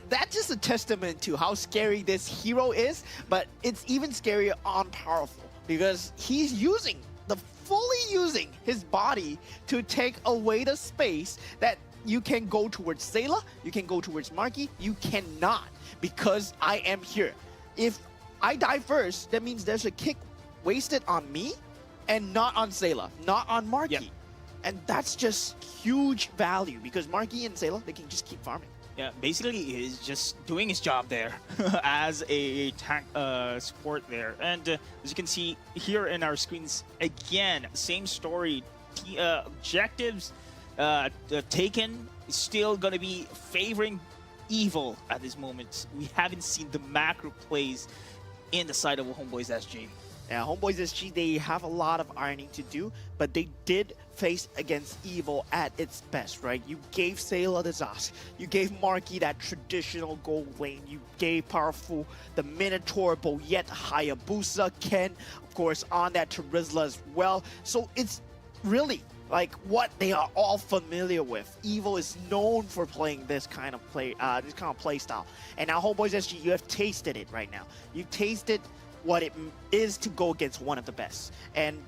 [SPEAKER 3] that's just a testament to how scary this hero is, but it's even scarier on Powerful, because he's fully using his body to take away the space that you can go towards Sayla, you can go towards Marky, you cannot, because I am here. If I die first, that means there's a kick wasted on me, and not on Sayla, not on Marky. Yep. And that's just huge value because Marky and Sayla, they can just keep farming.
[SPEAKER 2] Yeah, basically he's just doing his job there as a tank support there. And as you can see here in our screens, again, same story. Objectives taken is still going to be favoring Evil at this moment. We haven't seen the macro plays in the side of Homeboys SG.
[SPEAKER 3] Yeah, Homeboys SG, they have a lot of ironing to do, but they did face against Evil at its best, right? You gave Sayla the Zask, you gave Marky that traditional gold lane, you gave Powerful the Minotaur, Boyet, Hayabusa, Ken, of course, on that Terizla as well. So it's really like what they are all familiar with. Evil is known for playing this kind of play style. And now Homeboys SG, you have tasted it right now. You've tasted what it is to go against one of the best. And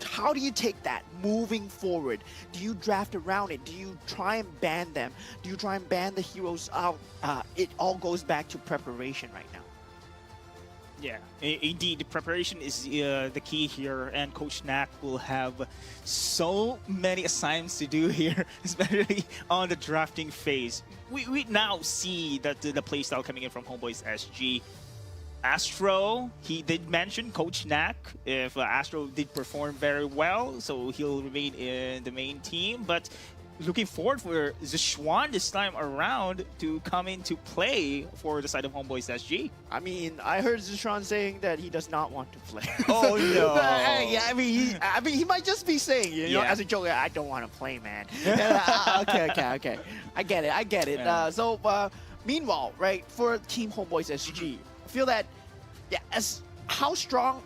[SPEAKER 3] how do you take that moving forward? Do you draft around it? Do you try and ban them? Do you try and ban the heroes out? It all goes back to preparation right now.
[SPEAKER 2] Yeah, indeed, preparation is the key here, and Coach Knack will have so many assignments to do here, especially on the drafting phase. We now see that the playstyle coming in from Homeboys SG. Astro, he did mention Coach Knack. If Astro did perform very well, so he'll remain in the main team, but looking forward for Zishuan this time around to come into play for the side of Homeboys SG.
[SPEAKER 3] I mean, I heard Zishuan saying that he does not want to play.
[SPEAKER 2] Oh no!
[SPEAKER 3] Yeah, I mean, he might just be saying, you know, as a joke, I don't want to play, man. Okay. I get it.
[SPEAKER 2] Yeah.
[SPEAKER 3] Meanwhile, right, for Team Homeboys SG, I feel that, yeah, as how strong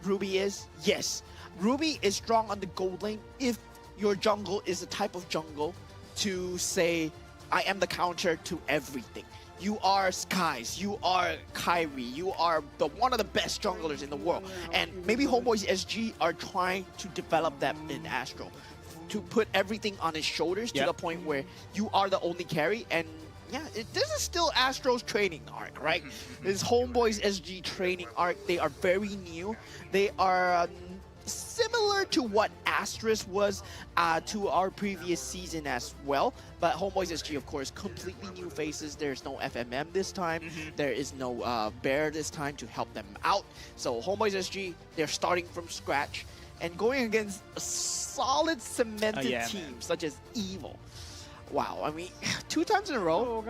[SPEAKER 3] Ruby is, yes, Ruby is strong on the gold lane if your jungle is the type of jungle to say, I am the counter to everything. You are Skies, you are Kyrie, you are one of the best junglers in the world. And maybe Homeboys SG are trying to develop that in Astro, to put everything on his shoulders to the point where you are the only carry. And yeah, this is still Astro's training arc, right? This Homeboys SG training arc, they are very new. They are similar to what Asterisk was to our previous season as well. But Homeboys SG, of course, completely new faces. There's no FMM this time. There is no Bear this time to help them out. So Homeboys SG, they're starting from scratch and going against a solid cemented team such as Evil. Wow, I mean, 2 times in a row.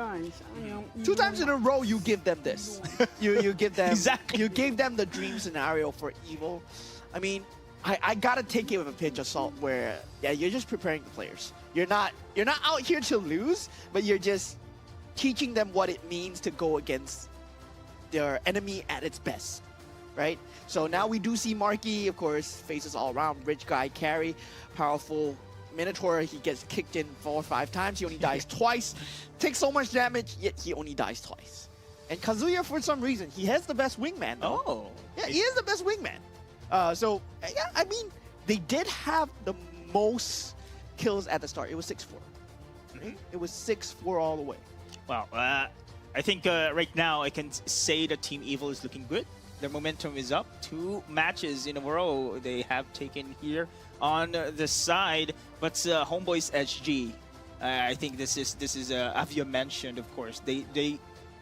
[SPEAKER 3] 2 times in a row, you give them this. you give them you gave them the dream scenario for Evil. I mean, I gotta take it with a pinch of salt. Where you're just preparing the players. You're not out here to lose, but you're just teaching them what it means to go against their enemy at its best, right? So now we do see Marky, of course, faces all around, rich guy carry, powerful. Minotaur, he gets kicked in 4 or 5 times. He only dies twice. Takes so much damage, yet he only dies twice. And Kazuya, for some reason, he has the best wingman, though.
[SPEAKER 2] Oh.
[SPEAKER 3] Yeah, he is the best wingman. So, yeah, I mean, they did have the most kills at the start. It was 6-4. Right? It was 6-4 all the way.
[SPEAKER 2] Wow. I think right now I can say that Team Evil is looking good. Their momentum is up. 2 matches in a row they have taken here on the side. But Homeboys SG, I think this is as you mentioned, of course, they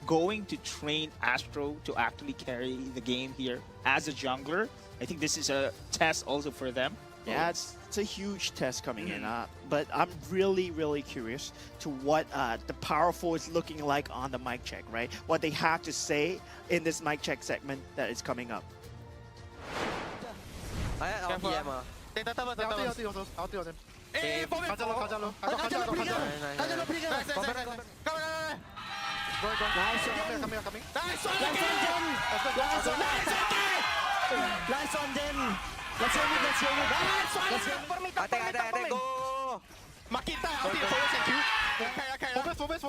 [SPEAKER 2] going to train Astro to actually carry the game here as a jungler. I think this is a test also for them.
[SPEAKER 3] Yeah, it's a huge test coming in. But I'm really, really curious to what the Powerful is looking like on the mic check, right? What they have to say in this mic check segment that is coming up.
[SPEAKER 16] Nice on them. Let's go. Go.
[SPEAKER 6] Makita, ulti, forward, thank you. Okay. Forward.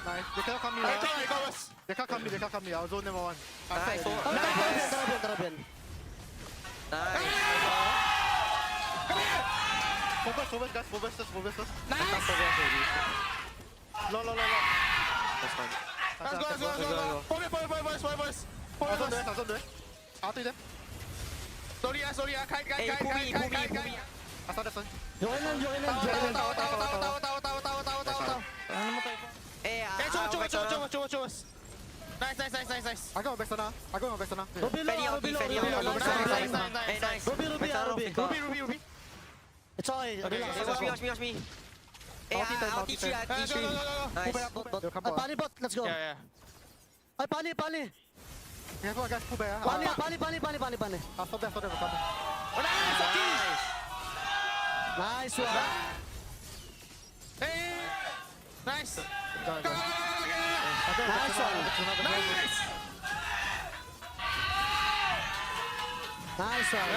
[SPEAKER 20] Nice. They cannot come here. They can't come here. I'll zone them on.
[SPEAKER 16] Nice.
[SPEAKER 20] Forward, guys. Forward.
[SPEAKER 6] Nice.
[SPEAKER 20] No. That's fine.
[SPEAKER 6] Let's go. Forward.
[SPEAKER 20] I'll zone there. I'll take them.
[SPEAKER 6] Slowly. Kite.
[SPEAKER 20] I saw that one.
[SPEAKER 16] Join them.
[SPEAKER 6] Show us. Nice.
[SPEAKER 20] I got my backsana.
[SPEAKER 16] Ruby. It's all
[SPEAKER 6] Watch me.
[SPEAKER 16] I'll teach you.
[SPEAKER 20] Nice. They'll come
[SPEAKER 16] Bunny bot, let's go.
[SPEAKER 20] Yeah.
[SPEAKER 16] Hey, Bunny.
[SPEAKER 20] Yeah, go on, guys. Pull back.
[SPEAKER 16] Bunny.
[SPEAKER 20] I'll stop there. Come.
[SPEAKER 16] Oh, nice, Nice one.
[SPEAKER 20] Hey! Nice! Go.
[SPEAKER 16] Nice one.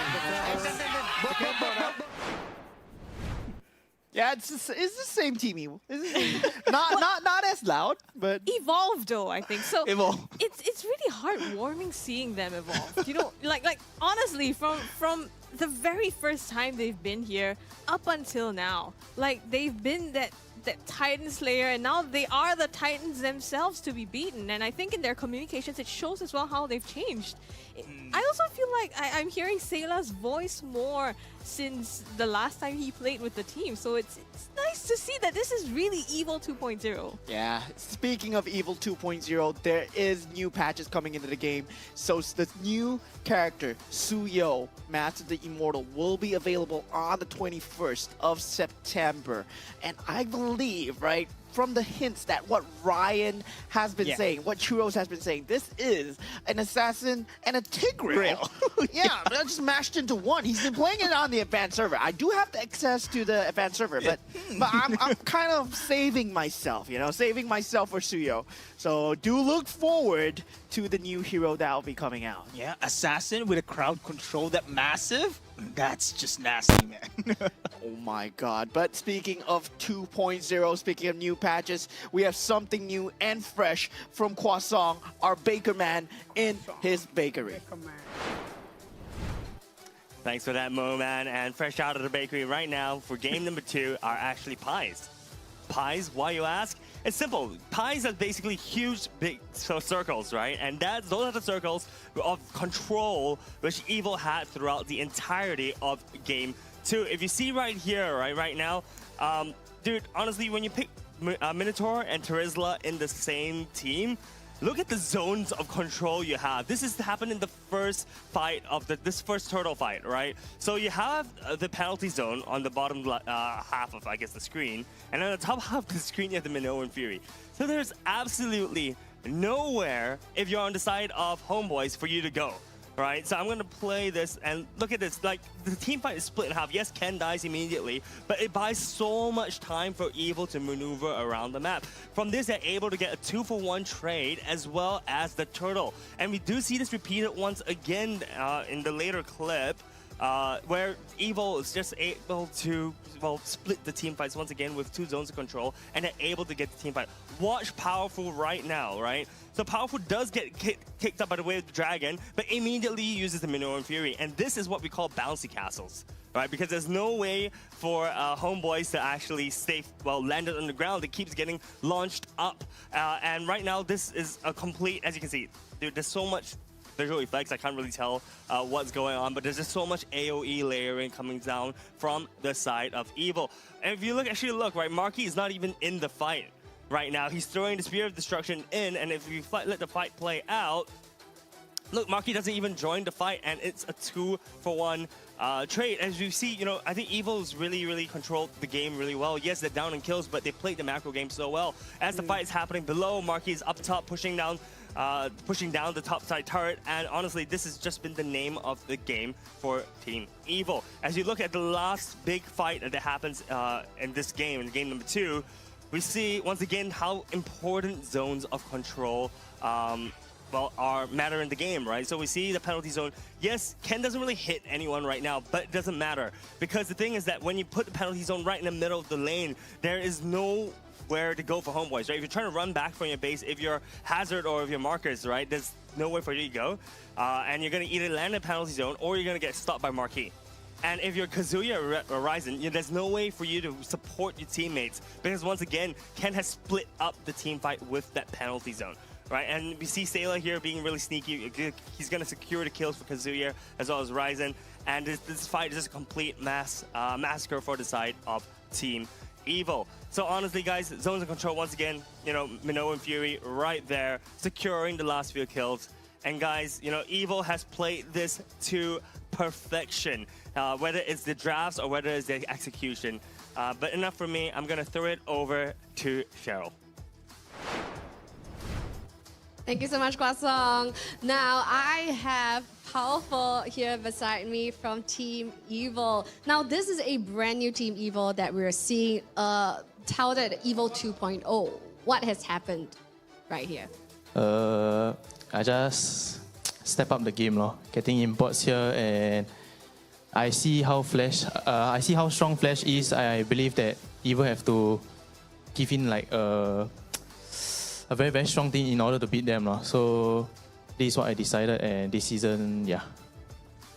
[SPEAKER 3] Yeah, it's the same team Evil. Not as loud, but
[SPEAKER 4] Evolved though, I think. So
[SPEAKER 3] Evolve.
[SPEAKER 4] it's really heartwarming seeing them evolve. You know, like honestly, from the very first time they've been here up until now, like they've been that Titan Slayer, and now they are the Titans themselves to be beaten. And I think in their communications, it shows as well how they've changed. I also feel like I'm hearing Sayla's voice more since the last time he played with the team. So it's nice to see that this is really Evil 2.0.
[SPEAKER 3] Yeah, speaking of Evil 2.0, there is new patches coming into the game. So the new character, Suyo, Master the Immortal, will be available on the 21st of September. And I believe, right, from the hints that what Ryan has been saying, what Churros has been saying, this is an assassin and a Tigreal. Yeah, they're just mashed into one. He's been playing it on the advanced server. I do have the access to the advanced server, but I'm kind of saving myself, for Suyo. So do look forward to the new hero that will be coming out.
[SPEAKER 2] Yeah, assassin with a crowd control that massive. That's just nasty, man.
[SPEAKER 3] Oh my god. But speaking of 2.0, speaking of new patches, we have something new and fresh from Croissant, our baker man in his bakery.
[SPEAKER 1] Thanks for that, Mo Man. And fresh out of the bakery right now for game number 2 are actually pies. Pies, why you ask? It's simple. Pies are basically huge, big circles, right? And those are the circles of control which Evil had throughout the entirety of game 2. If you see right here, right now, dude, honestly, when you pick Minotaur and Terizla in the same team, look at the zones of control you have. This has happened in the first fight of this first turtle fight, right? So you have the penalty zone on the bottom half of, I guess, the screen. And on the top half of the screen, you have the Minoan Fury. So there's absolutely nowhere, if you're on the side of Homeboys, for you to go. Right, so I'm going to play this and look at this. Like, the team fight is split in half. Yes, Ken dies immediately, but it buys so much time for Evil to maneuver around the map. From this, they're able to get a 2-for-1 trade as well as the turtle. And we do see this repeated once again in the later clip, where Evil is just able to, split the team fights once again with 2 zones of control, and they're able to get the team fight. Watch Powerful right now, right? So Powerful does get kicked up by the way of the dragon, but immediately uses the Minoan Fury. And this is what we call bouncy castles, right? Because there's no way for Homeboys to actually stay, landed on the ground. It keeps getting launched up. And right now, this is a complete, as you can see, dude, there's so much visual effects, I can't really tell what's going on, but there's just so much AoE layering coming down from the side of Evil. And if you look, right, Marky is not even in the fight right now. He's throwing the Spear of Destruction in, and if you let the fight play out, look, Marky doesn't even join the fight, and it's a 2-for-1 trade. As you see, I think Evil's really controlled the game really well. Yes, they're down in kills, but they played the macro game so well. As the fight is happening below, Marky is up top, pushing down the top side turret, and honestly, this has just been the name of the game for Team Evil. As you look at the last big fight that happens in this game, in game number 2, we see once again how important zones of control matter in the game, right? So we see the penalty zone. Yes, Ken doesn't really hit anyone right now, but it doesn't matter, because the thing is that when you put the penalty zone right in the middle of the lane, there is nowhere to go for Homeboys, right? If you're trying to run back from your base, if you're Hazard or if you're Markers, right, there's nowhere for you to go, and you're going to either land in the penalty zone or you're going to get stopped by Marquis. And if you're Kazuya or Ryzen, there's no way for you to support your teammates, because once again, Ken has split up the team fight with that penalty zone, right? And we see Sayla here being really sneaky. He's going to secure the kills for Kazuya as well as Ryzen. And this fight is just a complete massacre for the side of Team Evil. So honestly, guys, zones of control once again, Minoan Fury right there, securing the last few kills. And guys, Evil has played this to perfection. Whether it's the drafts or whether it's the execution, But enough for me. I'm gonna throw it over to Cheryl.
[SPEAKER 9] Thank you so much, Kwasong. Now I have Powerful here beside me from Team Evil. Now this is a brand new Team Evil that we're seeing touted Evil 2.0. What has happened right here?
[SPEAKER 17] I just step up the game, getting imports here, and I see how strong Flash is. I believe that Evil have to give in like a very, very strong team in order to beat them. So this is what I decided, and this season, yeah.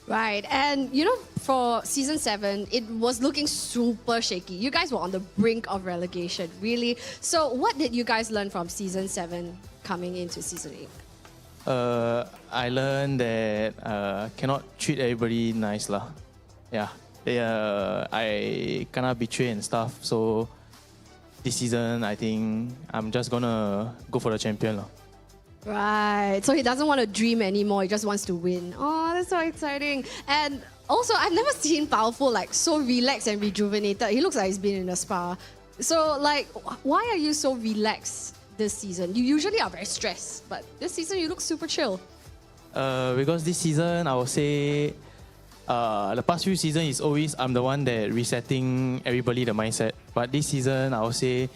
[SPEAKER 9] Right, and you know, for Season 7, it was looking super shaky. You guys were on the brink of relegation, really. So what did you guys learn from Season 7 coming into Season 8?
[SPEAKER 17] I learned that cannot treat everybody nice. Yeah, I cannot betray and stuff. So this season, I think I'm just gonna go for the champion.
[SPEAKER 9] Right, so he doesn't want to dream anymore, he just wants to win. Oh, that's so exciting. And also, I've never seen Powerful like so relaxed and rejuvenated. He looks like he's been in a spa. So like, why are you so relaxed this season? You usually are very stressed, but this season you look super chill.
[SPEAKER 17] Because this season, I would say, the past few seasons is always I'm the one that resetting everybody the mindset. But this season, I would say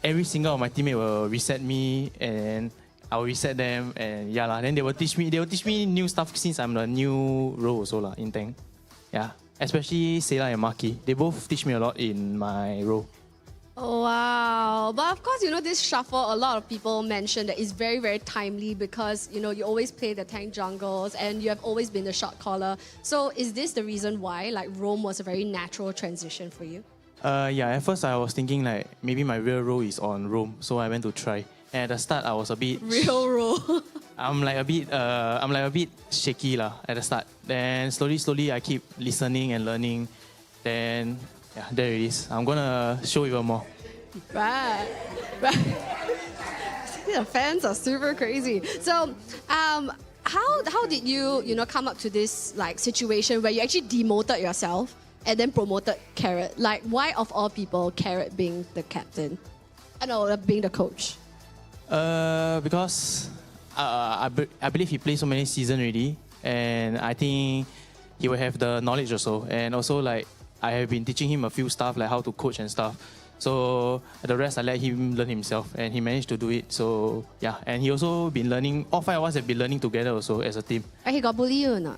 [SPEAKER 17] every single of my teammate will reset me, and I will reset them, and then they will teach me new stuff since I'm the new role also in tank. Yeah, especially Sela and Maki. They both teach me a lot in my role.
[SPEAKER 9] Oh, wow. But of course, you know, this shuffle, a lot of people mention that it's very, very timely because, you know, you always play the tank jungles and you have always been the shot caller. So is this the reason why, like, Roam was a very natural transition for you?
[SPEAKER 17] Yeah, at first I was thinking like maybe my real role is on Roam, so I went to try. And at the start, I was a bit...
[SPEAKER 9] Real role.
[SPEAKER 17] I'm like a bit shaky at the start. Then slowly I keep listening and learning. Then yeah, there it is. I'm gonna show even more.
[SPEAKER 9] Right. The fans are super crazy. So, how did you come up to this like situation where you actually demoted yourself and then promoted Carrot? Like, why of all people, Carrot being the captain? Being the coach.
[SPEAKER 17] Because I believe he plays so many seasons already, and I think he will have the knowledge also. And also like I have been teaching him a few stuff like how to coach and stuff. So the rest I let him learn himself, and he managed to do it. So yeah, and he also been learning. All 5 of us have been learning together also as a team.
[SPEAKER 9] And he got bully you or not?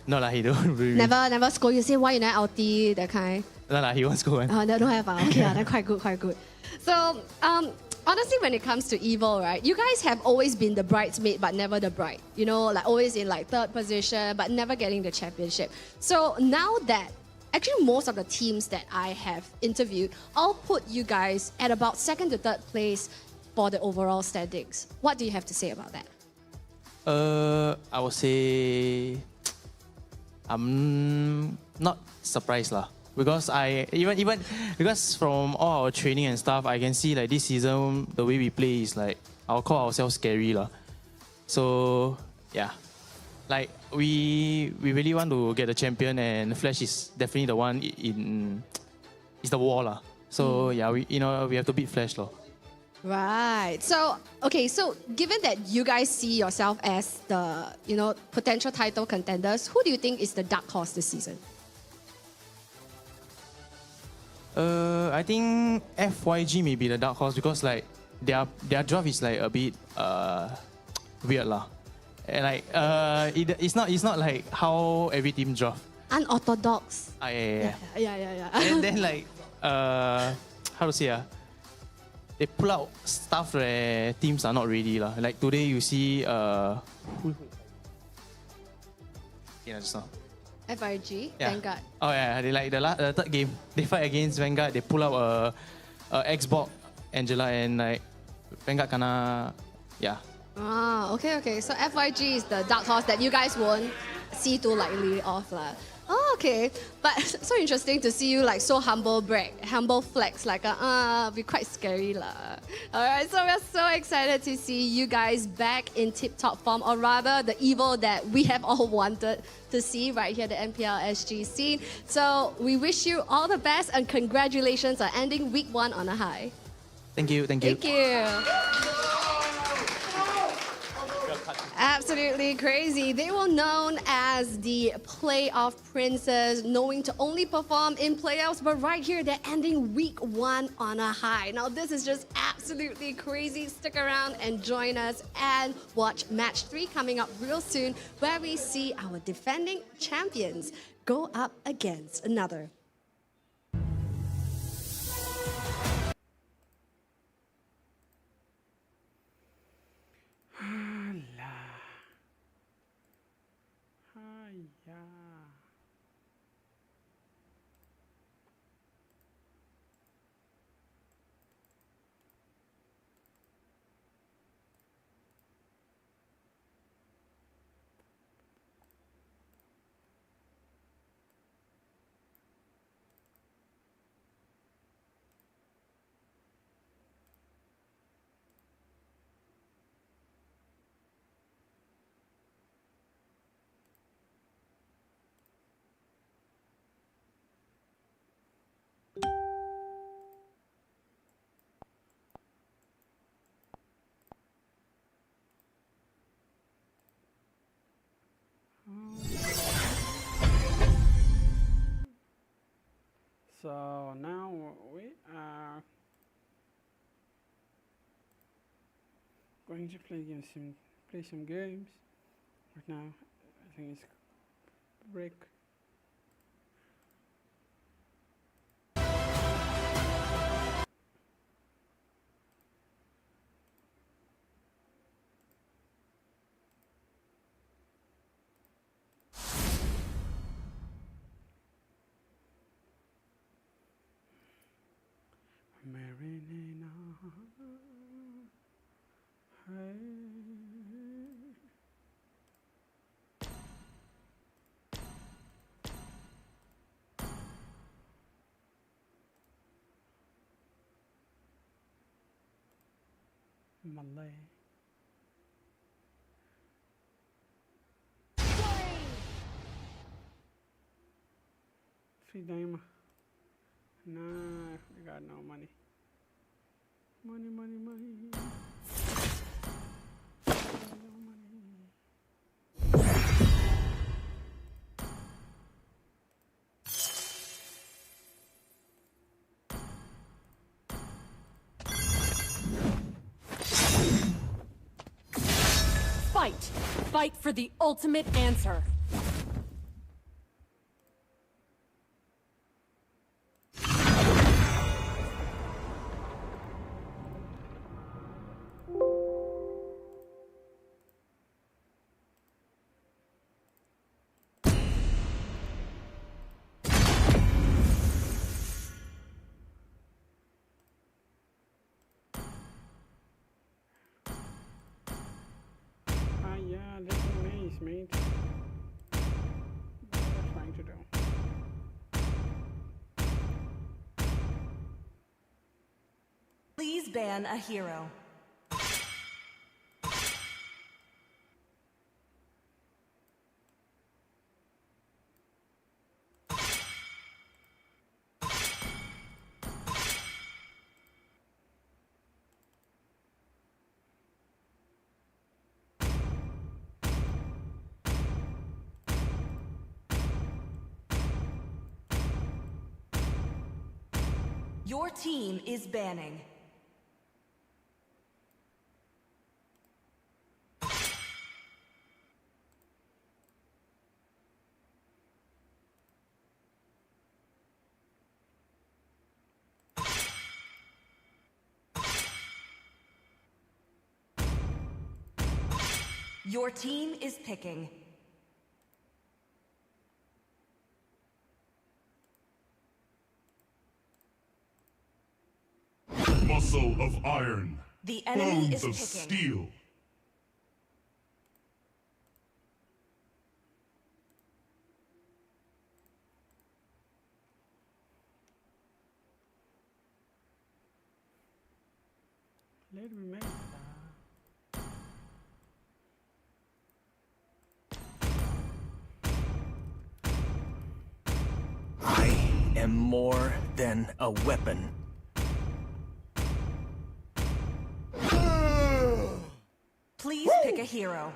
[SPEAKER 17] No he don't really.
[SPEAKER 9] Never scold you. Say why you not outie that kind.
[SPEAKER 17] No he won't scold one.
[SPEAKER 9] Oh, no, don't have. Okay, that's quite good. So honestly, when it comes to Evil, right, you guys have always been the bridesmaid but never the bride. You know, like always in like 3rd position but never getting the championship. So now that actually most of the teams that I have interviewed all put you guys at about 2nd to 3rd place for the overall standings. What do you have to say about that?
[SPEAKER 17] I would say I'm not surprised because because from all our training and stuff, I can see like this season the way we play is like I'll call ourselves scary So yeah, like we really want to get the champion, and Flash is definitely the one is the wall So yeah, we have to beat Flash
[SPEAKER 9] Right. So okay. So given that you guys see yourself as the potential title contenders, who do you think is the dark horse this season?
[SPEAKER 17] I think FYG may be the dark horse because like their draft is like a bit weird And like it's not like how every team draft.
[SPEAKER 9] Unorthodox.
[SPEAKER 17] Yeah.
[SPEAKER 9] And
[SPEAKER 17] then like how to say they pull out stuff where teams are not ready Like today you see just now.
[SPEAKER 9] FIG,
[SPEAKER 17] Yeah.
[SPEAKER 9] Vanguard.
[SPEAKER 17] Oh yeah, they like the 3rd game they fight against Vanguard. They pull out a Xbox Angela, and like Vanguard okay.
[SPEAKER 9] So FYG is the dark horse that you guys won't see too lightly off Oh, Okay, but so interesting to see you like so humble flex, like be quite scary lah. All right, so we're so excited to see you guys back in tip-top form, or rather the evil that we have all wanted to see right here at the MPL SG scene. So we wish you all the best and congratulations on ending week 1 on a high.
[SPEAKER 3] Thank you, thank you.
[SPEAKER 9] Thank you. Absolutely crazy. They were known as the playoff princes, knowing to only perform in playoffs, but right here they're ending week 1 on a high. Now this is just absolutely crazy. Stick around and join us and watch match 3 coming up real soon, where we see our defending champions go up against another.
[SPEAKER 8] So now we are going to play some games. Right now, I think it's break. Marinina, hey. Malay. Free dime. Nah, we got no money. Money, money, money. No money.
[SPEAKER 21] Fight! Fight for the ultimate answer.
[SPEAKER 8] Yeah, little maze, mate. What are you trying to do?
[SPEAKER 21] Please ban a hero. Your team is banning. Your team is picking.
[SPEAKER 11] Muscle of iron.
[SPEAKER 21] The enemy
[SPEAKER 11] Bones
[SPEAKER 21] is
[SPEAKER 11] of
[SPEAKER 21] picking.
[SPEAKER 11] steel.
[SPEAKER 8] Let me make
[SPEAKER 19] I am more than a weapon.
[SPEAKER 21] Please pick a hero.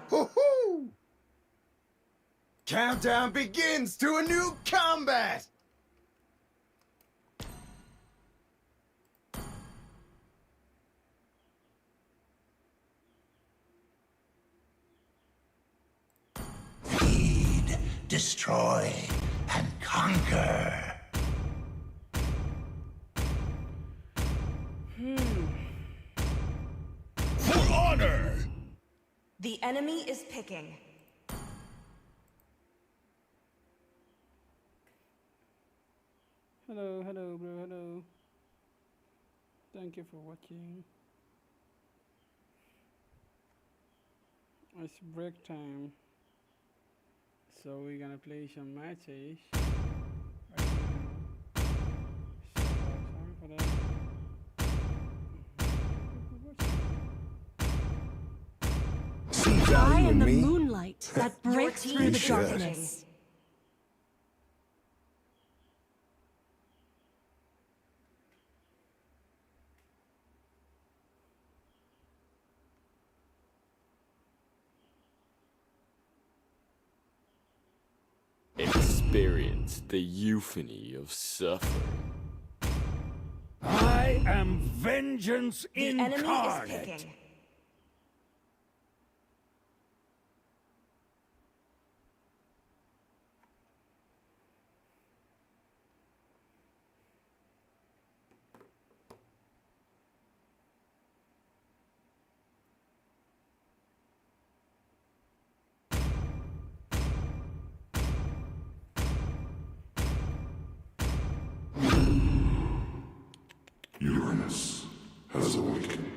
[SPEAKER 11] Countdown begins to a new combat!
[SPEAKER 5] Feed, destroy, and conquer. For honor!
[SPEAKER 21] The enemy is picking.
[SPEAKER 8] Hello, hello, bro, hello. Thank you for watching. It's break time, so we're gonna play some matches right now. So sorry for that.
[SPEAKER 19] See
[SPEAKER 21] I
[SPEAKER 19] value
[SPEAKER 21] am
[SPEAKER 19] in
[SPEAKER 21] the
[SPEAKER 19] me?
[SPEAKER 21] moonlight that breaks through the
[SPEAKER 19] should.
[SPEAKER 21] darkness.
[SPEAKER 15] Experience the euphony of suffering.
[SPEAKER 19] I am vengeance
[SPEAKER 21] The enemy is
[SPEAKER 19] incarnate.
[SPEAKER 21] picking.
[SPEAKER 11] Uranus has awakened.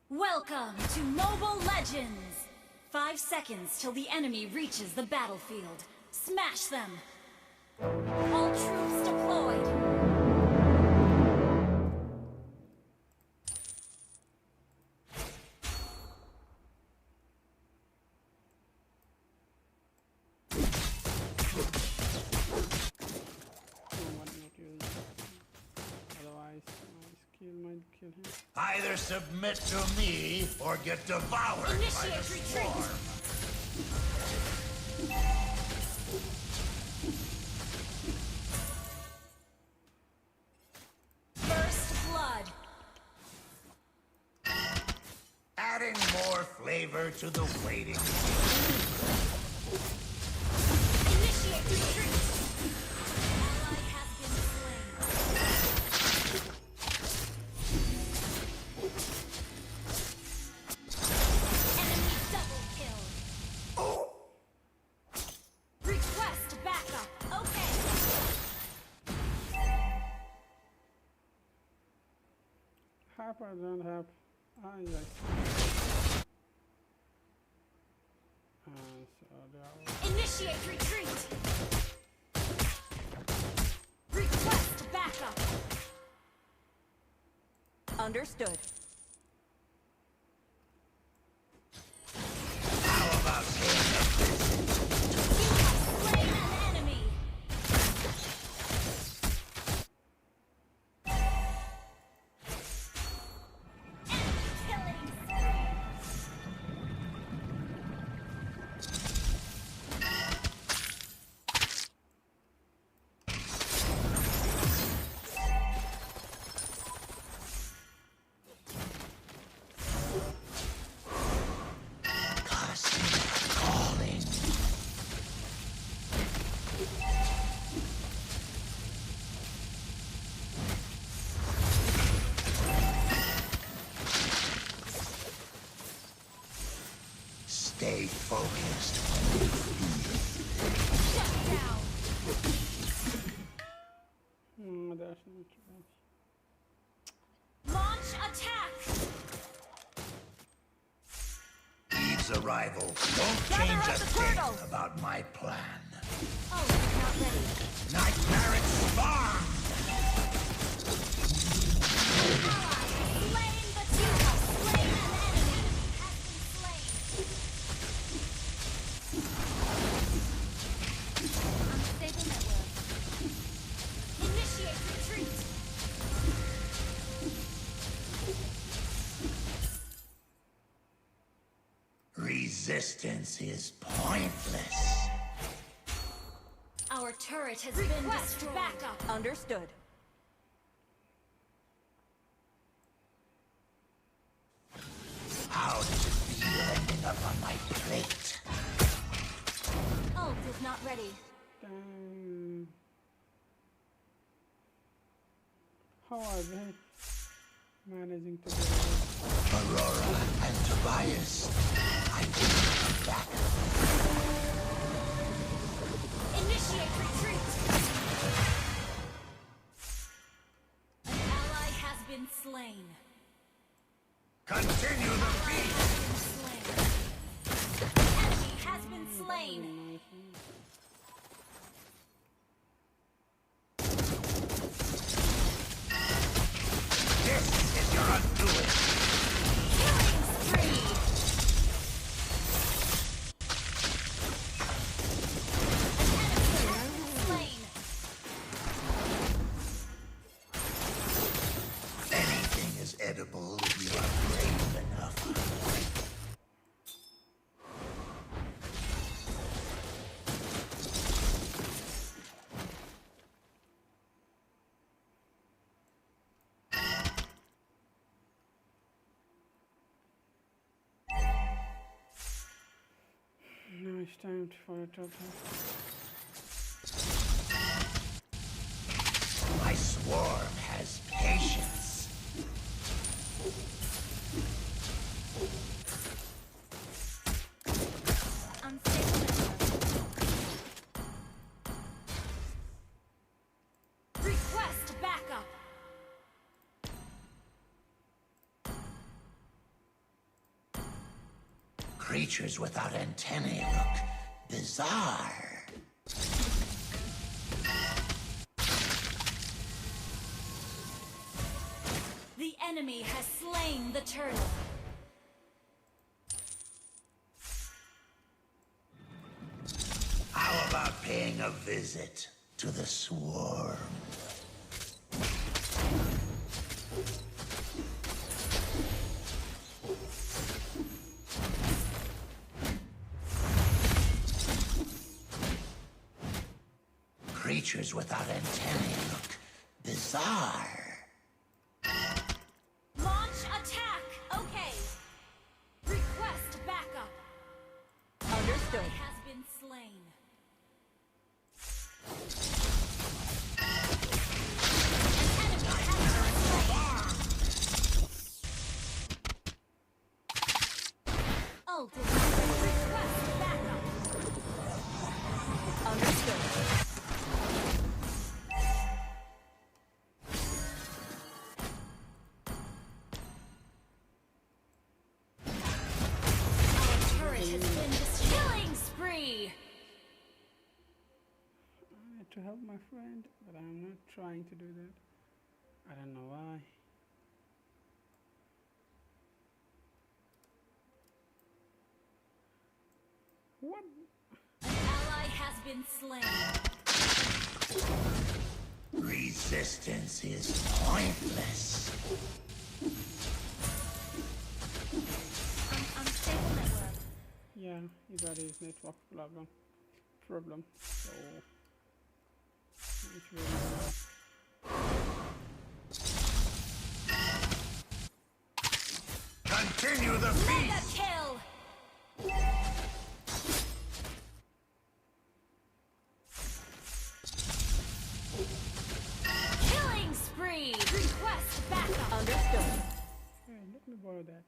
[SPEAKER 12] Welcome to Mobile Legends! 5 seconds till the enemy reaches the battlefield. Smash them! All troops deployed!
[SPEAKER 8] Otherwise, my skill might kill him.
[SPEAKER 5] Either submit to me or get devoured by the
[SPEAKER 12] Initiate retreat!
[SPEAKER 5] swarm.
[SPEAKER 12] First blood!
[SPEAKER 5] Adding more flavor to the waiting.
[SPEAKER 12] Initiate retreat! Ally has been slain. Enemy double kill. Request backup. Okay.
[SPEAKER 8] Harper don't have. Yes. So they are.
[SPEAKER 12] Initiate retreat! Request backup!
[SPEAKER 21] Understood.
[SPEAKER 5] How about
[SPEAKER 12] Slain an enemy! Enemy killing spree!
[SPEAKER 5] focused.
[SPEAKER 12] Shut down.
[SPEAKER 8] That's not right.
[SPEAKER 12] Launch attack.
[SPEAKER 5] Eve's arrival won't
[SPEAKER 12] Gather
[SPEAKER 5] change
[SPEAKER 12] up
[SPEAKER 5] a
[SPEAKER 12] the
[SPEAKER 5] thing
[SPEAKER 12] turtles.
[SPEAKER 5] about my plan.
[SPEAKER 12] Oh, it's not ready.
[SPEAKER 5] Nightmare and spawn!
[SPEAKER 12] Slain the two. Slain an enemy. Has been slain. Unstable network. Initiate retreat.
[SPEAKER 5] Resistance is pointless.
[SPEAKER 12] Our turret has been destroyed. Backup.
[SPEAKER 21] Understood.
[SPEAKER 5] How does it feel ending up on my plate?
[SPEAKER 12] Ult is not ready.
[SPEAKER 8] How are they managing to do
[SPEAKER 5] Aurora and Tobias, I need back.
[SPEAKER 12] Initiate retreat. An ally has been slain.
[SPEAKER 5] Continue the feast!
[SPEAKER 12] Enemy has been slain.
[SPEAKER 5] This is your undoing!
[SPEAKER 12] Killing spree. An enemy has been slain.
[SPEAKER 5] Anything is edible if you are brave enough.
[SPEAKER 8] Now it's time for a total.
[SPEAKER 5] My swarm has patience.
[SPEAKER 12] Unstable network. Request backup.
[SPEAKER 5] Creatures without antennae look bizarre.
[SPEAKER 12] The enemy has slain the turtle.
[SPEAKER 5] How about paying a visit to the swarm? Creatures without antennae look bizarre.
[SPEAKER 12] Launch attack. Okay. Request backup.
[SPEAKER 21] Understood.
[SPEAKER 12] Ally has been slain. An enemy has been slain. Ult is not ready. Request backup.
[SPEAKER 21] Understood.
[SPEAKER 12] Turret has been destroyed. Killing spree.
[SPEAKER 8] I need to help my friend, but I'm not trying to do that. I don't know why. What?
[SPEAKER 12] An ally has been slain.
[SPEAKER 5] Resistance is pointless.
[SPEAKER 12] Unstable network.
[SPEAKER 8] Yeah, he got his network problem. So it's really
[SPEAKER 5] Continue the
[SPEAKER 12] Mega
[SPEAKER 5] feast!
[SPEAKER 12] kill. Killing spree. Request backup.
[SPEAKER 21] Understood.
[SPEAKER 8] Hey, let me borrow that.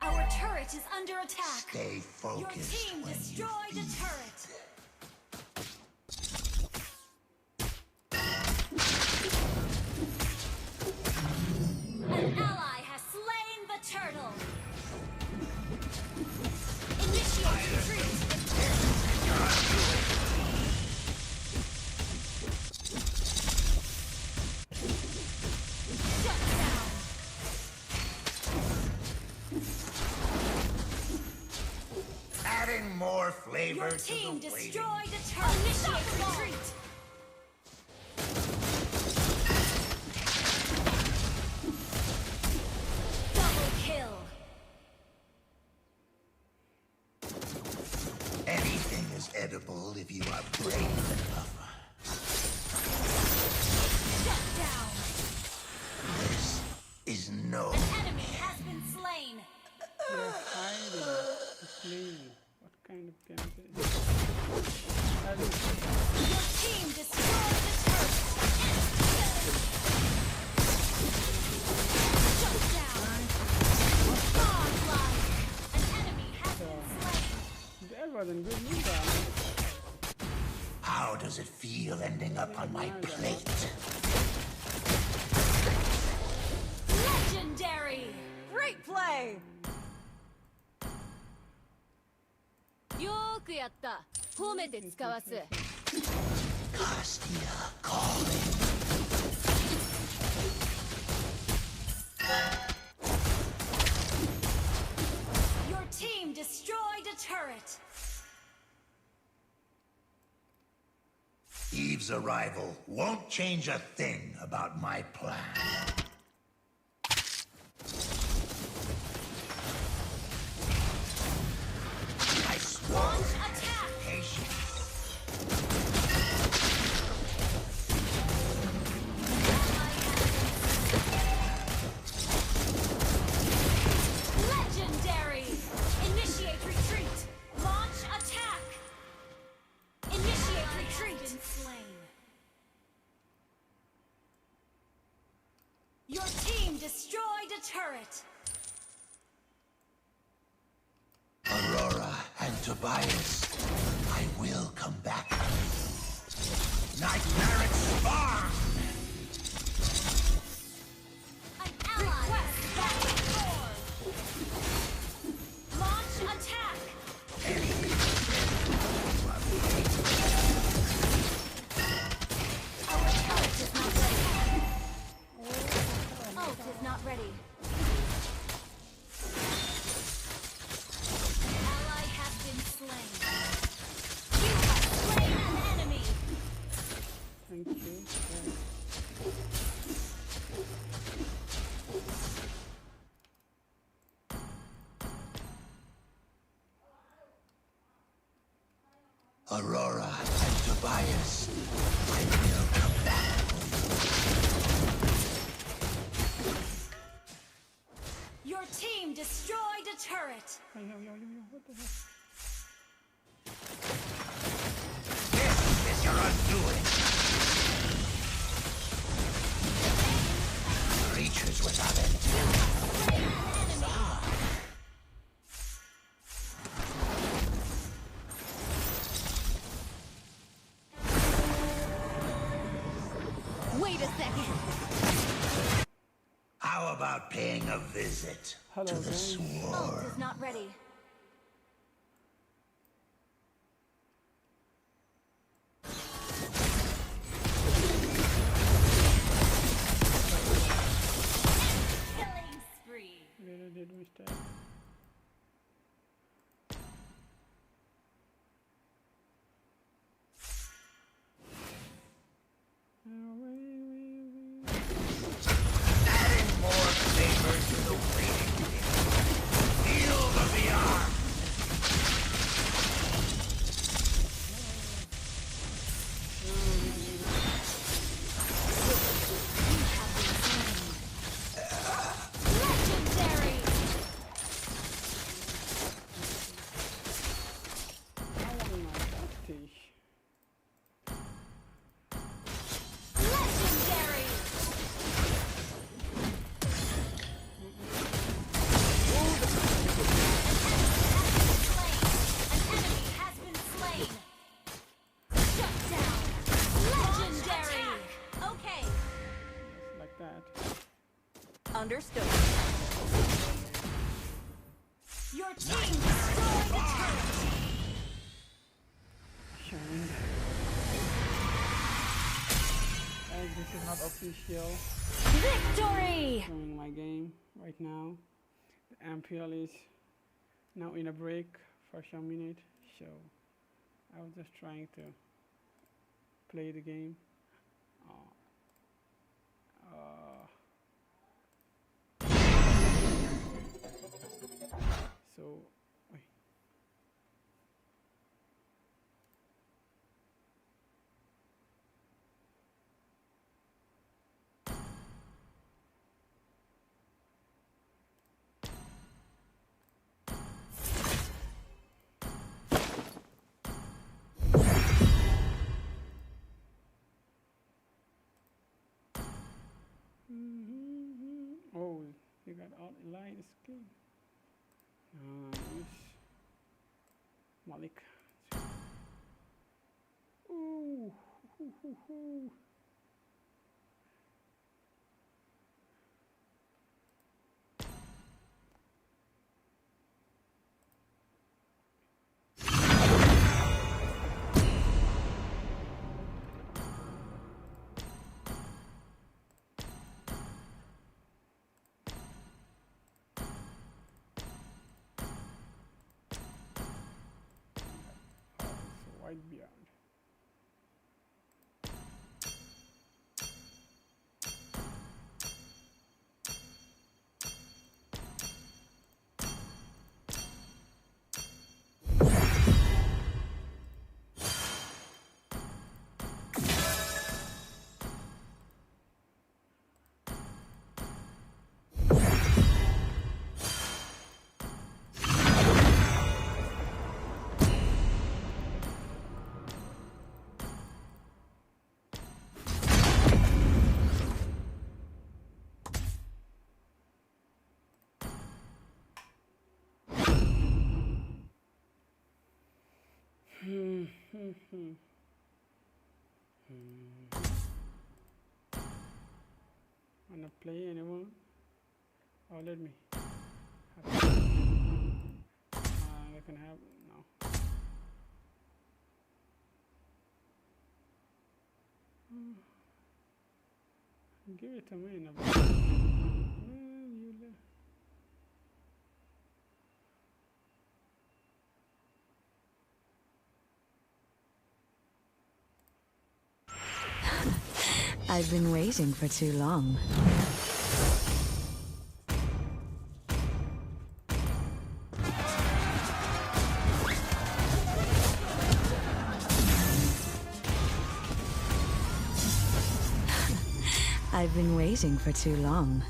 [SPEAKER 12] Our turret is under attack.
[SPEAKER 5] Stay
[SPEAKER 12] Your
[SPEAKER 5] focused
[SPEAKER 12] team
[SPEAKER 5] when you
[SPEAKER 12] destroyed a
[SPEAKER 5] feed.
[SPEAKER 12] turret. An ally has slain the turtle. Initiate retreat. Shut down.
[SPEAKER 5] Adding more flavor
[SPEAKER 12] Your
[SPEAKER 5] to
[SPEAKER 12] team
[SPEAKER 5] the waiting.
[SPEAKER 12] destroyed a turret. Initiate retreat. Double kill.
[SPEAKER 5] Anything is edible if you are brave enough.
[SPEAKER 12] Shut down.
[SPEAKER 5] This is no.
[SPEAKER 12] An enemy has been slain.
[SPEAKER 8] They're hiding. Fleeing. What kind of game is this?
[SPEAKER 12] Your team destroyed the turret. Shut down. Godlike. An enemy has been slain.
[SPEAKER 8] That wasn't good neither.
[SPEAKER 5] How does it feel ending up on my plate?
[SPEAKER 12] Legendary.
[SPEAKER 21] Great play! よーくやった。褒めて使わす。
[SPEAKER 5] Castia calling.
[SPEAKER 12] Your team destroyed a turret.
[SPEAKER 5] Eve's arrival won't change a thing about my plan. I swore
[SPEAKER 12] Launch attack.
[SPEAKER 5] patience.
[SPEAKER 12] Legendary. Initiate retreat. Launch attack. Initiate retreat. Your team destroyed a turret.
[SPEAKER 5] Aurora and Tobias, I will come back. Nightmaric Spawn!
[SPEAKER 12] An ally back forward. Launch attack. Our turret is not ready. Ult is not ready. Ally has been slain. You have slain an enemy.
[SPEAKER 8] Thank you.
[SPEAKER 5] Aurora and Tobias, I will come back.
[SPEAKER 12] Your team destroyed a turret.
[SPEAKER 8] Yo, what the hell?
[SPEAKER 5] This is your undoing. Creatures without intent.
[SPEAKER 21] Wait a second.
[SPEAKER 5] How about paying a visit to the
[SPEAKER 12] Ult
[SPEAKER 5] swarm?
[SPEAKER 12] is not ready. Killing spree.
[SPEAKER 8] Really did mistake.
[SPEAKER 5] Adding more flavor to the waiting game. Feel the beyond.
[SPEAKER 13] Understood. Your team destroyed the turret.
[SPEAKER 8] This is not official.
[SPEAKER 21] Victory!
[SPEAKER 8] Showing my game right now. The MPL is now in a break for some minute, so I was just trying to play the game. So wait. Oh, you got all Elias skin. Nice. Malik. Ooh. Hoo, hoo, hoo. Wide beyond. Wanna play anyone? Oh, let me. I can have no. Give it to me now. You left.
[SPEAKER 10] I've been waiting for too long. I've been waiting for too long.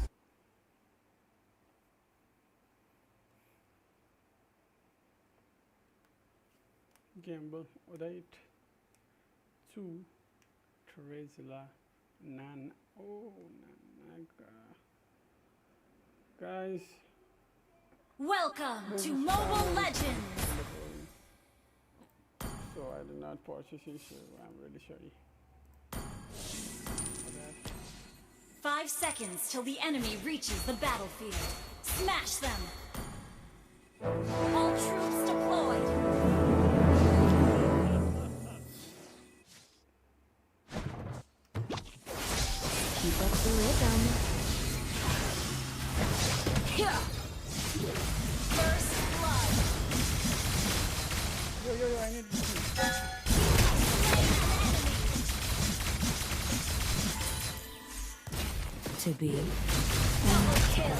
[SPEAKER 8] Gamble, right? 2, Teresla, Nan. Oh, Nanaga. Guys.
[SPEAKER 13] Welcome to Mobile Legends.
[SPEAKER 8] So I did not purchase it, so I'm really sorry for that.
[SPEAKER 13] 5 seconds till the enemy reaches the battlefield. Smash them! All troops deployed!
[SPEAKER 10] Keep up the rhythm.
[SPEAKER 13] Here! First blood!
[SPEAKER 8] Yo, I need
[SPEAKER 10] to be.
[SPEAKER 13] Double kill!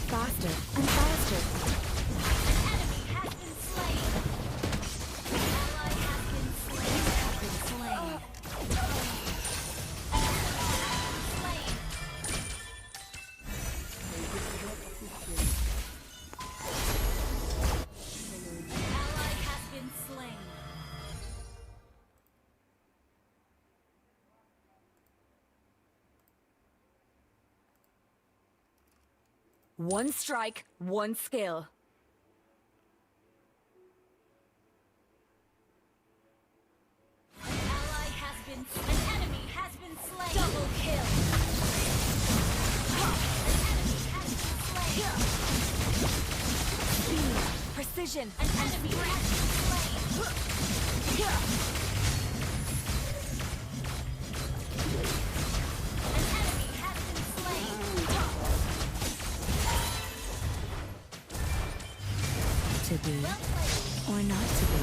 [SPEAKER 10] Faster and faster.
[SPEAKER 21] One strike, one skill.
[SPEAKER 12] An enemy has been slain. Double kill.
[SPEAKER 21] Speed, precision,
[SPEAKER 12] An enemy has been slain. An enemy has been slain.
[SPEAKER 10] To be or not to be.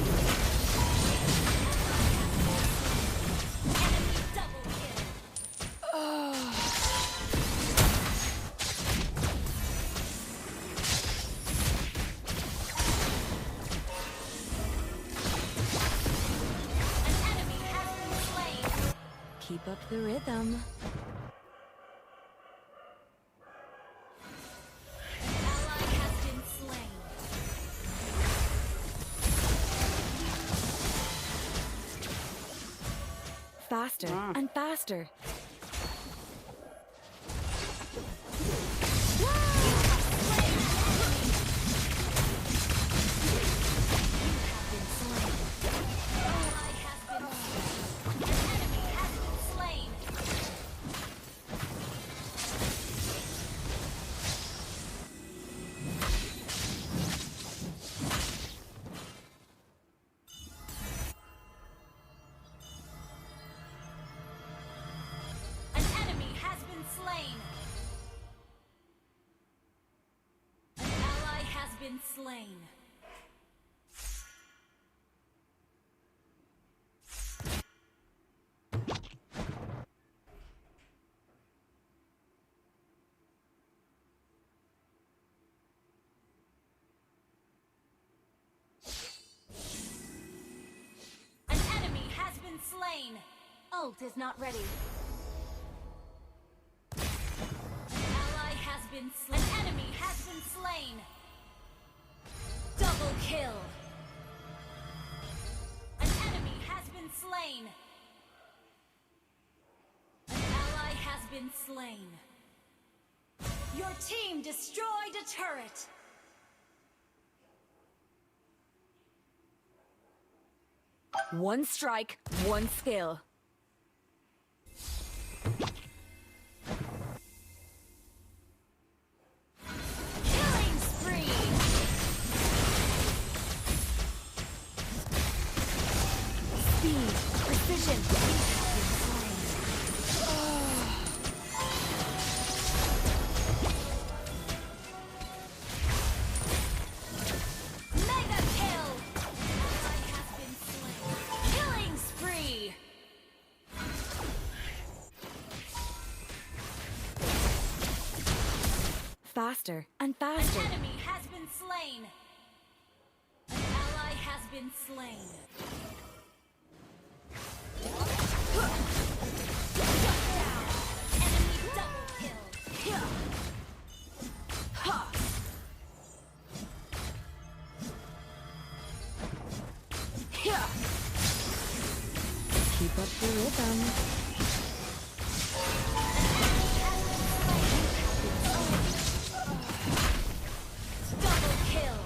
[SPEAKER 12] Enemy double kill. An enemy has been slain.
[SPEAKER 10] Keep up the rhythm.
[SPEAKER 12] Ally has been slain.
[SPEAKER 21] Faster and faster.
[SPEAKER 12] Ally has been slain. An enemy has been slain. An enemy has been slain. An ally has been slain. An enemy has been slain.
[SPEAKER 13] Ult is not ready.
[SPEAKER 12] Ally has been slain. An enemy has been slain. Double kill. An enemy has been slain. An ally has been slain. Your team destroyed a turret.
[SPEAKER 21] One strike, one skill.
[SPEAKER 12] Killing spree.
[SPEAKER 21] Speed, precision.
[SPEAKER 12] Mega kill. Ally has been slain. Killing spree.
[SPEAKER 21] Faster and
[SPEAKER 12] An
[SPEAKER 21] faster.
[SPEAKER 12] enemy has been slain. An ally has been slain. Shut down. Enemy double kill.
[SPEAKER 10] Keep up the rhythm.
[SPEAKER 12] Double kill.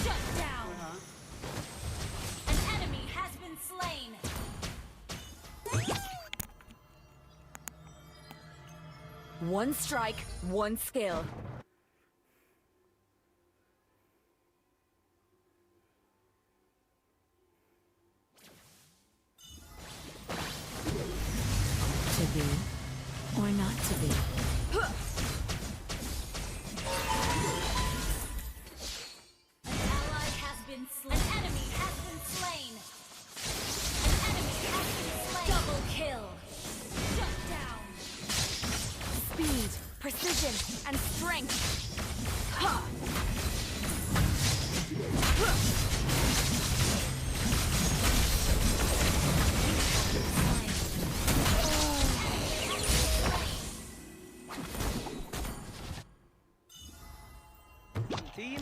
[SPEAKER 12] Shut down. An enemy has been slain.
[SPEAKER 21] One strike, one skill.
[SPEAKER 10] To be or not to be.
[SPEAKER 12] An ally has been slain. An enemy has been slain. An enemy has been slain. Double kill. Shut down.
[SPEAKER 21] Speed, precision, and strength. Ha!
[SPEAKER 8] Team.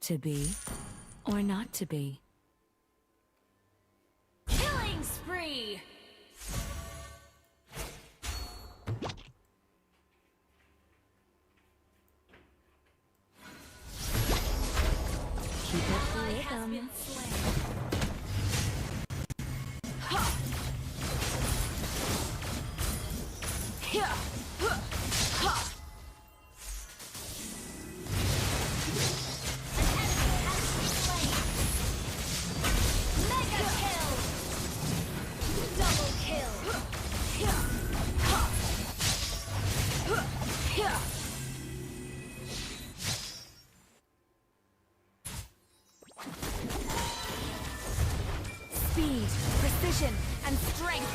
[SPEAKER 10] To be or not to be.
[SPEAKER 12] Killing spree.
[SPEAKER 10] Keep up the rhythm.
[SPEAKER 12] Mega kill. Double kill.
[SPEAKER 13] Speed, precision, and strength.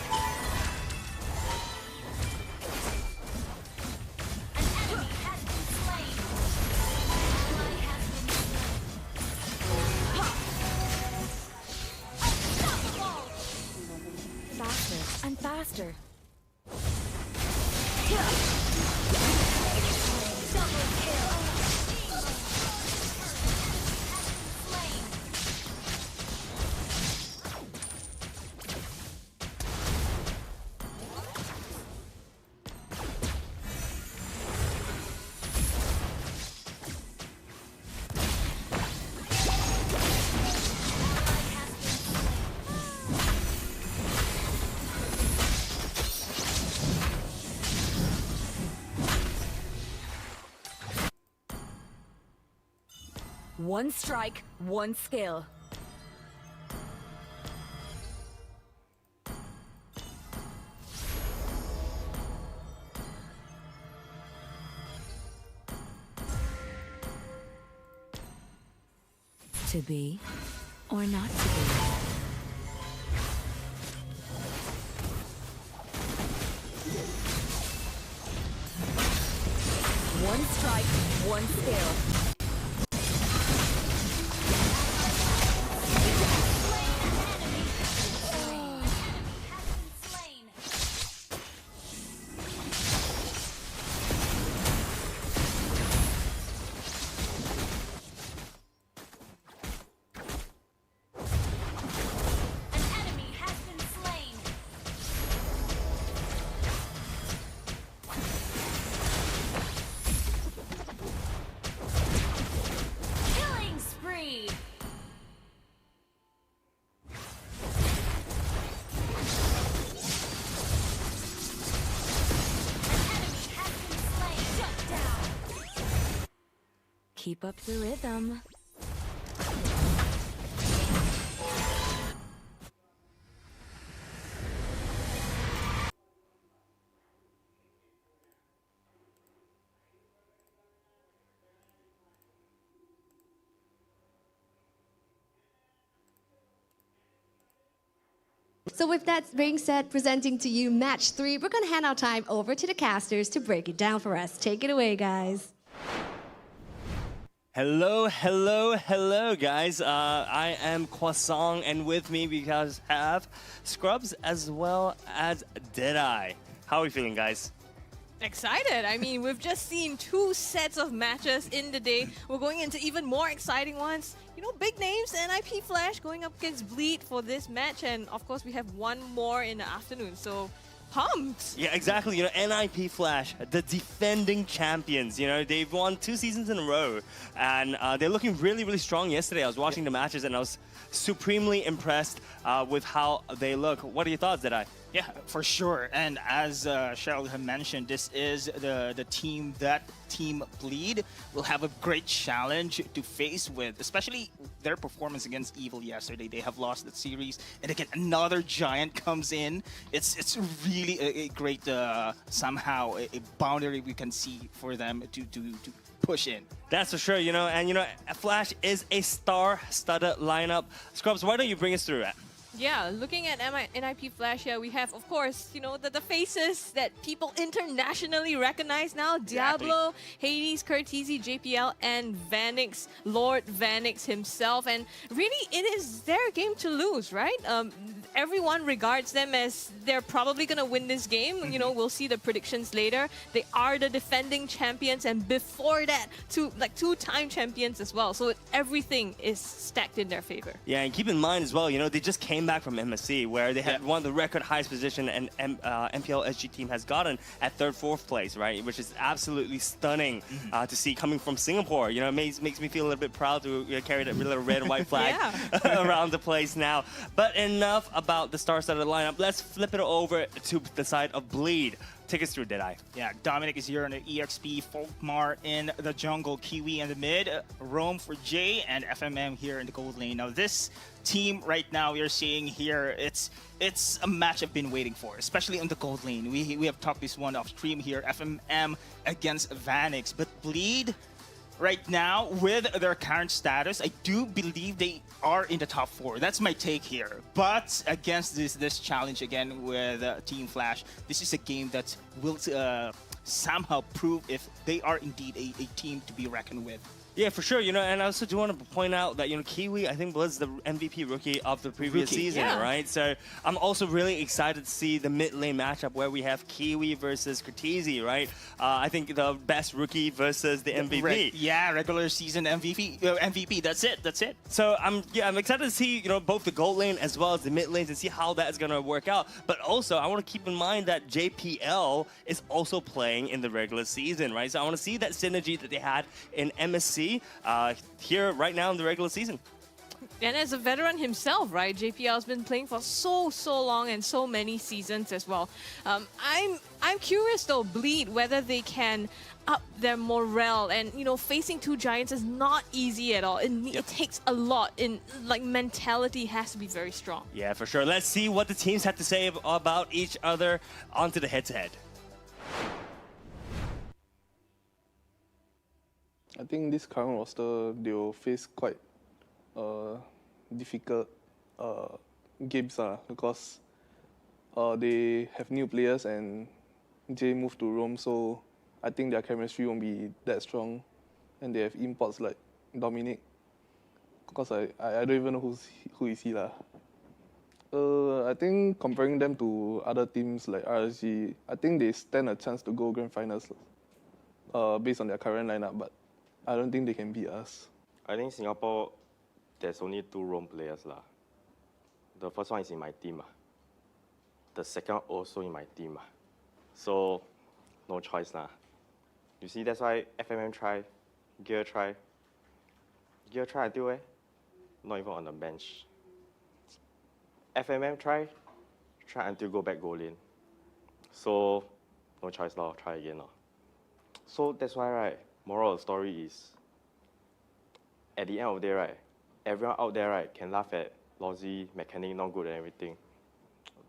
[SPEAKER 12] An enemy has been slain. Ally has been slain. Unstoppable.
[SPEAKER 13] Faster and faster.
[SPEAKER 12] Double kill.
[SPEAKER 21] One strike, one skill.
[SPEAKER 10] To be or not to be.
[SPEAKER 21] One strike, one skill.
[SPEAKER 10] Keep up the rhythm.
[SPEAKER 9] So with that being said, presenting to you match 3, we're going to hand our time over to the casters to break it down for us. Take it away, guys.
[SPEAKER 1] Hello, hello, hello, guys. I am Croissant, and with me we have Scrubs as well as Deadeye. How are we feeling, guys?
[SPEAKER 4] Excited. I mean, we've just seen 2 sets of matches in the day. We're going into even more exciting ones. You know, big names, NIP Flash going up against Bleed for this match. And of course, we have one more in the afternoon. So, pumped.
[SPEAKER 1] Yeah, exactly. You know, NIP Flash, the defending champions. You know, they've won 2 seasons in a row. And they're looking really, really strong yesterday. I was watching the matches and I was supremely impressed with how they look. What are your thoughts, Deadeye?
[SPEAKER 2] Yeah, for sure. And as Cheryl had mentioned, this is the team that Team Bleed will have a great challenge to face with, especially their performance against Evil yesterday. They have lost the series, and again, another giant comes in. It's really a great, somehow, a boundary we can see for them to push in.
[SPEAKER 1] That's for sure, you know, and you know, Flash is a star-studded lineup. Scrubs, why don't you bring us through that?
[SPEAKER 4] Yeah, looking at NIP Flash here, we have, of course, you know, the faces that people internationally recognize now.
[SPEAKER 2] Exactly.
[SPEAKER 4] Diablo, Hades, Curtizi, JPL, and Vanix, Lord Vanix himself. And really, it is their game to lose, right? everyone regards them as they're probably going to win this game. You know, we'll see the predictions later. They are the defending champions, and before that, two-time champions as well. So everything is stacked in their favor.
[SPEAKER 1] Yeah, and keep in mind as well, you know, they just came back from MSC, where they had one of the record highest position and MPL SG team has gotten at 3rd, 4th place, right? Which is absolutely stunning to see coming from Singapore. You know, it makes me feel a little bit proud to carry that little red and white flag around the place now. But enough about the star-studded lineup. Let's flip it over to the side of Bleed. Take us through, Deadeye.
[SPEAKER 2] Yeah, Dominic is here on the EXP, Folkmar in the jungle, Kiwi in the mid, Rome for Jay, and FMM here in the gold lane. Now this team right now we are seeing here, it's a match I've been waiting for, especially in the gold lane. We have talked this one off stream here, FMM against Vanix, but Bleed right now, with their current status, I do believe they are in the top 4. That's my take here. But against this challenge again with Team Flash, this is a game that will somehow prove if they are indeed a team to be reckoned with.
[SPEAKER 1] Yeah, for sure. You know, and I also do want to point out that, you know, Kiwi, I think, was the MVP rookie of the previous season, right? So I'm also really excited to see the mid lane matchup where we have Kiwi versus Cortese, right? I think the best rookie versus the MVP.
[SPEAKER 2] Yeah, regular season MVP. That's it. That's it.
[SPEAKER 1] So I'm excited to see, you know, both the gold lane as well as the mid lanes and see how that is going to work out. But also, I want to keep in mind that JPL is also playing in the regular season, right? So I want to see that synergy that they had in MSC here right now in the regular season.
[SPEAKER 4] And as a veteran himself, right, JPL has been playing for so long and so many seasons as well. I'm curious though, Bleed, whether they can up their morale, and you know, facing 2 giants is not easy at all. It takes a lot. Mentality has to be very strong.
[SPEAKER 1] Yeah, for sure. Let's see what the teams have to say about each other onto the head-to-head.
[SPEAKER 14] I think this current roster, they will face quite difficult games because they have new players and Jay moved to Rome, so I think their chemistry won't be that strong. And they have imports like Dominic, because I don't even know who is he lah. I think comparing them to other teams like RSG, I think they stand a chance to go grand finals based on their current lineup, but I don't think they can beat us.
[SPEAKER 22] I think Singapore, there's only 2 Rome players lah. The first one is in my team. The second also in my team. So, no choice lah. You see, that's why FMM try, Gear try. Gear try until not even on the bench. FMM try until go back goal lane. So, no choice lah, try again lah. So that's why, right, moral of the story is, at the end of the day, right, everyone out there, right, can laugh at Lozzy, mechanic not good and everything.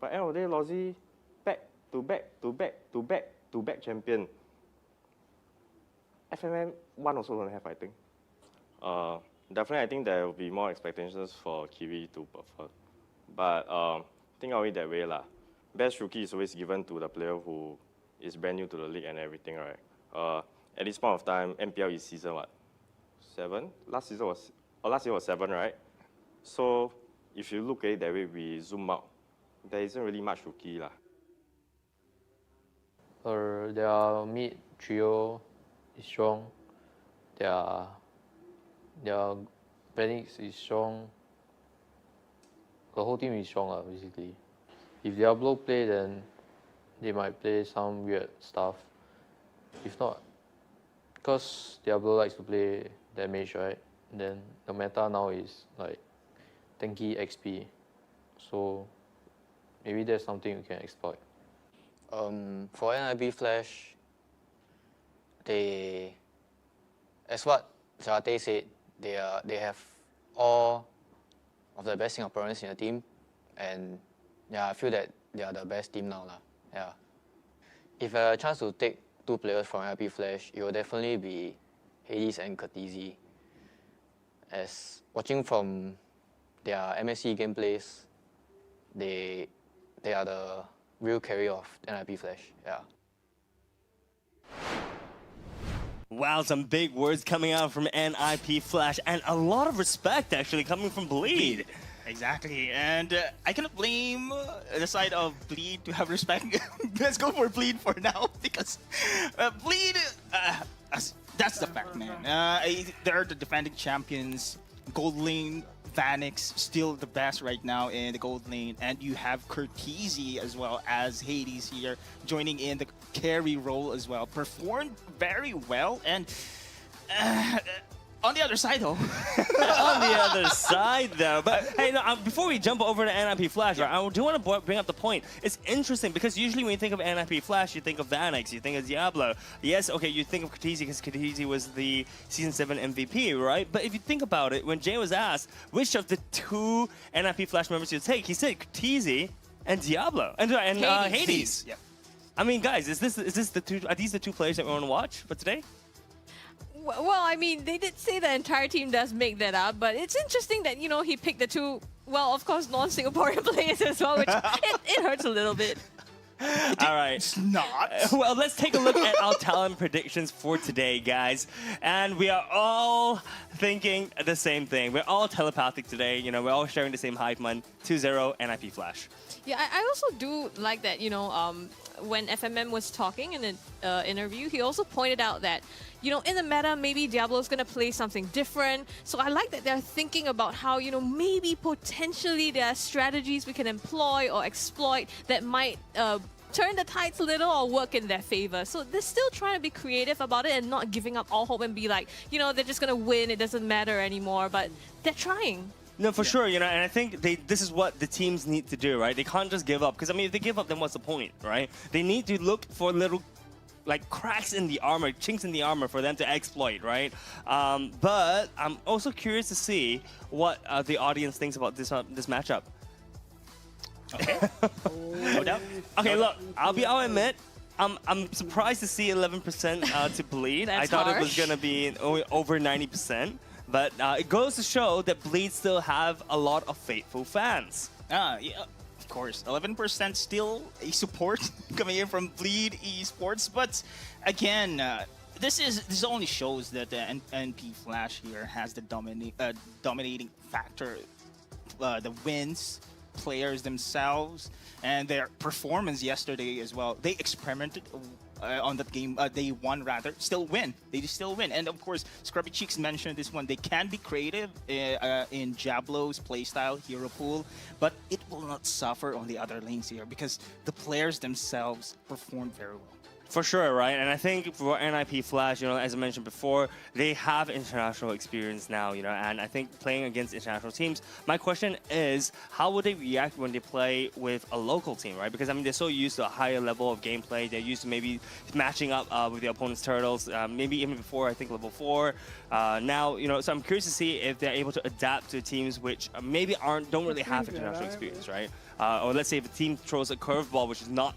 [SPEAKER 22] But at the end of the day, Lozzy, back champion. FMM, one also don't have, I think. Definitely, I think there will be more expectations for Kiwi to perform. But think of it that way, lah. Best rookie is always given to the player who is brand new to the league and everything, right? At this point of time, MPL is season what? 7? Last year was 7, right? So if you look at it that way, we zoom out. There isn't really much rookie lah.
[SPEAKER 7] Their mid trio is strong. Their Phoenix is strong. The whole team is strong basically. If Diablo play, then they might play some weird stuff. If not, because Diablo likes to play damage, right? Then the meta now is like tanky XP. So maybe that's something we can exploit.
[SPEAKER 23] For MLB Flash, they, as what Zarate said, they have all of the best Singaporeans in the team, and yeah, I feel that they are the best team now lah. Yeah. If I had a chance to take 2 players from MLB Flash, it will definitely be Hades and Cortese. As watching from their MSC gameplays, they are the real carry of NIP Flash. Yeah.
[SPEAKER 1] Wow, some big words coming out from NIP Flash, and a lot of respect actually coming from Bleed.
[SPEAKER 2] Exactly, and I cannot blame the side of Bleed to have respect. Let's go for Bleed for now because Bleed, that's the fact, man. They're the defending champions. Gold lane, Vanix still the best right now in the gold lane, and you have Curtizi as well as Hades here joining in the carry role as well. Performed very well, and on the other side, though.
[SPEAKER 1] On the other side, though. But hey, no, before we jump over to NIP Flash, right, I do want to bring up the point. It's interesting because usually when you think of NIP Flash, you think of Vanix, you think of Diablo. Yes, okay, you think of Curtizi because Curtizi was the Season 7 MVP, right? But if you think about it, when Jay was asked which of the two NIP Flash members you'd take, he said Curtizi and Diablo and Hades.
[SPEAKER 2] Yep.
[SPEAKER 1] I mean, guys, are these the two players that we want to watch for today?
[SPEAKER 4] Well, I mean, they did say the entire team does make that up, but it's interesting that, you know, he picked the two, well, of course, non-Singaporean players as well, which it hurts a little bit.
[SPEAKER 1] All right.
[SPEAKER 2] It's not.
[SPEAKER 1] Well, let's take a look at our talent predictions for today, guys. And we are all thinking the same thing. We're all telepathic today. You know, we're all sharing the same hype man. 2-0 NIP Flash.
[SPEAKER 4] Yeah, I also do like that, you know, when FMM was talking in an interview, he also pointed out that, you know, in the meta, maybe Diablo's going to play something different. So I like that they're thinking about how, you know, maybe potentially there are strategies we can employ or exploit that might turn the tides a little or work in their favor. So they're still trying to be creative about it and not giving up all hope and be like, you know, they're just going to win, it doesn't matter anymore. But they're trying.
[SPEAKER 1] No, for sure, you know, and I think this is what the teams need to do, right? They can't just give up, because, I mean, if they give up, then what's the point, right? They need to look for little, like, cracks in the armor, chinks in the armor for them to exploit, right? But I'm also curious to see what the audience thinks about this matchup.
[SPEAKER 2] Okay. No doubt.
[SPEAKER 1] Okay, look, I'll admit, I'm surprised to see 11% to Bleed. I thought it was going to be over 90%. But it goes to show that Bleed still have a lot of faithful fans.
[SPEAKER 2] Yeah, of course. 11% still a support coming in from Bleed Esports. But again, this only shows that the NP Flash here has the dominating factor. The wins, players themselves, and their performance yesterday as well. They experimented on that game, they won rather, still win. They still win. And of course, Scrubby Cheeks mentioned this one. They can be creative in Diablo's playstyle, hero pool, but it will not suffer on the other lanes here because the players themselves perform very well.
[SPEAKER 1] For sure, right? And I think for NIP Flash, you know, as I mentioned before, they have international experience now, you know, and I think playing against international teams, my question is, how would they react when they play with a local team, right? Because, I mean, they're so used to a higher level of gameplay. They're used to maybe matching up with the opponent's turtles, maybe even before, I think, level 4. Now, you know, so I'm curious to see if they're able to adapt to teams which maybe don't really have international experience, right? Or let's say if a team throws a curveball, which is not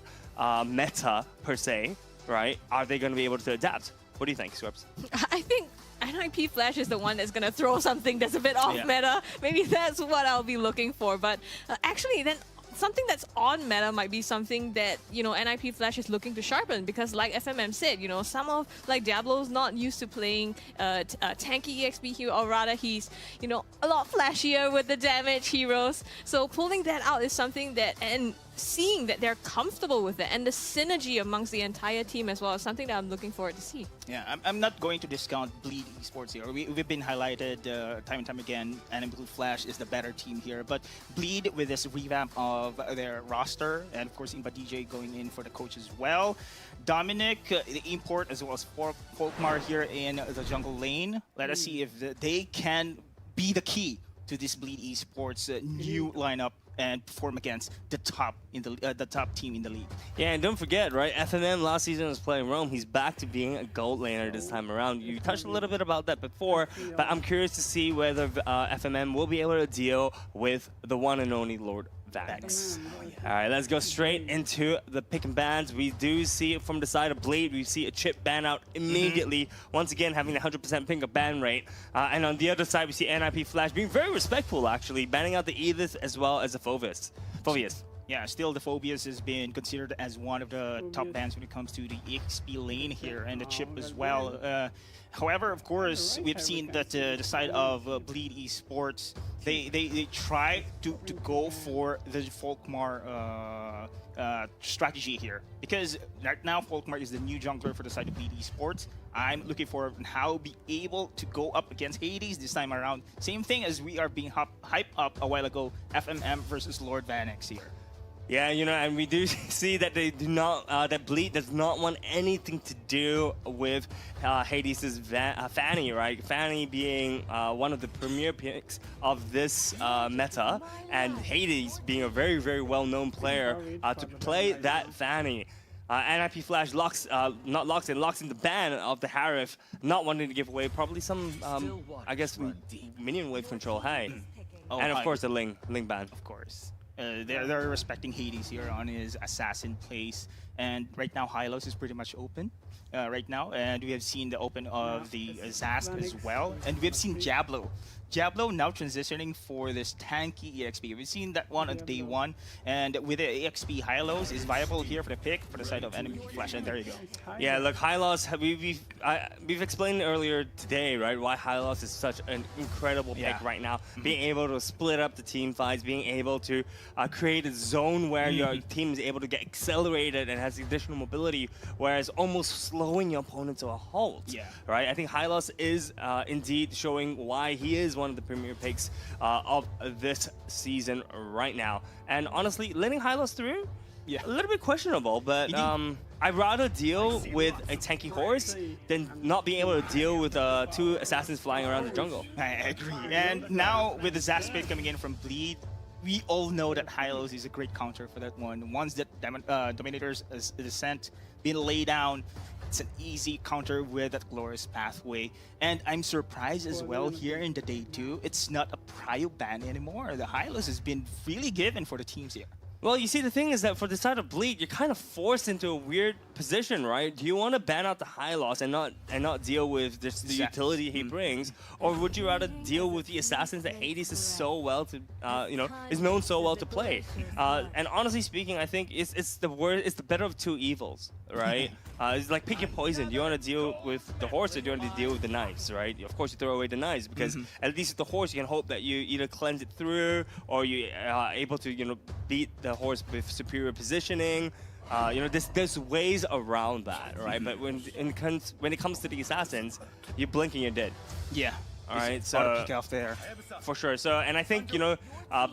[SPEAKER 1] meta per se, right? Are they going to be able to adapt? What do you think, Sweps?
[SPEAKER 4] I think NIP Flash is the one that's going to throw something that's a bit off meta. Maybe that's what I'll be looking for. But actually, then something that's on meta might be something that, you know, NIP Flash is looking to sharpen, because like FMM said, you know, some of, like, Diablo's not used to playing tanky EXP hero, or rather he's, you know, a lot flashier with the damage heroes. So pulling that out is something that, and seeing that they're comfortable with it, and the synergy amongst the entire team as well is something that I'm looking forward to see.
[SPEAKER 2] Yeah, I'm not going to discount Bleed Esports here. We've been highlighted time and time again, and Flash is the better team here. But Bleed, with this revamp of their roster, and of course Imba DJ going in for the coach as well. Dominic, the import, as well as Folkmar here in the jungle lane. Let us see if they can be the key to this Bleed Esports new lineup and perform against the top team in the league. Yeah,
[SPEAKER 1] and don't forget, right? FMM last season was playing Rome. He's back to being a gold laner this time around. You touched a little bit about that before, but I'm curious to see whether FMM will be able to deal with the one and only Lord Vanix. All right, let's go straight into the pick and bans. We do see it from the side of Blade. We see a chip ban out immediately. Once again, having a 100% ping ban rate. And on the other side, we see NIP Flash being very respectful, actually, banning out the Aethys as well as the Phoveus.
[SPEAKER 2] Yeah, still the Phobias has been considered as one of the top bans when it comes to the EXP lane here, and the chip as well. However, of course, we've seen that the side of Bleed Esports, they try to go for the Volkmar strategy here, because right now Volkmar is the new jungler for the side of Bleed Esports. I'm looking for how be able to go up against Hades this time around. Same thing as we are being hyped up a while ago, FMM versus Lord Vanex here.
[SPEAKER 1] Yeah, you know, and we do see that they do not, that Bleed does not want anything to do with Hades' Fanny, right? Fanny being one of the premier picks of this meta, and Hades being a very, very well-known player to play that Fanny. NIP Flash locks in the ban of the Harif, not wanting to give away probably some, I guess, minion wave control, hey.
[SPEAKER 2] Oh,
[SPEAKER 1] and of course the Ling ban.
[SPEAKER 2] Of course. They're respecting Hades here on his assassin place, and right now Hylos is pretty much open right now, and we have seen the open of the Zask as well, and we have seen Diablo now transitioning for this tanky EXP. We've seen that one on day one, and with the EXP, Hylos is viable here for the pick for the side of enemy Flash, and there you go.
[SPEAKER 1] Yeah, look, Hylos, we've explained earlier today, right, why Hylos is such an incredible pick right now. Being able to split up the team fights, being able to create a zone where your team is able to get accelerated and has additional mobility, whereas almost slowing your opponent to a halt.
[SPEAKER 2] Yeah.
[SPEAKER 1] Right? I think Hylos is indeed showing why he is one of the premier picks of this season right now. And honestly, letting Hylos through, a little bit questionable, but I'd rather deal with a tanky horse than not being able to deal with two assassins flying around the jungle.
[SPEAKER 2] I agree. And now with the Zask pick coming in from Bleed, we all know that Hylos is a great counter for that one. Once that Dominator's Descent been laid down, it's an easy counter with that glorious pathway. And I'm surprised as well here in the day 2, it's not a prio ban anymore. The Hylos has been really given for the teams here.
[SPEAKER 1] Well, you see, the thing is that for the side of Bleed, you're kind of forced into a weird position, right? Do you want to ban out the Hylos and not deal with the utility he brings, or would you rather deal with the assassins that Hades is so well to, is known so well to play? And honestly speaking, I think it's the better of two evils, right? It's like pick your poison. Do you want to deal with the horse or do you want to deal with the knives, right? Of course, you throw away the knives because at least with the horse, you can hope that you either cleanse it through or you are able to, beat the horse with superior positioning. There's ways around that, right? But when it comes to the assassins, you blink and you're dead.
[SPEAKER 2] Yeah.
[SPEAKER 1] All right, so
[SPEAKER 2] pick off there
[SPEAKER 1] for sure. So, and I think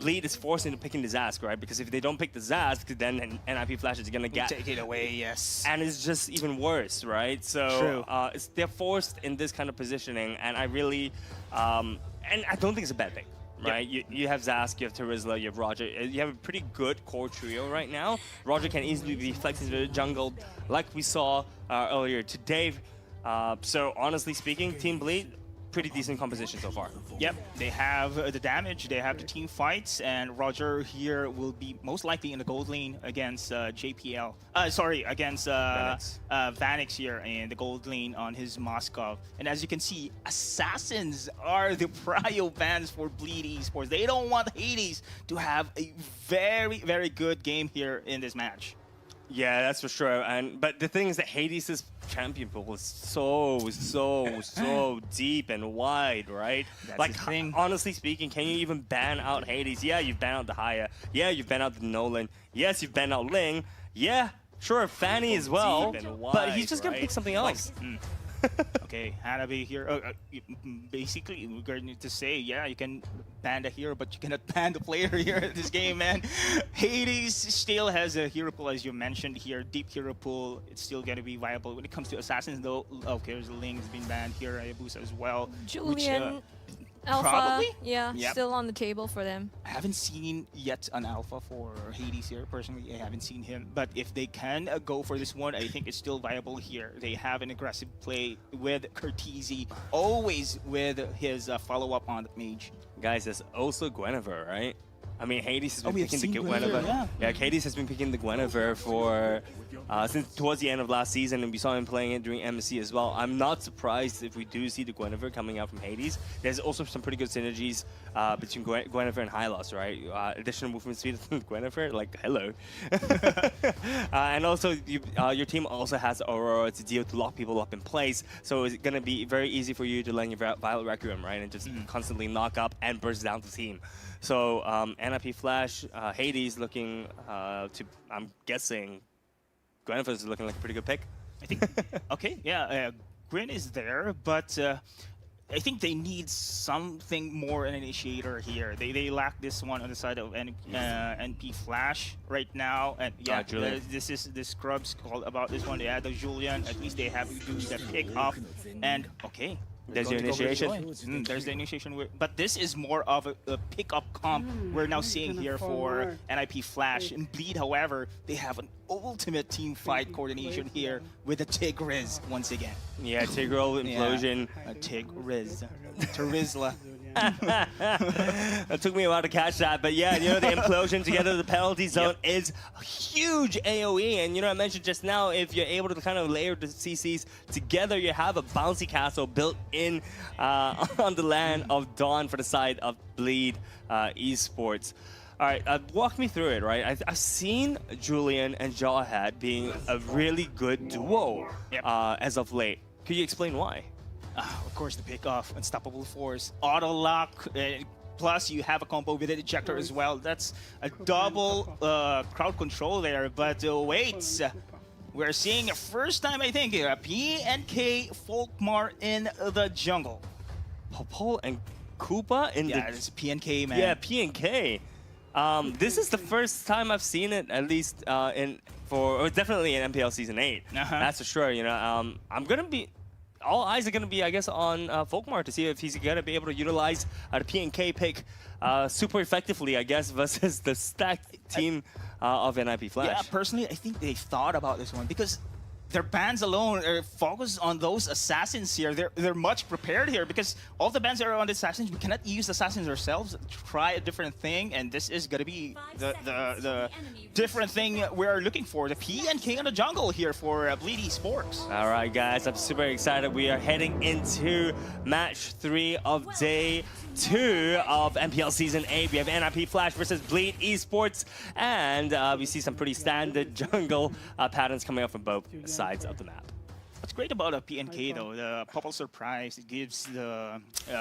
[SPEAKER 1] Bleed is forced into picking the Zask, right? Because if they don't pick the Zask, then NIP Flash is gonna
[SPEAKER 2] take it away. Yes,
[SPEAKER 1] and it's just even worse, right? So they're forced in this kind of positioning, and I really, and I don't think it's a bad thing. Right, you have Zask, you have Terizla, you have Roger. You have a pretty good core trio right now. Roger can easily be flexed into the jungle, like we saw earlier today. So honestly speaking, Team Bleed, pretty decent composition so far.
[SPEAKER 2] Yep, they have the damage, they have the team fights, and Roger here will be most likely in the gold lane against against Vanex here in the gold lane on his Moskov. And as you can see, assassins are the prio bans for Bleed Esports. They don't want Hades to have a very, very good game here in this match.
[SPEAKER 1] Yeah, that's for sure. But the thing is that Hades' champion pool is so deep and wide, right?
[SPEAKER 2] That's the thing.
[SPEAKER 1] Honestly speaking, can you even ban out Hades? Yeah, you've banned out the Haya. Yeah, you've banned out the Nolan. Yes, you've banned out Ling. Yeah, sure, Fanny as well. But he's just gonna pick something else.
[SPEAKER 2] Okay, Hanabi here. Basically, we're going to say, yeah, you can ban the hero, but you cannot ban the player here in this game, man. Hades still has a hero pool, as you mentioned here. Deep hero pool, it's still going to be viable. When it comes to assassins, though, okay, there's a Ling has been banned here, Hayabusa as well.
[SPEAKER 4] Julian, Alpha,
[SPEAKER 2] probably?
[SPEAKER 4] Still on the table for them.
[SPEAKER 2] I haven't seen yet an Alpha for Hades here. Personally, I haven't seen him. But if they can go for this one, I think it's still viable here. They have an aggressive play with Curtizi, always with his follow-up on the mage.
[SPEAKER 1] Guys, there's also Guinevere, right? I mean, Hades has been picking the
[SPEAKER 2] Guinevere.
[SPEAKER 1] Yeah, Hades has been picking the Guinevere for since towards the end of last season, and we saw him playing it during MSC as well. I'm not surprised if we do see the Guinevere coming out from Hades. There's also some pretty good synergies between Guinevere and Hylos, right? Additional movement speed with Guinevere, like, hello. And also, your team also has Aurora to deal to lock people up in place, so it's going to be very easy for you to land your Violet Requiem, right? And just constantly knock up and burst down the team. So, NIP Flash, Hades looking to, I'm guessing, Guinevere is looking like a pretty good pick.
[SPEAKER 2] I think, okay, yeah, Gwyn is there, but I think they need something more an initiator here. They lack this one on the side of NP Flash right now, and yeah, this is the scrubs called about this one. They add the Julian. At least they have to do the pick off, and okay.
[SPEAKER 1] There's your initiation.
[SPEAKER 2] There's the initiation. But this is more of a pick-up comp we're now seeing here for NIP Flash. And Bleed, however, they have an ultimate team fight coordination here with the Tigriz once again.
[SPEAKER 1] Yeah, Tigreal Implosion.
[SPEAKER 2] Yeah, Tigriz. Terizla.
[SPEAKER 1] It took me a while to catch that, but yeah, you know, the implosion together, the penalty zone is a huge AoE, and you know, I mentioned just now, if you're able to kind of layer the CCs together, you have a bouncy castle built in on the land of Dawn for the side of Bleed Esports. All right, walk me through it, right? I've seen Julian and Jawhead being a really good duo as of late. Could you explain why?
[SPEAKER 2] Of course, the pick-off, Unstoppable Force, Auto Lock, plus you have a combo with an Ejector as well. That's a double crowd control there, but wait. We're seeing a first time, I think, here, PNK Folkmar in the jungle.
[SPEAKER 1] Popo and Koopa in the...
[SPEAKER 2] Yeah, it's PNK, man.
[SPEAKER 1] Yeah, PNK. This is the first time I've seen it, at least definitely in MPL Season 8. That's for sure, you know. I'm going to be... All eyes are going to be, I guess, on Folkmar to see if he's going to be able to utilize the PNK pick super effectively, I guess, versus the stacked team of NIP Flash.
[SPEAKER 2] Yeah, personally, I think they thought about this one because their bans alone are focused on those assassins here. They're much prepared here because all the bans are on the assassins. We cannot use assassins ourselves. Try a different thing, and this is gonna be the different thing we're looking for. The PNK in the jungle here for Bleed Esports.
[SPEAKER 1] All right, guys, I'm super excited. We are heading into match 3 of day 2 of MPL Season 8. We have NIP Flash versus Bleed Esports, and we see some pretty standard jungle patterns coming up from both sides of the map.
[SPEAKER 2] What's great about a PNK though, the Popple Surprise, it gives the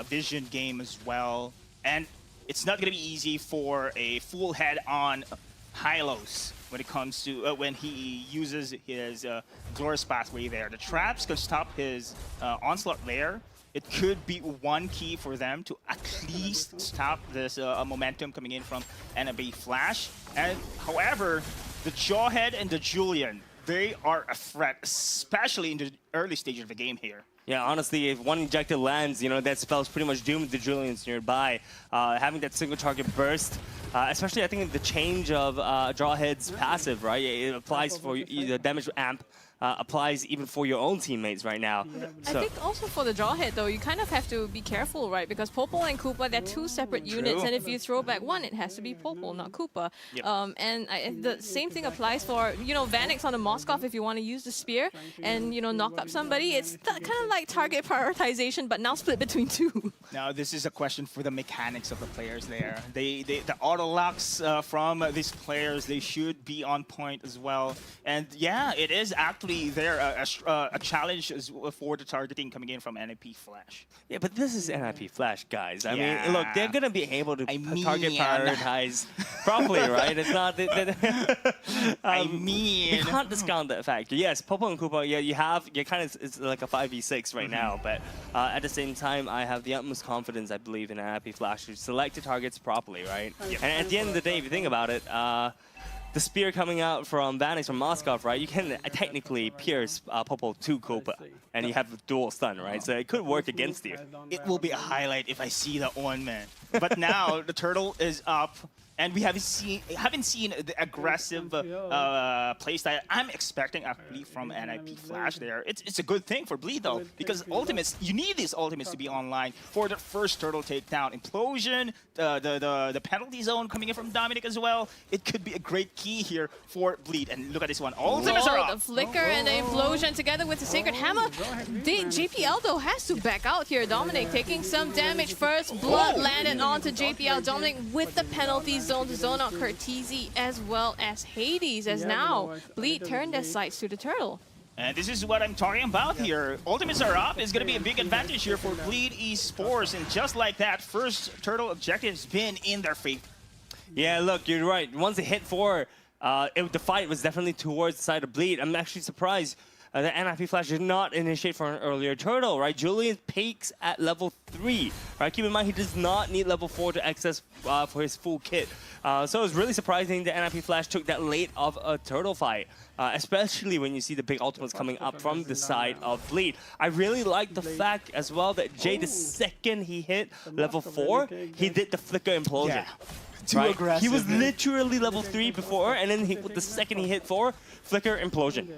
[SPEAKER 2] vision game as well, and it's not going to be easy for a full head on Hylos when it comes to when he uses his Glorious Pathway there. The traps can stop his onslaught there. It could be one key for them to at least stop this momentum coming in from NIP Flash. And however, the Jawhead and the Julian, they are a threat, especially in the early stage of the game here.
[SPEAKER 1] Yeah, honestly, if one injected lands, you know, that spell's pretty much doomed the Julians nearby. Having that single target burst, especially I think the change of Jawhead's passive, right? It applies for the damage amp. Applies even for your own teammates right now.
[SPEAKER 4] I think also for the Jawhead though, you kind of have to be careful, right? Because Popo and Koopa, they're two separate units, and if you throw back one, it has to be Popo, not Koopa. And the same thing applies for, you know, Vanix on the Moskov if you want to use the spear and, you know, knock up somebody. It's kind of like target prioritization, but now split between two.
[SPEAKER 2] Now this is a question for the mechanics of the players there. The auto locks from these players, they should be on point as well. And yeah, it is actually there a challenge for the targeting coming in from NIP Flash.
[SPEAKER 1] Yeah, but this is NIP Flash, guys. I mean, look, they're gonna be able to target prioritize properly, right? It's not. You can't discount that factor. Yes, Popo and Koopa. Yeah, you're kind of it's like a 5v6 right now, but at the same time, I have the utmost confidence. I believe in NIP Flash to select the targets properly, right? And at the end of the day, if you think about it. The spear coming out from Vanix from Moskov, right? You can technically pierce Popo to Koopa, and you have a dual stun, right? So it could work against you.
[SPEAKER 2] It will be a highlight if I see that one, man. But now the turtle is up. And we haven't seen the aggressive playstyle I'm expecting actually from NIP Flash there. It's a good thing for Bleed though, because ultimates, you need these ultimates to be online for the first turtle takedown. Implosion, the penalty zone coming in from Dominic as well. It could be a great key here for Bleed. And look at this one, ultimates are up.
[SPEAKER 4] The flicker and the implosion together with the Sacred Hammer. JPL though has to back out here. Dominic taking some damage first. Blood landed onto JPL. Dominic with the penalty zone to zone out Curtizi as well as Hades, as now Bleed turned their sights to the turtle.
[SPEAKER 2] And this is what I'm talking about here. Ultimates are up. It's going to be a big advantage here for Bleed Esports. And just like that, first turtle objective's been in their favor.
[SPEAKER 1] Yeah, look, you're right. Once they hit 4, the fight was definitely towards the side of Bleed. I'm actually surprised that NIP Flash did not initiate for an earlier turtle, right? Julian peaks at level 3, right? Keep in mind, he does not need level 4 to access for his full kit. So it was really surprising that NIP Flash took that late of a turtle fight, especially when you see the big ultimates coming up from the side of Bleed. I really like the fact as well that Jay, the second he hit level 4, he did the flicker implosion.
[SPEAKER 2] Yeah. Too aggressive.
[SPEAKER 1] He was literally level 3 before, and then with the second he hit 4, flicker implosion.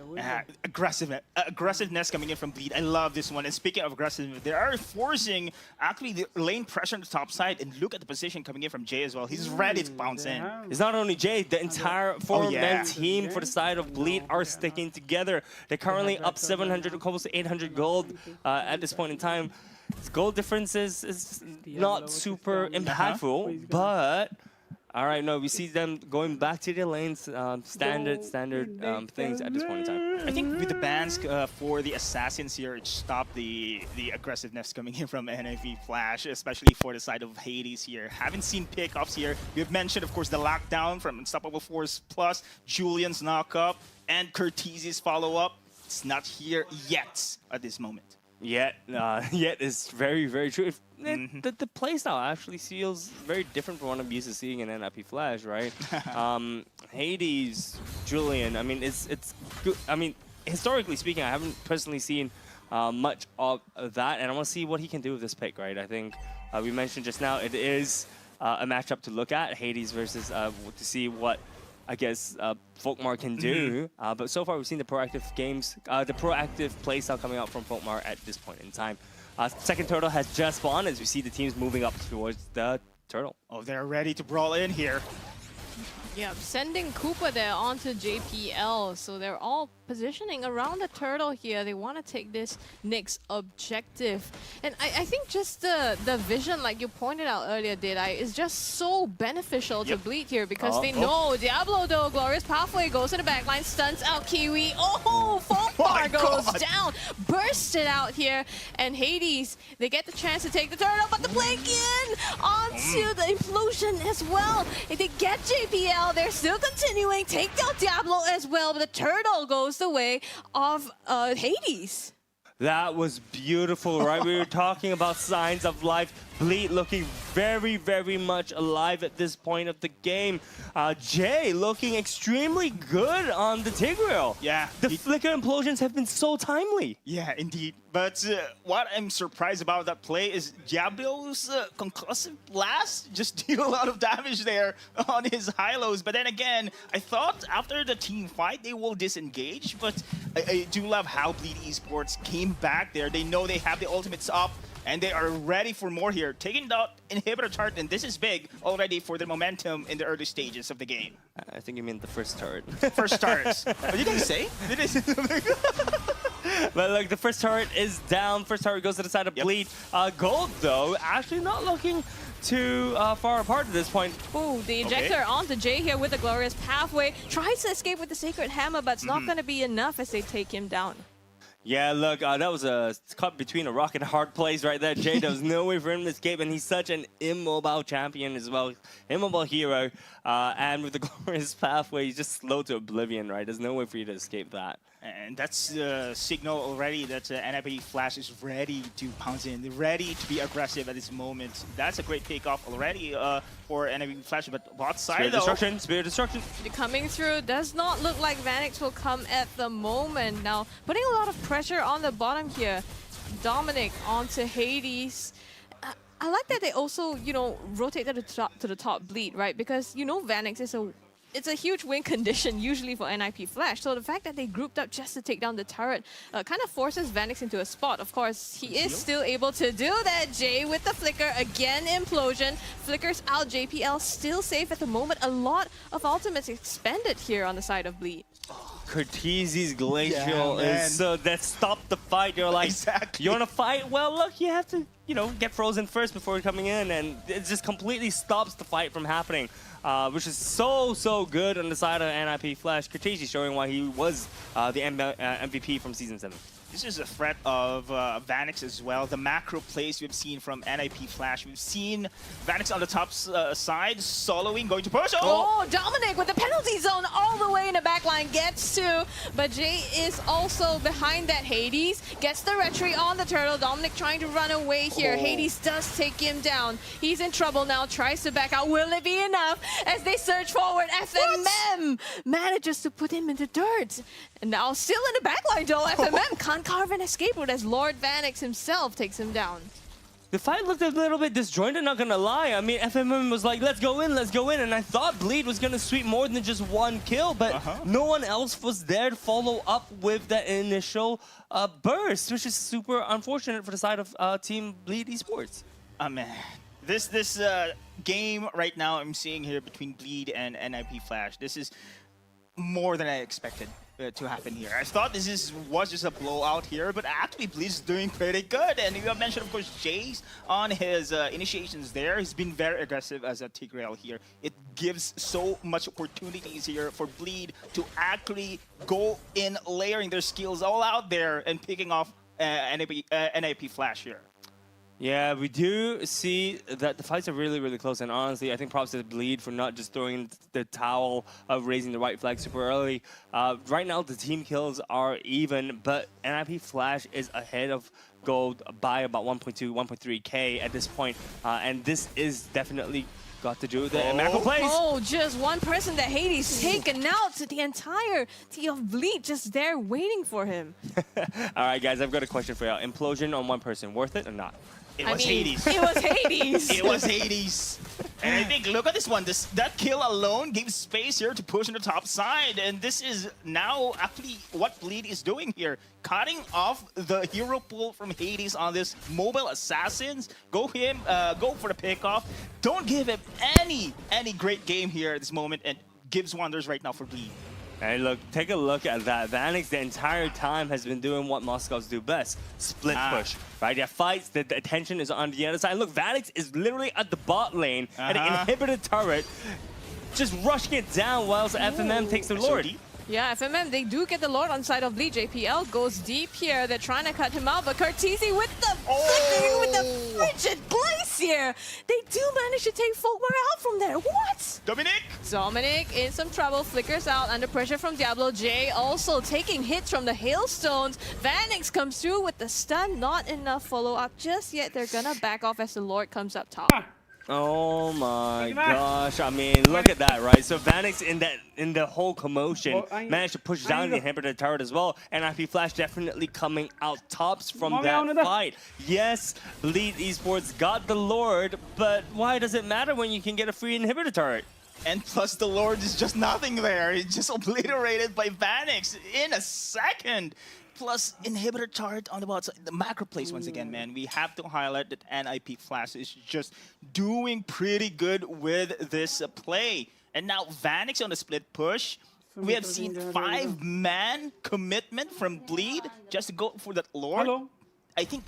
[SPEAKER 2] Aggressiveness coming in from Bleed. I love this one. And speaking of aggressiveness, they are forcing actually the lane pressure on the top side. And look at the position coming in from Jay as well. He's ready to bounce in.
[SPEAKER 1] It's not only Jay, the entire 4-man team for the side of Bleed are sticking together. They're currently up 700, close to 800 gold at this point in time. Gold difference is not super impactful, but all right, no, we see them going back to their lanes, standard things at this point in time.
[SPEAKER 2] I think with the bans for the assassins here, it stopped the aggressiveness coming in from NIP Flash, especially for the side of Hades here. Haven't seen pickups here. We've mentioned, of course, the lockdown from Unstoppable Force Plus, Julian's knock-up, and Curtizi's follow-up. It's not here yet at this moment.
[SPEAKER 1] Yet is very, very true. The playstyle actually feels very different from what I'm used to seeing in NIP Flash, right? Hades, Julian. I mean, it's good. I mean, historically speaking, I haven't personally seen much of that, and I want to see what he can do with this pick, right? I think we mentioned just now it is a matchup to look at, Hades versus to see what I guess Folkmar can do, but so far we've seen the proactive playstyle coming out from Folkmar at this point in time. Second turtle has just spawned as we see the teams moving up towards the turtle.
[SPEAKER 2] Oh, they're ready to brawl in here.
[SPEAKER 4] Yeah, sending Koopa there onto JPL, so they're all positioning around the turtle here. They want to take this next objective. And I think just the vision, like you pointed out earlier, is just so beneficial to Bleed here because they know Diablo, though, Glorious Pathway goes to the backline, stunts out Kiwi. Oh, Folkmar goes down, bursted out here. And Hades, they get the chance to take the turtle, but the blink in onto the implosion as well. If they get JPL, they're still continuing, take down Diablo as well, but the turtle goes the way of Hades.
[SPEAKER 1] That was beautiful, right? We were talking about signs of life. Bleed looking very, very much alive at this point of the game. Jay looking extremely good on the Tigreal.
[SPEAKER 2] Yeah.
[SPEAKER 1] The flicker implosions have been so timely.
[SPEAKER 2] Yeah, indeed. But what I'm surprised about that play is Diablo's concussive blast just deal a lot of damage there on his high-lows. But then again, I thought after the team fight, they will disengage. But I do love how Bleed Esports came back there. They know they have the ultimates up, and they are ready for more here. Taking the inhibitor turret, and this is big already for the momentum in the early stages of the game.
[SPEAKER 1] I think you mean the first turret.
[SPEAKER 2] First turrets. What did you say?
[SPEAKER 1] But look, the first turret is down. First turret goes to the side of Bleed. Gold, though, actually not looking too far apart at this point.
[SPEAKER 4] Ooh, the ejector onto Jay here with the Glorious Pathway. Tries to escape with the Sacred Hammer, but it's not going to be enough as they take him down.
[SPEAKER 1] Yeah, look, that was a cut between a rock and a hard place right there. Jay, there was no way for him to escape, and he's such an immobile champion as well. Immobile hero. And with the Glorious Pathway, he's just slow to oblivion, right? There's no way for you to escape that.
[SPEAKER 2] And that's a signal already that NIP Flash is ready to pounce in, ready to be aggressive at this moment. That's a great takeoff already for NIP Flash, but bot side though.
[SPEAKER 1] Spirit Destruction.
[SPEAKER 4] Coming through, does not look like Vanix will come at the moment. Now, putting a lot of pressure on the bottom here. Dominic onto Hades. I like that they also, rotate to the top bleed, right? Because, Vanix is it's a huge win condition usually for NIP Flash. So the fact that they grouped up just to take down the turret kind of forces Vanix into a spot. Of course, he is still able to do that. Jay with the flicker, again implosion. Flickers out, JPL still safe at the moment. A lot of ultimates expended here on the side of Bleed.
[SPEAKER 1] Cortese's Glacial is so that stopped the fight. You're like, you want to fight? Well, look, you have to, get frozen first before coming in, and it just completely stops the fight from happening, which is so good on the side of NIP Flash. Cortese showing why he was the MVP from Season 7.
[SPEAKER 2] This is a threat of Vanix as well. The macro plays we've seen from NIP Flash. We've seen Vanix on the top side, soloing, going to push.
[SPEAKER 4] Oh, Dominic with the penalty zone all the way in the backline gets to, but Jay is also behind that. Hades gets the retry on the turtle. Dominic trying to run away here. Hades does take him down. He's in trouble now, tries to back out. Will it be enough as they surge forward? FMM manages to put him in the dirt. And now still in the backline though, FMM can't carve an escape route as Lord Vanix himself takes him down.
[SPEAKER 1] The fight looked a little bit disjointed, not gonna lie. I mean, FMM was like, let's go in, and I thought Bleed was gonna sweep more than just one kill, but no one else was there to follow up with that initial burst, which is super unfortunate for the side of Team Bleed Esports.
[SPEAKER 2] Man. This game right now I'm seeing here between Bleed and NIP Flash, this is more than I expected to happen here. I thought this was just a blowout here, but actually Bleed's doing pretty good. And you have mentioned, of course, Jay's on his initiations there. He's been very aggressive as a Tigreal here. It gives so much opportunities here for Bleed to actually go in layering their skills all out there and picking off NIP Flash here.
[SPEAKER 1] Yeah, we do see that the fights are really close, and honestly, I think props to Bleed for not just throwing the towel of raising the white flag super early. Right now, the team kills are even, but NIP Flash is ahead of Gold by about 1.2, 1.3K at this point, and this is definitely got to do with the macro plays.
[SPEAKER 4] Oh, just one person that Hades taken out to the entire team of Bleed just there waiting for him.
[SPEAKER 1] All right, guys, I've got a question for you. Implosion on one person, worth it or not?
[SPEAKER 2] It was Hades.
[SPEAKER 4] It was Hades.
[SPEAKER 2] It was Hades. And I think, look at this one. That kill alone gave space here to push on the top side. And this is now actually what Bleed is doing here. Cutting off the hero pool from Hades on this mobile assassins. Go for the pickoff. Don't give him any great game here at this moment. And gives wonders right now for Bleed.
[SPEAKER 1] And look, take a look at that. Vanix the entire time has been doing what Moscow's do best. Split push, right? There fights, the attention is on the other side. Look, Vanix is literally at the bot lane and an inhibited turret, just rushing it down whilst FMM takes the Lord.
[SPEAKER 4] Yeah, FMM, they do get the Lord on side of Bleed. JPL goes deep here. They're trying to cut him out, but Cortese with the flickering, with the frigid glacier. They do manage to take Folkmar out from there. What? Dominic in some trouble. Flickers out under pressure from Diablo. Jay also taking hits from the hailstones. Vanix comes through with the stun. Not enough follow-up just yet. They're gonna back off as the Lord comes up top.
[SPEAKER 1] Oh my gosh, I mean, look at that, right? So Vanix in the whole commotion managed to push down the inhibitor turret as well, and NIP Flash definitely coming out tops from that fight. Yes, Bleed Esports got the Lord, but why does it matter when you can get a free inhibitor turret?
[SPEAKER 2] And plus the Lord is just nothing there. It's just obliterated by Vanix in a second. Plus, inhibitor turret on the bot side. The macro plays once again, man. We have to highlight that NIP Flash is just doing pretty good with this play. And now Vanix on the split push. We have seen 5-man commitment from Bleed just to go for that Lord. I think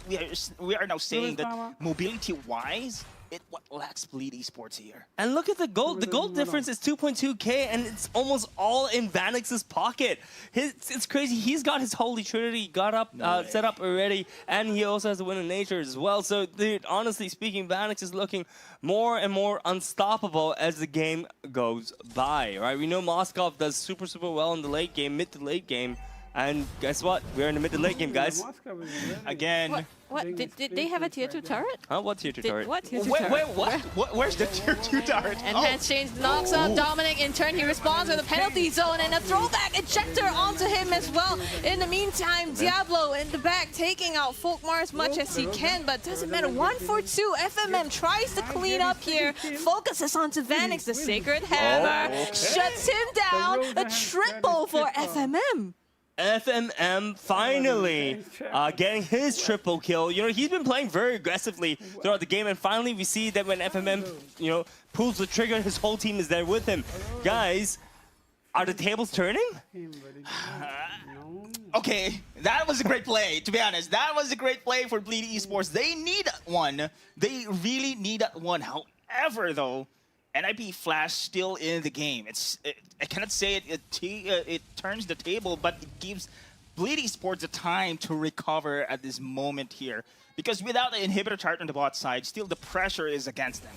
[SPEAKER 2] we are now saying that mobility-wise, what lacks Bleed Esports here.
[SPEAKER 1] And look at the gold. The gold difference is 2.2K, and it's almost all in Vanix's pocket. It's crazy. He's got his Holy Trinity set up already, and he also has the Wind of Nature as well. So, dude, honestly speaking, Vanix is looking more and more unstoppable as the game goes by, right? We know Moskov does super well in the late game, mid to late game. And guess what? We're in the mid to late game, guys.
[SPEAKER 2] Again.
[SPEAKER 4] What? Did they have a tier 2 turret?
[SPEAKER 1] Huh? What tier 2 turret?
[SPEAKER 4] What tier 2
[SPEAKER 2] Wait,
[SPEAKER 4] turret?
[SPEAKER 2] what? Where's the tier 2 turret?
[SPEAKER 4] Enhanced change knocks out Dominic. In turn, he responds with a penalty zone and a throwback ejector onto him as well. In the meantime, Diablo in the back taking out Folkmar as much as he can, but doesn't matter. 1 for 2. FMM tries to clean up here. Focuses onto Vanix. The Sacred Hammer shuts him down. A triple for FMM.
[SPEAKER 1] FMM finally getting his triple kill. You know, he's been playing very aggressively throughout the game, and finally we see that when FMM, you know, pulls the trigger, his whole team is there with him. Guys, are the tables turning?
[SPEAKER 2] Okay, that was a great play, to be honest. That was a great play for Bleedy Esports. They need one. They really need one. However, though, NIP Flash still in the game. I cannot say it turns the table, but it gives Bleedy Esports the time to recover at this moment here. Because without the inhibitor chart on the bot side, still the pressure is against them.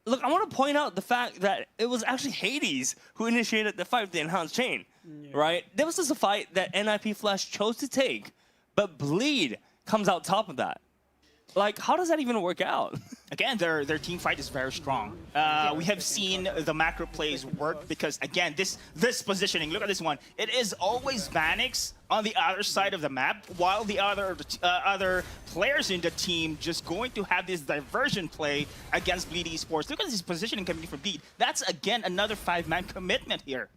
[SPEAKER 1] Look, I want to point out the fact that it was actually Hades who initiated the fight with the enhanced chain, right? There was just a fight that NIP Flash chose to take, but Bleed comes out top of that. Like, how does that even work out?
[SPEAKER 2] Again, their team fight is very strong. We have seen the macro plays work because, again, this positioning, look at this one. It is always Vanix on the other side of the map, while the other players in the team just going to have this diversion play against Bleed Esports. Look at this positioning coming from Bleed. That's, again, another 5-man commitment here.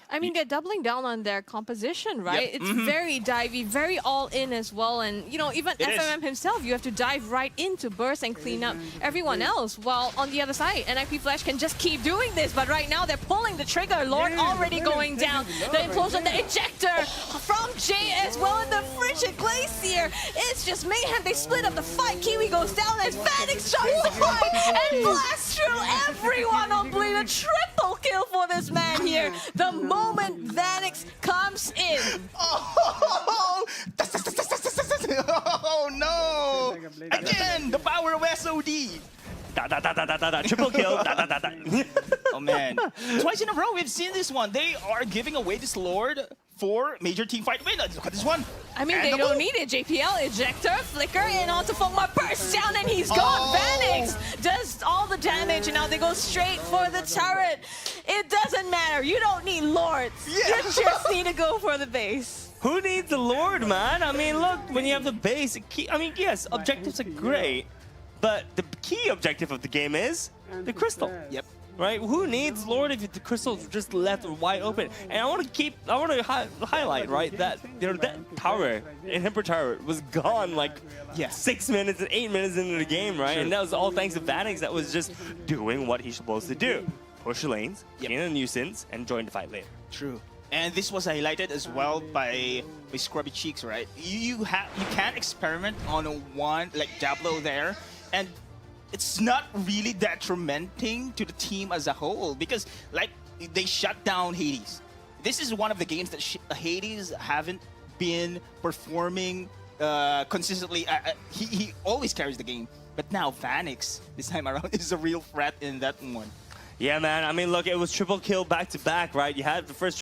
[SPEAKER 4] I mean, they're doubling down on their composition, right?
[SPEAKER 2] Yep.
[SPEAKER 4] It's very divey, very all-in as well. And, you know, even FMM himself, you have to dive right into burst and clean up everyone else. While on the other side, NIP Flash can just keep doing this. But right now, they're pulling the trigger. Lord already going down. The implosion, the ejector from Jay as well in the Frigid Glacier. It's just mayhem. They split up the fight. Kiwi goes down as Vanix tries to fight and blasts through everyone on Bleed. A triple kill for this man here. The moment Vanix comes in.
[SPEAKER 2] Oh no! Again, the power of SOD.
[SPEAKER 1] Triple kill.
[SPEAKER 2] Oh man. Twice in a row we've seen this one. They are giving away this Lord for major team fight win. Look at this one.
[SPEAKER 4] I mean, they don't need it. JPL, ejector, flicker, and onto Fogma, burst down, and he's gone. Vanix does all the damage, and now they go straight for the turret. It doesn't matter. You don't need Lords. You just need to go for the base.
[SPEAKER 1] Who needs the Lord, man? I mean, look, when you have the base, I mean, yes, objectives are great, but the key objective of the game is the crystal.
[SPEAKER 2] Yep.
[SPEAKER 1] Right? Who needs Lord if the crystal's just left wide open? And I want to highlight, right, that that tower, inhibitor tower, was gone like 6 minutes and 8 minutes into the game, right? And that was all thanks to Vanix that was just doing what he's supposed to do. Push the lanes, gain a nuisance, and join the fight later.
[SPEAKER 2] True. And this was highlighted as well by Scrubby Cheeks, right? You can't experiment on one like Diablo there, and it's not really detrimenting to the team as a whole because, like, they shut down Hades. This is one of the games that Hades haven't been performing consistently. He always carries the game, but now Vanix this time around is a real threat in that one.
[SPEAKER 1] Yeah, man. I mean, look, it was triple kill back to back, right? You had the first